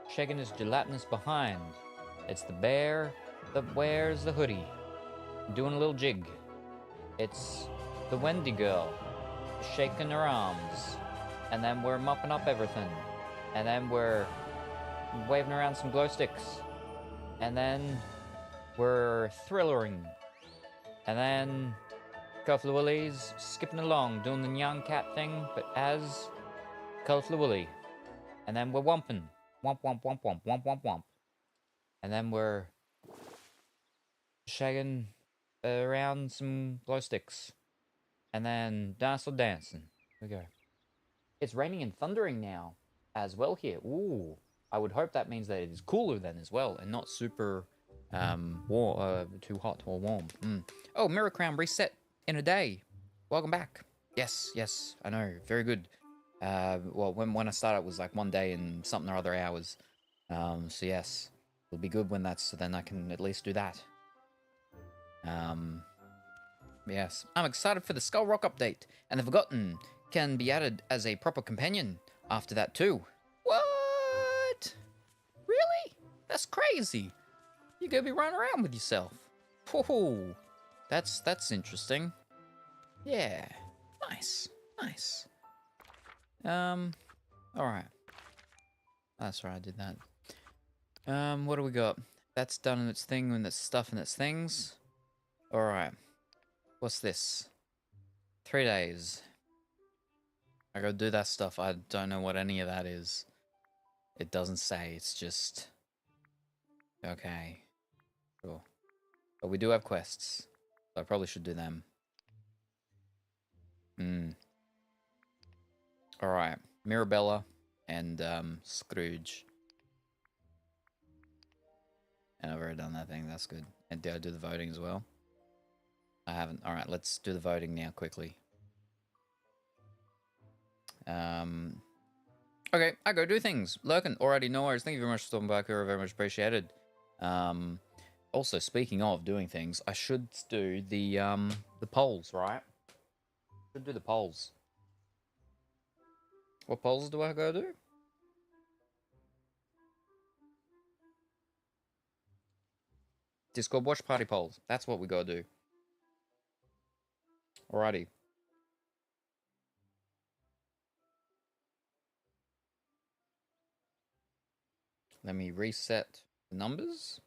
shaking his gelatinous behind. It's the bear that wears the hoodie doing a little jig. It's the Wendy girl shaking her arms. And then we're mopping up everything. And then we're waving around some glow sticks. And then we're thrillering. And then Colorful Willie's skipping along, doing the young cat thing, but as Colorful Willie. And then we're womping. Womp, womp, womp, womp, womp, womp, womp. And then we're shagging around some glow sticks. And then dinosaur dancing. Here we go. It's raining and thundering now as well here. Ooh. I would hope that means that it is cooler then as well, and not super too hot or warm. Oh, Mirror Crown reset in a day. Welcome back. Yes, I know. Very good. Well, when I started, it was like 1 day and something or other hours. So yes, it'll be good when that's, so then I can at least do that. Yes. I'm excited for the Skull Rock update, and the Forgotten can be added as a proper companion after that too. What? Really? That's crazy. You're gonna be running around with yourself. Whoa, that's interesting. Yeah, nice. All right. That's right, I did that. What do we got? That's done in its thing, and it's stuff in its things. All right. What's this? 3 days. I gotta do that stuff. I don't know what any of that is. It doesn't say. It's just okay. Cool. But we do have quests, so I probably should do them. Alright. Mirabella and Scrooge. And I've already done that thing, that's good. And did I do the voting as well? I haven't. Alright, let's do the voting now quickly. Okay, I go do things. Lurkin, already no worries. Thank you very much for stopping by, Kura. Very much appreciated. Also, speaking of doing things, I should do the polls, right? Should do the polls. What polls do I go do? Discord watch party polls. That's what we gotta do. Alrighty. Let me reset the numbers.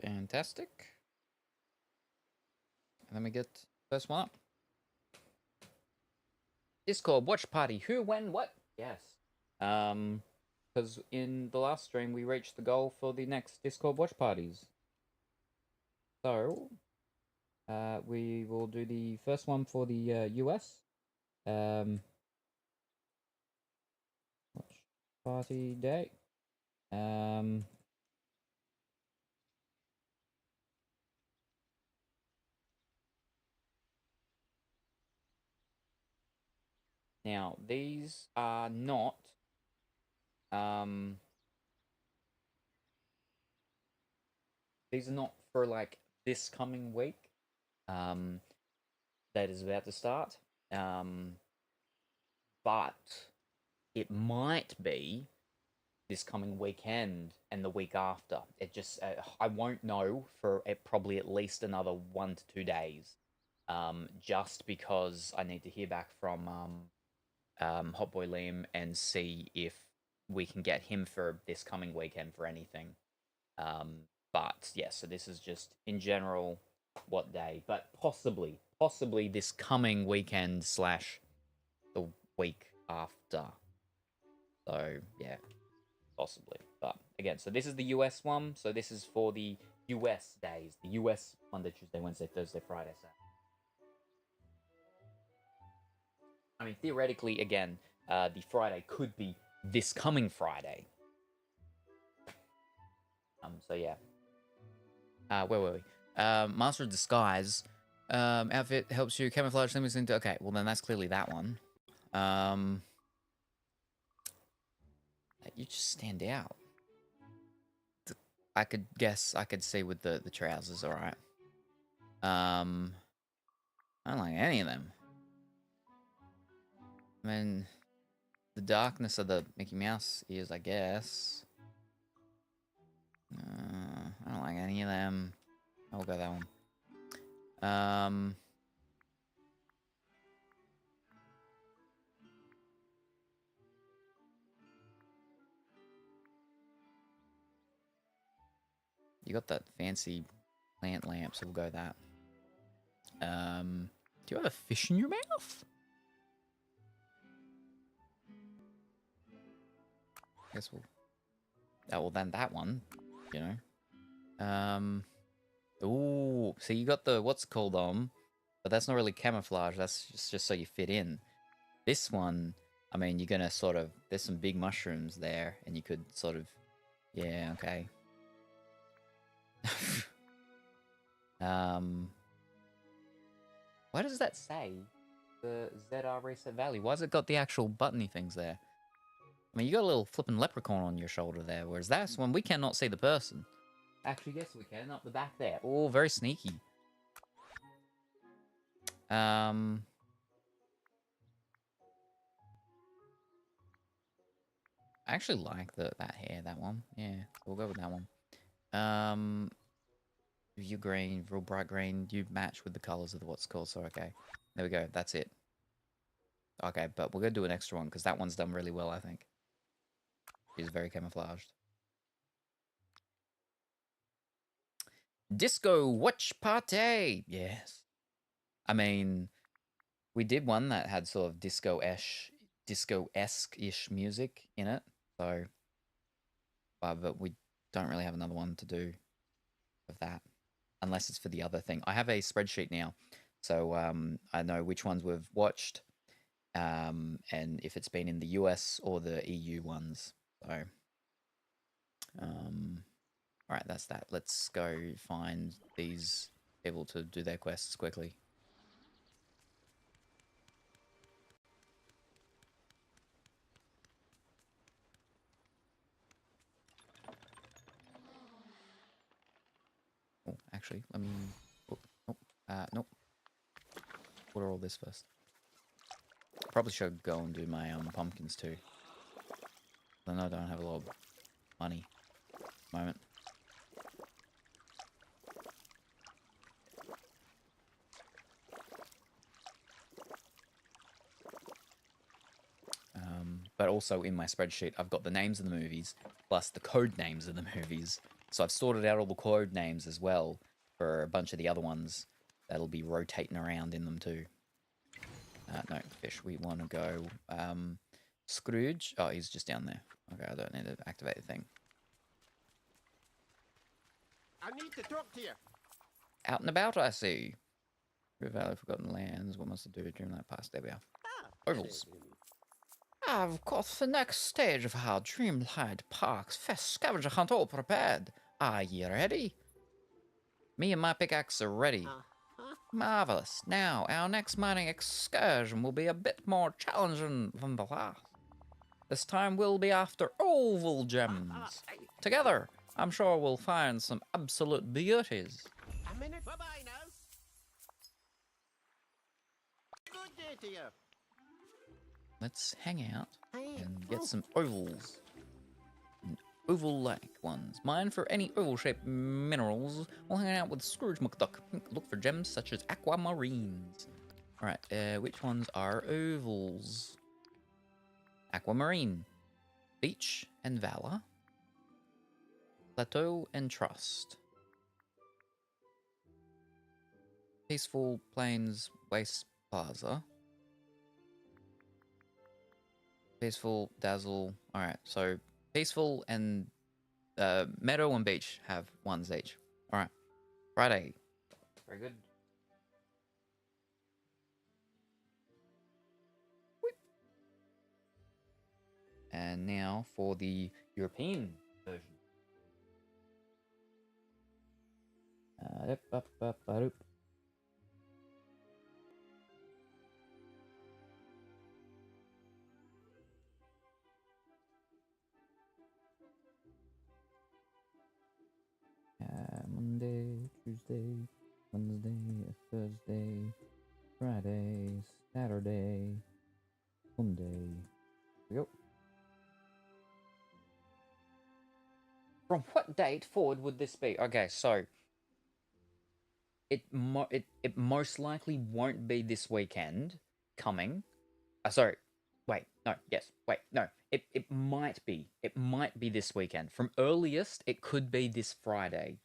Fantastic. And let me get first one up. Discord watch party. Who, when, what? Yes. Because in the last stream we reached the goal for the next Discord watch parties. So We will do the first one for the US. Watch party day. Now these are not these are not for like this coming week that is about to start. But it might be this coming weekend and the week after. It just I won't know for probably at least another 1 to 2 days. Just because I need to hear back from Hot Boy Liam and see if we can get him for this coming weekend for anything. But yeah, so this is just in general what day, but possibly this coming weekend slash the week after. So yeah, possibly. But again, so this is the US one. So this is for the US days, the US Monday, Tuesday, Wednesday, Thursday, Friday, Saturday. I mean, theoretically, again, the Friday could be this coming Friday. So yeah. Where were we? Master of Disguise. Outfit helps you camouflage things into. Okay, well then that's clearly that one. You just stand out. I could guess. I could see with the trousers. All right. I don't like any of them. I mean, the darkness of the Mickey Mouse ears, I guess. I don't like any of them. I'll go that one. You got that fancy plant lamp, so we'll go that. Do you have a fish in your mouth? I guess we'll. Oh, well, then that one, you know. Ooh, so you got the what's it called on, but that's not really camouflage. That's just so you fit in. This one, I mean, you're gonna sort of. There's some big mushrooms there, and you could sort of. Yeah. Okay. Why does that say the ZR Reset Valley? Why's it got the actual buttony things there? I mean, you got a little flippin' leprechaun on your shoulder there, whereas that's one we cannot see the person. Actually, yes, we can. Up the back there. Oh, very sneaky. I actually like that hair, that one. Yeah, we'll go with that one. You green, real bright green. You match with the colors of the what's called. So okay, there we go. That's it. Okay, but we're gonna do an extra one because that one's done really well. I think. It's very camouflaged. Disco Watch Party. Yes. I mean, we did one that had sort of disco-esque-ish music in it. So, but we don't really have another one to do of that. Unless it's for the other thing. I have a spreadsheet now. So I know which ones we've watched. And if it's been in the US or the EU ones. So, alright, that's that. Let's go find these people to do their quests quickly. Oh, actually, let me... Oh, nope. Order all this first. Probably should go and do my pumpkins too. I know I don't have a lot of money at the moment. But also in my spreadsheet, I've got the names of the movies, plus the code names of the movies. So I've sorted out all the code names as well for a bunch of the other ones that'll be rotating around in them too. No, fish, we want to go... Scrooge? Oh, he's just down there. Okay, I don't need to activate the thing. I need to talk to you. Out and about, I see. Valley, Forgotten Lands. What must I do? Dreamlight Pass. There we are. Ovals. I've got the next stage of our Dreamlight Park's Fest scavenger hunt all prepared. Are you ready? Me and my pickaxe are ready. Marvelous. Now, our next mining excursion will be a bit more challenging than the last. This time we'll be after oval gems. Together, I'm sure we'll find some absolute beauties. A minute. Bye-bye now. Good day to you. Let's hang out and get some ovals. And oval-like ones. Mine for any oval-shaped minerals. We'll hang out with Scrooge McDuck. Look for gems such as aquamarines. Alright, which ones are ovals? Aquamarine. Beach and Valor. Plateau and Trust. Peaceful Plains Waste Plaza. Peaceful, Dazzle. Alright, so Peaceful and Meadow and Beach have ones each. Alright. Friday. Very good. Whoop. And now for the European version. Monday, Tuesday, Wednesday, Thursday, Friday, Saturday, Sunday. Here we go. From what date forward would this be? Okay, so it most likely won't be this weekend coming. Sorry. Wait, no, yes. Wait, no. It might be. It might be this weekend. From earliest, it could be this Friday.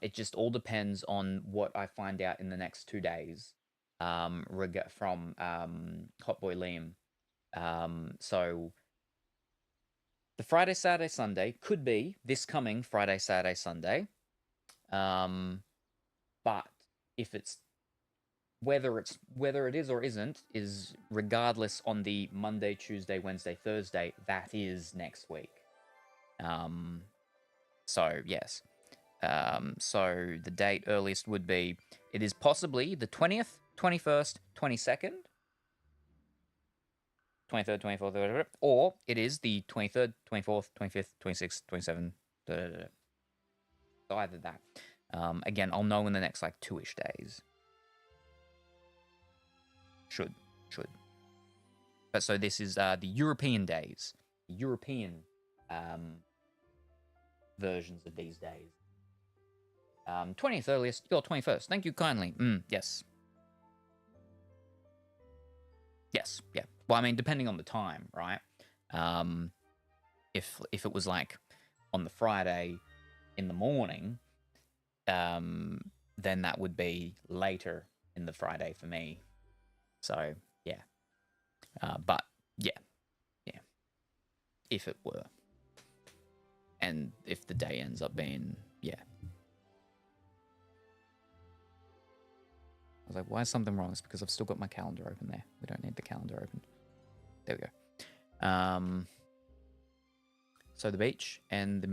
It just all depends on what I find out in the next 2 days. From Hot Boy Liam. So the Friday, Saturday, Sunday could be this coming Friday, Saturday, Sunday. But if it's whether it is or isn't is regardless on the Monday, Tuesday, Wednesday, Thursday, that is next week. So yes. So the date earliest would be, it is possibly the 20th, 21st, 22nd, 23rd, 24th, or it is the 23rd, 24th, 25th, 26th, 27th, so either that. Again, I'll know in the next like 2-ish days. Should. But so this is the European days. The European versions of these days. 20th earliest, your 21st. Thank you kindly. Yes. Yes, yeah. Well, I mean, depending on the time, right? If it was like on the Friday in the morning, then that would be later in the Friday for me. So, yeah. But, yeah. If it were. And if the day ends up being, yeah. I was like, why is something wrong? It's because I've still got my calendar open there. We don't need the calendar open. There we go. So the beach and the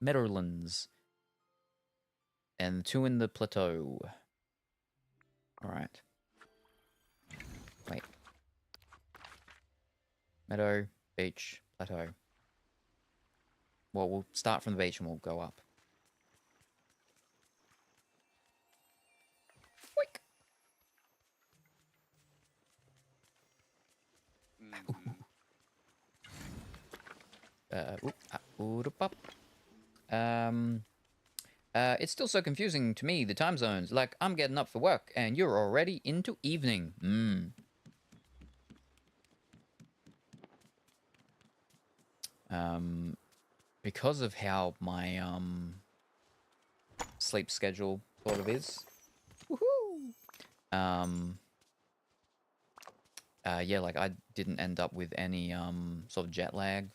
Meadowlands. And the 2 in the plateau. Alright. Wait. Meadow, beach, plateau. Well, we'll start from the beach and we'll go up. It's still so confusing to me, the time zones. Like, I'm getting up for work, and you're already into evening. Because of how my, sleep schedule sort of is. Woohoo! Yeah, like, I didn't end up with any, sort of jet lag.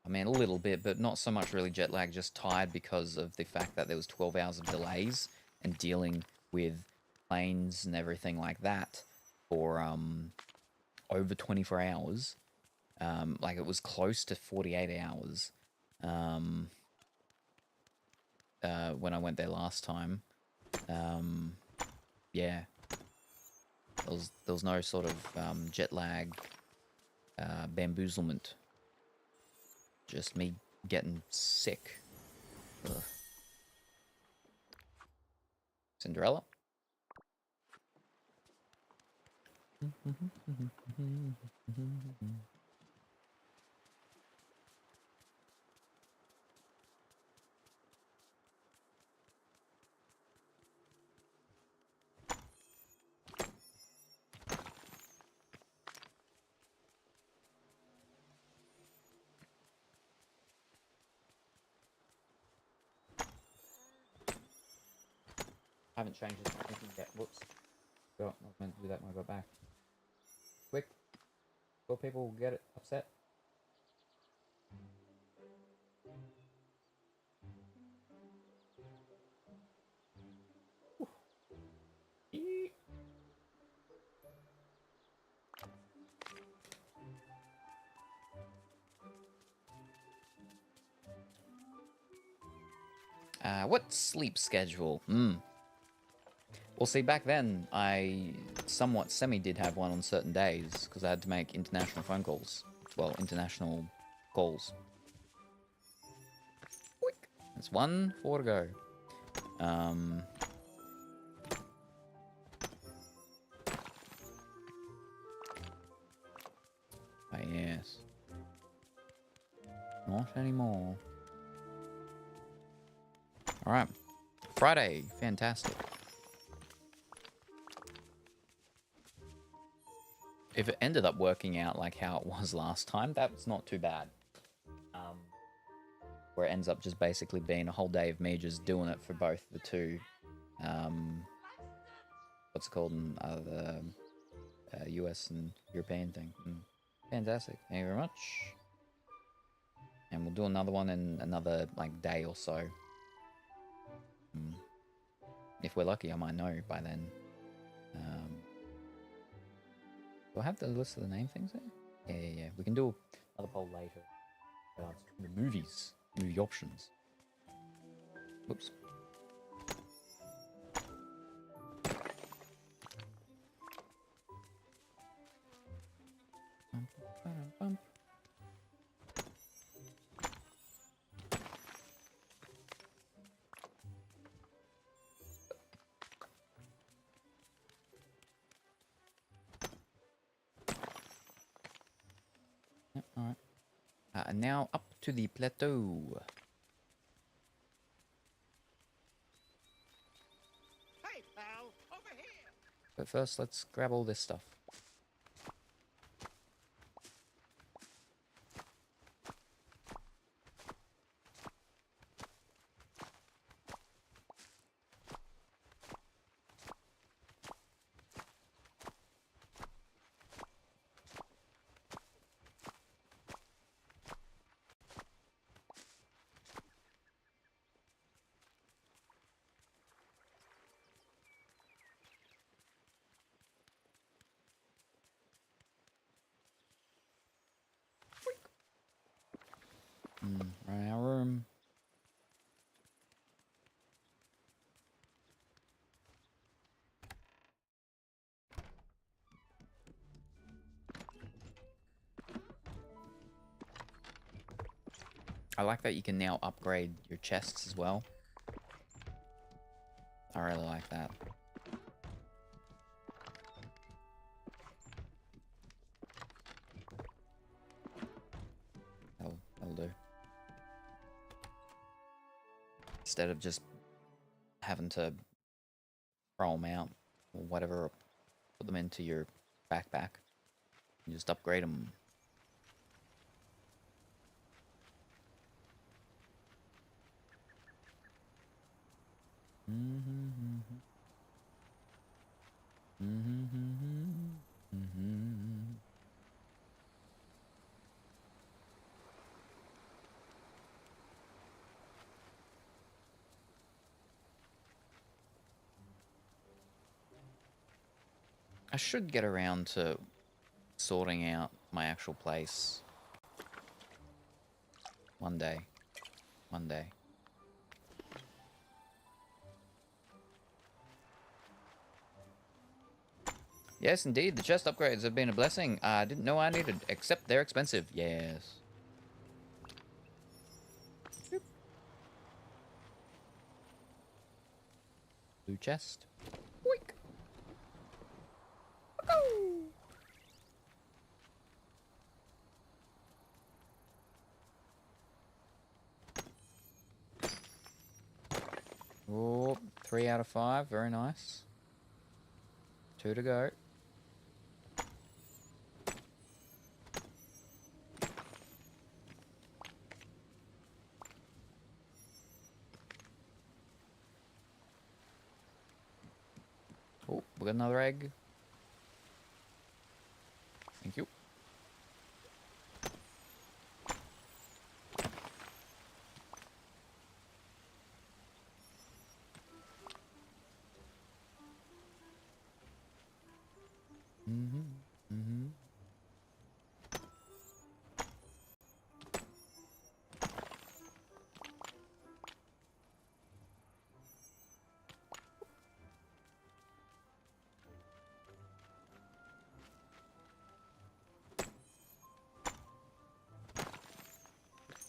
I mean, a little bit, but not so much really jet lag, just tired because of the fact that there was 12 hours of delays and dealing with planes and everything like that for over 24 hours. Like it was close to 48 hours when I went there last time. Yeah, there was no sort of jet lag, bamboozlement. Just me getting sick. Ugh. Cinderella? I haven't changed anything yet. Whoops. I was meant to do that when I got back. Quick. Or people will get it upset. What sleep schedule? Well, see, back then, I somewhat semi-did have one on certain days, because I had to make international phone calls. Well, international calls. Quick. That's 4 to go. Ah, yes. Not anymore. Alright. Friday. Fantastic. If it ended up working out like how it was last time, that's not too bad. Where it ends up just basically being a whole day of me just doing it for both the two, what's it called, the US and European thing. Fantastic. Thank you very much. And we'll do another one in another, like, day or so. If we're lucky, I might know by then. Do I have the list of the name things there? Yeah. We can do another poll later. The movies. Movie options. Whoops. Yep, alright. And now up to the plateau. Hey, pal, over here. But first, let's grab all this stuff. Right, our room. I like that you can now upgrade your chests as well. I really like that. That'll do. Instead of just having to throw them out or whatever, or put them into your backpack. You just upgrade them. should get around to sorting out my actual place. One day. One day. Yes, indeed, the chest upgrades have been a blessing. I didn't know I needed, except they're expensive. Yes. Blue chest. Boink. Oh, 3 out of 5. Very nice. 2 to go. Oh, we got another egg. Thank you.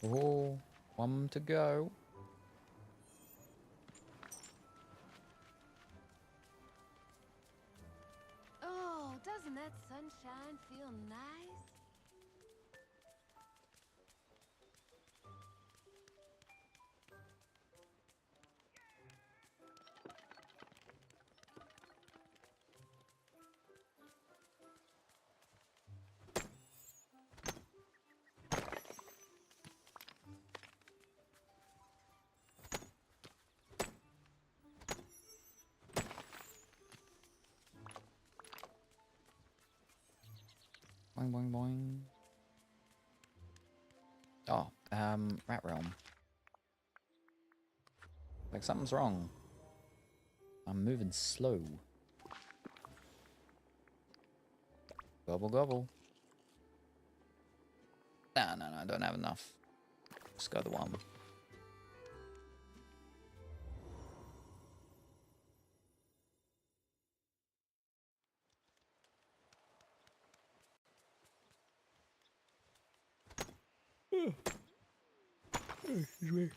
Oh, 1 to go. Oh, doesn't that sunshine feel nice? Boing, boing, boing. Oh, Rat Realm. Like something's wrong. I'm moving slow. Gobble, gobble. No, I don't have enough. Just go the one. Excuse me.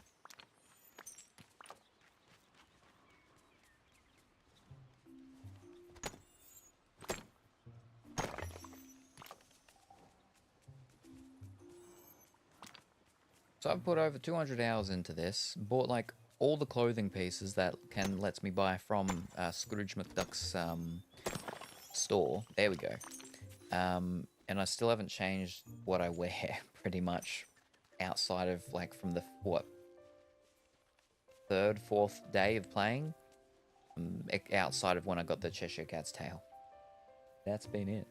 So I've put over 200 hours into this. Bought like all the clothing pieces that lets me buy from Scrooge McDuck's store. There we go. And I still haven't changed what I wear pretty much outside of like from the what 3rd, 4th day of playing. Outside of when I got the Cheshire Cat's tail. That's been it.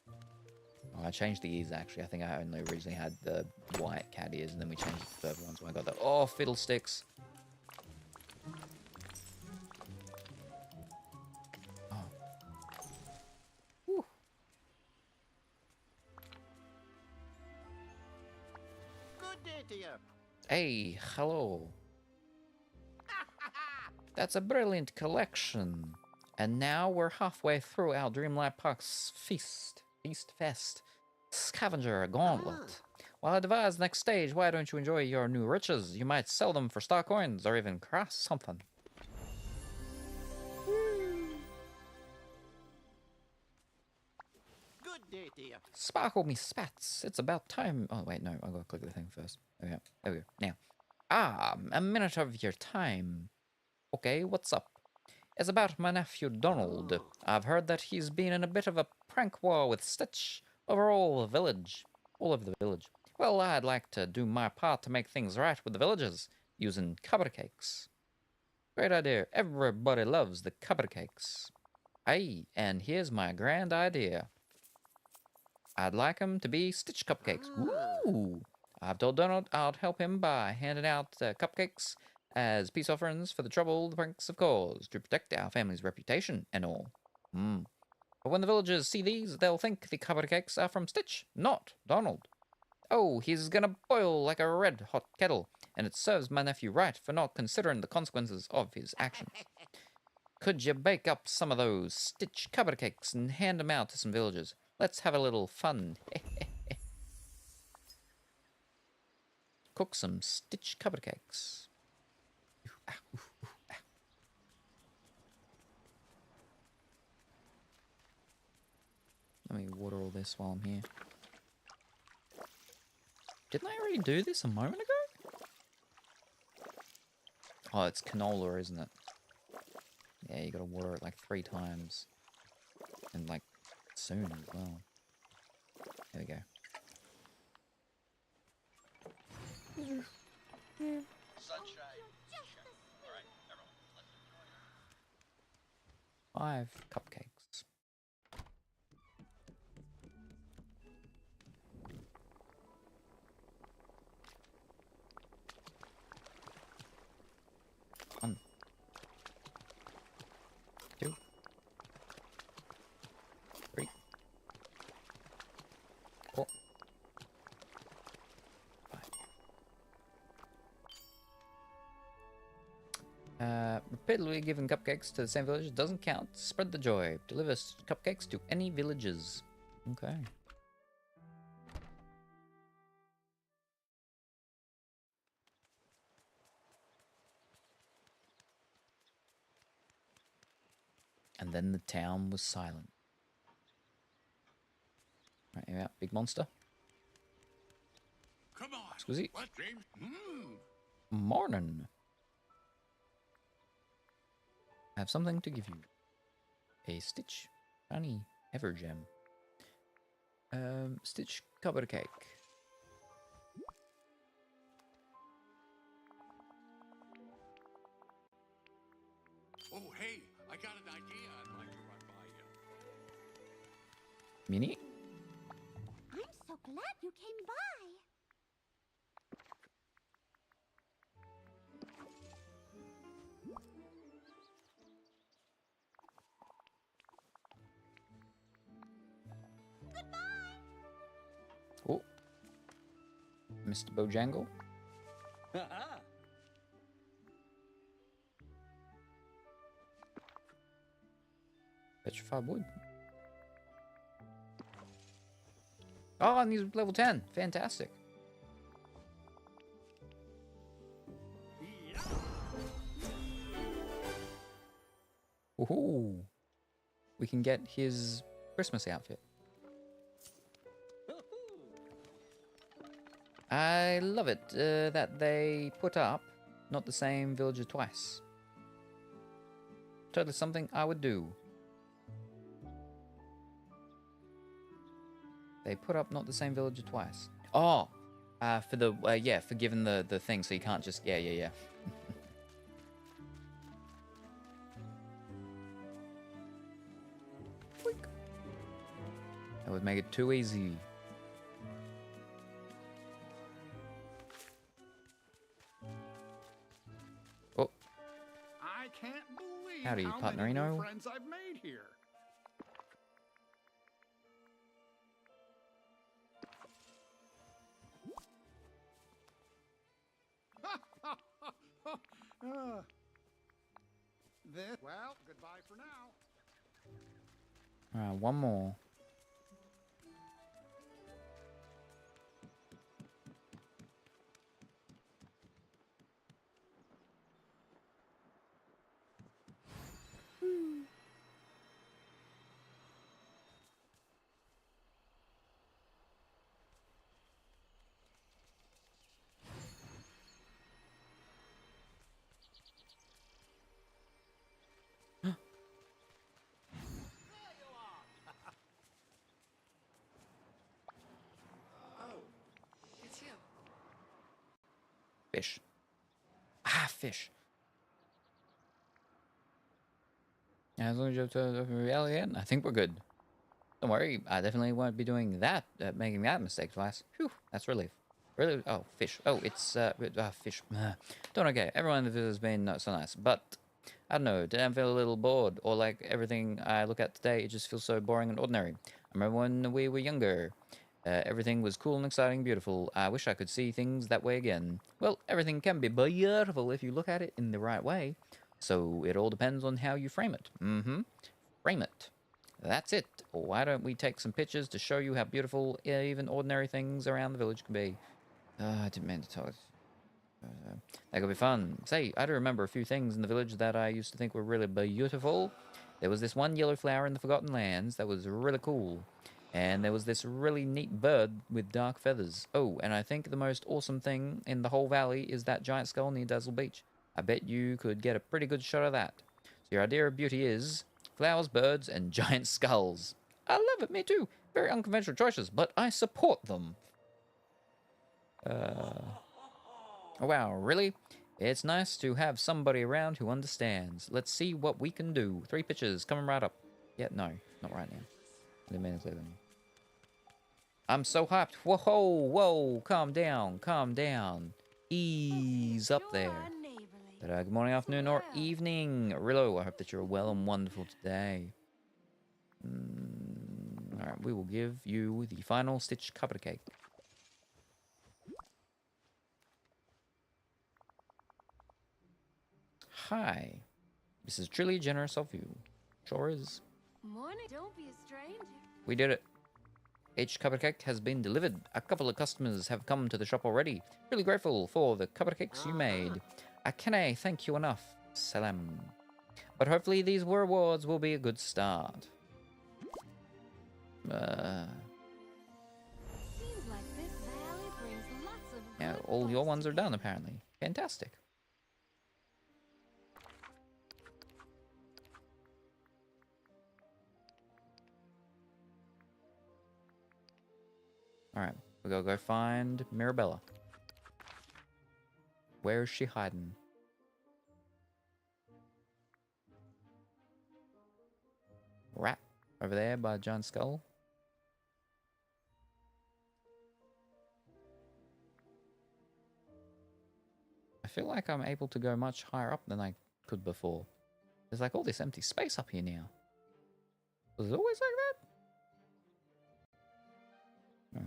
Oh, I changed the ears actually. I think I only originally had the white cat ears and then we changed the purple ones when I got the... Oh, fiddlesticks. Oh. Whew. Good day to you. Hey, hello. That's a brilliant collection. And now we're halfway through our Dreamlight Park's Feast Fest Scavenger Gauntlet. While I devise the next stage, why don't you enjoy your new riches? You might sell them for star coins or even craft something. Good day to you. Sparkle me spats. It's about time. Oh, wait, no. I've got to click the thing first. Okay, there we go. Now. Ah, a minute of your time. Okay, what's up? It's about my nephew Donald. I've heard that he's been in a bit of a prank war with Stitch over all the village. All over the village. Well, I'd like to do my part to make things right with the villagers, using cuppa cakes. Great idea. Everybody loves the cuppa cakes. Aye, and here's my grand idea. I'd like 'em to be Stitch cupcakes. Ooh! I've told Donald I'd help him by handing out cupcakes as peace offerings for the trouble the pranks have caused to protect our family's reputation and all. Hmm. But when the villagers see these, they'll think the cupcakes are from Stitch, not Donald. Oh, he's gonna boil like a red-hot kettle, and it serves my nephew right for not considering the consequences of his actions. Could you bake up some of those Stitch cupcakes and hand them out to some villagers? Let's have a little fun. Cook some Stitch cupcakes. Let me water all this while I'm here. Didn't I already do this a moment ago? Oh, it's canola, isn't it? Yeah, you gotta water it like 3 times. And like, soon as well. There we go. Sunshine. All right, everyone, let's enjoy 5 cupcakes. One. 2. 3. 4. 5. Repeatedly giving cupcakes to the same village doesn't count. Spread the joy. Deliver cupcakes to any villages. Okay. And then the town was silent. Right, here we are. Big monster. Come on. Squizzy. What, James? Morning. I have something to give you. A Stitch shiny Evergem. Stitch cupcake. Oh, hey, I got an idea I'd like to run by you. Minnie? I'm so glad you came by. Oh. Mr. Bojangle? Petrified wood. Oh, and he's level 10. Fantastic. Woohoo! We can get his Christmas outfit. I love it that they put up not the same villager twice. Totally something I would do. They put up not the same villager twice. Oh, for the yeah, for giving the thing, so you can't just yeah. That would make it too easy. Oh, I can't believe howdy, how many partnerino. new friends I've made here. Well, goodbye for now. Alright, one more. Fish. Ah, fish. As long as you have to reality again, I think we're good. Don't worry, I definitely won't be doing that, making that mistake twice. Phew, that's relief. Really? Oh, fish. Oh, it's fish. Don't okay. Everyone in the video has been so nice, but I don't know, did I feel a little bored? Or like everything I look at today, it just feels so boring and ordinary. I remember when we were younger. Everything was cool and exciting, beautiful. I wish I could see things that way again. Well, everything can be beautiful if you look at it in the right way. So it all depends on how you frame it. Frame it. That's it. Why don't we take some pictures to show you how beautiful even ordinary things around the village can be? I didn't mean to talk. That could be fun. Say, I do remember a few things in the village that I used to think were really beautiful. There was this one yellow flower in the Forgotten Lands that was really cool. And there was this really neat bird with dark feathers. Oh, and I think the most awesome thing in the whole valley is that giant skull near Dazzle Beach. I bet you could get a pretty good shot of that. So your idea of beauty is flowers, birds, and giant skulls. I love it, me too. Very unconventional choices, but I support them. Oh, wow, really? It's nice to have somebody around who understands. Let's see what we can do. 3 pictures, coming right up. Yeah, no, not right now. I'm so hyped. Whoa, whoa, calm down, calm down. Ease up there. Good morning, afternoon, or evening. Rillo, I hope that you're well and wonderful today. Alright, we will give you the final stitch cupcake cake. Hi. This is truly generous of you. Sure is. Morning. Don't be a stranger. We did it. Each cupcake has been delivered. A couple of customers have come to the shop already. Really grateful for the cupcakes you made. I cannot thank you enough, Salem. But hopefully these rewards will be a good start. Seems like this valley brings lots of Yeah, good all your folks ones are together. done apparently. Fantastic. Alright, we gotta go find Mirabella. Where is she hiding? Rat over there by John Skull. I feel like I'm able to go much higher up than I could before. There's like all this empty space up here now. Was it always like that?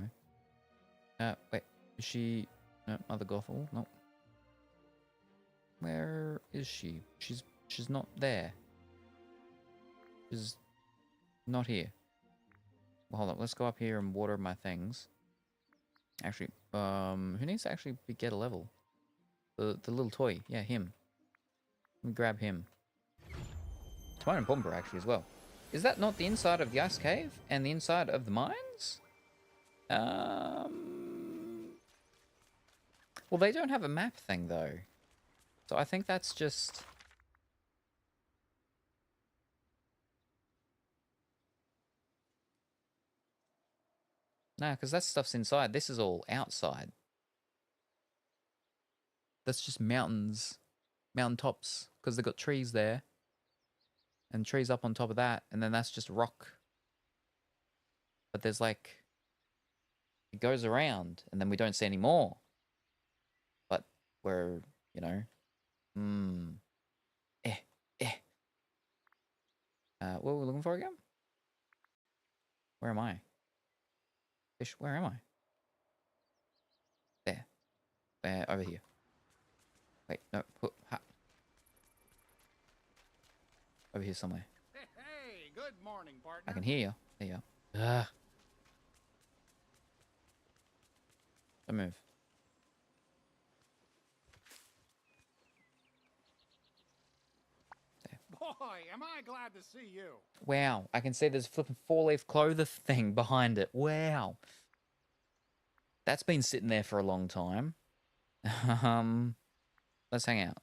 Alright. Wait. Is she... No, Mother Gothel? No. Where is she? She's not there. She's not here. Well, hold on. Let's go up here and water my things. Actually, who needs to actually get a level? The little toy. Yeah, him. Let me grab him. Timon and Pumbaa actually as well. Is that not the inside of the ice cave and the inside of the mines? Well, they don't have a map thing though. So I think that's just... No, because that stuff's inside. This is all outside. That's just mountains. Mountain tops. Because they've got trees there. And trees up on top of that. And then that's just rock. But there's like... It goes around. And then we don't see any more. But we're, you know... What were we looking for again? Where am I? Fish, where am I? There. Over here. Wait, no. Over here somewhere. Hey, good morning, partner. I can hear you. There you are. Don't move. Boy, am I glad to see you. Wow, I can see there's a flipping 4-leaf clover thing behind it. Wow. That's been sitting there for a long time. Let's hang out.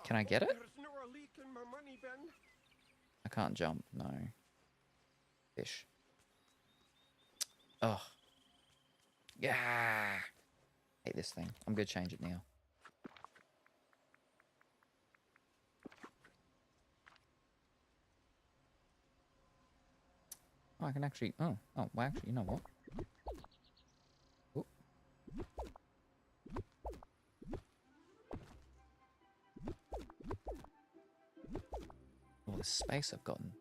Can I get it? I can't jump, no. Fish. Ugh. Yeah. Hate this thing. I'm gonna change it now. Oh, I can actually... Oh, well, actually, you know what? Oop. this space I've gotten.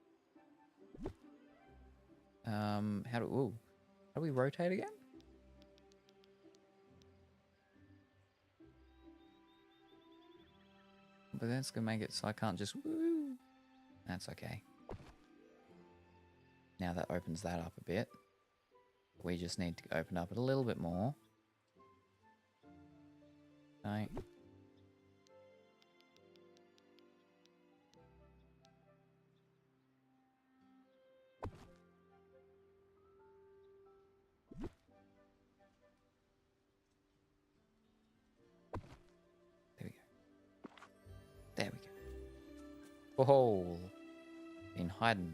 How do we rotate again? But that's gonna make it so I can't just woo. That's okay. Now that opens that up a bit. We just need to open up it a little bit more. Right. There we go. There we go. Whoa! Been hiding.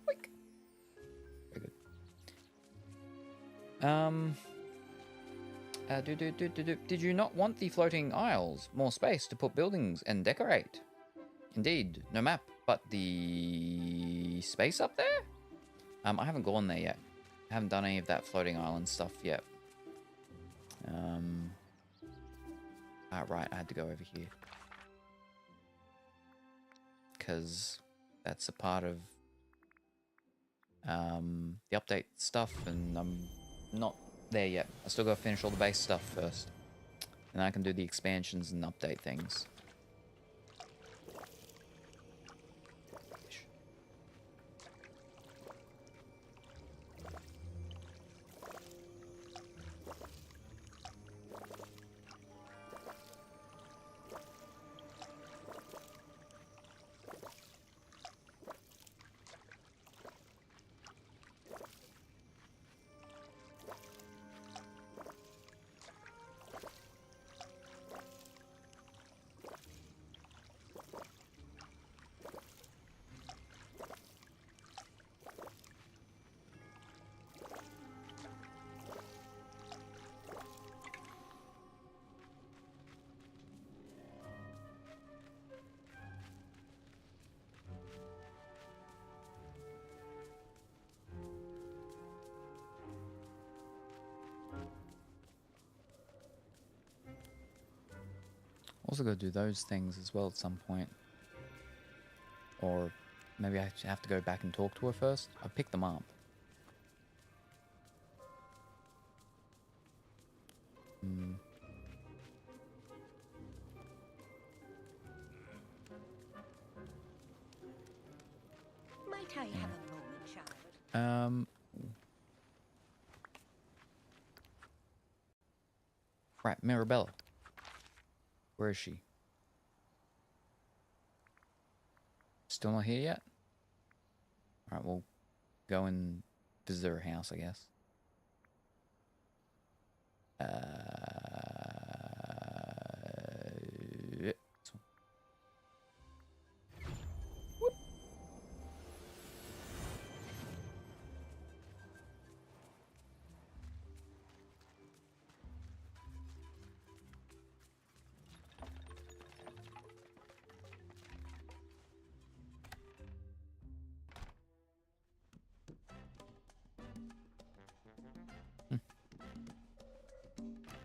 Quick. Very good. Did you not want the floating isles? More space to put buildings and decorate? Indeed, no map, but the space up there? I haven't gone there yet. I haven't done any of that floating island stuff yet. Right, I had to go over here. Because that's a part of the update stuff, and I'm not there yet. I still gotta finish all the base stuff first. And I can do the expansions and update things. Also got to do those things as well at some point. Or maybe I have to go back and talk to her first. I picked them up. Might I have a moment, child? Right, Mirabella. Where is she? Still not here yet? Alright, we'll go and visit her house, I guess. This one. Whoop.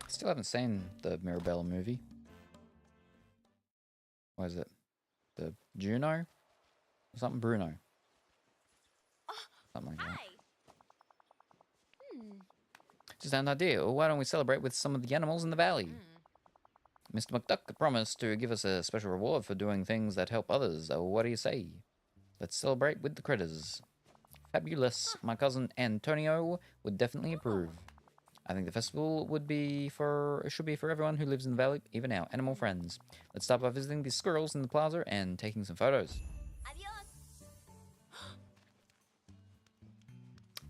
Still haven't seen the Mirabella movie. What is it? The Juno? Or something Bruno. Something like that. Just an idea. Well, why don't we celebrate with some of the animals in the valley? Mr. McDuck promised to give us a special reward for doing things that help others. What do you say? Let's celebrate with the critters. Fabulous. My cousin Antonio would definitely approve. I think the festival should be for everyone who lives in the valley, even our animal friends. Let's start by visiting the squirrels in the plaza and taking some photos.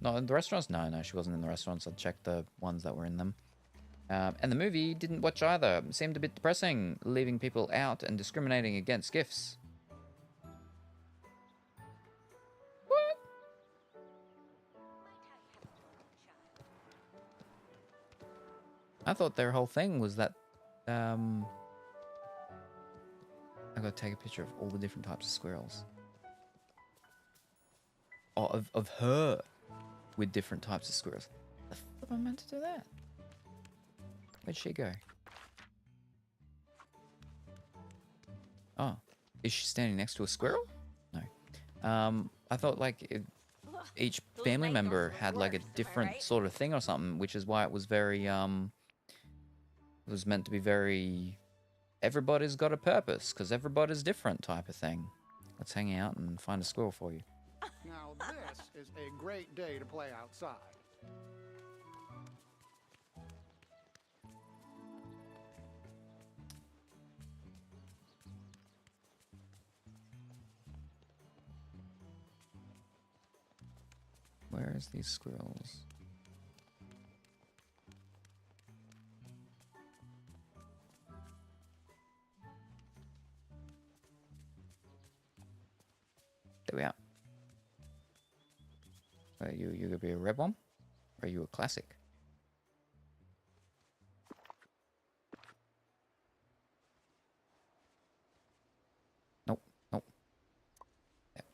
No, in the restaurants? No, she wasn't in the restaurants. I checked the ones that were in them. And the movie didn't watch either. It seemed a bit depressing, leaving people out and discriminating against gifts. What? I thought their whole thing was that I gotta take a picture of all the different types of squirrels. Oh, of her with different types of squirrels. The fuck am I meant to do that? Where'd she go? Oh, Is she standing next to a squirrel? No. I thought like each family member had like a different sort of thing or something, which is why it was very it was meant to be very everybody's got a purpose because everybody's different type of thing. Let's hang out and find a squirrel for you. Now this is a great day to play outside. Where's these squirrels? There we are. Are you gonna be a red one? Or are you a classic? Nope, nope. Yep.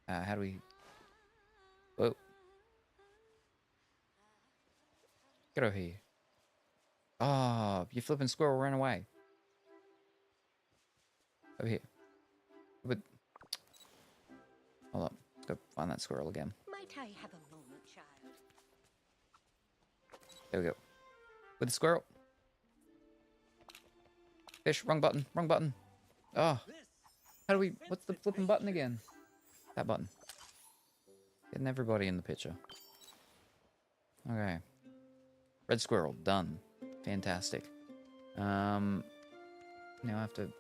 How do we... Whoa. Get over here. Oh, you flipping squirrel ran away. Over here. But hold up. Let's go find that squirrel again. Might I have a moment, child? There we go. With the squirrel. Fish, wrong button, wrong button. Oh. How do we... What's the flipping button again? That button. Getting everybody in the picture. Okay. Red squirrel, done. Fantastic. Now I have to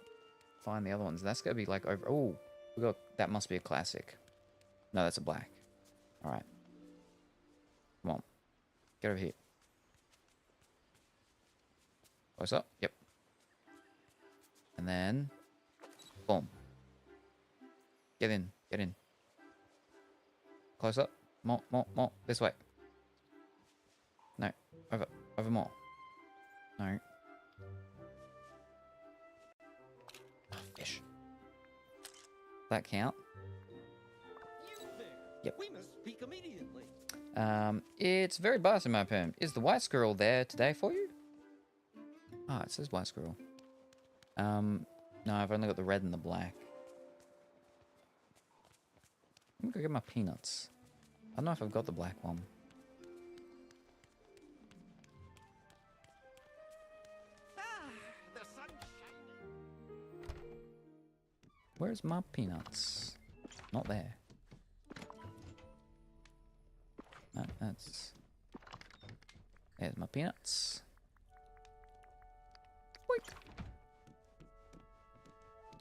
find the other ones. That's gonna be like over... Oh, we got... That must be a classic. No, that's a black. Alright. Come on. Get over here. Close up? Yep. And then... Boom. Get in. Get in. Close up. More, more, more. This way. No. Over. Over more. No. Oh, fish. That count? You there. Yep. We must speak immediately. It's very biased in my opinion. Is the white squirrel there today for you? Ah, it says white squirrel. No, I've only got the red and the black. Let me go get my peanuts. I don't know if I've got the black one. The sun's shining. Where's my peanuts? Not there. No, that's... There's my peanuts. Quick.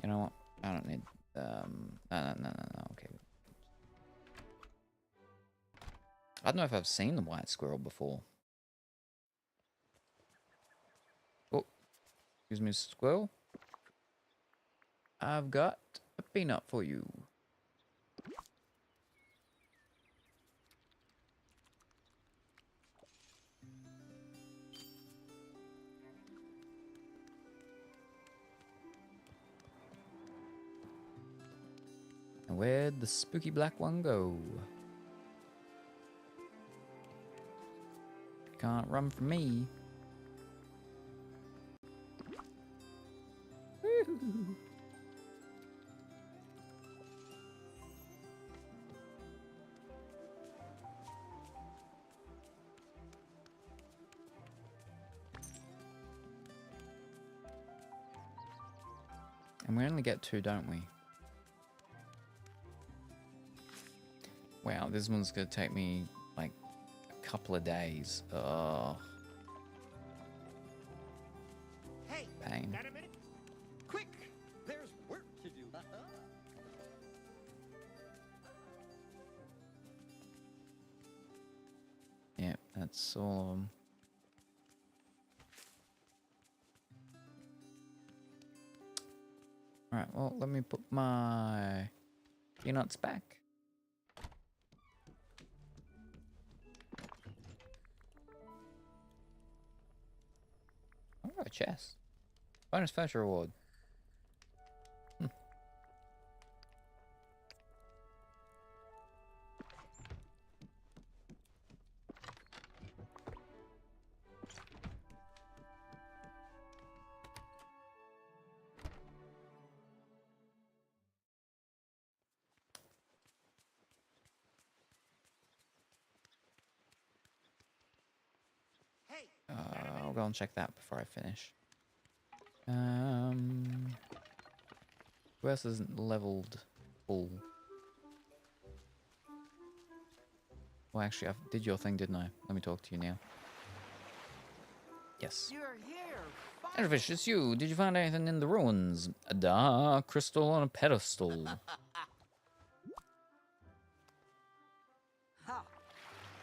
You know what? I don't need... No, okay. I don't know if I've seen the white squirrel before. Oh, excuse me, squirrel. I've got a peanut for you. And where'd the spooky black one go? Can't run from me. Woo-hoo. And we only get 2, don't we? Wow, this one's gonna take me like a couple of days. Oh. Hey, pain. got a minute? Quick, there's work to do. Yeah, that's all of them. Alright, well, let me put my peanuts back. Oh, a chest. Bonus furniture reward. I'll go and check that before I finish. Who else isn't leveled full? Well, actually, I did your thing, didn't I? Let me talk to you now. Yes. You're here. Elvish, it's you. Did you find anything in the ruins? A dark crystal on a pedestal.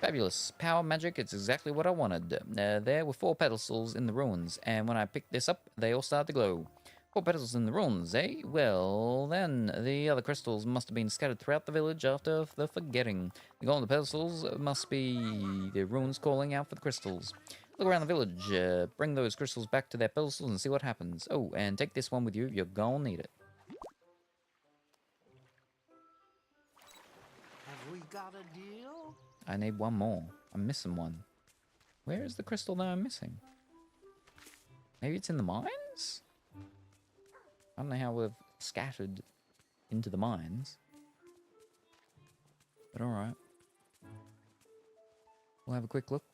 Fabulous. Power magic, it's exactly what I wanted. There were 4 pedestals in the ruins, and when I picked this up, they all started to glow. 4 pedestals in the ruins, eh? Well, then, the other crystals must have been scattered throughout the village after the forgetting. The golden pedestals must be the ruins calling out for the crystals. Look around the village, bring those crystals back to their pedestals and see what happens. Oh, and take this one with you, you're gonna need it. Have we got a deal? I need one more. I'm missing one. Where is the crystal that I'm missing? Maybe it's in the mines? I don't know how we've scattered into the mines. But alright. We'll have a quick look.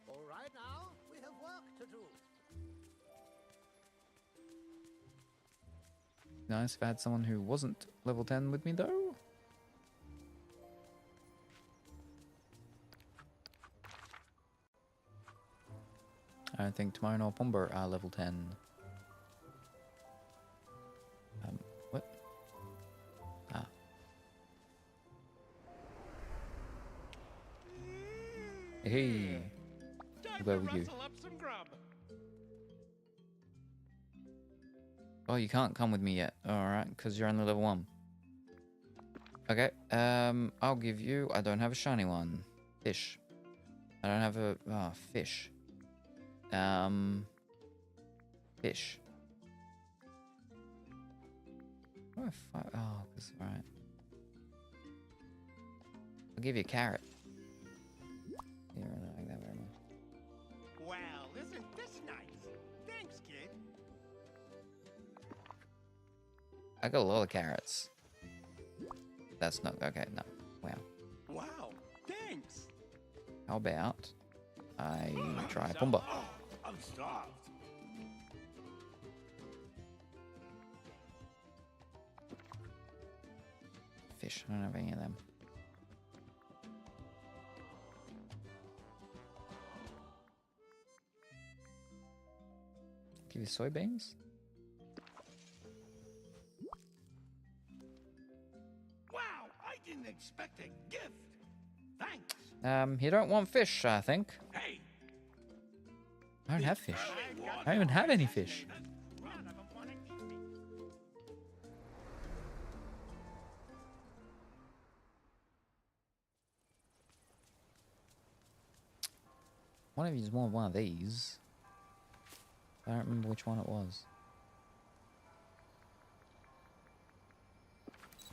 All right now, we have work to do. Nice if I had someone who wasn't level 10 with me though. I don't think Timon or Pomber are level 10. What? Ah. Hey. I'll go with you. Oh, you can't come with me yet. Alright, because you're only level 1. Okay, I'll give you... I don't have a shiny one. Fish. I don't have a... Oh, fish. Fish. Oh, because... Alright. I'll give you a carrot. You don't really like that very much. Well, isn't this nice? Thanks, kid. I got a lot of carrots. That's not... Okay, no. Wow. Wow, thanks. How about... I try Pumba. Oh, I'm starved. Fish. I don't have any of them. Give you soybeans? Wow, I didn't expect a gift. Thanks. You don't want fish, I think. Hey. I don't have fish. I don't even have any fish. One of you wanted one of these. I don't remember which one it was.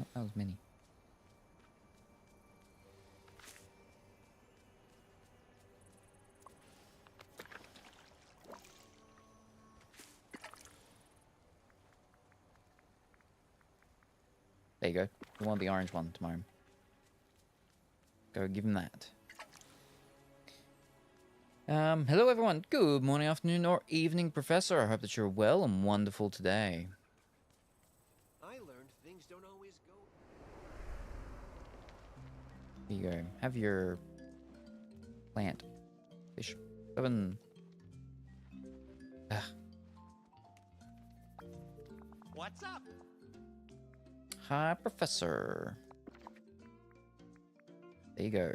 Oh, that was Minnie. There you go. You want the orange one tomorrow. Go give him that. Hello everyone. Good morning, afternoon, or evening, Professor. I hope that you're well and wonderful today. I learned things don't always go. Here you go. Have your plant. Fish. 7. Ugh. What's up? Hi, Professor. There you go.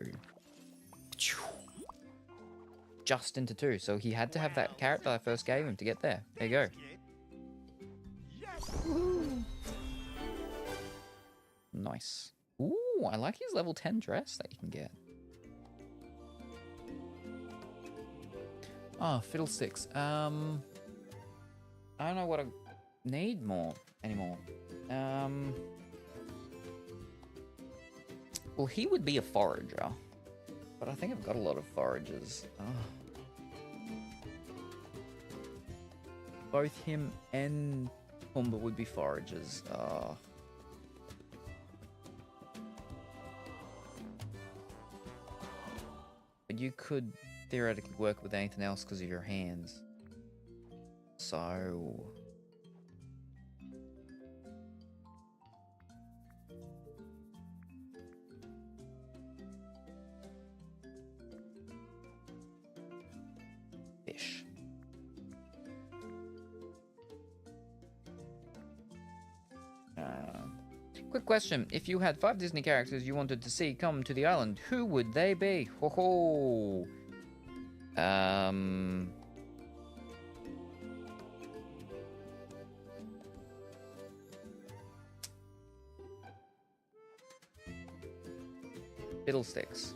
Just into 2, so he had to have that carrot that I first gave him to get there. There you go. Yes. Nice. Ooh, I like his level 10 dress that you can get. Oh, fiddlesticks. I don't know what I need more anymore. Well, he would be a forager, but I think I've got a lot of foragers. Oh. Both him and Pumba would be foragers. Oh. But you could theoretically work with anything else because of your hands. So... fish. Quick question. If you had 5 Disney characters you wanted to see come to the island, who would they be? Ho ho! Fiddlesticks.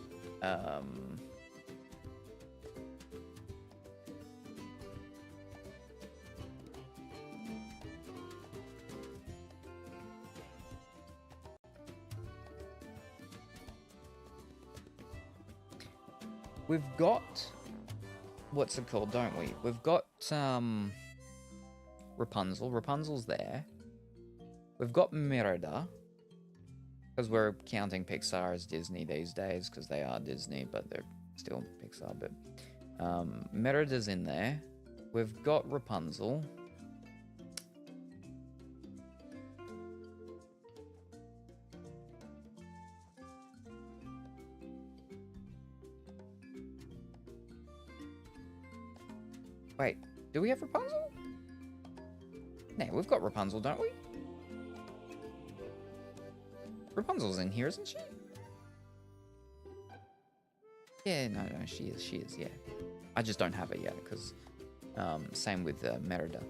We've got... what's it called, don't we? We've got, Rapunzel. Rapunzel's there. We've got Merida. Because we're counting Pixar as Disney these days, because they are Disney, but they're still Pixar, but... Merida's in there. We've got Rapunzel. Wait, do we have Rapunzel? No, we've got Rapunzel, don't we? Rapunzel's in here, isn't she? Yeah, no, she is, yeah. I just don't have it yet, because, same with Merida.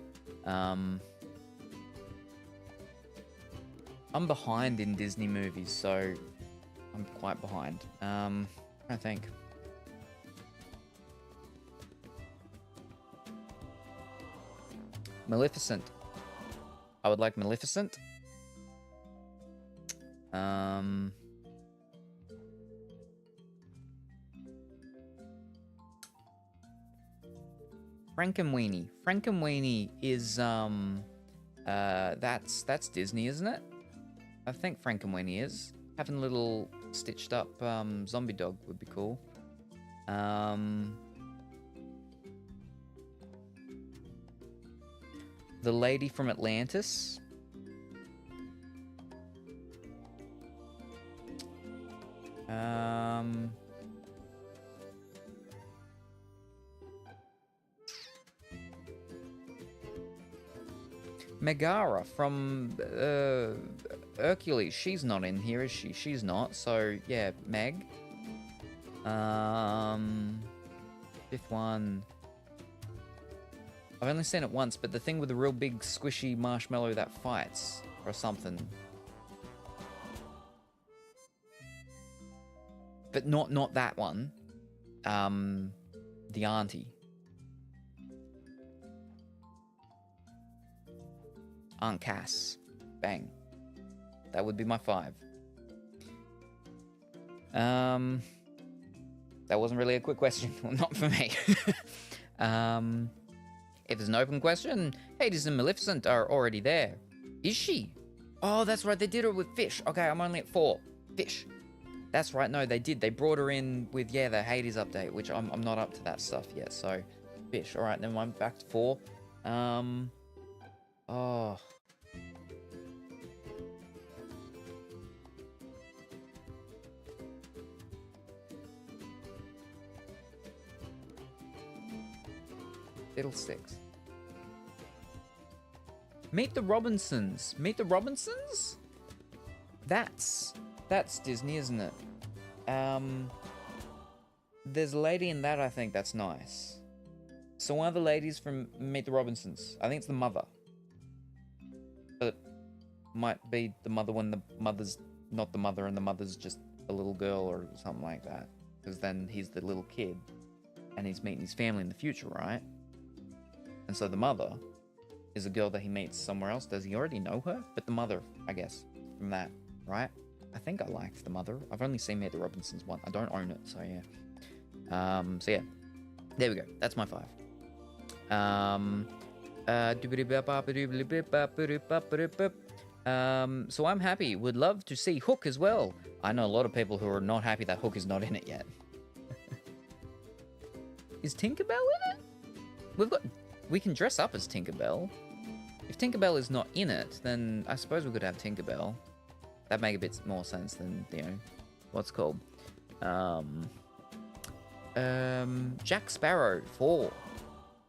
I'm behind in Disney movies, so I'm quite behind. I think. Maleficent. I would like Maleficent. Frankenweenie. Frankenweenie is that's Disney, isn't it? I think Frankenweenie is. Having a little stitched up zombie dog would be cool. The lady from Atlantis. Megara from Hercules. She's not in here, is she? She's not. So yeah, Meg. Fifth one. I've only seen it once, but the thing with the real big squishy marshmallow that fights or something. But not that one. The auntie. Aunt Cass. Bang. That would be my 5. That wasn't really a quick question. Well, not for me. If it's an open question, Hades and Maleficent are already there. Is she? Oh, that's right. They did her with fish. Okay, I'm only at 4. Fish. That's right. No, they did. They brought her in with, yeah, the Hades update, which I'm not up to that stuff yet. So, fish. All right, then I'm back to 4. Oh. Fiddlesticks. Meet the Robinsons. Meet the Robinsons? That's Disney, isn't it? There's a lady in that, I think, that's nice. So one of the ladies from Meet the Robinsons. I think it's the mother. But it might be the mother when the mother's not the mother and the mother's just a little girl or something like that. Because then he's the little kid. And he's meeting his family in the future, right? And so the mother is a girl that he meets somewhere else. Does he already know her? But the mother, I guess, from that, right? I think I liked the mother. I've only seen Meet the Robinsons one. I don't own it, so yeah. So yeah. There we go. That's my 5. So I'm happy. Would love to see Hook as well. I know a lot of people who are not happy that Hook is not in it yet. Is Tinkerbell in it? We can dress up as Tinkerbell. If Tinkerbell is not in it, then I suppose we could have Tinkerbell. That'd make a bit more sense than, you know, what's it called? Jack Sparrow 4.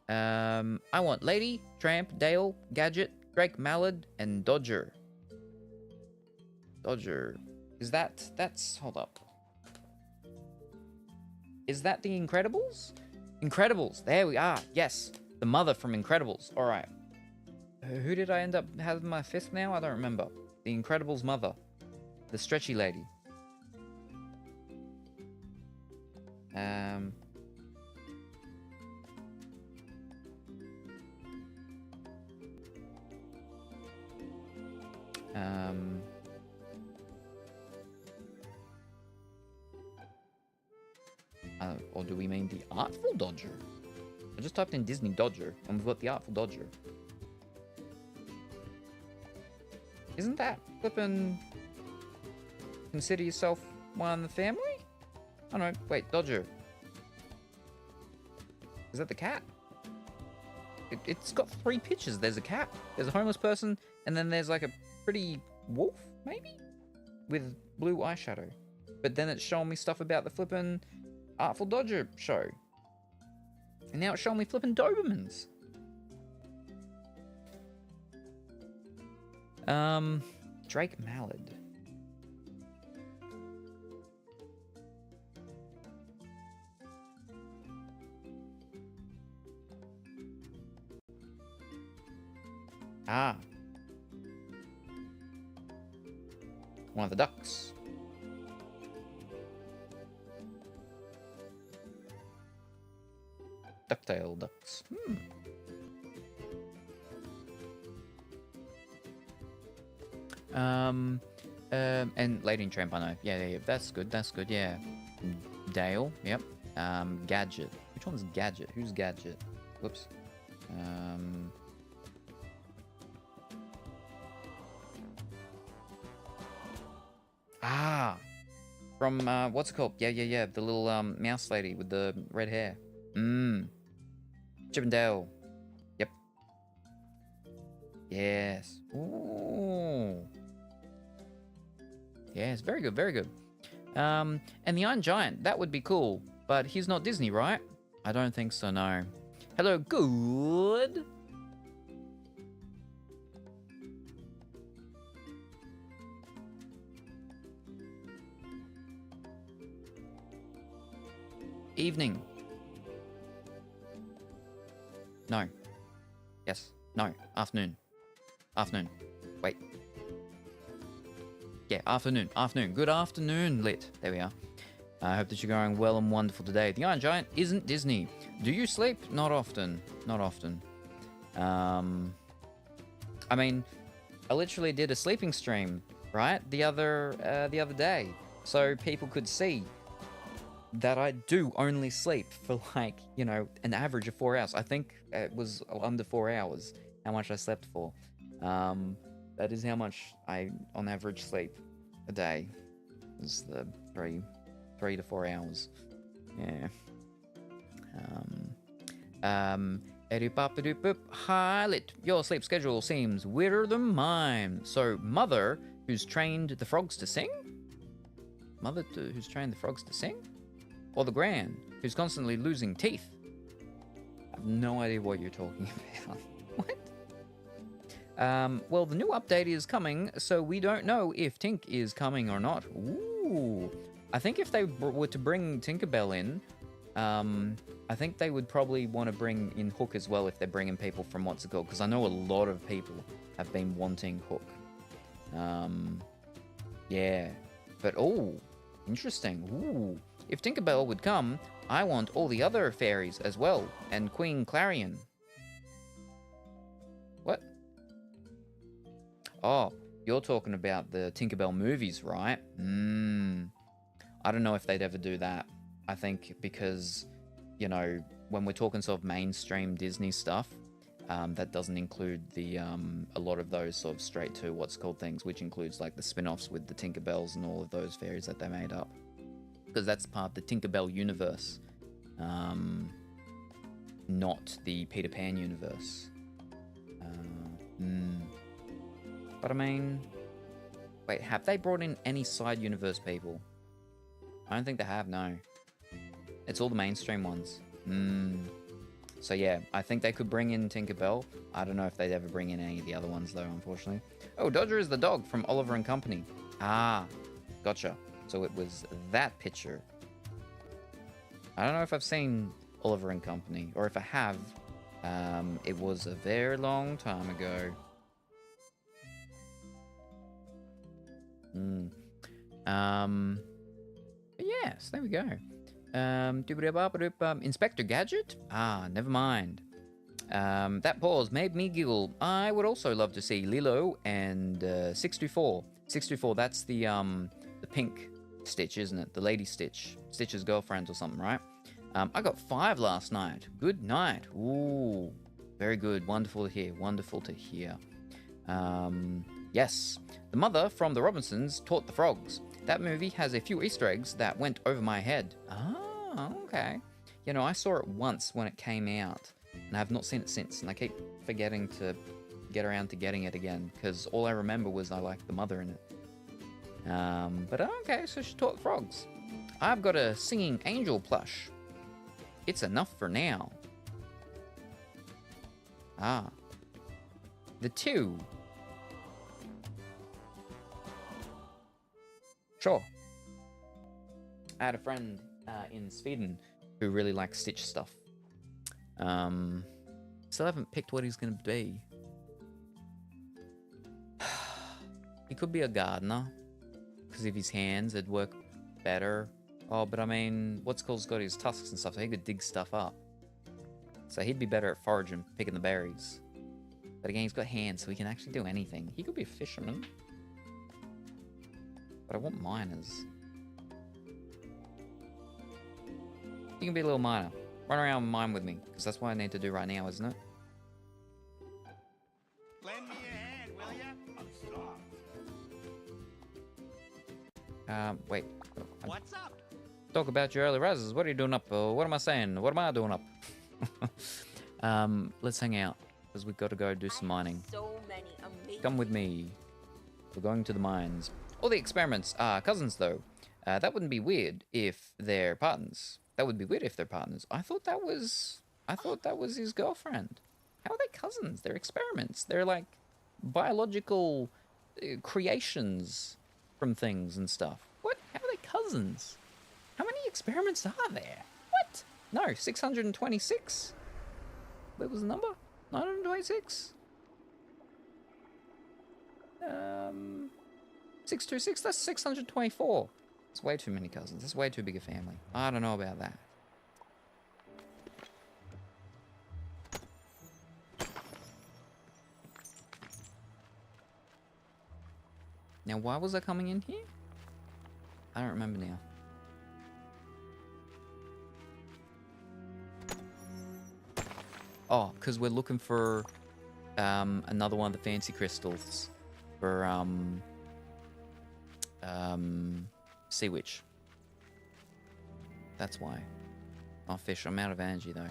I want Lady, Tramp, Dale, Gadget, Drake Mallard, and Dodger. Dodger. That's, hold up. Is that the Incredibles? Incredibles, there we are, yes. The mother from Incredibles, alright. Who did I end up having my fifth now? I don't remember. The Incredibles mother. The stretchy lady. Or do we mean the Artful Dodger? I just typed in Disney Dodger, and we've got the Artful Dodger. Isn't that flippin'... Consider yourself one in the family? Oh no, wait, Dodger. Is that the cat? It's got 3 pictures. There's a cat, there's a homeless person, and then there's like a pretty wolf, maybe? With blue eyeshadow. But then it's showing me stuff about the flippin' Artful Dodger show. And now it's showing me flippin' Dobermans. Drake Mallard. Ah. One of the ducks. Ducktail ducks. And Lady and Tramp, I know. Yeah, that's good, yeah. Dale, yep. Gadget. Which one's Gadget? Who's Gadget? Whoops. From, what's it called? Yeah, the little, mouse lady with the red hair. Chip and Dale. Yep. Yes. Ooh. Yes, very good, very good. And the Iron Giant, that would be cool. But he's not Disney, right? I don't think so, no. Hello, good. Evening. No. Yes. No. Afternoon. Afternoon. Wait. Yeah, afternoon. Afternoon. Good afternoon, Lit. There we are. I hope that you're going well and wonderful today. The Iron Giant isn't Disney. Do you sleep? Not often. Not often. I mean, I literally did a sleeping stream, right? The other day. So people could see that I do only sleep for, like, you know, an average of 4 hours. I think it was under 4 hours, how much I slept for. That is how much I, on average, sleep a day. It's the 3 to 4 hours. Yeah. Hi, Lit. Your sleep schedule seems weirder than mine. So, Mother, who's trained the frogs to sing? Who's trained the frogs to sing? Or the Gran, who's constantly losing teeth? I have no idea what you're talking about. What? Well, the new update is coming, so we don't know if Tink is coming or not. Ooh. I think if they were to bring Tinkerbell in, I think they would probably want to bring in Hook as well if they're bringing people from what's it called, because I know a lot of people have been wanting Hook. Yeah. But, oh, interesting. Ooh. If Tinkerbell would come, I want all the other fairies as well, and Queen Clarion. What? Oh, you're talking about the Tinkerbell movies, right? I don't know if they'd ever do that. I think because, you know, when we're talking sort of mainstream Disney stuff, that doesn't include the a lot of those sort of straight to what's called things, which includes like the spin-offs with the Tinkerbells and all of those fairies that they made up. Because that's part of the Tinkerbell universe. not the Peter Pan universe. But I mean, wait, have they brought in any side universe people? I don't think they have, no. It's all the mainstream ones. So yeah, I think they could bring in Tinkerbell. I don't know if they'd ever bring in any of the other ones though, unfortunately. Oh, Dodger is the dog from Oliver and Company. Ah, gotcha. So it was that picture. I don't know if I've seen Oliver and Company, or if I have, it was a very long time ago. But yes, there we go. Inspector Gadget? Ah, never mind. That pause made me giggle. I would also love to see Lilo and 624. 624, that's the pink Stitch, isn't it? The lady Stitch. Stitch's girlfriend or something, right? I got 5 last night. Good night. Ooh, very good. Wonderful to hear. Wonderful to hear. Yes, the mother from The Robinsons taught the frogs. That movie has a few Easter eggs that went over my head. Ah, okay. You know, I saw it once when it came out, and I have not seen it since, and I keep forgetting to get around to getting it again, because all I remember was I liked the mother in it. But okay, so she taught the frogs. I've got a singing angel plush. It's enough for now. Ah. The 2. Sure. I had a friend in Sweden who really likes Stitch stuff. Still haven't picked what he's going to be. He could be a gardener, because of his hands, it'd work better. Oh, but I mean, what's called got his tusks and stuff, so he could dig stuff up. So he'd be better at foraging, picking the berries. But again, he's got hands, so he can actually do anything. He could be a fisherman. But I want miners. You can be a little miner. Run around and mine with me, because that's what I need to do right now, isn't it? Lend me a hand, will ya? I'm starved. Wait. What's up? Talk about your early rises. What are you doing up? What am I saying? What am I doing up? Let's hang out, because we've got to go do some mining. So many amazing. Come with me. We're going to the mines. All the experiments are cousins, though. That wouldn't be weird if they're partners. That would be weird if they're partners. I thought that was his girlfriend. How are they cousins? They're experiments. They're like biological creations from things and stuff. What? How are they cousins? How many experiments are there? What? No, 626. What was the number? 926? 626, that's 624. It's way too many cousins. That's way too big a family. I don't know about that. Now, why was I coming in here? I don't remember now. Oh, because we're looking for another one of the fancy crystals for Sea Witch. That's why. Oh, fish. I'm out of energy though.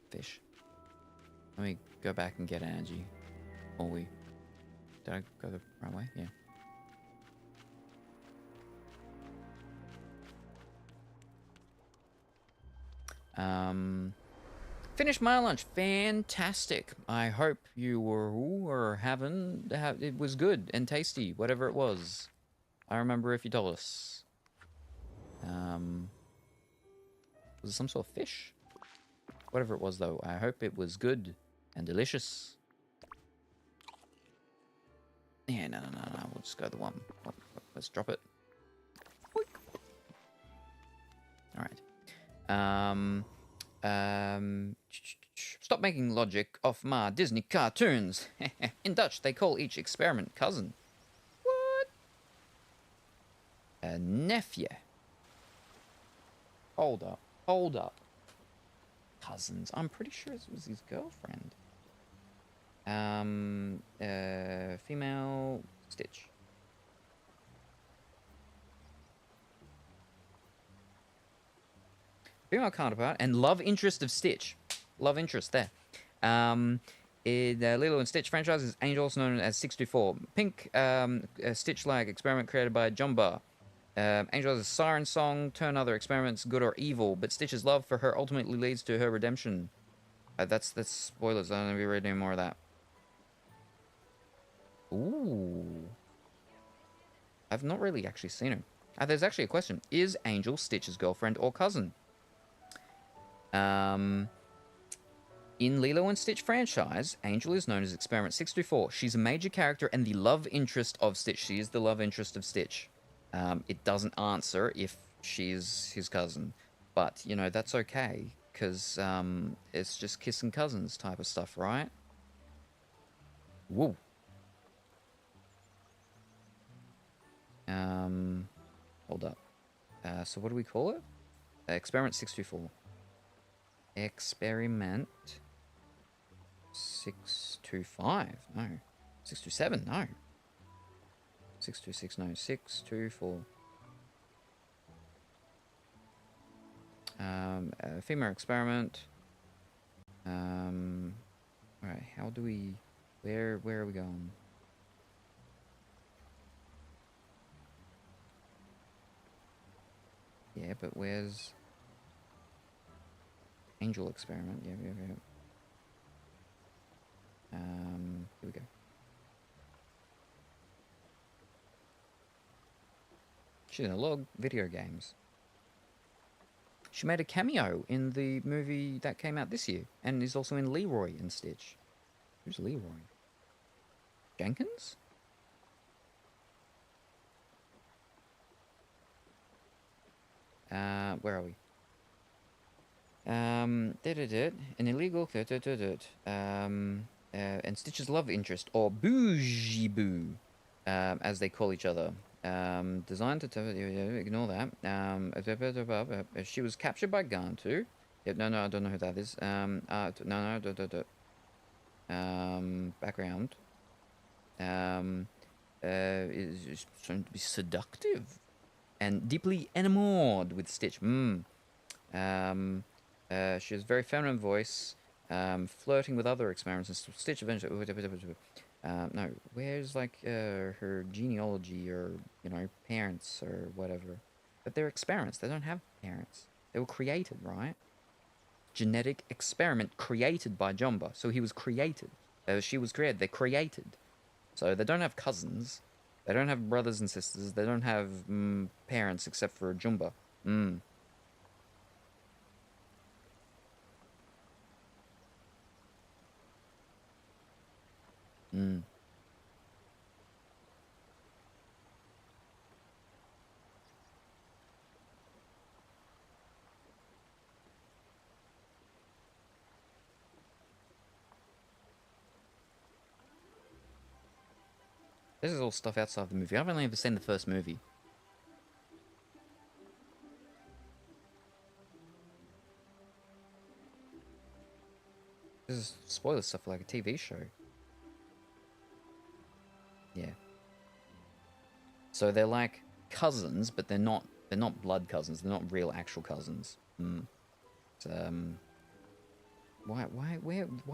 Fish. Let me go back and get energy. Or we... Did I go the right way? Yeah. Finished my lunch. Fantastic. I hope you were having... It was good and tasty, whatever it was. I remember if you told us. Was it some sort of fish? Whatever it was, though. I hope it was good and delicious. Yeah, no. We'll just go the one. Let's drop it. Alright. Stop making logic off my Disney cartoons. In Dutch, they call each experiment cousin. What? A nephew. Hold up. Cousins. I'm pretty sure it was his girlfriend. Female Stitch. female counterpart, and love interest of Stitch. Love interest there. In the Lilo and Stitch franchise is Angel, also known as 624. Pink Stitch-like experiment created by Jumba. Angel has a siren song, turn other experiments good or evil, but Stitch's love for her ultimately leads to her redemption. That's spoilers. I don't know if you read any more of that. Ooh. I've not really actually seen her. There's actually a question. Is Angel Stitch's girlfriend or cousin? In Lilo and Stitch franchise, Angel is known as Experiment 624. She's a major character and the love interest of Stitch. She is the love interest of Stitch. It doesn't answer if she's his cousin. But, you know, that's okay. Because it's just kissing cousins type of stuff, right? Woo. Hold up. So what do we call it? Experiment 624. Experiment 625. No. 627. No. 626. No. 624. Female experiment. Alright, how do we... Where are we going? Yeah, but where's... Angel experiment? Yeah. Here we go. She's in a lot of video games. She made a cameo in the movie that came out this year, and is also in Leroy and Stitch. Who's Leroy? Jenkins? Where are we? An illegal, and Stitch's love interest, or bougie boo, as they call each other. Designed to ignore that. She was captured by Gantu. Yep, no, I don't know who that is. Background. Is shown to be seductive and deeply enamored with Stitch. She has a very feminine voice, flirting with other experiments, and Stitch eventually... no, where's, like, her genealogy or, you know, parents or whatever? But they're experiments. They don't have parents. They were created, right? Genetic experiment created by Jumba. So he was created. She was created. They're created. So they don't have cousins. They don't have brothers and sisters. They don't have parents except for Jumba. This is all stuff outside the movie. I've only ever seen the first movie. This is spoiler stuff for like a TV show. Yeah. So they're like cousins, but they're not blood cousins. They're not real actual cousins. Why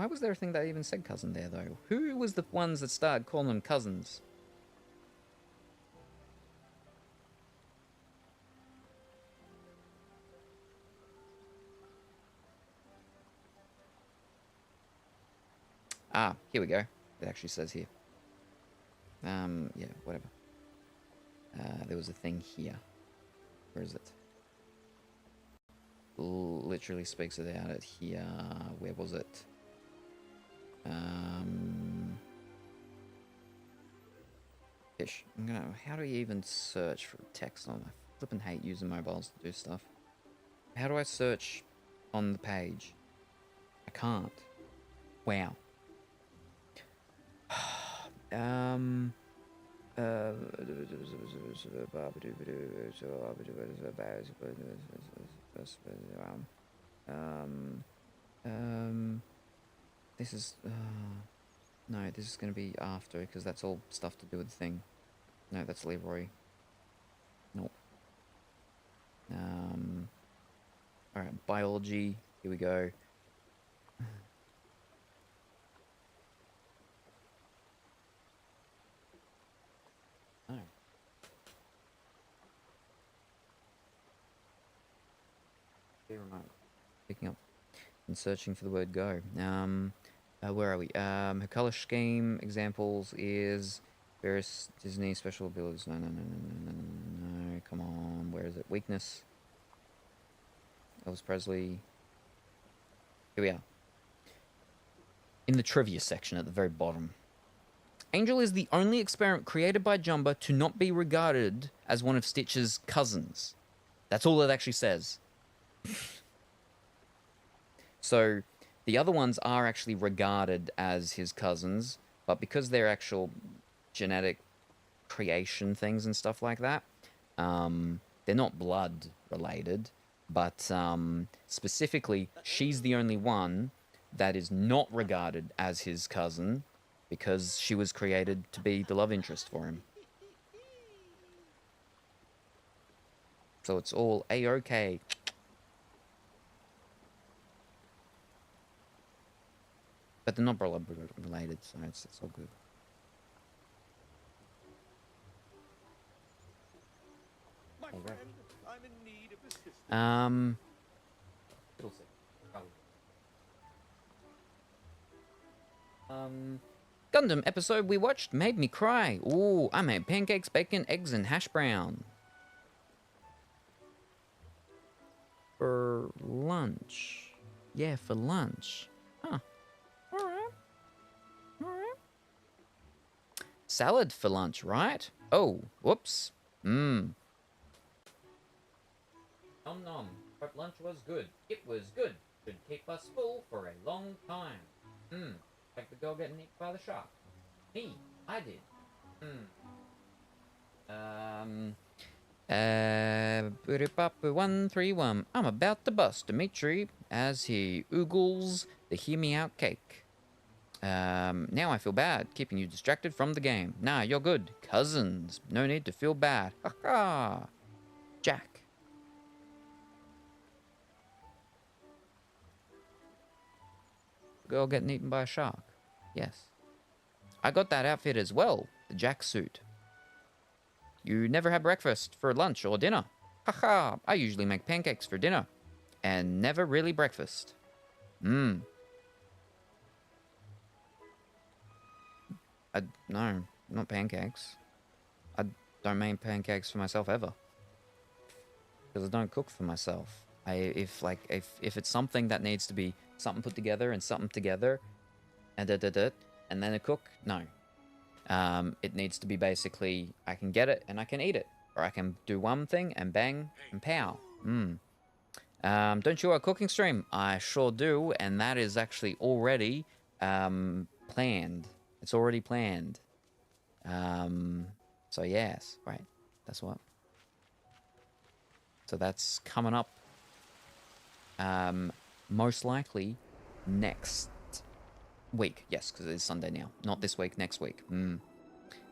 was there a thing that even said cousin there though? Who was the ones that started calling them cousins? Ah, here we go. It actually says here. Yeah, whatever. There was a thing here. Where is it? Literally speaks about it here. Where was it? Fish. How do you even search for text on? I flippin' hate using mobiles to do stuff. How do I search on the page? I can't. Wow. This is no, this is gonna be after because that's all stuff to do with the thing. No, that's Leroy. Nope. Alright, biology. Here we go. Oh. Picking up and searching for the word go. Where are we? Her color scheme examples is various Disney special abilities. No, come on. Where is it? Weakness. Elvis Presley. Here we are. In the trivia section at the very bottom. Angel is the only experiment created by Jumba to not be regarded as one of Stitch's cousins. That's all it actually says. So, the other ones are actually regarded as his cousins, but because they're actual genetic creation things and stuff like that, they're not blood related, but specifically, she's the only one that is not regarded as his cousin because she was created to be the love interest for him. So it's all A-OK. But they're not blood related, so it's all good. My friend, I'm in need of assistance. We'll see. Gundam episode we watched made me cry. Ooh, I made pancakes, bacon, eggs, and hash brown. For lunch. Yeah, for lunch. Huh. Alright. Salad for lunch, right? Oh, whoops. Nom nom. But lunch was good. It was good. Should keep us full for a long time. Like the girl getting eaten by the shark. Me. I did. 131. I'm about to bust Dimitri as he oogles the hear me out cake. Now I feel bad keeping you distracted from the game. Nah, you're good. Cousins. No need to feel bad. Ha ha. Jack. Girl getting eaten by a shark. Yes. I got that outfit as well. The Jack suit. You never have breakfast for lunch or dinner. Haha, I usually make pancakes for dinner. And never really breakfast. No, not pancakes. I don't make pancakes for myself ever. Because I don't cook for myself. If it's something that needs to be something put together and something together, and then a cook, no. It needs to be basically, I can get it and I can eat it. Or I can do one thing and bang and pow. Don't you have a cooking stream? I sure do, and that is actually already planned. It's already planned. So yes, right. That's what. So that's coming up. Most likely next week. Yes, because it is Sunday now. Not this week, next week.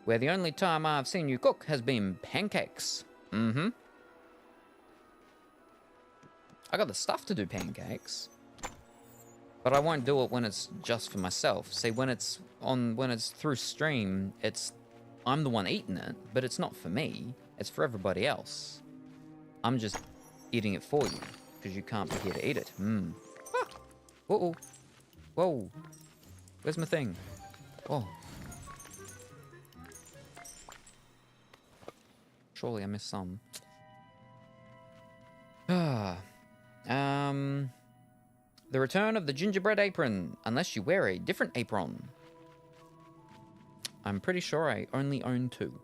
Where the only time I've seen you cook has been pancakes. I got the stuff to do pancakes. But I won't do it when it's just for myself. See, when it's through stream, I'm the one eating it, but it's not for me. It's for everybody else. I'm just eating it for you, because you can't be here to eat it. Ah. Uh-oh. Whoa. Where's my thing? Oh. Surely I missed some. The return of the gingerbread apron, unless you wear a different apron. I'm pretty sure I only own 2.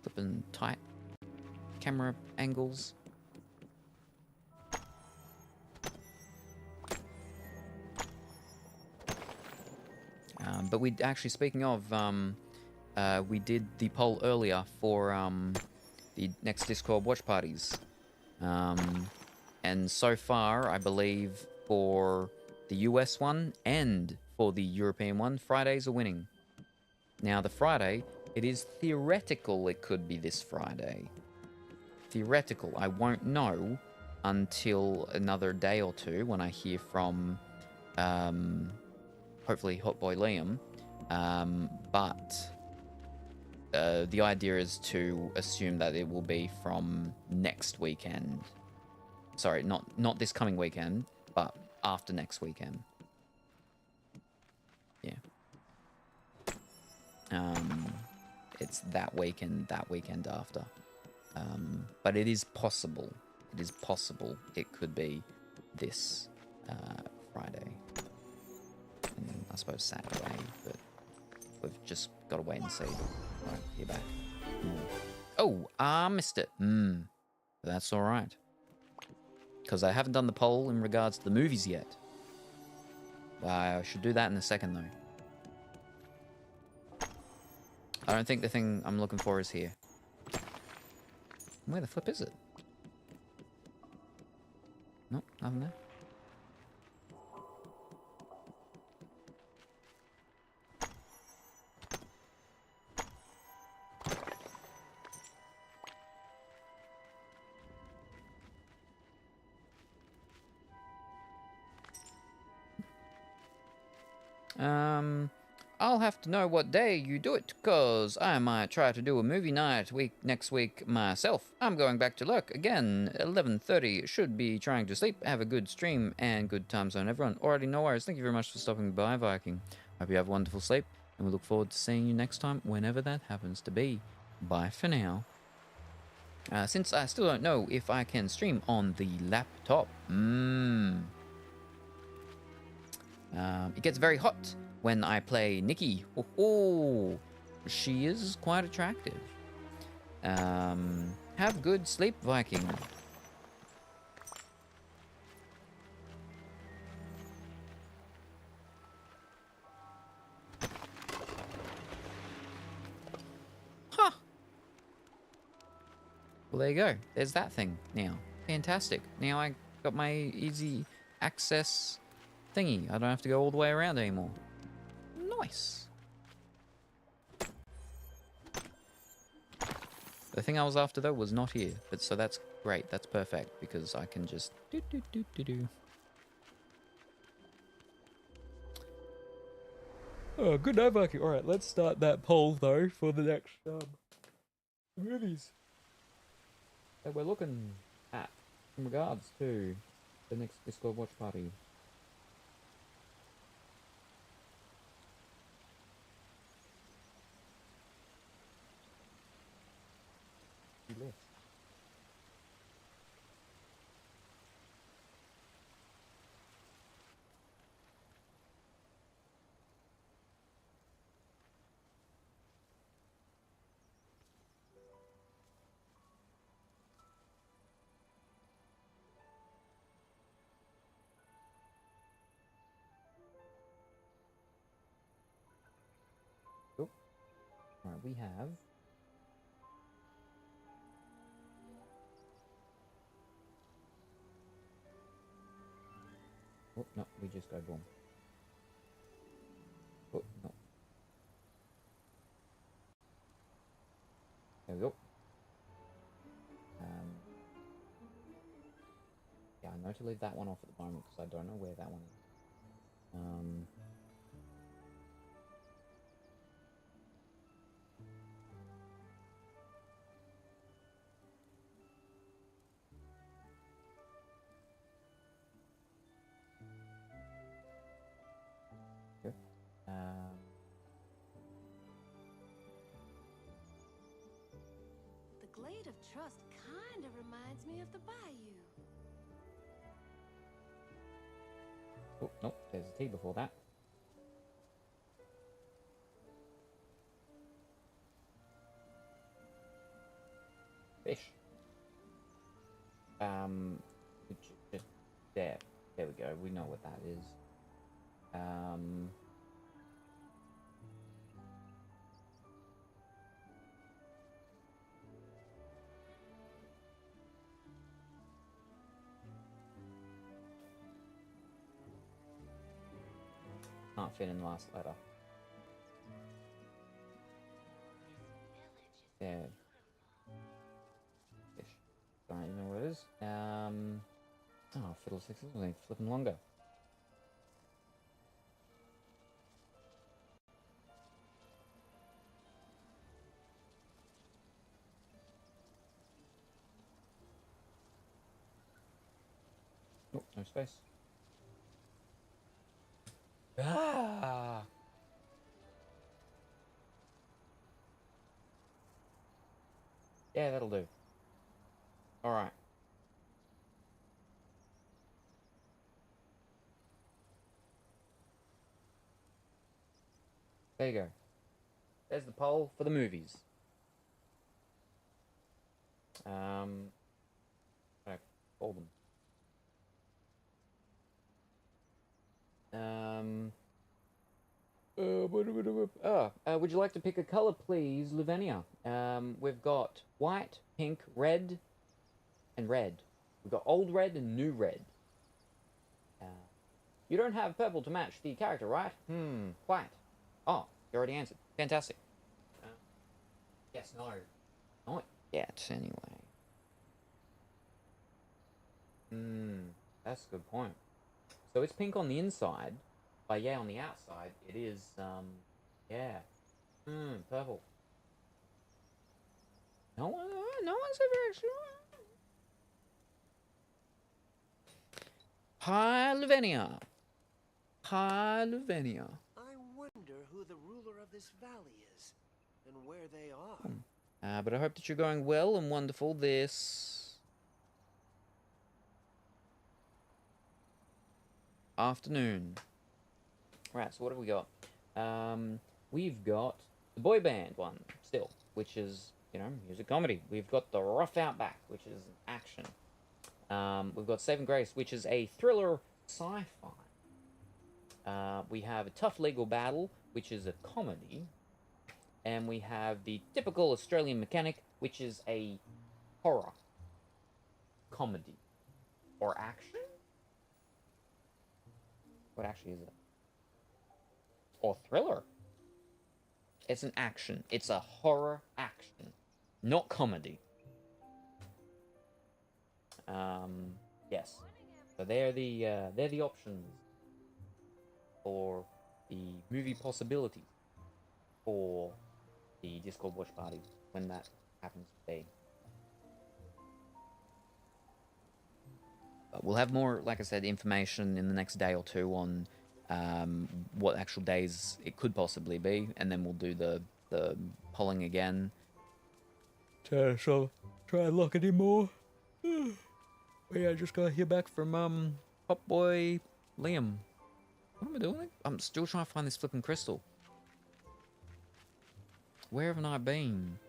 Flipping tight camera angles. But we actually, speaking of, we did the poll earlier for the next Discord watch parties. And so far, I believe for the US one and for the European one. Fridays are winning. Now, the Friday, it is theoretical it could be this Friday. Theoretical. I won't know until another day or two when I hear from, hopefully, Hot Boy Liam. But the idea is to assume that it will be from next weekend. Sorry, not this coming weekend, but after next weekend. Yeah. It's that weekend after. But it is possible. It is possible it could be this Friday. And I suppose Saturday, but we've just got to wait and see. Right, you're back. Oh, I missed it. That's all right. Because I haven't done the poll in regards to the movies yet. I should do that in a second, though. I don't think the thing I'm looking for is here. Where the flip is it? Nope, nothing there. I'll have to know what day you do it, cause I might try to do a movie night next week myself. I'm going back to work again, 11:30. Should be trying to sleep. Have a good stream and good time zone, everyone. Already no worries. Thank you very much for stopping by, Viking. Hope you have a wonderful sleep, and we look forward to seeing you next time, whenever that happens to be. Bye for now. Since I still don't know if I can stream on the laptop. It gets very hot when I play Nikki. Oh, she is quite attractive. Have good sleep, Viking. Huh. Well, there you go. There's that thing now. Fantastic. Now I got my easy access thingy. I don't have to go all the way around anymore. Nice. The thing I was after, though, was not here. But so that's great. That's perfect, because I can just do. Oh, good night, Viking. Alright, let's start that poll, though, for the next movies that we're looking at in regards to the next Discord watch party. List. Oh. Alright, we have oh, no, we just go boom. Oh, no. There we go. Yeah, I know to leave that one off at the moment because I don't know where that one is. Here. The Glade of Trust kinda reminds me of the Bayou. Oh, no, there's a T before that. Fish. Just there. There we go. We know what that is. Can't fit in the last letter. Yeah. Fish. Don't even know what it is. Oh, fiddlesticks. This was flipping longer. Oh, no space. Ah! Yeah, that'll do. Alright. There you go. There's the poll for the movies. I call them. Would you like to pick a color, please, Lavinia? We've got white, pink, red, and red. We've got old red and new red. You don't have purple to match the character, right? White. Oh, you already answered. Fantastic. Yes, no. Not yet, anyway. That's a good point. So it's pink on the inside, but yeah, on the outside, it is, yeah. Purple. No one's ever actually... Hi, Lavinia. Hi, Lavinia. I wonder who the ruler of this valley is, and where they are. But I hope that you're going well and wonderful this... afternoon. Right, so what have we got? We've got the boy band one, still, which is, you know, music comedy. We've got the Rough Outback, which is action. We've got Saving Grace, which is a thriller sci-fi. We have a Tough Legal Battle, which is a comedy. And we have the Typical Australian Mechanic, which is a horror comedy. Or action? What actually is it? Or thriller? It's an action. It's a horror action, not comedy. Yes. So they're the options for the movie possibility for the Discord watch party when that happens to be. We'll have more, like I said, information in the next day or two on what actual days it could possibly be, and then we'll do the polling again. So try and lock it in more. But yeah, I just got to hear back from Hot Boy Liam. What am I doing? I'm still trying to find this flipping crystal. Where haven't I been?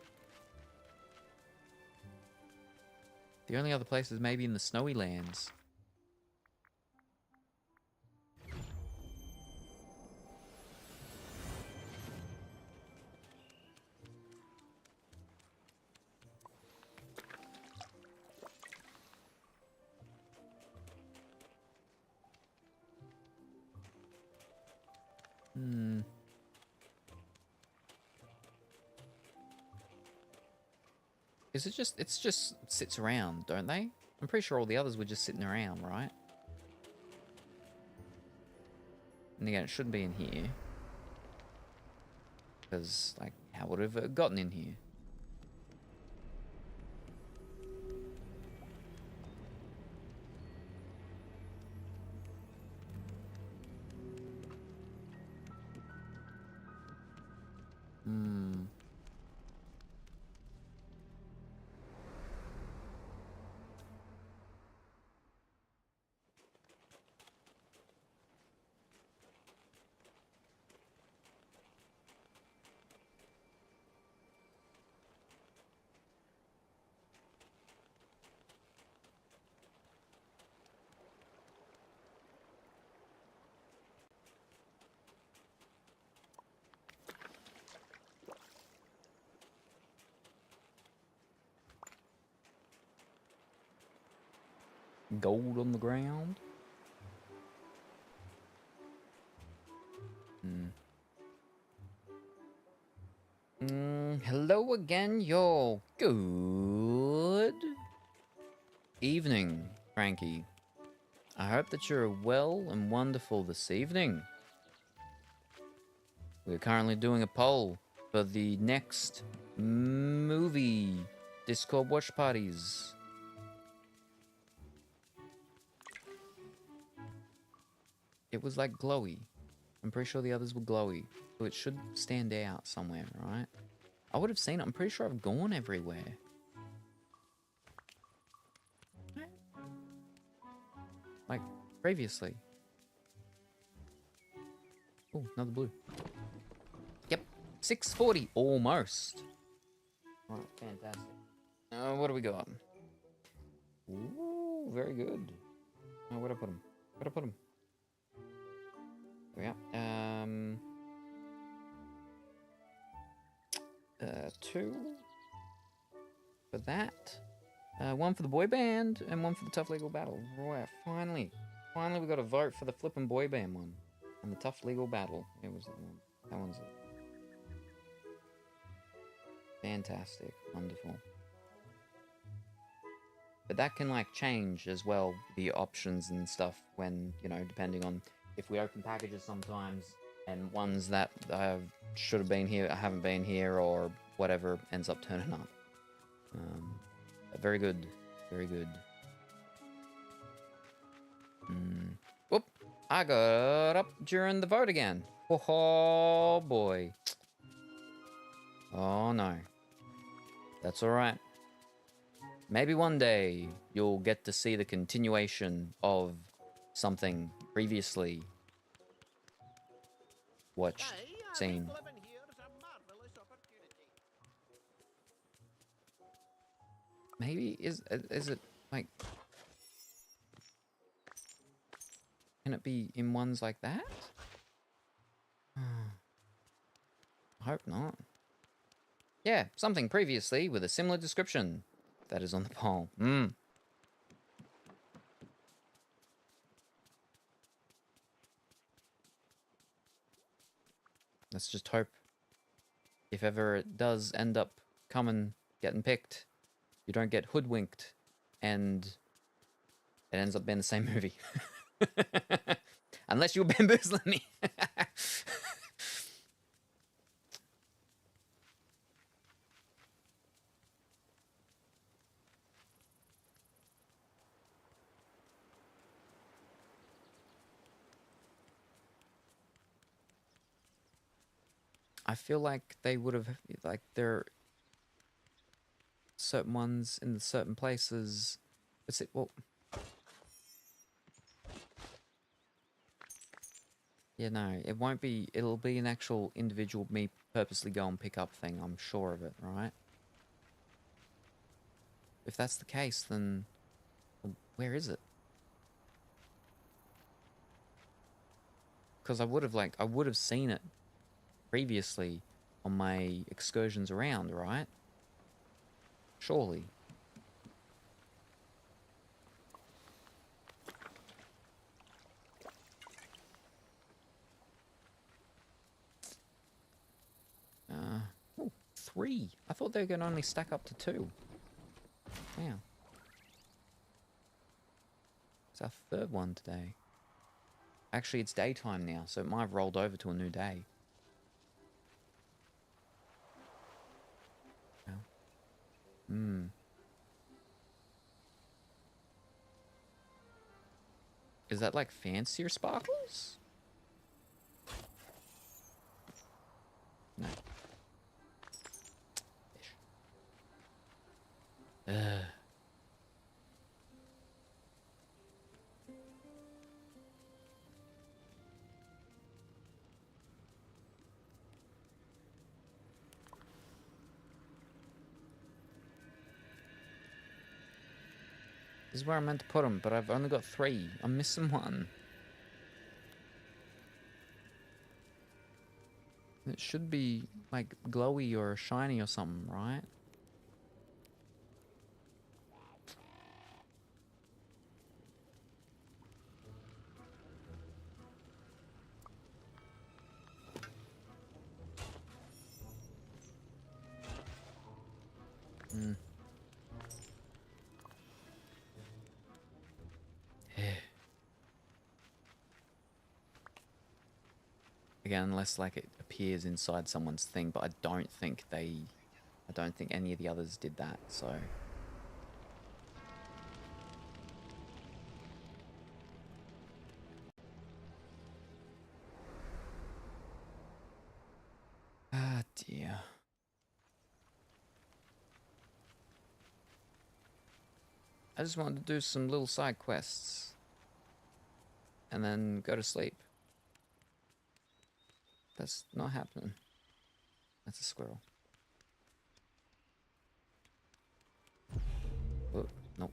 The only other place is maybe in the snowy lands. Is it just, it's just sits around, don't they? I'm pretty sure all the others were just sitting around, right? And again, it shouldn't be in here. Because, like, how would it have gotten in here? Gold on the ground. Hello again, y'all. Good evening, Frankie. I hope that you're well and wonderful this evening. We're currently doing a poll for the next movie Discord watch parties. It was like glowy. I'm pretty sure the others were glowy, so it should stand out somewhere, right? I would have seen it. I'm pretty sure I've gone everywhere. Like, previously. Oh, another blue. Yep, 640, almost. Alright, fantastic. What do we got? Ooh, very good. Oh, where'd I put him? Where'd I put him? There we are. 2 for that. 1 for the boy band and 1 for the tough legal battle. Right, finally we got a vote for the flippin' boy band one and the tough legal battle. It was that one. That one's it. Fantastic, wonderful. But that can like change as well, the options and stuff when, you know, depending on if we open packages sometimes and ones that should have been here haven't been here or whatever ends up turning up. Very good, very good. Whoop! I got up during the vote again. Oh boy. Oh no. That's alright. Maybe one day you'll get to see the continuation of something previously watched, seen. Maybe is it like, can it be in ones like that? I hope not. Yeah, something previously with a similar description. That is on the poll. Let's just hope if ever it does end up getting picked, you don't get hoodwinked and it ends up being the same movie. Unless you're bamboozling me. I feel like they would have, like, there are certain ones in the certain places. Let's see, well, yeah, no, it won't be, it'll be an actual individual me purposely go and pick up thing, I'm sure of it, right? If that's the case, then well, where is it? Because I would have seen it previously on my excursions around, right? Surely. Oh, 3. I thought they were going to only stack up to 2. Yeah. It's our 3rd one today. Actually, it's daytime now, so it might have rolled over to a new day. Is that like fancier sparkles? No. This is where I meant to put them, but I've only got 3. I'm missing 1. It should be like glowy or shiny or something, right? Again, unless like it appears inside someone's thing, but I don't think any of the others did that, so. Ah, dear. I just wanted to do some little side quests. And then go to sleep. That's not happening. That's a squirrel. Oh, nope.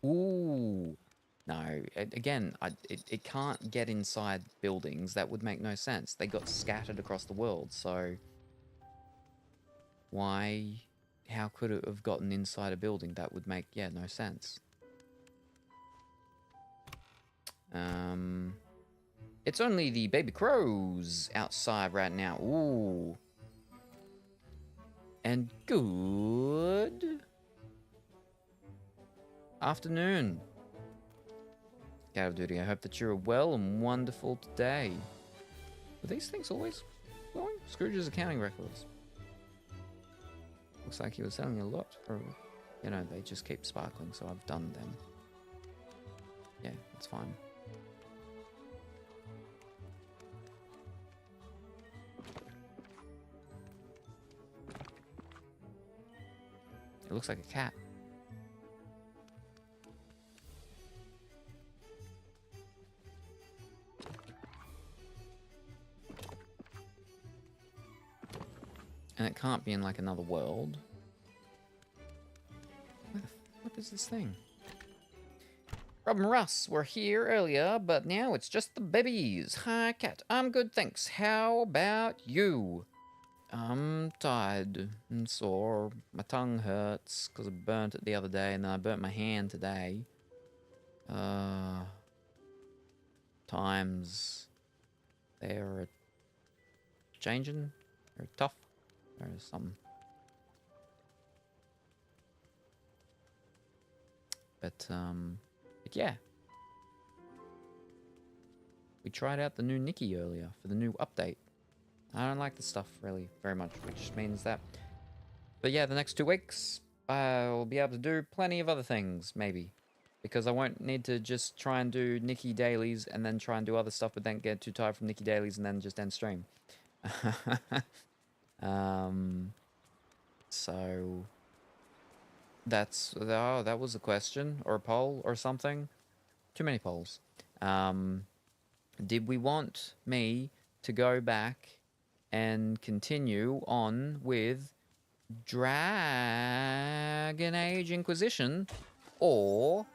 Ooh. No, again, it can't get inside buildings. That would make no sense. They got scattered across the world, so... Why... How could it have gotten inside a building? That would make, yeah, no sense. It's only the baby crows outside right now. Ooh. And good afternoon. Caturday, I hope that you're well and wonderful today. Were these things always glowing? Scrooge's accounting records. Looks like he was selling a lot. Or, you know, they just keep sparkling, so I've done them. Yeah, it's fine. It looks like a cat. And it can't be in like another world. Where the flip is this thing? Rob and Russ were here earlier, but now it's just the babies. Hi, cat. I'm good, thanks. How about you? I'm tired and sore. My tongue hurts because I burnt it the other day, and then I burnt my hand today. Times they're changing. They're tough. Or something. But yeah. We tried out the new Nikki earlier for the new update. I don't like the stuff really very much, which means that... But yeah, the next 2 weeks, I'll be able to do plenty of other things, maybe. Because I won't need to just try and do Nikki dailies and then try and do other stuff, but then get too tired from Nikki dailies and then just end stream. So... That's... Oh, that was a question, or a poll, or something. Too many polls. Did we want me to go back and continue on with Dragon Age Inquisition, or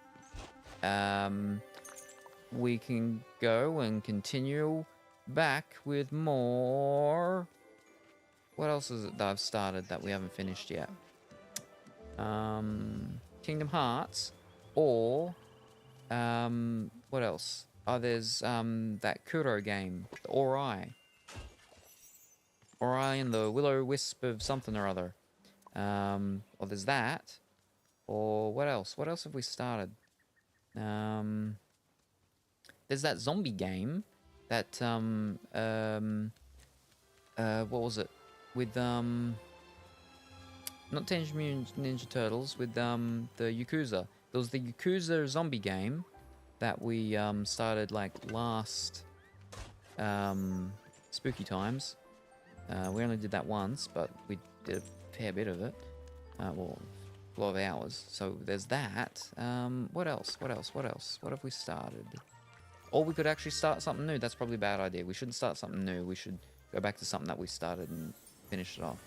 we can go and continue back with more... What else is it that I've started that we haven't finished yet? Kingdom Hearts, or what else? Oh, there's that Kuro game, the Ori and the Will-O-Wisp of something or other. Or there's that. Or what else? What else have we started? There's that zombie game that what was it? With not Teenage Mutant Ninja Turtles, with the Yakuza. There was the Yakuza zombie game that we started like last spooky times. We only did that once, but we did a fair bit of it. Well, a lot of hours. So there's that. What else? What else? What else? What have we started? Or we could actually start something new. That's probably a bad idea. We shouldn't start something new. We should go back to something that we started and finish it off.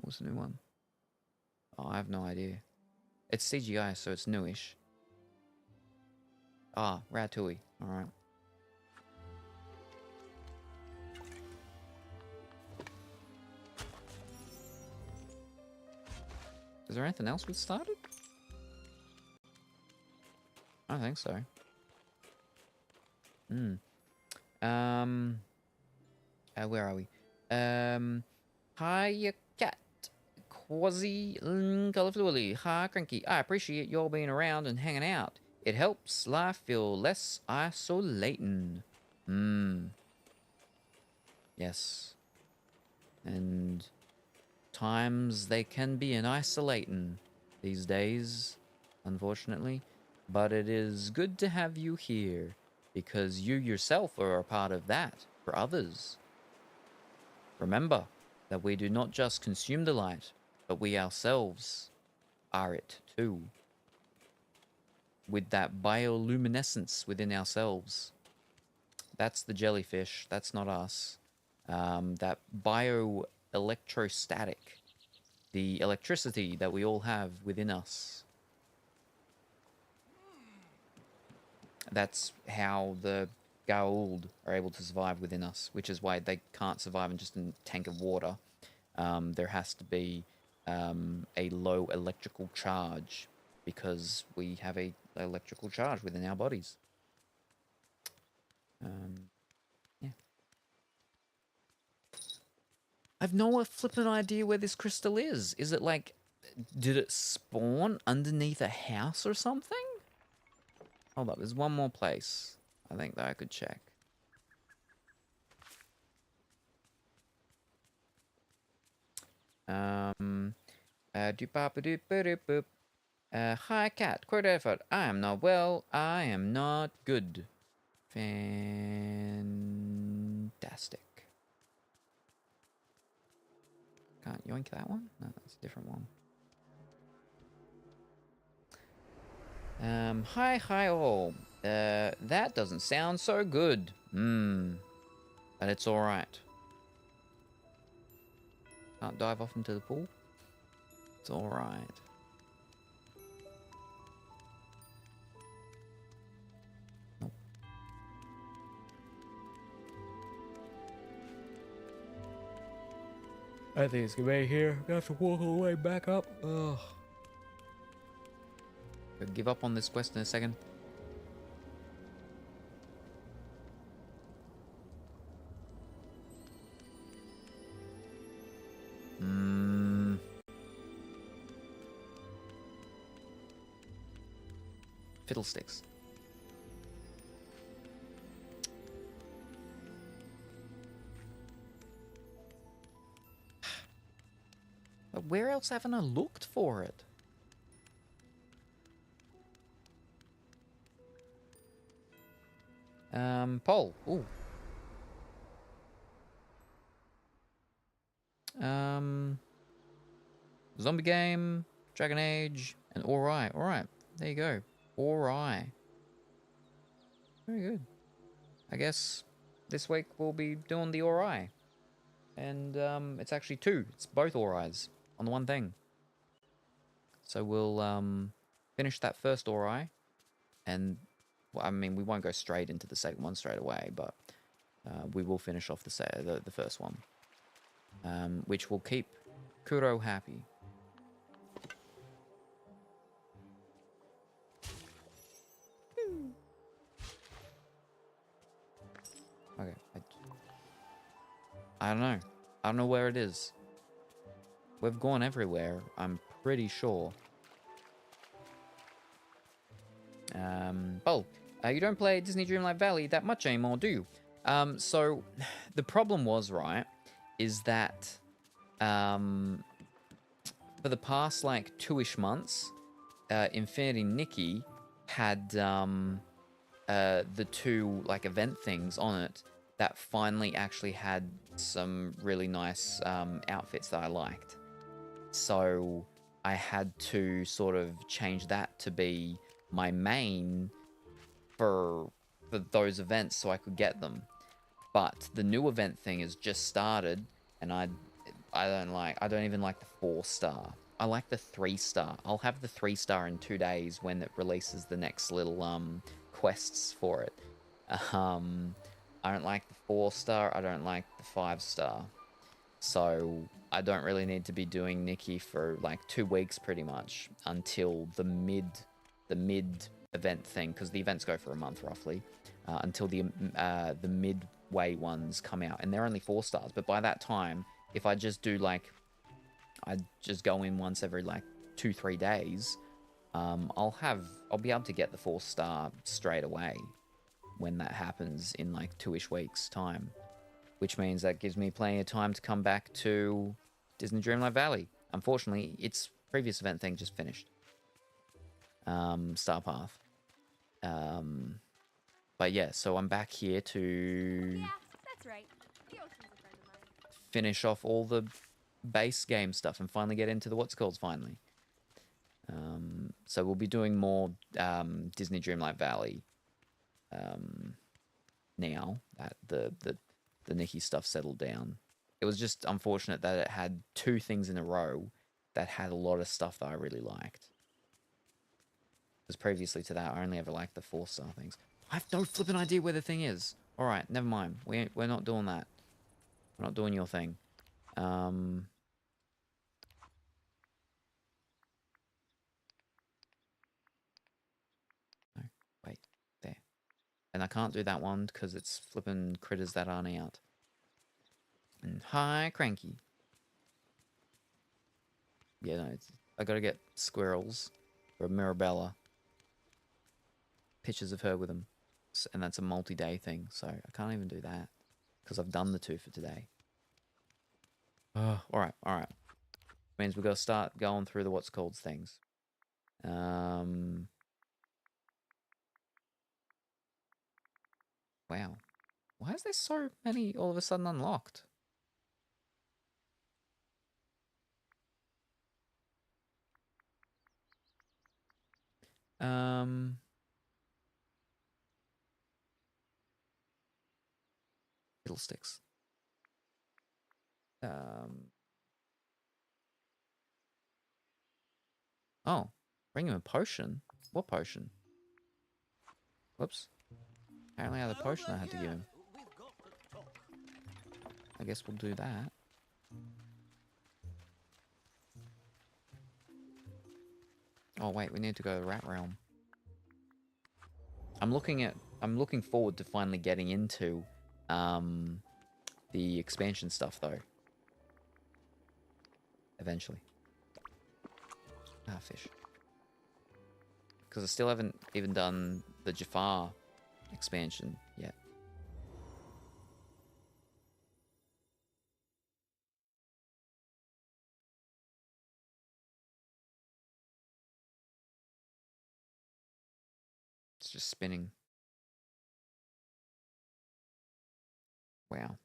What's the new one? Oh, I have no idea. It's CGI, so it's newish. Ah, Ratatouille. Alright. Is there anything else we started? I don't think so. Where are we? Hi, cat. Quasi Colorfully. Hi, Cranky. I appreciate y'all being around and hanging out. It helps life feel less isolating. Yes. And times they can be an isolating these days, unfortunately. But it is good to have you here, because you yourself are a part of that for others. Remember that we do not just consume the light, but we ourselves are it too. With that bioluminescence within ourselves. That's the jellyfish, that's not us. That bioelectrostatic, the electricity that we all have within us. That's how the Goa'uld are able to survive within us, which is why they can't survive in just a tank of water. There has to be a low electrical charge, because we have a electrical charge within our bodies. Yeah. I've no flippin' idea where this crystal is. Is it like, did it spawn underneath a house or something? Hold up, there's one more place I think that I could check. Hi, cat. Quote effort. I am not well. I am not good. Fantastic. Can't yoink that one? No, that's a different one. Hi all. That doesn't sound so good. But it's alright. Can't dive off into the pool? It's alright. Nope. I think it's gonna be here. I have to walk all the way back up. Ugh. I'll give up on this quest in a second. Fiddlesticks. But where else haven't I looked for it? Poll. Ooh. Zombie game, Dragon Age, and Alright. Alright. There you go. Alright. Very good. I guess this week we'll be doing the Alright. And it's actually two. It's both Alrights on the one thing. So we'll finish that first Alright. And, well, I mean, we won't go straight into the second one straight away, but we will finish off the first one. Which will keep Kuro happy. Okay. I don't know. I don't know where it is. We've gone everywhere, I'm pretty sure. You don't play Disney Dreamlight Valley that much anymore, do you? So the problem was, right, is that for the past like 2-ish months, Infinity Nikki had the two like event things on it that finally actually had some really nice outfits that I liked. So I had to sort of change that to be my main for those events so I could get them. But the new event thing has just started, and I don't even like the 4-star. I like the 3-star. I'll have the 3-star in 2 days when it releases the next little quests for it. I don't like the 4-star. I don't like the 5-star. So I don't really need to be doing Nikki for like 2 weeks pretty much until the mid event thing, because the events go for a month roughly, until the midway ones come out, and they're only 4 stars. But by that time, if I just do like, I just go in once every like 2-3 days, I'll be able to get the 4-star straight away when that happens in like 2-ish weeks time, which means that gives me plenty of time to come back to Disney Dreamlight Valley. Unfortunately, its previous event thing just finished. Star Path. But yeah, so I'm back here to Yeah, that's right. The ocean's a friend of mine. finish off all the base game stuff and finally get into the what's called finally. So we'll be doing more Disney Dreamlight Valley now that the Nikki stuff settled down. It was just unfortunate that it had 2 things in a row that had a lot of stuff that I really liked. Because previously to that, I only ever liked the 4-star things. I have no flipping idea where the thing is. Alright, never mind. We're not doing that. We're not doing your thing. No, wait, there. And I can't do that one because it's flipping critters that aren't out. And hi, Cranky. Yeah, no, I gotta get squirrels or Mirabella. Pictures of her with them. And that's a multi-day thing, so I can't even do that because I've done the 2 for today. Alright. Means we've got to start going through the what's called things. Wow. Why is there so many all of a sudden unlocked? Fiddlesticks. Oh, bring him a potion. What potion? Whoops. Apparently I had a potion I had to give him. I guess we'll do that. Oh wait, we need to go to the Rat Realm. I'm looking forward to finally getting into the expansion stuff though. Eventually. Ah, fish. Because I still haven't even done the Jafar expansion yet. It's just spinning. Wow.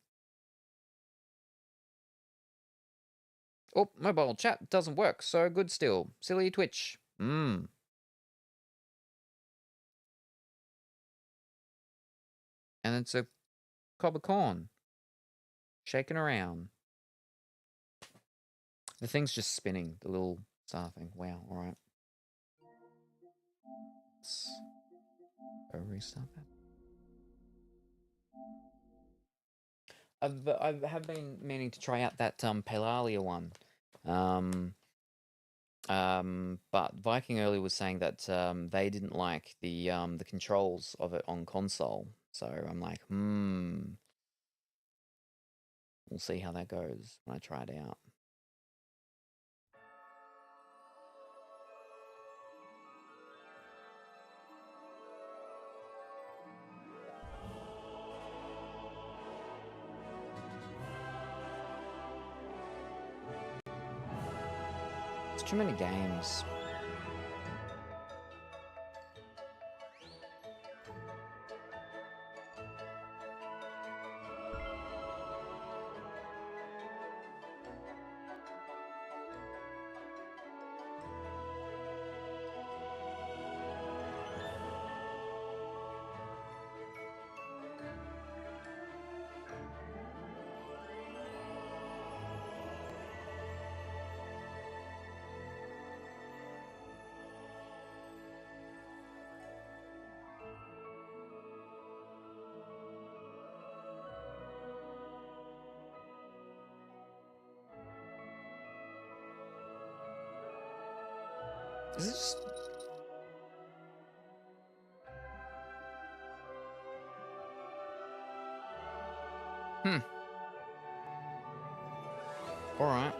Oh, mobile chat doesn't work, so good still. Silly Twitch. And it's a cob of corn. Shaking around. The thing's just spinning, the little star thing. Wow, alright. Let's go restart that. I have been meaning to try out that Pelalia one. But Viking earlier was saying that they didn't like the controls of it on console. So I'm like, we'll see how that goes when I try it out. It's too many games. Is it just... Alright.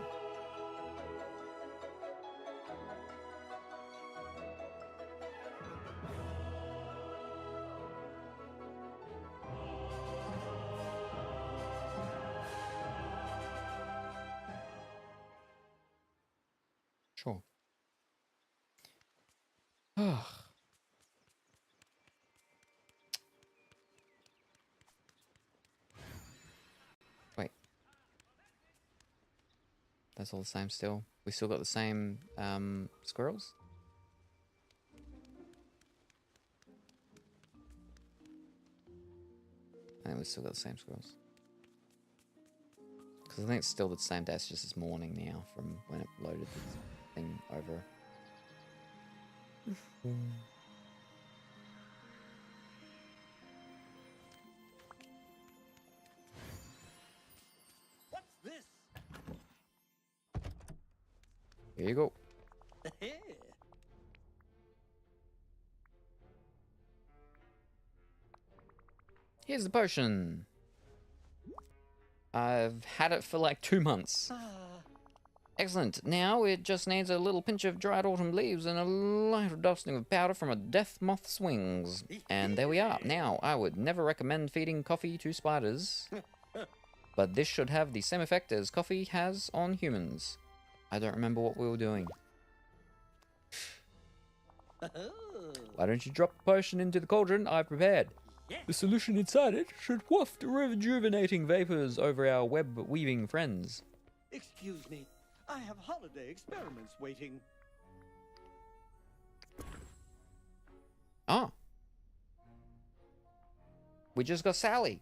Wait. That's all the same still. We still got the same squirrels? I think we still got the same squirrels. Because I think it's still the same day, it's just this morning now from when it loaded the thing over. What's this? Here you go. Here's the potion. I've had it for like 2 months. Excellent. Now it just needs a little pinch of dried autumn leaves and a light dusting of powder from a death moth's wings. And there we are. Now, I would never recommend feeding coffee to spiders, but this should have the same effect as coffee has on humans. I don't remember what we were doing. Why don't you drop the potion into the cauldron I prepared? The solution inside it should waft rejuvenating vapors over our web-weaving friends. Excuse me. I have holiday experiments waiting. Oh. We just got Sally.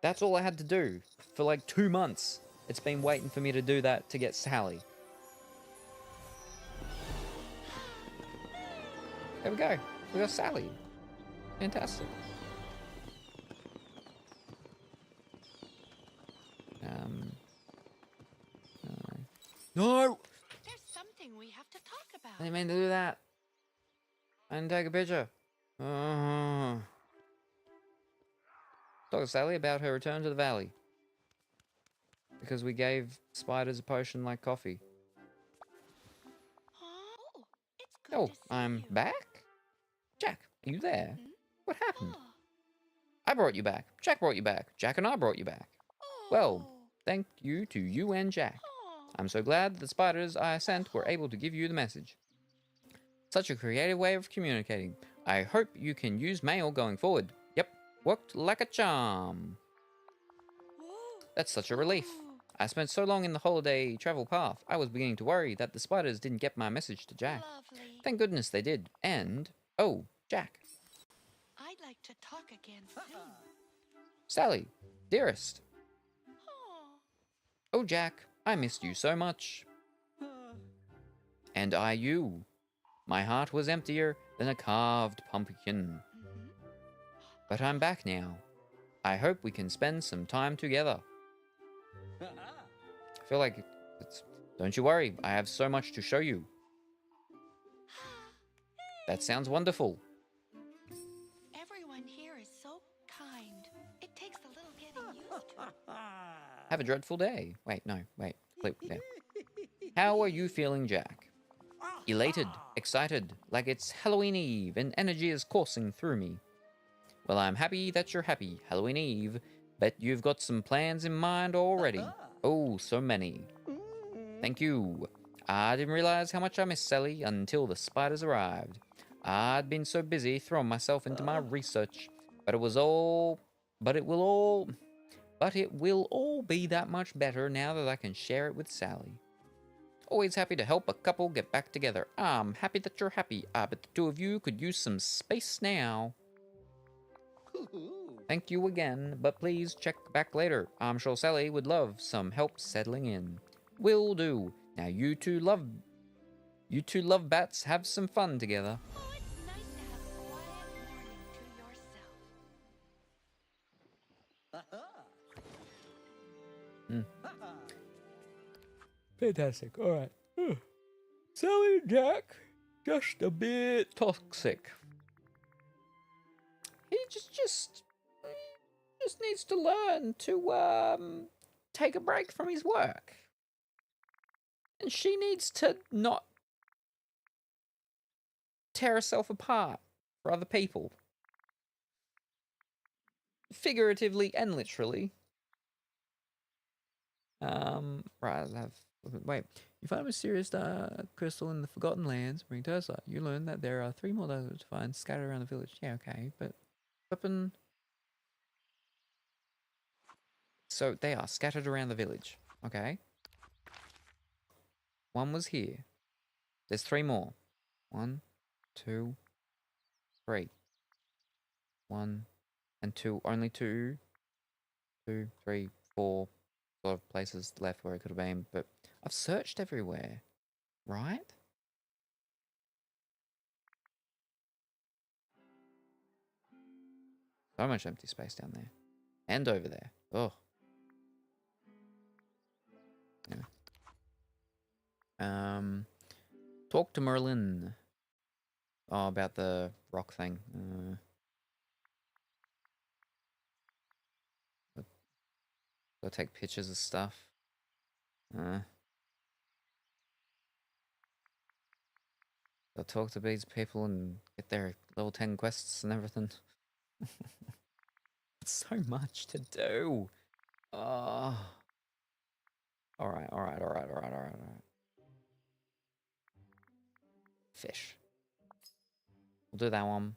That's all I had to do. For like 2 months. It's been waiting for me to do that to get Sally. There we go. We got Sally. Fantastic. No! There's something we have to talk about. I didn't mean to do that. I didn't take a picture. Talk to Sally about her return to the valley. Because we gave spiders a potion like coffee. Oh, it's good Oh, to see I'm you. back? Jack, are you there? Hmm? What happened? Oh. I brought you back. Jack brought you back. Jack and I brought you back. Well, thank you to you and Jack. I'm so glad the spiders I sent were able to give you the message. Such a creative way of communicating. I hope you can use mail going forward. Yep, worked like a charm. That's such a relief. I spent so long in the holiday travel path, I was beginning to worry that the spiders didn't get my message to Jack. Lovely. Thank goodness they did. And, oh, Jack. I'd like to talk again soon. Sally, dearest. Oh. Oh, Jack, I missed you so much. And I you. My heart was emptier than a carved pumpkin. But I'm back now. I hope we can spend some time together. I feel like it's... Don't you worry, I have so much to show you. That sounds wonderful. Everyone here is so kind. It takes a little getting used to. Have a dreadful day. Wait, no, wait. Click there. How are you feeling, Jack? Elated, excited, like it's Halloween Eve and energy is coursing through me. Well, I'm happy that you're happy, Halloween Eve. Bet you've got some plans in mind already. Oh, so many. Thank you. I didn't realize how much I missed Sally until the spiders arrived. I'd been so busy throwing myself into my research, but it will all be that much better now that I can share it with Sally. Always happy to help a couple get back together. I'm happy that you're happy. I bet the two of you could use some space now. Thank you again, but please check back later. I'm sure Sally would love some help settling in. Will do. Now you two love bats have some fun together. Oh, it's nice to have a quiet morning to yourself. Fantastic. All right. Sally and Jack, just a bit toxic. He just needs to learn to take a break from his work, and she needs to not tear herself apart for other people, figuratively and literally. Right, I have Wait, you find a mysterious crystal in the Forgotten Lands. Bring to Ursula. You learn that there are 3 more to find scattered around the village. Yeah, okay, but weapon. So they are scattered around the village. Okay. 1 was here. There's 3 more. 1, 2, 3. 1 and 2. Only 2, 2, 3, 4 sort of places left where it could have been. But I've searched everywhere, right? So much empty space down there. And over there. Oh. Anyway. Talk to Merlin. Oh, about the rock thing. Go take pictures of stuff. Go talk to these people and get their level 10 quests and everything. It's so much to do. Oh. Alright. Fish. We'll do that one.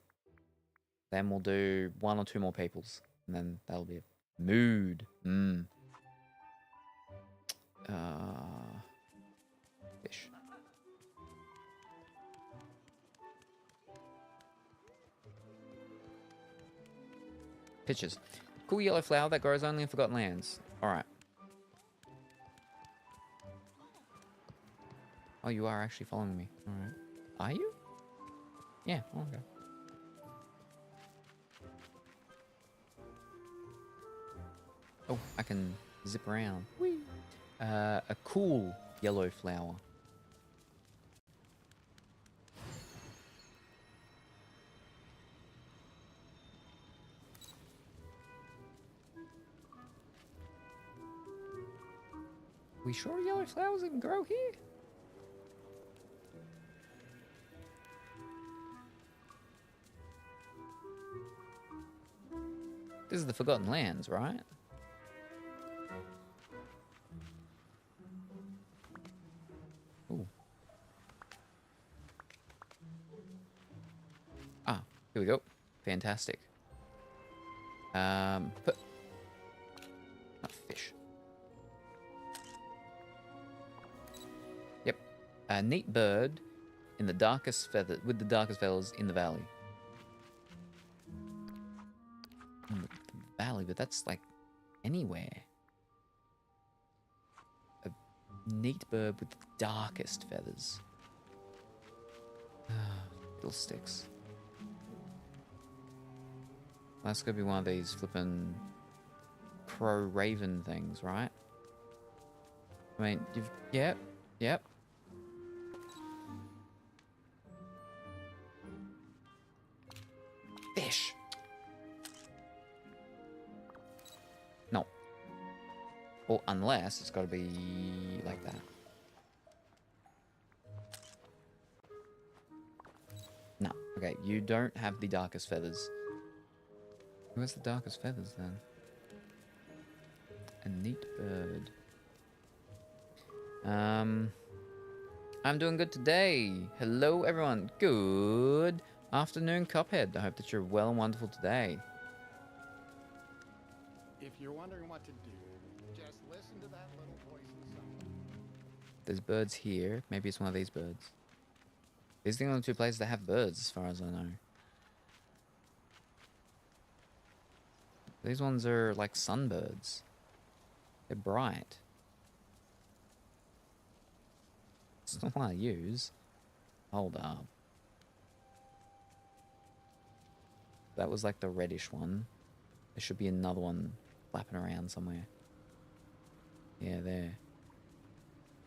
Then we'll do 1 or 2 more peoples. And then that'll be a mood. Fish. Pictures. Cool yellow flower that grows only in Forgotten Lands. Alright. Oh, you are actually following me. Alright. Are you? Yeah, okay. Oh, I can zip around. Whee! A cool yellow flower. We sure yellow flowers even grow here? This is the Forgotten Lands, right? Ooh. Ah, here we go. Fantastic. Not fish. Yep. A neat bird in the darkest feather with the darkest feathers in the valley. In the valley, but that's like anywhere. A neat bird with the darkest feathers. Little sticks. That's gonna be one of these flippin' crow raven things, right? I mean, yep. Fish. No. Or unless it's got to be like that. No. Okay, you don't have the darkest feathers. Where's the darkest feathers then? A neat bird. I'm doing good today. Hello, everyone. Good afternoon, Cuphead. I hope that you're well and wonderful today. If you're wondering what to do, just listen to that little voice inside. There's birds here. Maybe it's one of these birds. These are the only 2 places that have birds, as far as I know. These ones are like sunbirds. They're bright. It's not one I use. Hold up. That was like the reddish one. There should be another one flapping around somewhere. Yeah, there.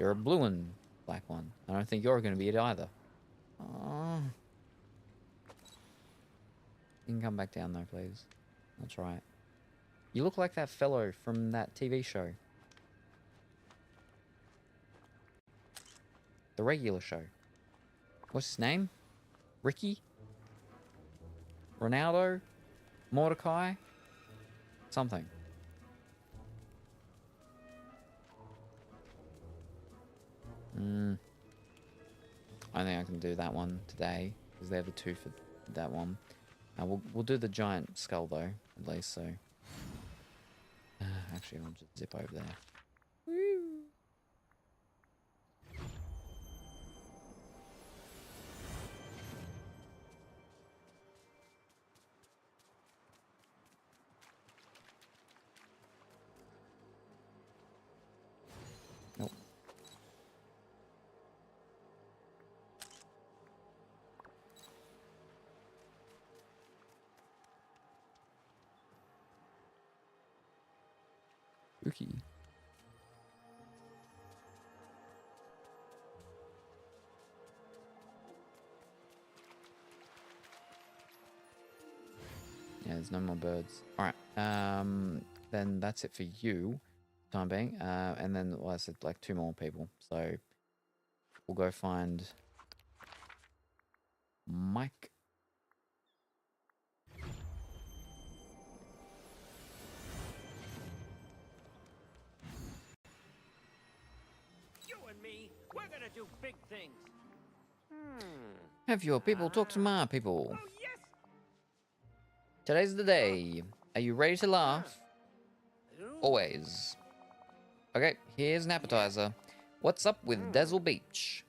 You're a blue and black one. I don't think you're going to be it either. Oh. You can come back down though, please. I'll try it. You look like that fellow from that TV show. The regular show. What's his name? Ricky? Ronaldo? Mordecai? Something. I think I can do that one today because they have the 2 for that one. We'll do the giant skull though, at least. So actually, I'll just zip over there. Nope. Spooky. Yeah, there's no more birds. Alright, then that's it for you, time being. And then, well, I said like 2 more people. So, we'll go find Mike. You and me, we're gonna do big things. Have your people talk to my people. Oh, yes. Today's the day. Are you ready to laugh? Always. Okay, here's an appetizer. What's up with Dazzle Beach?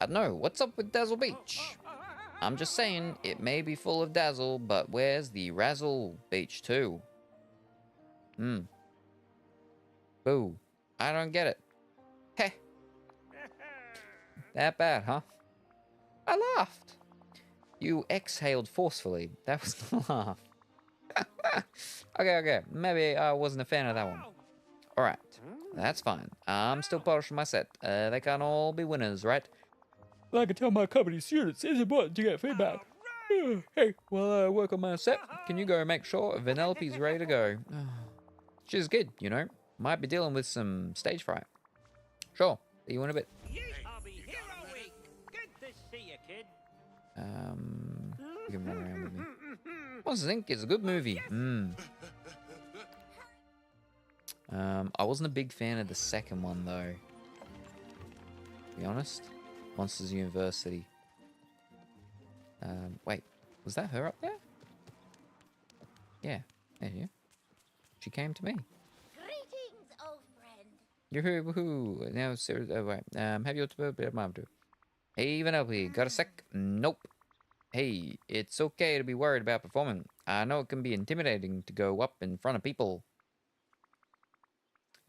I don't know, what's up with Dazzle Beach? I'm just saying, it may be full of dazzle, but where's the Razzle Beach too? Boo. I don't get it. Heh. That bad, huh? I laughed. You exhaled forcefully. That was the laugh. Okay. Maybe I wasn't a fan of that one. Alright. That's fine. I'm still polishing my set. They can't all be winners, right? Like I tell my company students, it's important to get feedback. Hey, while I work on my set, can you go make sure Vanellope's ready to go? She's good, you know. Might be dealing with some stage fright. Sure. See you in a bit. Hobby Hero Week. Good to see you, kid. You can run around with me. Monsters Inc. is a good movie. I wasn't a big fan of the second one though. To be honest. Monsters University. Wait, was that her up there? Yeah, there you. She came to me. Greetings, old friend. Yoo-hoo, now seriously, right. Have you Hey, Vanellope, got a sec? Nope. Hey, it's okay to be worried about performing. I know it can be intimidating to go up in front of people.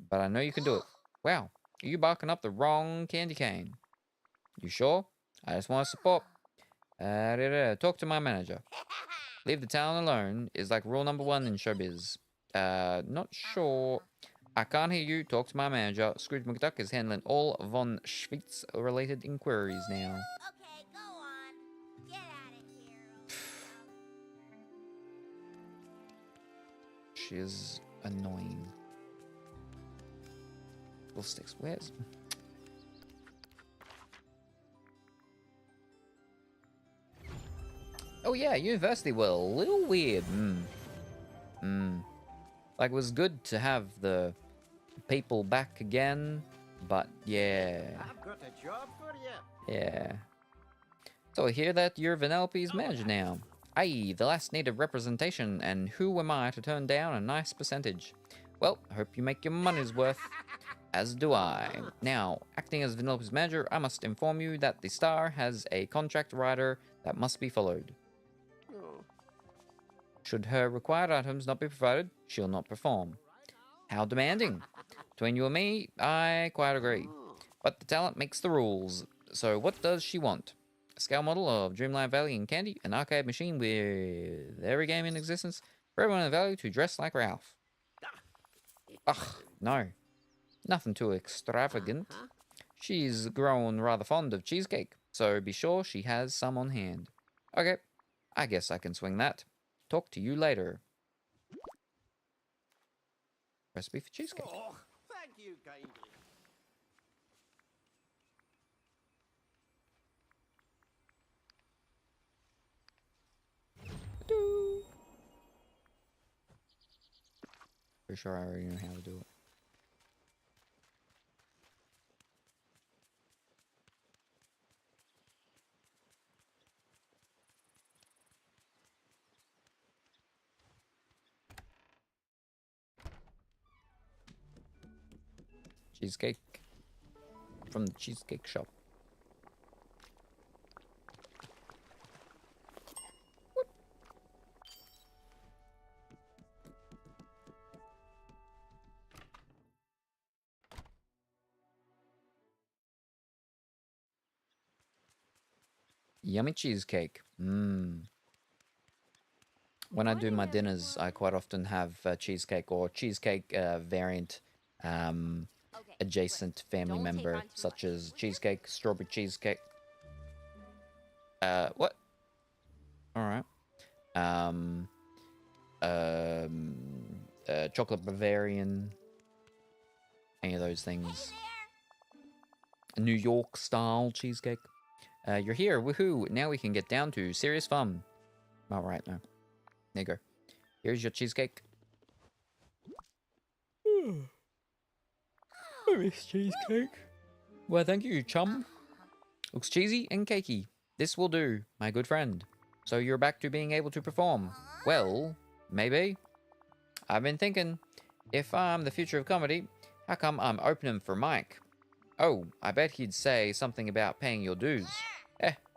But I know you can do it. Wow, you barking up the wrong candy cane. You sure? I just want to support. Talk to my manager. Leave the talent alone is like rule number 1 in showbiz. Not sure. I can't hear you. Talk to my manager. Scrooge McDuck is handling all Von Schweitz related inquiries now. Okay, go on. Get out of here. She is annoying. Little sticks. Where's... Oh yeah, university world. A little weird. Like, it was good to have the people back again, but yeah. I've got a job for you. Yeah. So I hear that you're Vanellope's manager now. Aye, the last native representation, and who am I to turn down a nice percentage? Well, I hope you make your money's worth. As do I. Now, acting as Vanellope's manager, I must inform you that the star has a contract rider that must be followed. Should her required items not be provided, she'll not perform. How demanding. Between you and me, I quite agree. But the talent makes the rules. So what does she want? A scale model of Dreamlight Valley and Candy, an arcade machine with every game in existence, for everyone in the valley to dress like Ralph. Ugh, no. Nothing too extravagant. She's grown rather fond of cheesecake, so be sure she has some on hand. Okay, I guess I can swing that. Talk to you later. Recipe for cheesecake. Oh, thank you kindly. Pretty sure I already know how to do it. Cheesecake from the cheesecake shop. Yummy cheesecake. Mmm. When I do my dinners, I quite often have cheesecake or cheesecake variant adjacent family member, such as cheesecake, strawberry cheesecake. What? All right. Chocolate Bavarian. Any of those things. A New York style cheesecake. You're here, woohoo! Now we can get down to serious fun. All right, now. There you go. Here's your cheesecake. I miss cheesecake. Well, thank you, chum. Looks cheesy and cakey. This will do, my good friend. So you're back to being able to perform. Well, maybe. I've been thinking, if I'm the future of comedy, how come I'm opening for Mike? Oh, I bet he'd say something about paying your dues.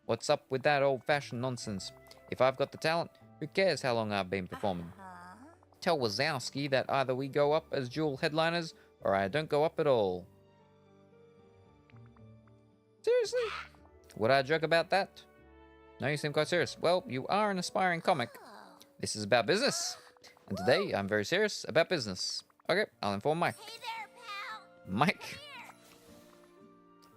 What's up with that old-fashioned nonsense? If I've got the talent, who cares how long I've been performing? Tell Wazowski that either we go up as dual headliners, or I don't go up at all. Seriously? Would I joke about that? No, you seem quite serious. Well, you are an aspiring comic. This is about business. And today, I'm very serious about business. Okay, I'll inform Mike. Hey there, pal. Mike.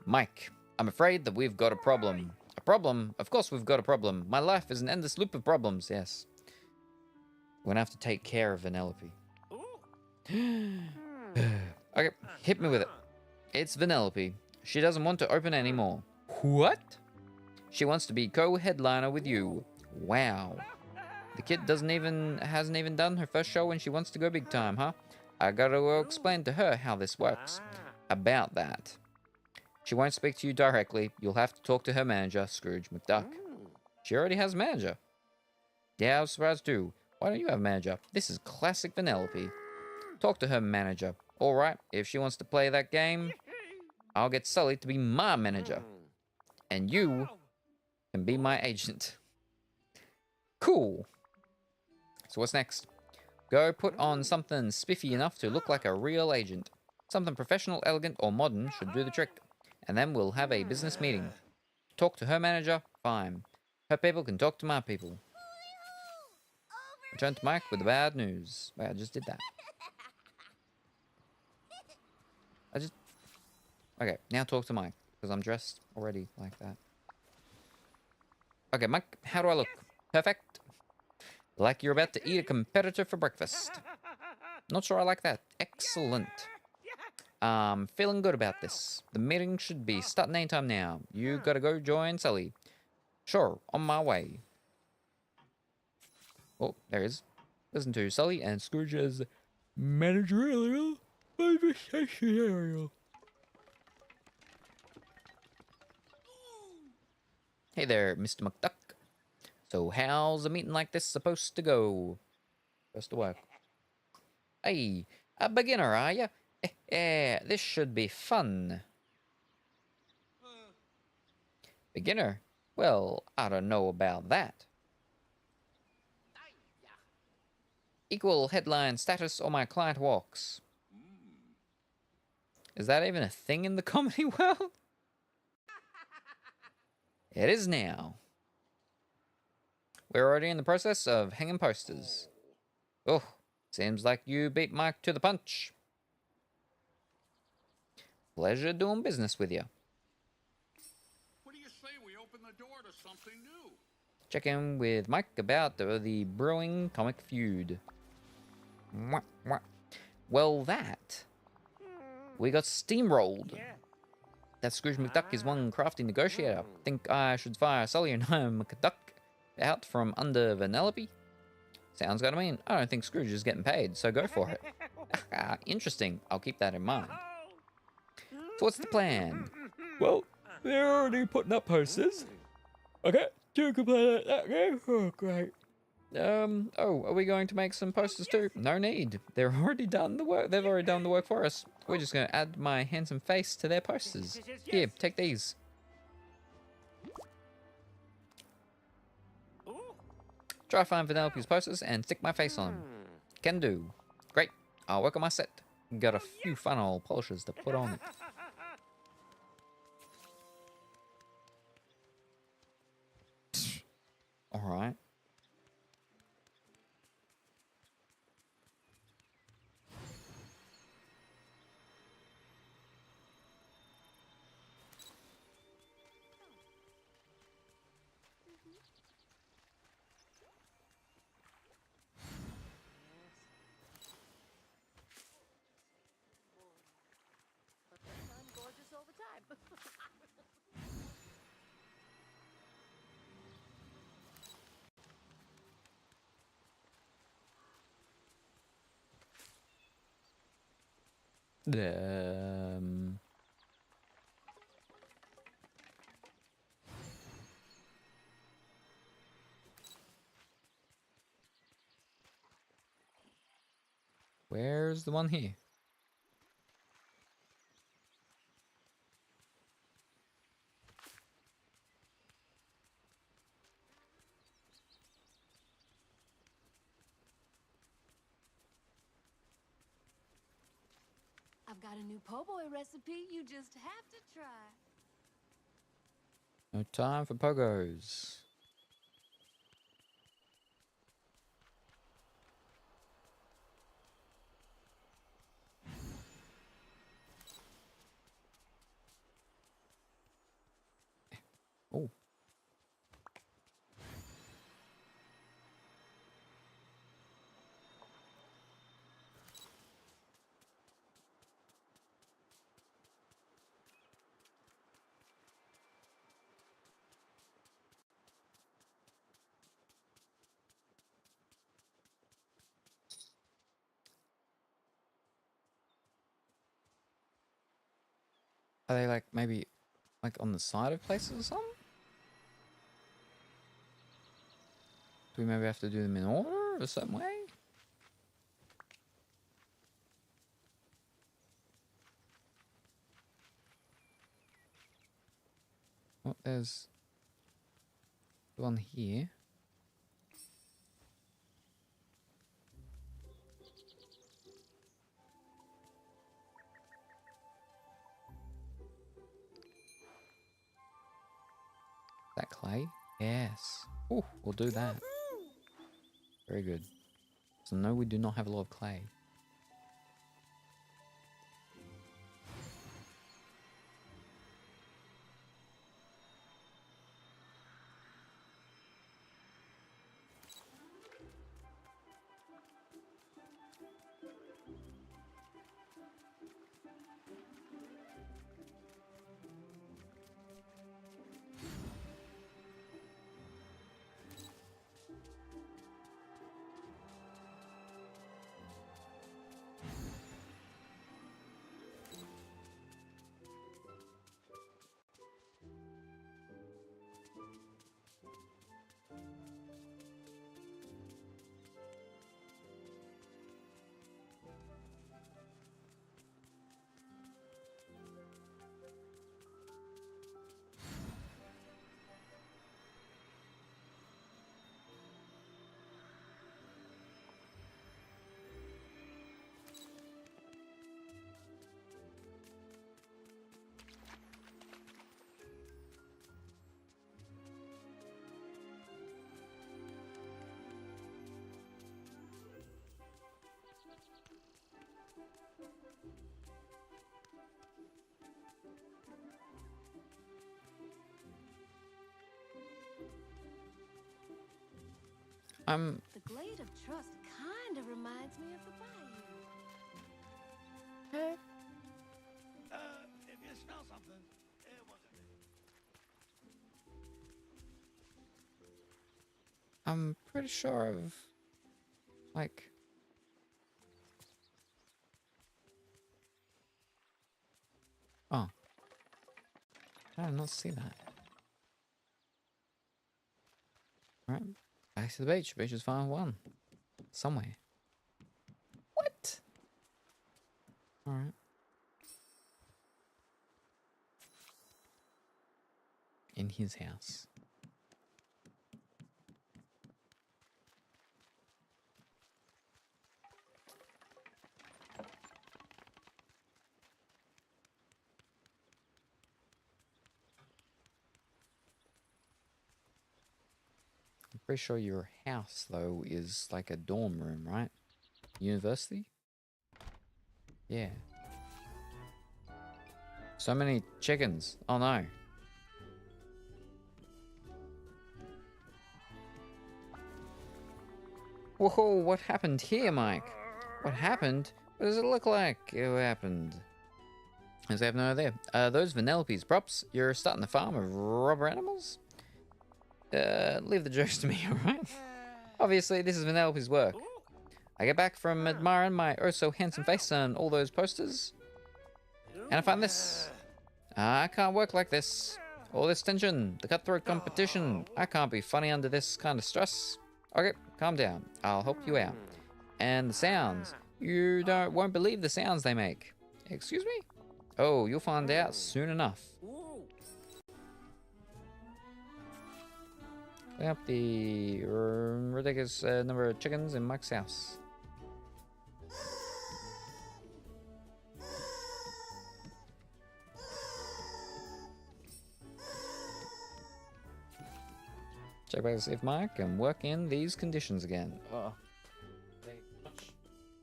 Mike, I'm afraid that we've got a problem. A problem? Of course we've got a problem. My life is an endless loop of problems, yes. We're gonna have to take care of Vanellope. Okay, hit me with it. It's Vanellope. She doesn't want to open anymore. What? She wants to be co-headliner with you. Wow. The kid hasn't even done her first show and she wants to go big time, huh? I gotta go explain to her how this works. About that. She won't speak to you directly. You'll have to talk to her manager, Scrooge McDuck. She already has a manager. Yeah, I was surprised too. Why don't you have a manager? This is classic Vanellope. Talk to her manager. Alright, if she wants to play that game, I'll get Sully to be my manager. And you can be my agent. Cool. So what's next? Go put on something spiffy enough to look like a real agent. Something professional, elegant, or modern should do the trick. And then we'll have a business meeting. Talk to her manager? Fine. Her people can talk to my people. Return to Mike with the bad news. Wait, I just did that. Okay, now talk to Mike, because I'm dressed already like that. Okay, Mike, how do I look? Perfect. Like you're about to eat a competitor for breakfast. Not sure I like that. Excellent. Feeling good about this. The meeting should be starting anytime now. You gotta go join Sully. Sure, on my way. Oh, there he is. Listen to Sully and Scrooge's managerial conversation. Hey there, Mr. McDuck. So how's a meeting like this supposed to go? Supposed to work. Hey, a beginner, are ya? This should be fun. Beginner? Well, I don't know about that. Equal headline status or my client walks. Is that even a thing in the comedy world? It is now. We're already in the process of hanging posters. Oh, seems like you beat Mike to the punch. Pleasure doing business with you. What do you say we open the door to something new? Check in with Mike about the brewing comic feud. Mwah, mwah. Well, we got steamrolled. Yeah. That Scrooge McDuck is one crafty negotiator. Think I should fire Sully and McDuck out from under Vanellope? Sounds good to me. I don't think Scrooge is getting paid, so go for it. Interesting. I'll keep that in mind. So what's the plan? Well, they're already putting up posters. Okay, you can play that game. Oh, great. Are we going to make some posters too? No need. They're already done the work. They've already done the work for us. We're just gonna add my handsome face to their posters. Here, take these. Try find Vanellope's posters and stick my face on them. Can do. Great. I'll work on my set. Got a few final polishes to put on it. Alright. I'm gorgeous all the time. Um, where's the one here? I've got a new po' boy recipe you just have to try. No time for pogos. Oh. Are they like maybe like on the side of places or something? Do we maybe have to do them in order or some way? Oh, there's one here. That clay? Yes. Oh, we'll do that. Very good. So no, we do not have a lot of clay. The Glade of Trust kind of reminds me of the bayou. If you smell something, it wasn't me. I'm pretty sure of like oh. I did not see that. Alright. Back to the beach. Beach is final one. Somewhere. What? Alright. in his house. I'm pretty sure your house, though, is like a dorm room, right? University? Yeah. So many chickens. Oh no. Whoa, what happened here, Mike? What happened? What does it look like? What happened? As I have no idea. Those Vanellope's props, you're starting a farm of rubber animals? Leave the jokes to me, alright? Obviously, this is Vanellope's work. I get back from admiring my oh-so-handsome face on all those posters, and I find this. I can't work like this. All this tension, the cutthroat competition. I can't be funny under this kind of stress. Okay, calm down. I'll help you out. And the sounds. You won't believe the sounds they make. Excuse me? Oh, you'll find out soon enough. Clean up the ridiculous number of chickens in Mike's house. Check back to see if Mike can work in these conditions again. Oh, thank you much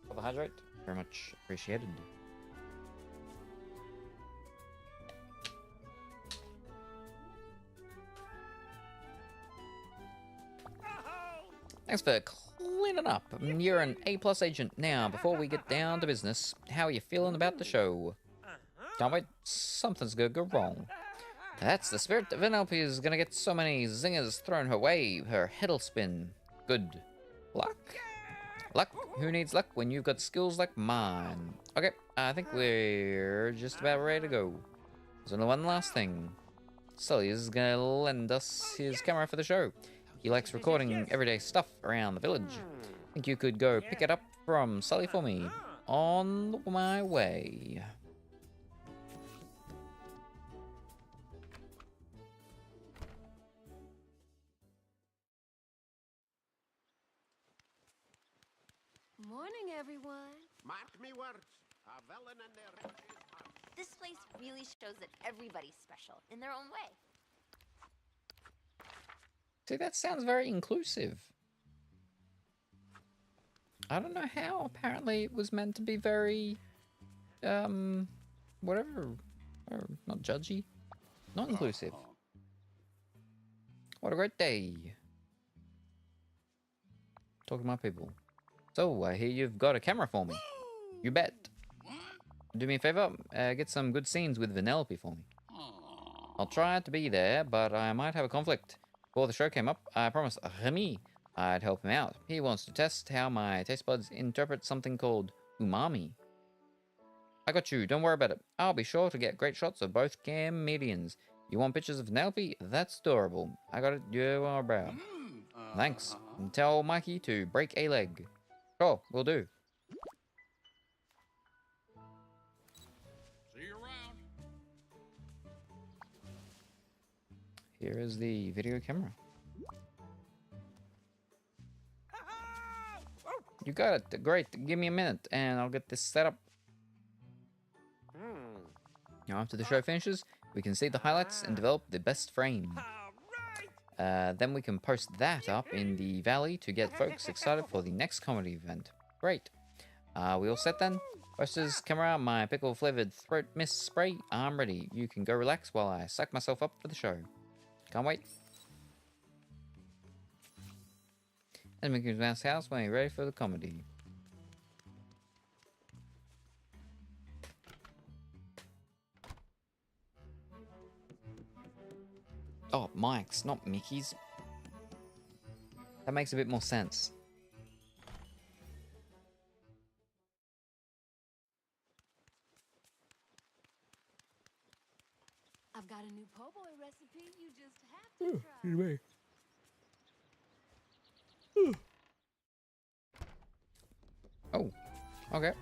for the hydrate. Very much appreciated. Thanks for cleaning up. You're an A+ agent. Now, before we get down to business, how are you feeling about the show? Can't wait. Something's gonna go wrong. That's the spirit. Vanellope is gonna get so many zingers thrown her way, her head'll spin. Good luck? Luck? Who needs luck when you've got skills like mine? Okay, I think we're just about ready to go. There's only one last thing. Sully is gonna lend us his camera for the show. He likes recording everyday stuff around the village. Think you could go pick it up from Sully for me? On my way. Morning, everyone. Mark me words. A villain and their riches are... This place really shows that everybody's special in their own way. See, that sounds very inclusive. I don't know how. Apparently it was meant to be very, whatever. Or not judgy. Not inclusive. What a great day. Talking to my people. So, I hear you've got a camera for me. You bet. Do me a favor, get some good scenes with Vanellope for me. I'll try to be there, but I might have a conflict. Before the show came up, I promised Remy I'd help him out. He wants to test how my taste buds interpret something called umami. I got you, don't worry about it. I'll be sure to get great shots of both comedians. You want pictures of Vanellope? That's adorable. I got it, you are brow. Thanks. And tell Mikey to break a leg. Sure, will do. See you around. Here is the video camera. You got it. Great. Give me a minute and I'll get this set up. Now after the show finishes, we can see the highlights and develop the best frame. Then we can post that up in the valley to get folks excited for the next comedy event. Great. We all set then? Posters, camera, my pickle flavored throat mist spray. I'm ready. You can go relax while I psych myself up for the show. Can't wait. And Mickey Mouse house when you're ready for the comedy. Oh, Mike's, not Mickey's. That makes a bit more sense. I've got a new po' boy recipe you just have to try. Oh, okay.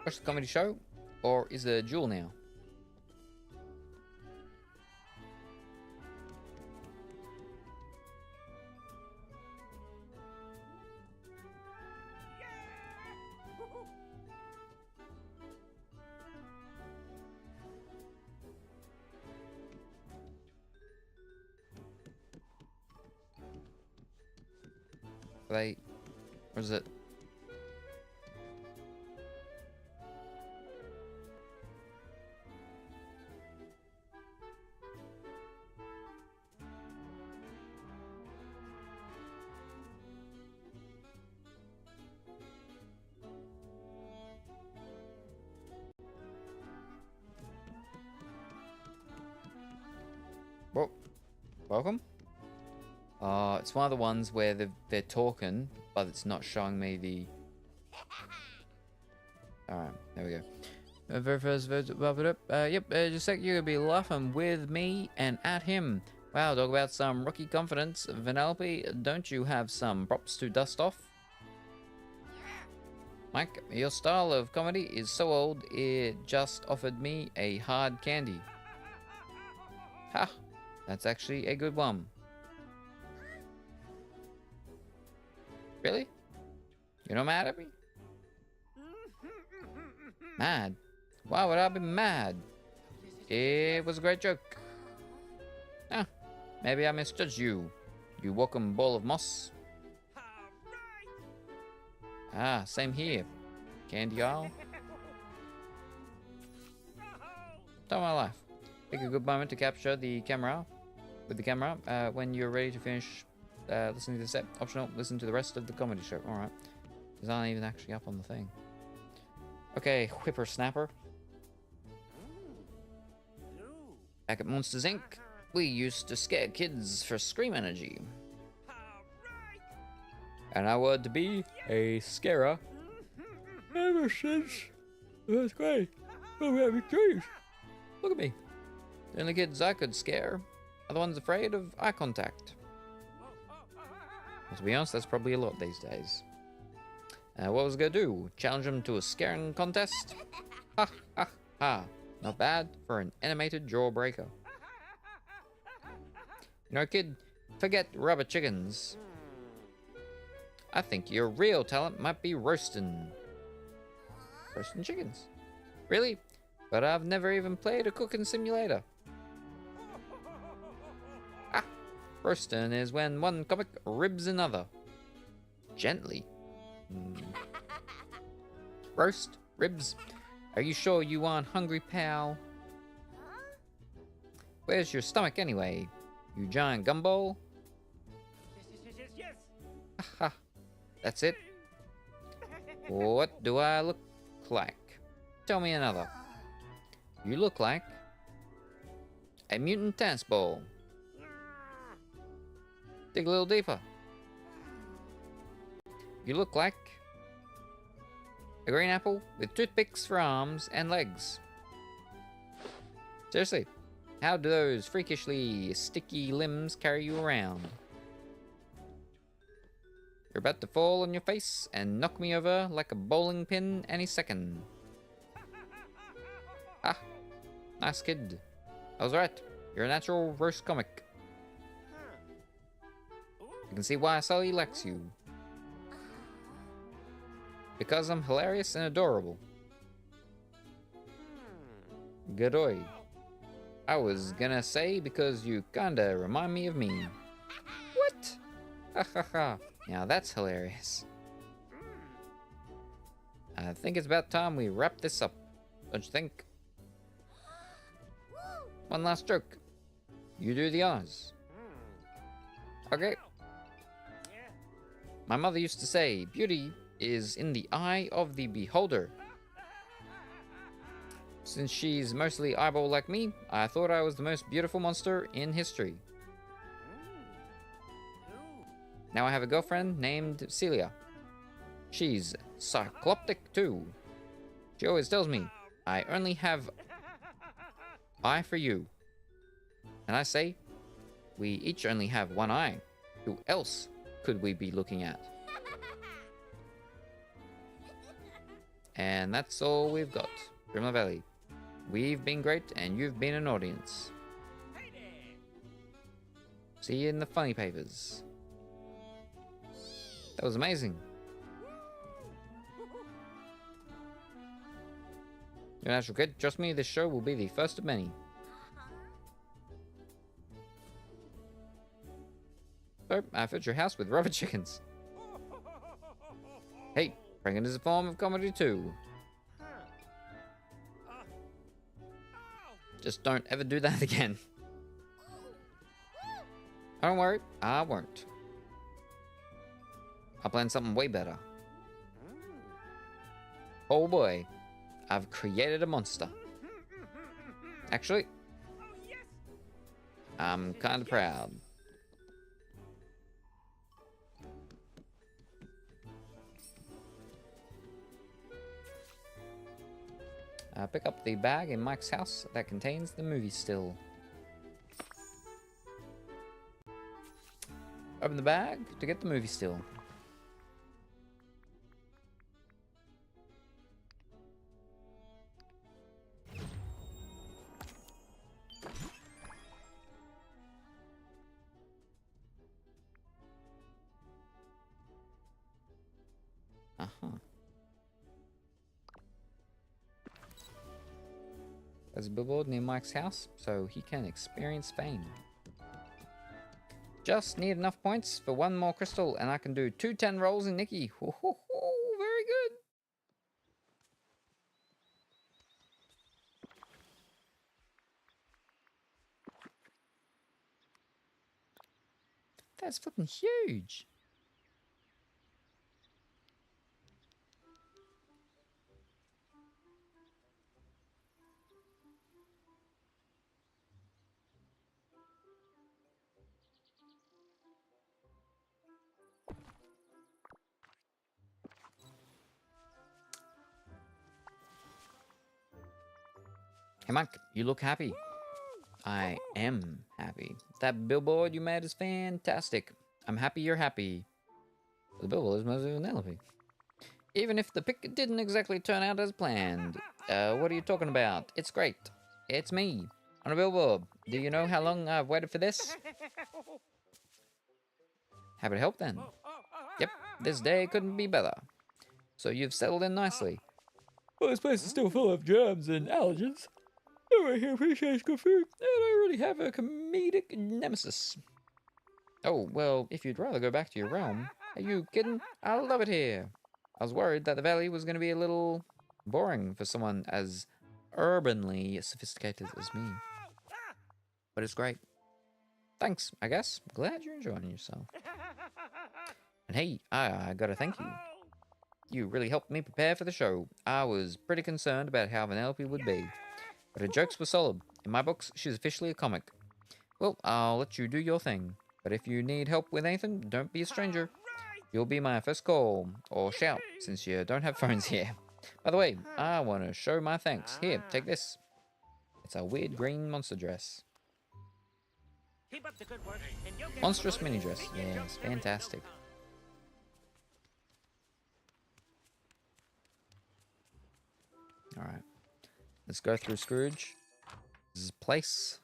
Watch the comedy show, or is it a duel now? Are they... Or is it... Whoa. Welcome? It's one of the ones where they're talking, but it's not showing me the... Alright, there we go. Very first, yep, just a sec, you're gonna be laughing with me and at him. Wow, talk about some rookie confidence. Vanellope, don't you have some props to dust off? Mike, your style of comedy is so old, it just offered me a hard candy. Ha! That's actually a good one. Really? You're not mad at me? Mad? Why would I be mad? It was a great joke. Ah, maybe I misjudged you. You welcome ball of moss. Ah, same here. Candy aisle. Time of my life. Pick a good moment to capture the camera. With the camera, when you're ready to finish listening to the set. Optional, listen to the rest of the comedy show. Alright. It's not even actually up on the thing. Okay, Whippersnapper. Back at Monsters Inc., we used to scare kids for scream energy. And I wanted to be a scarer ever since. That's great. I'm having dreams. Look at me. The only kids I could scare are the ones afraid of eye contact. To be honest, that's probably a lot these days. What was I gonna do? Challenge them to a scaring contest? Ha ha ha. Not bad for an animated jawbreaker. You know, kid, forget rubber chickens. I think your real talent might be roasting. Roasting chickens? Really? But I've never even played a cooking simulator. Ah! Roasting is when one comic ribs another. Gently. Roast? Ribs? Are you sure you aren't hungry, pal? Where's your stomach anyway? You giant gumball? Yes. Haha. That's it? What do I look like? Tell me another. You look like a mutant dance ball. Dig a little deeper. You look like a green apple with toothpicks for arms and legs. Seriously, how do those freakishly sticky limbs carry you around? You're about to fall on your face and knock me over like a bowling pin any second. Ah, nice kid. I was right. You're a natural roast comic. You can see why Sully likes you. Because I'm hilarious and adorable. Godoy. I was gonna say because you kinda remind me of me. What? Ha ha ha. Now that's hilarious. I think it's about time we wrap this up. Don't you think? One last joke. You do the honors. Okay. My mother used to say, beauty is in the eye of the beholder. Since she's mostly eyeball like me, I thought I was the most beautiful monster in history. Now I have a girlfriend named Celia. She's cycloptic too. She always tells me, I only have eye for you. And I say, we each only have one eye. Who else could we be looking at? And that's all we've got. Dreamlight Valley. We've been great and you've been an audience. See you in the funny papers. That was amazing. You're a natural kid. Trust me, this show will be the first of many. So, I filled your house with rubber chickens. Pregnant is a form of comedy too. Just don't ever do that again. Don't worry, I won't. I'll plan something way better. Oh boy, I've created a monster. Actually, I'm kind of proud. Pick up the bag in Mike's house that contains the movie still. Open the bag to get the movie still. There's a billboard near Mike's house, so he can experience fame. Just need enough points for one more crystal, and I can do 2 10 rolls in Nikki. Ho, ho, ho, very good. That's flipping huge. Hey Mike, you look happy. I am happy. That billboard you made is fantastic. I'm happy you're happy. The billboard is mostly Vanellope. Even if the pic didn't exactly turn out as planned. What are you talking about? It's great. It's me. On a billboard. Do you know how long I've waited for this? Happy to help then. Yep, this day couldn't be better. So you've settled in nicely. Well, this place is still full of germs and allergens. Everyone here appreciates good food, and I really have a comedic nemesis. Oh, well, if you'd rather go back to your realm. Are you kidding? I love it here. I was worried that the valley was going to be a little boring for someone as urbanly sophisticated as me. But it's great. Thanks, I guess. Glad you're enjoying yourself. And hey, I gotta thank you. You really helped me prepare for the show. I was pretty concerned about how Vanellope would be. But her jokes were solid. In my books, she's officially a comic. Well, I'll let you do your thing. But if you need help with anything, don't be a stranger. You'll be my first call, or shout, since you don't have phones here. By the way, I want to show my thanks. Here, take this. It's a weird green monster dress. Keep up the good work, and you'll get Monstrous mini dress. Yes, fantastic. Alright. Let's go through Scrooge's place.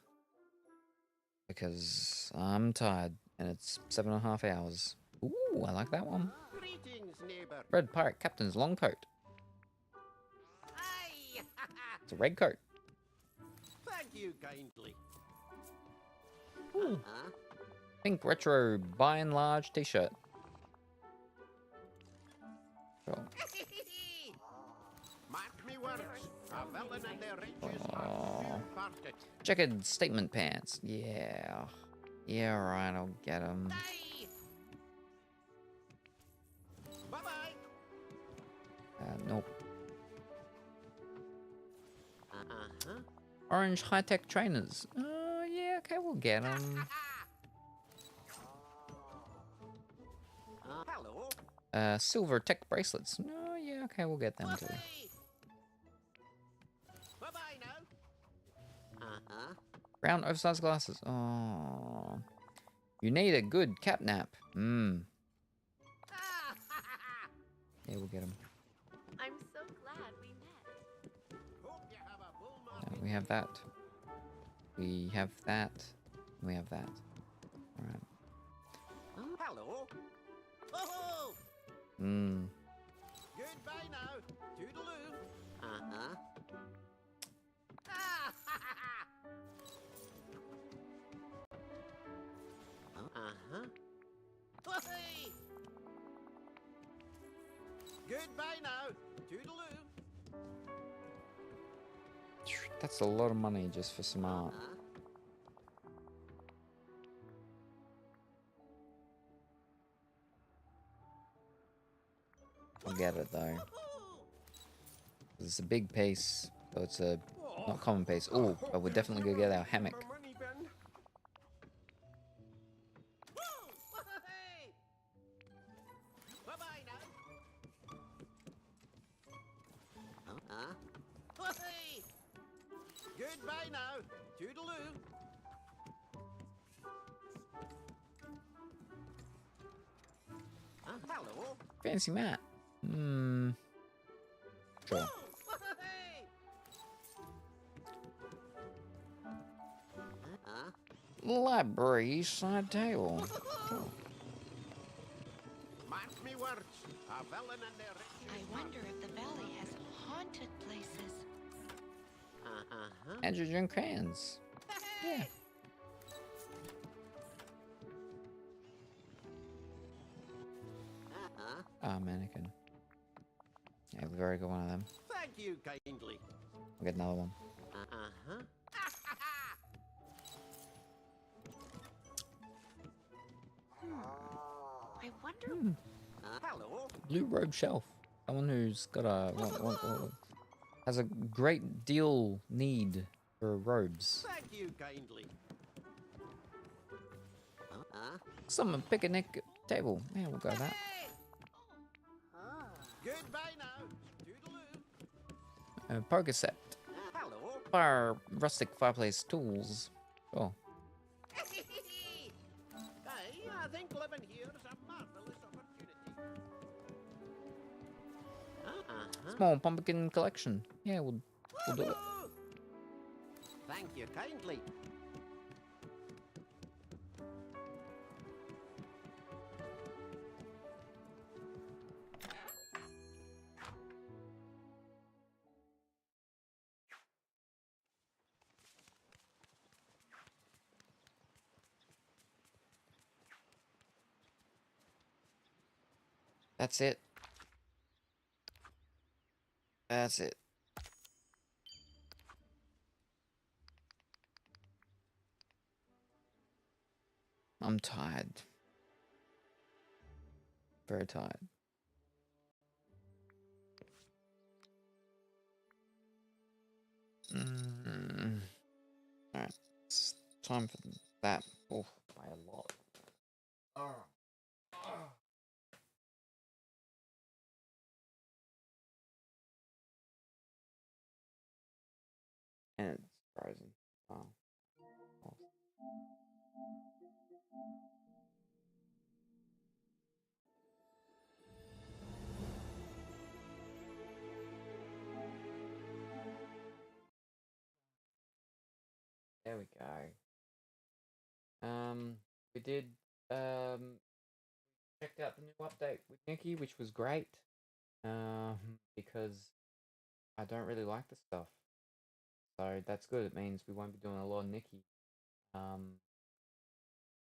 Because I'm tired, and it's 7.5 hours. Ooh, I like that one. Greetings, neighbor. Red pirate captain's long coat. It's a red coat. Thank you kindly. Ooh. Pink retro by and large t-shirt. Cool. Mark me words. A villain and their riches are soon parted. Checkered statement pants. Yeah. Yeah, right, I'll get them. Bye-bye. Nope. Orange high-tech trainers. Oh, yeah, okay, we'll get them. Hello. Silver tech bracelets. Oh, yeah, okay, we'll get them too. Bye-bye now. Brown oversized glasses. Oh. You need a good cat nap. Yeah, we'll get them. I'm so glad we met. Hope you have a bull We have that. We have that. We have that. Alright. Hello. Oh. Mmm. Goodbye now. Toodaloo. Goodbye now. Toodaloo. That's a lot of money just for some art. I'll get it though. It's a big piece, so it's a not common piece. Oh, but we're definitely gonna get our hammock. Bye-bye now. Goodbye now. Toodaloo. Hello. Fancy mat. Sure. Library side table. Sure. Mark me words. A villain and their riches. I wonder if the valley has haunted places. Andrew and crayons. Yeah. Ah, mannequin. Yeah, we've already got one of them. Thank you kindly. We'll get another one. I wonder. Hello. Blue robe shelf. Someone who's got a has a great deal need for robes. Thank you kindly. Someone picnic table. Yeah, we'll go with that. Goodbye now. Toodaloo. Poker set. Hello. Rustic fireplace tools. Oh. I think living here is a marvelous opportunity. Small pumpkin collection. Yeah, we'll do it. Thank you kindly. That's it. That's it. I'm tired. Very tired. Alright. It's time for that. Oh, by a lot. And it's frozen. Oh. There we go. We did checked out the new update with Nikki, which was great. Because I don't really like the stuff. So that's good. It means we won't be doing a lot of Nikki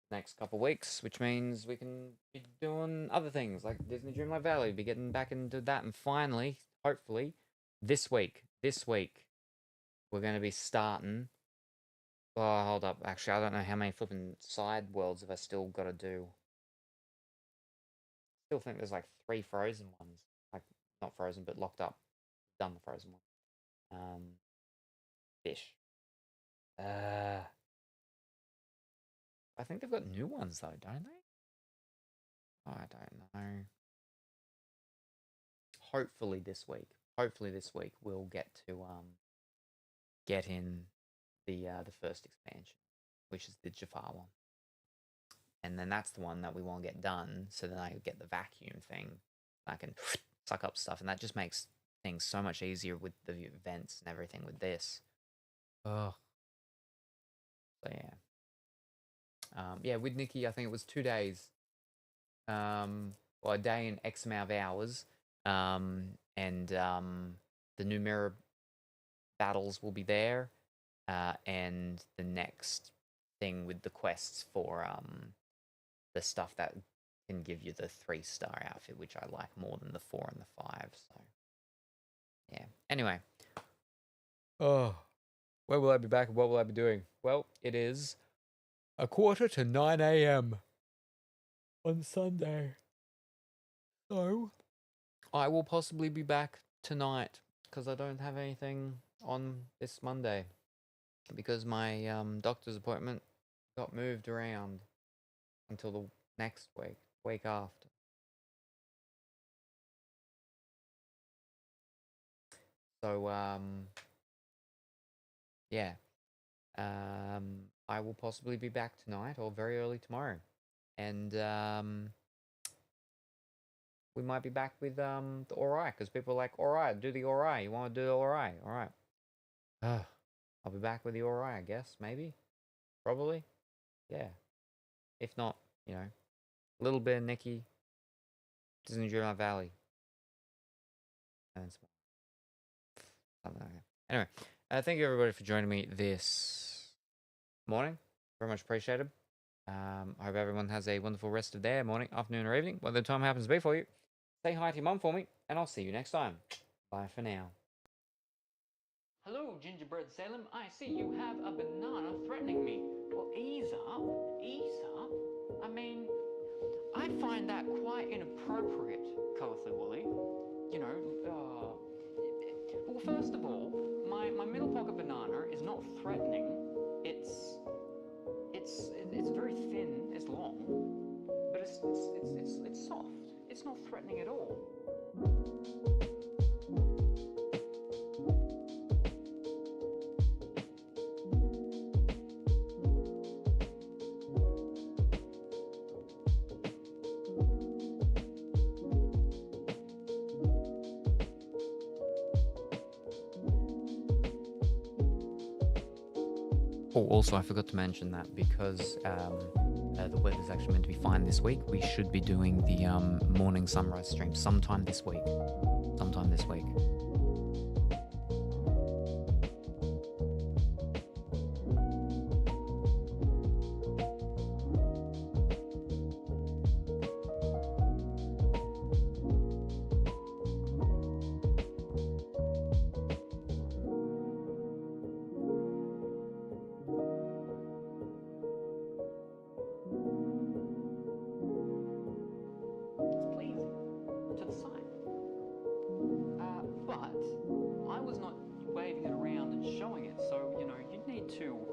next couple weeks, which means we can be doing other things like Disney Dreamlight Valley, be getting back into that, and finally, hopefully, this week, we're going to be starting. Oh, hold up. Actually, I don't know how many flipping side worlds have I still got to do. Still think there's like 3 frozen ones. Like, not frozen, but locked up. Done the frozen one. Fish. I think they've got new ones though, don't they? I don't know. Hopefully this week we'll get to get in the first expansion, which is the Jafar one. And then that's the one that we want to get done, so then I get the vacuum thing. I can suck up stuff, and that just makes things so much easier with the events and everything with this. Oh. So yeah. Yeah, with Nikki, I think it was 2 days. Well, a day and X amount of hours. And the new mirror battles will be there. And the next thing with the quests for the stuff that can give you the 3-star outfit, which I like more than the 4 and the 5. So, yeah. Anyway. Oh, when will I be back and what will I be doing? Well, it is 8:45 a.m. on Sunday. So, I will possibly be back tonight because I don't have anything on this Monday because my doctor's appointment got moved around until the next week after. So, yeah. I will possibly be back tonight or very early tomorrow. And we might be back with the Alright, because people are like, Alright, do the Alright. You want to do the Alright? Alright. I'll be back with the Alright, I guess, maybe. Probably. Yeah. If not, you know, Little Bit of Nikki, Disney Dreamlight Valley. And something like that. Anyway, thank you everybody for joining me this morning. Very much appreciated. I hope everyone has a wonderful rest of their morning, afternoon, or evening, whatever the time happens to be for you. Say hi to your mum for me, and I'll see you next time. Bye for now. Hello, Gingerbread Salem. I see you have a banana threatening me. Well, ease up. Ease up. I mean, I find that quite inappropriate, Colourfully Woolly. You know, well, first of all, my middle pocket banana is not threatening. It's very thin, it's long, but it's soft. It's not threatening at all. Oh, also, I forgot to mention that because the weather's actually meant to be fine this week, we should be doing the morning sunrise stream sometime this week. Sometime this week. But I was not waving it around and showing it, so, you know, you need to